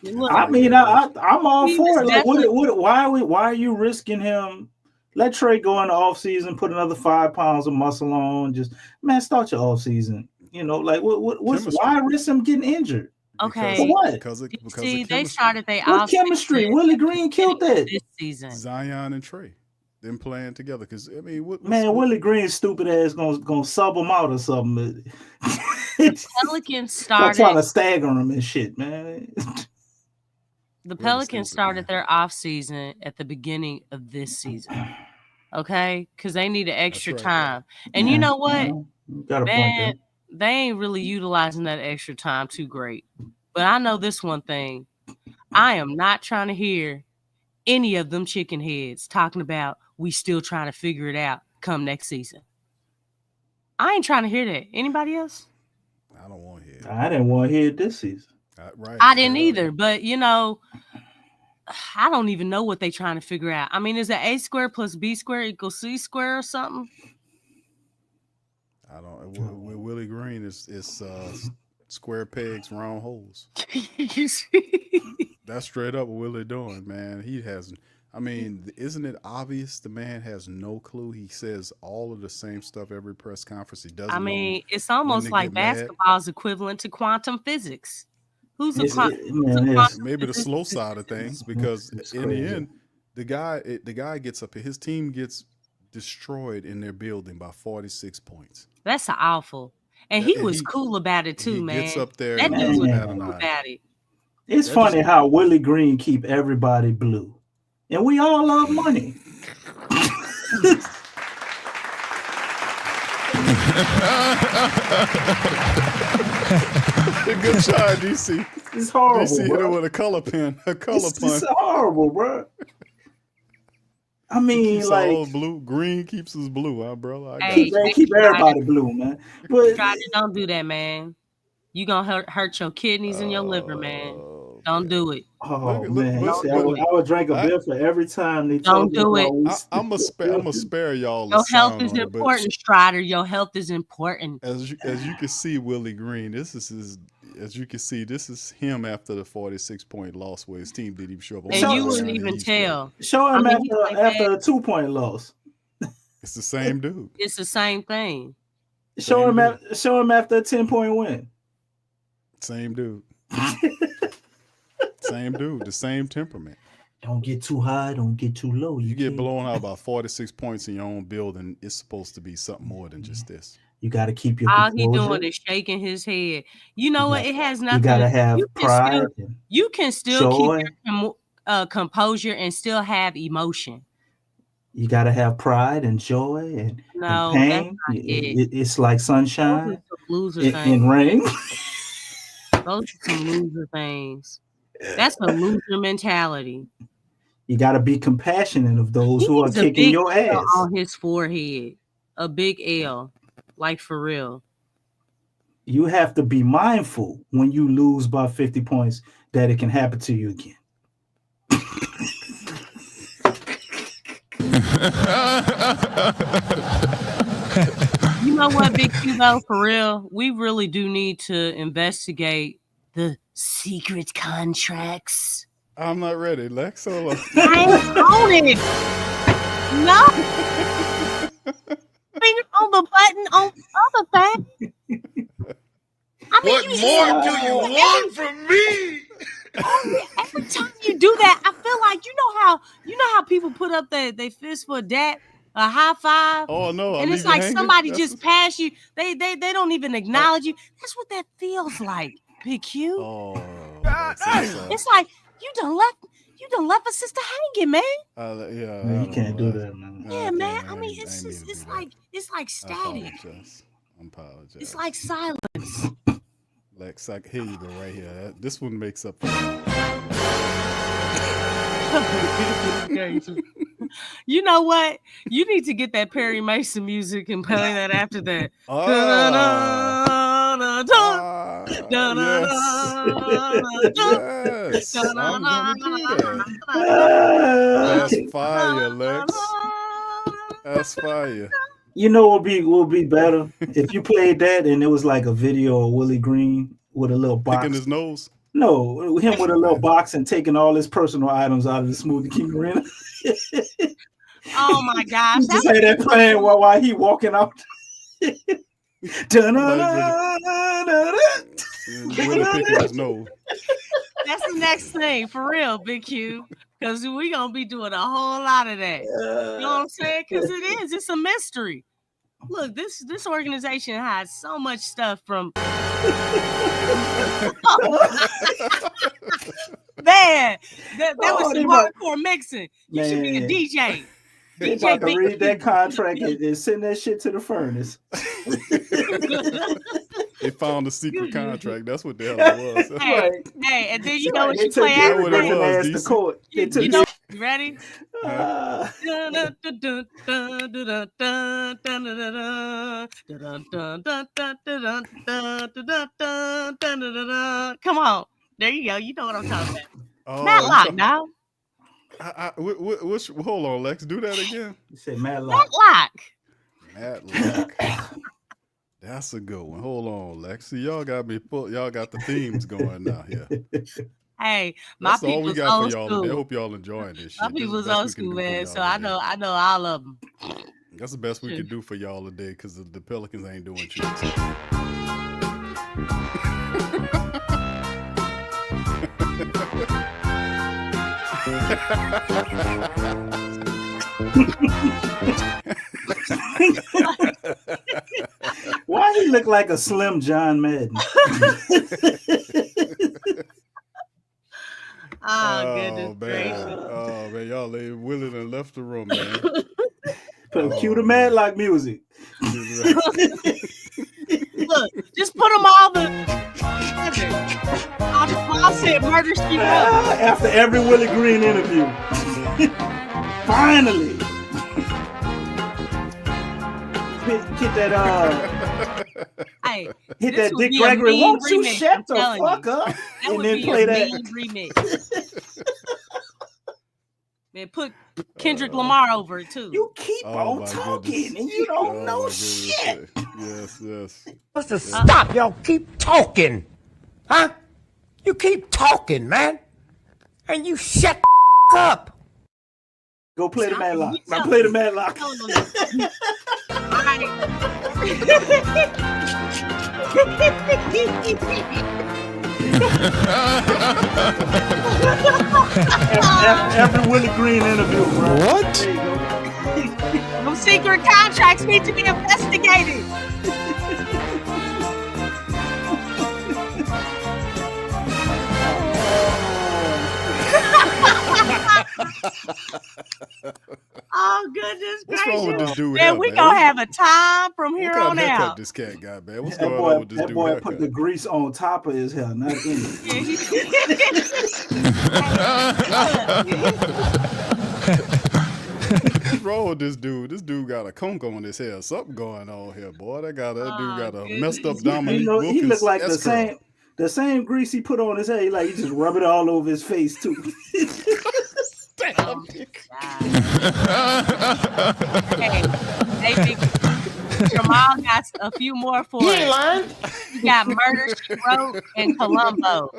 Look, I mean, I'm all for it. Like, why are you risking him? Let Trey go in the offseason, put another 5 pounds of muscle on. Just start your offseason. You know, like why risk him getting injured? Okay. For what? Because they started their what chemistry? Willie Green killed that this season. Zion and Trey, them playing together. Because I mean, Willie Green's stupid ass gonna sub him out or something. Pelicans started trying to stagger him and shit, man. The Pelicans started their off season at the beginning of this season. Okay, because they needed extra time, and you know what? Man, they ain't really utilizing that extra time too great. But I know this one thing: I am not trying to hear any of them chicken heads talking about we still trying to figure it out come next season. I ain't trying to hear that. Anybody else? I don't want to hear it. I didn't want to hear it this season. Right. I didn't either, but I don't even know what they're trying to figure out. I mean, is it A squared plus B squared equals C squared or something? I don't. With Willie Green is square pegs, round holes. You see? That's straight up what Willie doing, man. He has. I mean, isn't it obvious the man has no clue? He says all of the same stuff every press conference. He doesn't. I mean, it's almost like basketball's equivalent to quantum physics. Who's maybe the slow side of things, because in the end, the guy gets up, his team gets destroyed in their building by 46 points. That's awful. And he was cool about it too, man. Gets up there that dude was cool about it. It's funny how Willie Green keep everybody blue, and we all love money. Good try, DC. It's horrible. DC hit it with a color pen, punch. It's horrible, bro. I mean, all blue. Green keeps us blue, huh, bro? Keep everybody blue, man. But don't do that, man. You gonna hurt your kidneys and your liver, man. Don't do it. Oh man, I would drink a beer for every time they don't do it. I'm gonna spare y'all. Your health is important, Strider. Your health is important. As you can see, Willie Green, this is him after the 46-point loss where his team didn't even show up. And you wouldn't even tell. Show him after a 2-point loss. It's the same dude. It's the same thing. Show him after a 10-point win. Same dude. Same dude. The same temperament. Don't get too high. Don't get too low. You get blown out by 46 points in your own building. It's supposed to be something more than just this. You got to keep your All composure. he doing is shaking his head. You know what? It has nothing. You got to have pride. You can still keep your composure and still have emotion. You got to have pride and joy and pain. It's like sunshine and rain. Those are some loser things. That's a loser mentality. You got to be compassionate of those who are kicking your ass. On his forehead, a big L, like for real. You have to be mindful when you lose by 50 points that it can happen to you again. You know what, Big Q, though, for real, we really do need to investigate the secret contracts. I'm not ready, Lex. I ain't on it. No. Finger on the button on the other thing. I mean, What more do you want from me? Every time you do that, I feel like you know how people put up their fist for a high five. Oh no! And it's like somebody just passed you. They don't even acknowledge you. That's what that feels like, Big Q. Oh, it's like you done left a sister hanging, man. Yeah, man, you can't do that, man. Yeah, man. I mean, it's like static. I apologize. It's like silence. Lex, here you go, right here. This one makes up for You know what? You need to get that Perry Mason music and play that after that. Yes, I'm gonna do that. That's fire, Lex. That's fire. You know what will be better if you played that and it was like a video of Willie Green with a little box. Picking his nose? No, him with a little box and taking all his personal items out of the Smoothie King arena. Oh my gosh! You just had that playing while he walking out. Willie picking his nose. That's the next thing, for real, Big Q. Because we're going to be doing a whole lot of that. You know what I'm saying? Because it's a mystery. Look, this organization has so much stuff from... Man, that was some hardcore mixing. You should be a DJ. They about to read that contract and send that shit to the furnace. They found the secret contract. That's what the hell it was. Hey, and then you know what you play after that? You ready? Come on. There you go. You know what I'm talking about. Matlock now. Hold on, Lex. Do that again. You said Matlock. Matlock. That's a good one. Hold on, Lex. See, y'all got me full. Y'all got the themes going now here. Hey, my That's all we people's got old for y'all school. today. I hope y'all enjoying this shit. My This is the people's best old we can school, do for man. y'all So I today. know all of them. That's the best we could do for y'all today because the Pelicans ain't doing shit. Why he look like a slim John Madden? Goodness gracious. Oh man, y'all ain't willing and left the room, man. Cue the Madlock music. Look, just put them all I said Murder She Wrote. After every Willie Green interview. Finally. Get that Hey, hit this that would Dick be a Gregory. mean Won't you remix, shut I'm the telling fuck you. up That and would then be play a that? mean remix. Man, put Kendrick Lamar over it too. You keep on talking and you don't know shit. Yes. What's to stop y'all keep talking? Huh? You keep talking, man. And you shut the up. Go play the Madlock. Now play the Madlock. Every Willie Green interview, bro. What? Those secret contracts need to be investigated. Oh, goodness gracious. What's wrong with this dude? Man, we gonna have a time from here what kind on of haircut out. this cat got, man? What's That going boy, on with this that dude? boy haircut? put the grease on top of his hair, not in What's wrong with this dude? This dude got a conch on his hair. Something going on here, boy. That dude got a messed up Dominique he Wilkins. looked like S-curl. the same grease he put on his hair. He just rub it all over his face too. Hey, Big Jamal got a few more for us. You got Murder, She Wrote, and Columbo.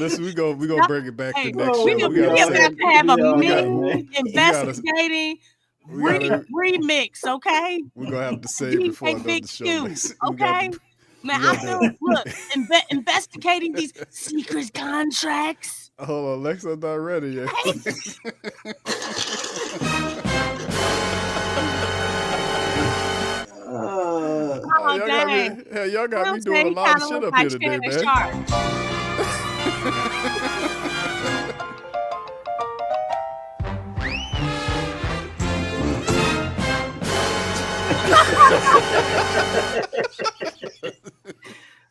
Listen, we gonna bring it back to next We show. have to have a mini investigating remix, okay? We're gonna have to save it for another show. Okay? Man, I feel look, investigating these secret contracts. Hold on, Lexxah not ready yet. Y'all got me doing a lot of shit up here today, man.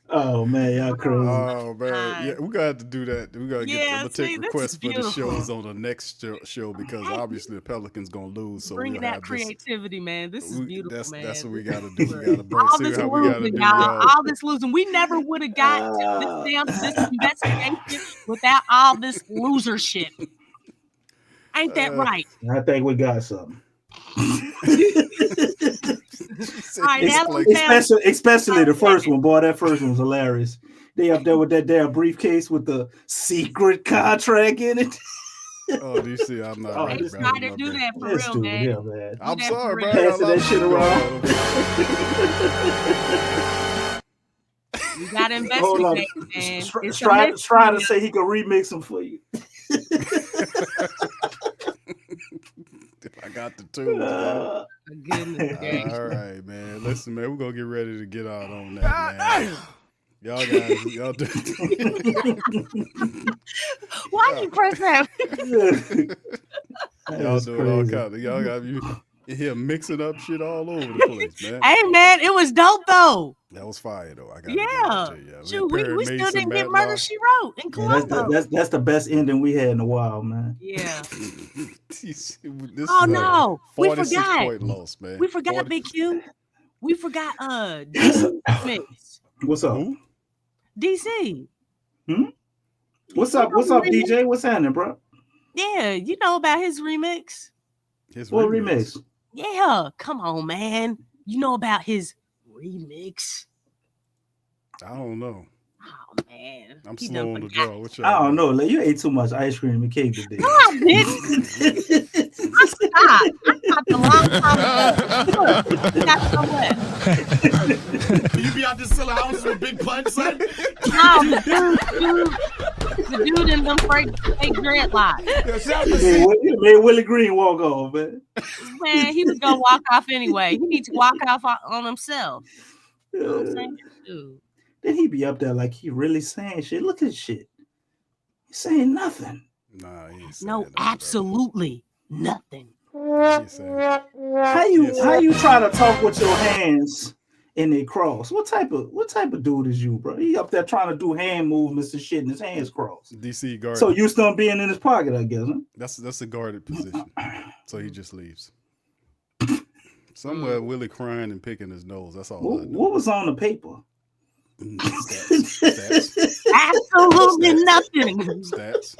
Oh man, y'all crazy. Oh man, yeah, we gotta have to do that. We gotta take requests for the shows on the next show because obviously the Pelicans gonna lose. So bring that creativity, man. This is beautiful, man. That's what we gotta do. We gotta bring all this losing, y'all. All this losing. We never would have got to this investigation without all this loser shit. Ain't that right? I think we got something. Especially the first one, boy. That first one was hilarious. They up there with that damn briefcase with the secret contract in it. Oh, do you see? I'm not ready. It's not to do that for real, man. I'm sorry, bro. Passing that shit around. You gotta investigate, man. Try to say he can remix them for you. I got the tools. All right, man. Listen, man, we're gonna get ready to get out on that, man. Y'all guys, y'all do. Why you press that? Y'all doing all kinds of. Y'all got you here mixing up shit all over the place, man. Hey, man, it was dope though. That was fire though. I got Shoot, we still didn't get Murder, She Wrote in Columbo. That's the best ending we had in a while, man. Yeah. Oh no, we forgot. Point loss, man. We forgot Big Q. We forgot DC mix. What's up? Who? DC. What's up? What's up, DJ? What's happening, bro? Yeah, you know about his remix. What remix? Yeah, come on, man. You know about his remix. I don't know. Oh man, I'm slow on the draw. What I don't know. Like, you ate too much ice cream and cake today. No, I didn't. I stopped a long time ago. Look, you got so wet. You be out there selling houses with big punch, son? No, the dude in them fake dreadlocks. You made Willie Green walk off, man. Man, he was gonna walk off anyway. He needs to walk off on himself. You know what I'm saying? Dude. Then he be up there like he really saying shit. Look at shit. He's saying nothing. Nah, he ain't saying absolutely nothing. How you try to talk with your hands in a cross? What type of dude is you, bro? He up there trying to do hand movements and shit, and his hands crossed. DC guard. So you still being in his pocket, I guess. Huh? That's a guarded position. So he just leaves. Somewhere Willie crying and picking his nose. That's all. What was on the paper? Stats. Absolutely nothing. Stats.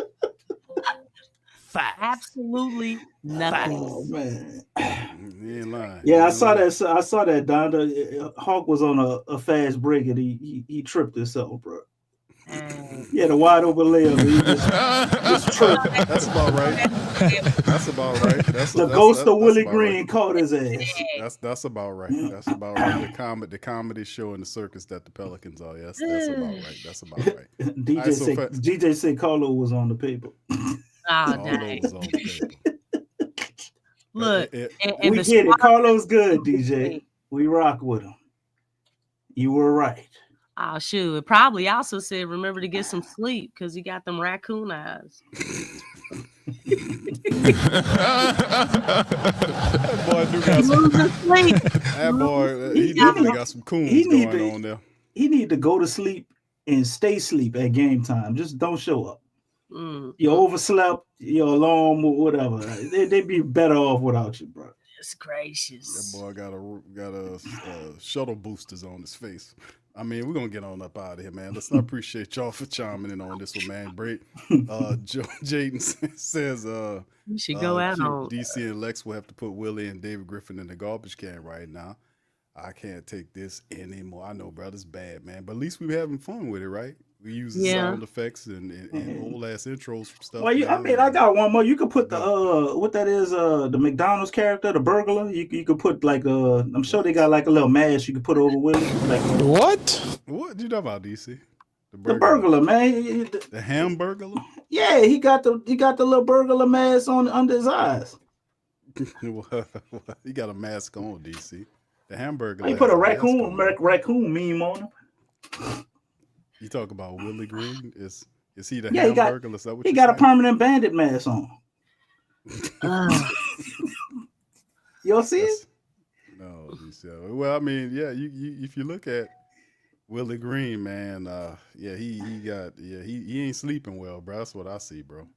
Facts. Absolutely nothing. Oh man. You ain't lying. Yeah, I saw that, Donda. Hawk was on a fast break and he tripped himself, bro. Yeah, the wide open layup. He just tripped. That's about right. That's about right. The ghost of Willie Green caught his ass. That's about right. That's about right. The comedy show and the circus that the Pelicans are. Yes, that's about right. That's about right. DJ said Carlo was on the paper. Oh, dang. Was on the paper. Look, we get it. Carlo's good, DJ. We rock with him. You were right. Oh, shoot. It probably also said, remember to get some sleep because he got them raccoon eyes. That boy do got some. That boy, he definitely got some coons going on there. He need to go to sleep and stay asleep at game time. Just don't show up. You overslept, your alarm or whatever. They'd be better off without you, bro. It's gracious. That boy got a shuttle boosters on his face. I mean, we're gonna get on up out of here, man. Let's not appreciate y'all for chiming in on this one, man. Break. Jaden says we should go out on DC and Lex will have to put Willie and David Griffin in the garbage can right now. I can't take this anymore. I know, brother, it's bad, man. But at least we're having fun with it, right? We use the sound effects and old ass intros from stuff. Well, I got one more. You could put the what that is, the McDonald's character, the burglar. You could put like I'm sure they got like a little mask you could put over Willie. Like what? What you know about DC? The burglar, man. The hamburglar? Yeah, he got the little burglar mask on under his eyes. He got a mask on, DC. The hamburger. He put a raccoon meme on him. You talk about Willie Green? Is he the hamburger? Is that what he got saying? A permanent bandit mask on. You don't see it? No, well, I mean, yeah. You if you look at Willie Green, man, he ain't sleeping well, bro. That's what I see, bro.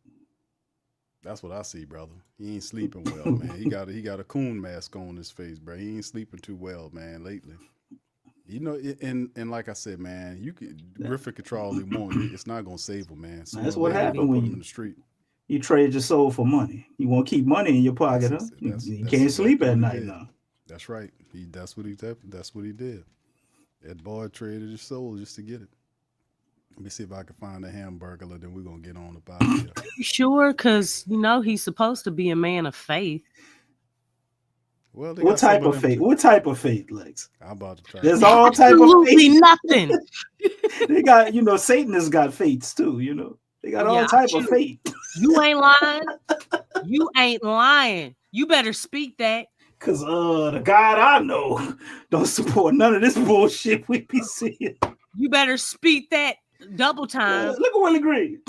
That's what I see, brother. He ain't sleeping well, man. He got a coon mask on his face, bro. He ain't sleeping too well, man, lately. You know, and like I said, man, Griffin could try all he wants. It's not gonna save him, man. That's what happened when you in the street. You trade your soul for money. You want to keep money in your pocket, huh? You can't sleep at night now. That's right. That's what he did. That boy traded his soul just to get it. Let me see if I can find a hamburger, then we're going to get on about here. Are you sure? Because, he's supposed to be a man of faith. Well, what type of faith? What type of faith, Lex? I'm about to try. There's all type of faith. Absolutely nothing. They got, Satan has got faiths too, They got all type of faith. You ain't lying. You ain't lying. You better speak that. Because the God I know don't support none of this bullshit we be seeing. You better speak that double time. Look at Willie Green.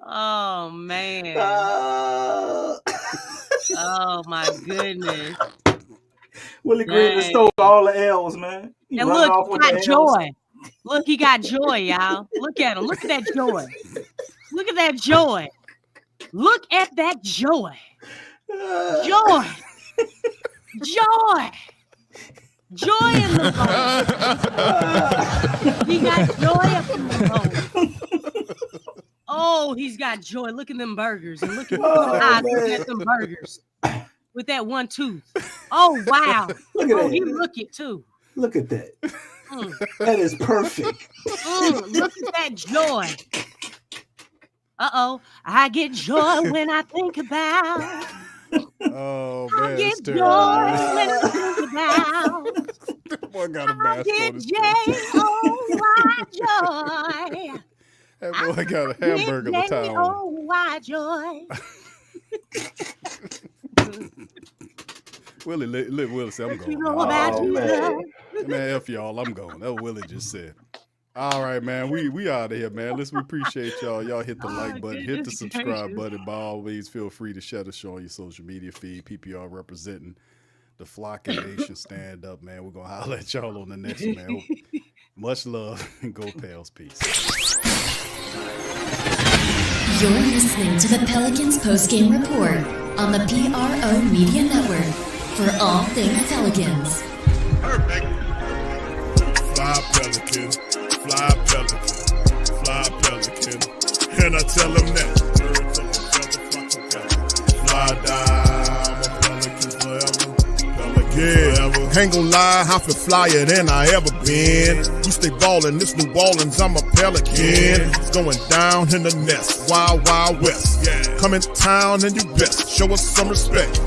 Oh, man. Oh, my goodness. Willie Green just stole all the L's, man. And look, he got joy. Look, he got joy, y'all. Look at him. Look at that joy. Look at that joy. Look at that joy. Joy. Joy. Joy in the boat. He got joy up in the boat. Oh, he's got joy. Look at them burgers. And look at them burgers. With that one tooth. Oh, wow. Look at that. He look it too. Look at that. That is perfect. Look at that joy. Uh-oh. I get joy when I think about. Oh, man. I get joy when I think about. That boy got a mask on his joy. That boy got a hamburger in the town. Oh, why joy. Willie said, I'm going. You know about you, man, F y'all, I'm going. That's what Willie just said. All right, man. We out of here, man. Listen, we appreciate y'all. Y'all hit the like button, hit the subscribe button. By all means, feel free to share the show on your social media feed. PPR representing the Flocking Nation. Stand up, man. We're gonna holler at y'all on the next one, man. Much love and go Pels. Peace. You're listening to the Pelicans postgame report on the PRO Media Network. For all things Pelicans. Perfect. Fly Pelican, fly Pelican, fly Pelican. And I tell them that. Birds of a feather, fly down. I'm a Pelican forever. Pelican forever. Ain't gon' lie, I feel flyer than I ever been. We stay ballin', this New Orleans, I'm a Pelican. It's going down in the nest, wild, wild west. Come in town and you best, show us some respect.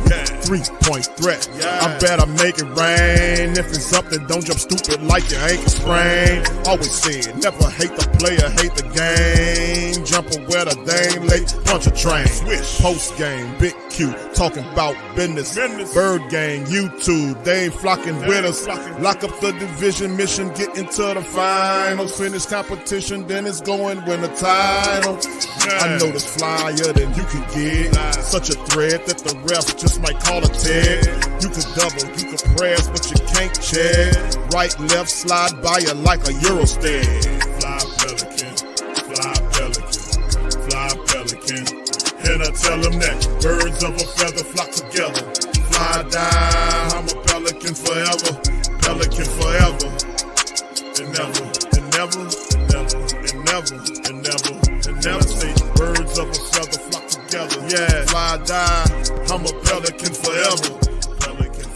3-point threat, I better make it rain. If it's up, then don't jump stupid like your ankle sprain. Always said, never hate the player, hate the game. Jumpin' where the dame late, punch a train. Post game, Big Q, talking about business. Bird gang, YouTube, they ain't flocking with us. Lock up the division mission, get into the finals. Finish competition, then it's going win the title. I know this flyer than you can get. Such a threat that the refs just might call a tag. You could double, you could press, but you can't check. Right, left, slide by you like a Eurostep. Fly Pelican, fly Pelican, fly Pelican. And I tell them that birds of a feather flock together. Fly down, I'm a Pelican forever. Pelican forever. And never, and never, and never, and never, and never, and never. Say birds of a feather flock together. Yeah, fly down, I'm a Pelican forever. Pelican.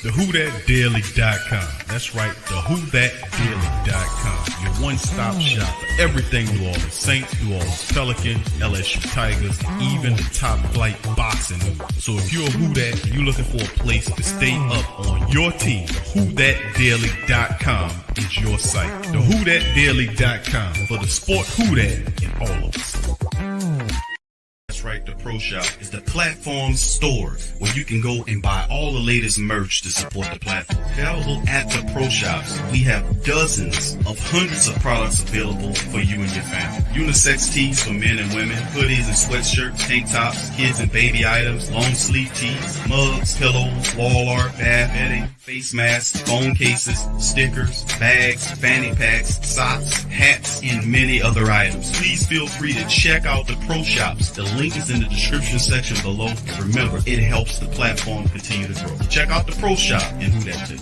TheWhoThatDaily.com. That's right, TheWhoThatDaily.com. Your one-stop shop for everything New Orleans Saints, New Orleans Pelicans, LSU Tigers, even the top flight boxing news. So if you're a Who That and you're looking for a place to stay up on your team, TheWhoThatDaily.com is your site. TheWhoThatDaily.com for the sport Who That in all of us. That's right, the Pro Shop is the platform store where you can go and buy all the latest merch to support the platform. Available at the Pro Shops, we have dozens of hundreds of products available for you and your family. Unisex tees for men and women, hoodies and sweatshirts, tank tops, kids and baby items, long sleeve tees, mugs, pillows, wall art, bath bedding, face masks, phone cases, stickers, bags, fanny packs, socks, hats, and many other items. Please feel free to check out the Pro Shops. The link is in the description section below. Remember, it helps the platform continue to grow. Check out the Pro Shop and Who That too.